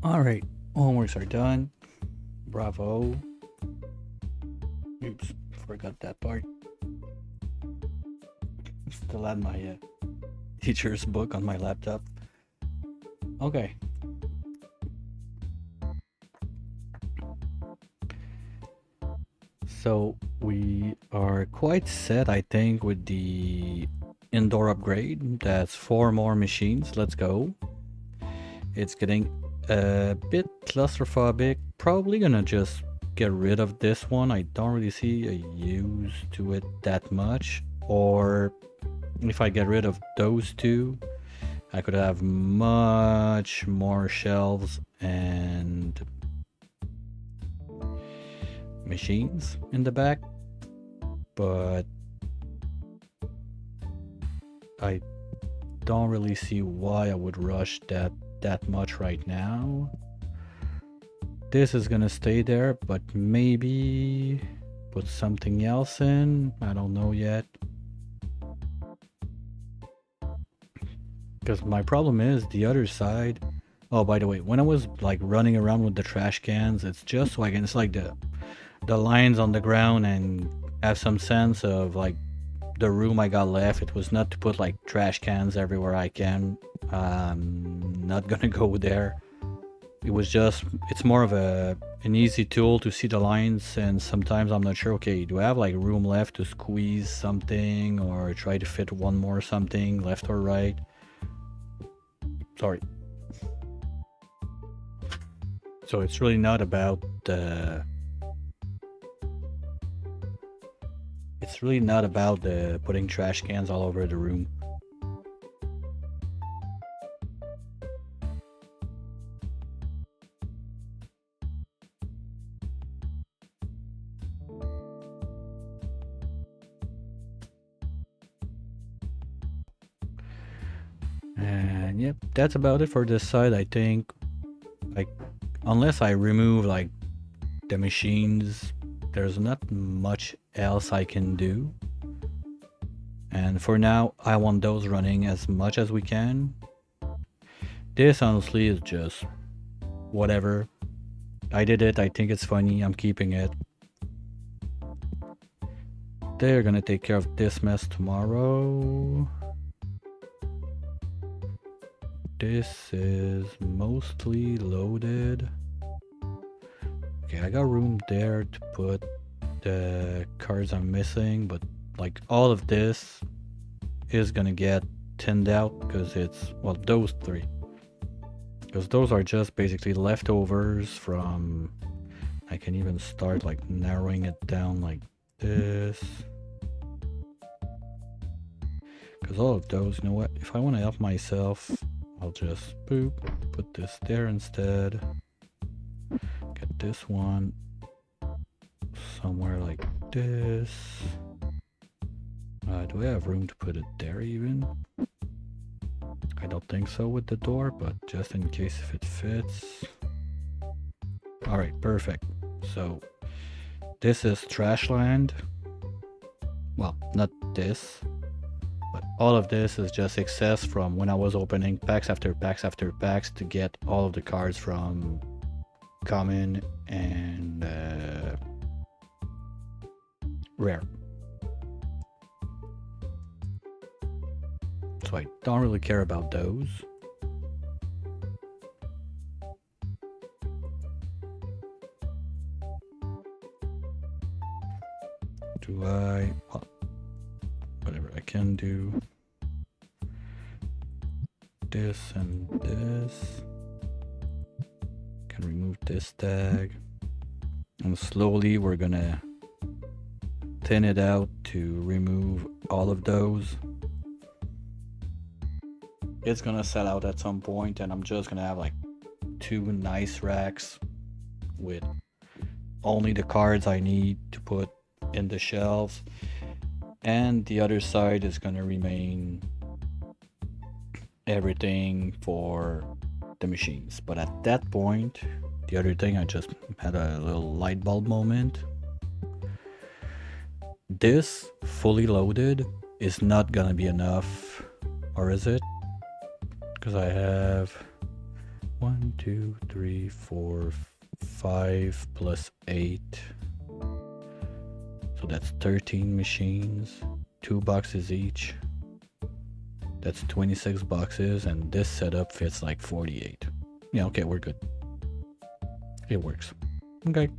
Alright, homeworks are done. Bravo. Oops, forgot that part. Still had my teacher's book on my laptop. Okay. So we are quite set, I think, with the indoor upgrade. That's 4 more machines. Let's go. It's getting a bit claustrophobic. Probably gonna just get rid of this one. I don't really see a use to it that much. Or if I get rid of those two, I could have much more shelves and machines in the back. But I don't really see why I would rush that much right now. This is gonna stay there, but maybe put something else in. I don't know yet. Because my problem is the other side. Oh, by the way, when I was like running around with the trash cans, it's just so I can, it's like the lines on the ground and have some sense of like the room I got left. It was not to put like trash cans everywhere I can. Not gonna go there. It was just, it's more of an easy tool to see the lines, and sometimes I'm not sure, okay, do I have like room left to squeeze something or try to fit one more something left or right? Sorry. So it's really not about the putting trash cans all over the room. And yep, that's about it for this side. I think, like, unless I remove like the machines, there's not much else I can do. And for now, I want those running as much as we can. This honestly is just whatever. I did it, I think it's funny, I'm keeping it. They're gonna take care of this mess tomorrow. This is mostly loaded. Okay, I got room there to put the cards I'm missing, but like all of this is gonna get thinned out because it's, well, those three. Because those are just basically leftovers from, I can even start like narrowing it down like this. Because all of those, you know what, if I want to help myself, I'll just boop, put this there instead. Get this one somewhere like this. Do I have room to put it there even? I don't think so with the door, but just in case if it fits. Alright, perfect. So this is trash land. Well, not this, but all of this is just excess from when I was opening packs after packs after packs to get all of the cards from common and rare. So I don't really care about those. Do I? Well, whatever I can do. This and this. Can remove this tag. And slowly we're gonna thin it out to remove all of those. It's gonna sell out at some point, and I'm just gonna have like 2 nice racks with only the cards I need to put in the shelves, and the other side is gonna remain everything for the machines. But at that point, the other thing, I just had a little light bulb moment. This fully loaded is not gonna be enough, or is it? Because I have 1, 2, 3, 4, 5 plus 8. So that's 13 machines, 2 boxes each. That's 26 boxes, and this setup fits like 48. Yeah, okay, we're good. It works. Okay.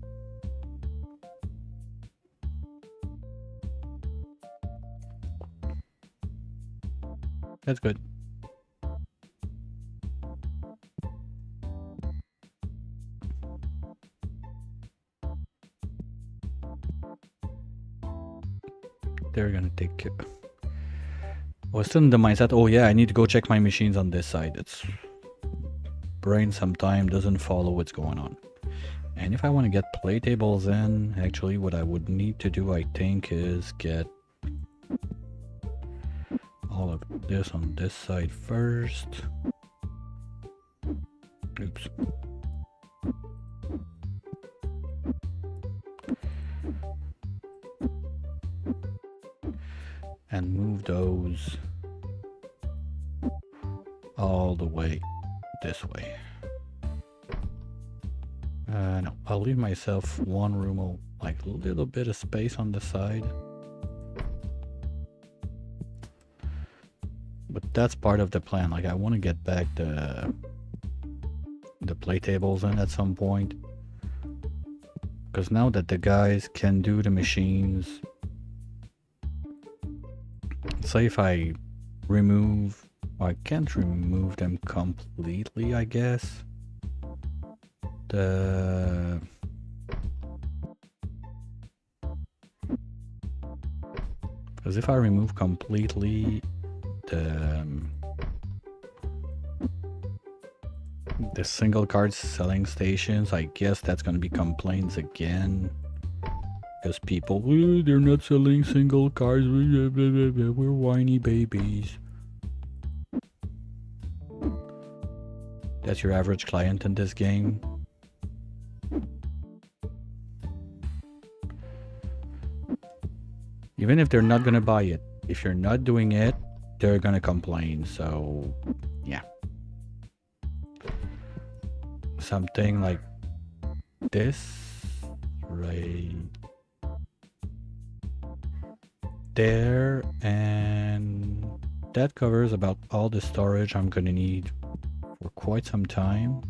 That's good. They're gonna take care. I was still in the mindset, oh yeah, I need to go check my machines on this side. It's brain sometimes doesn't follow what's going on. And if I want to get play tables in, actually what I would need to do, I think, is get all of this on this side first. Oops. And move those all the way this way. No, I'll leave myself one room, like a little bit of space on the side. But that's part of the plan. Like I want to get back the play tables in at some point. Because now that the guys can do the machines, say if I remove, I can't remove them completely, I guess. Because if I remove completely the single card selling stations, I guess that's gonna be complaints again. Because people, they're not selling single cards, we're whiny babies. That's your average client in this game. Even if they're not gonna buy it, if you're not doing it, they're gonna complain, so yeah. Something like this, right there, and that covers about all the storage I'm gonna need for quite some time.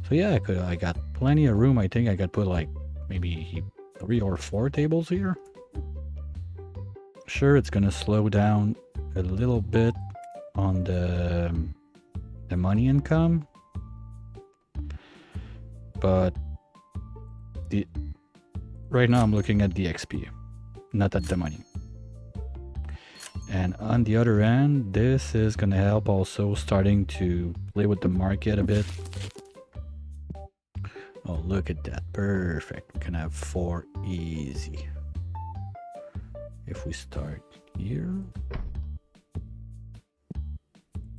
So yeah, I got plenty of room. I think I could put like maybe 3 or 4 tables here. Sure, it's gonna slow down a little bit on the money income, but right now I'm looking at the XP, not at the money. And on the other end, this is gonna help also starting to play with the market a bit. Oh, look at that, perfect. We can have 4 easy. If we start here,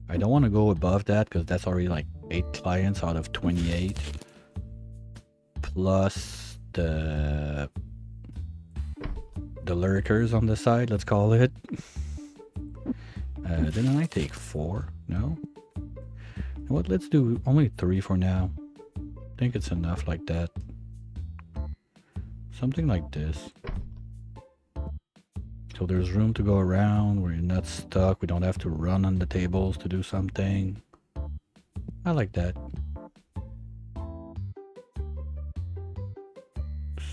I don't want to go above that because that's already like 8 clients out of 28, plus the lurkers on the side, let's call it. Didn't I take 4? No? You know what, let's do only 3 for now. I think it's enough like that. Something like this. So there's room to go around, we're not stuck, we don't have to run on the tables to do something. I like that.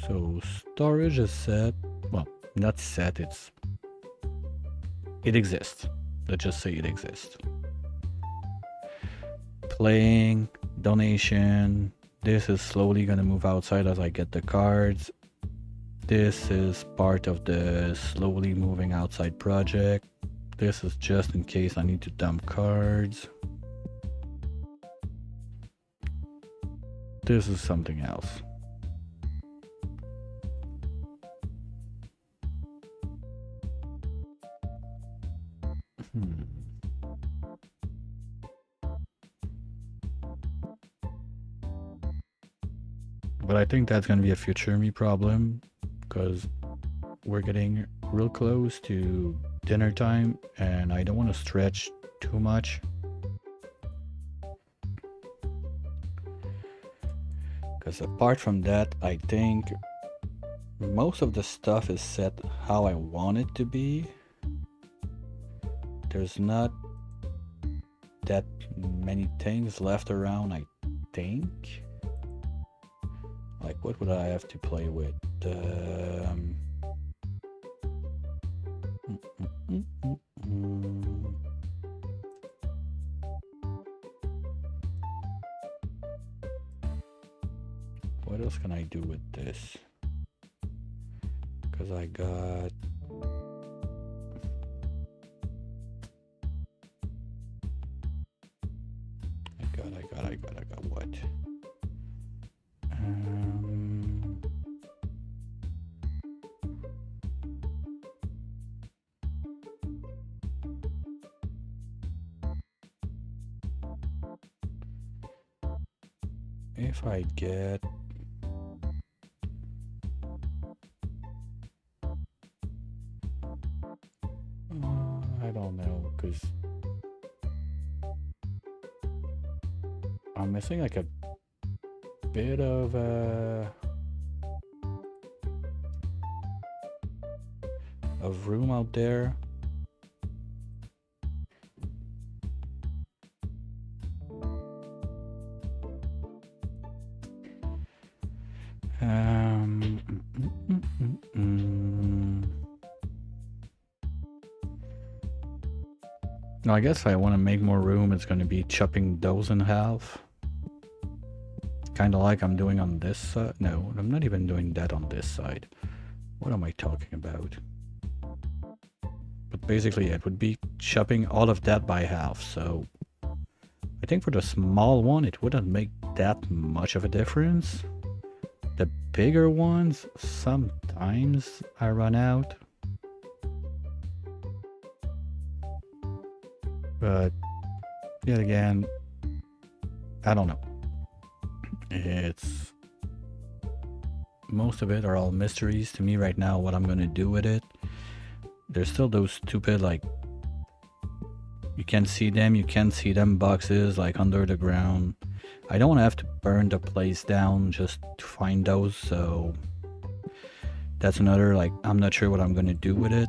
So storage is set. Well, not set, it exists. Let's just say it exists. Playing, donation. This is slowly gonna move outside as I get the cards. This is part of the slowly moving outside project. This is just in case I need to dump cards. This is something else. But I think that's gonna be a future me problem, because we're getting real close to dinner time and I don't want to stretch too much. Because apart from that, I think most of the stuff is set how I want it to be. There's not that many things left around, I think. Like, what would I have to play with? What else can I do with this? Because I got... I got what? If I get... I don't know, because I'm missing like a bit of room out there. No, I guess if I want to make more room, it's going to be chopping those in half. Kind of like I'm doing on this side. No, I'm not even doing that on this side. What am I talking about? But basically, it would be chopping all of that by half. So I think for the small one, it wouldn't make that much of a difference. The bigger ones, sometimes I run out. But yet again, I don't know. It's... most of it are all mysteries to me right now, what I'm gonna do with it. There's still those stupid, like, you can't see them boxes, like, under the ground. I don't want to have to burn the place down just to find those, so that's another, like, I'm not sure what I'm gonna do with it.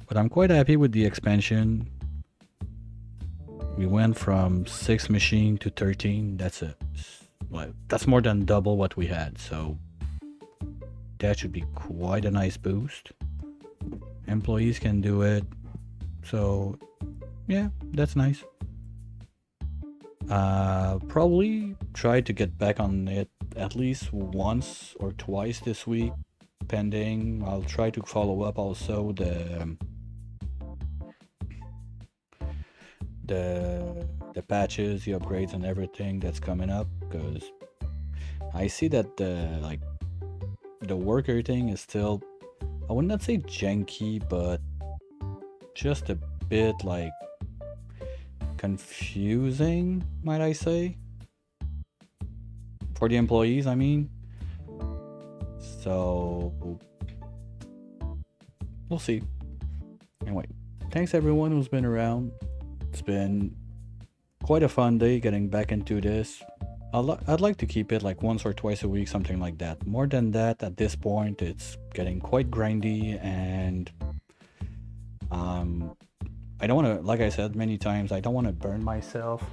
But I'm quite happy with the expansion. We went from 6 machine to 13. That's it. Well, that's more than double what we had, so that should be quite a nice boost. Employees can do it, so yeah, that's nice. Probably try to get back on it at least once or twice this week, pending. I'll try to follow up also the patches, the upgrades and everything that's coming up, because I see that the worker thing is still, I would not say janky, but just a bit like confusing, might I say, for the employees, I mean. So we'll see. Anyway, thanks everyone who's been around. It's been quite a fun day getting back into this. I'd like to keep it like once or twice a week, something like that. More than that, at this point, it's getting quite grindy, and I don't want to, like I said many times, I don't want to burn myself.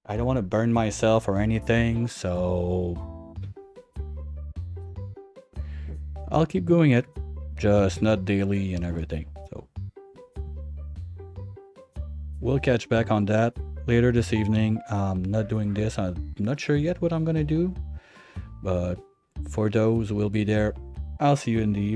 I don't want to burn myself or anything, so I'll keep doing it, just not daily and everything. So we'll catch back on that later this evening. I'm not doing this. I'm not sure yet what I'm gonna do, but for those who will be there, I'll see you in the evening.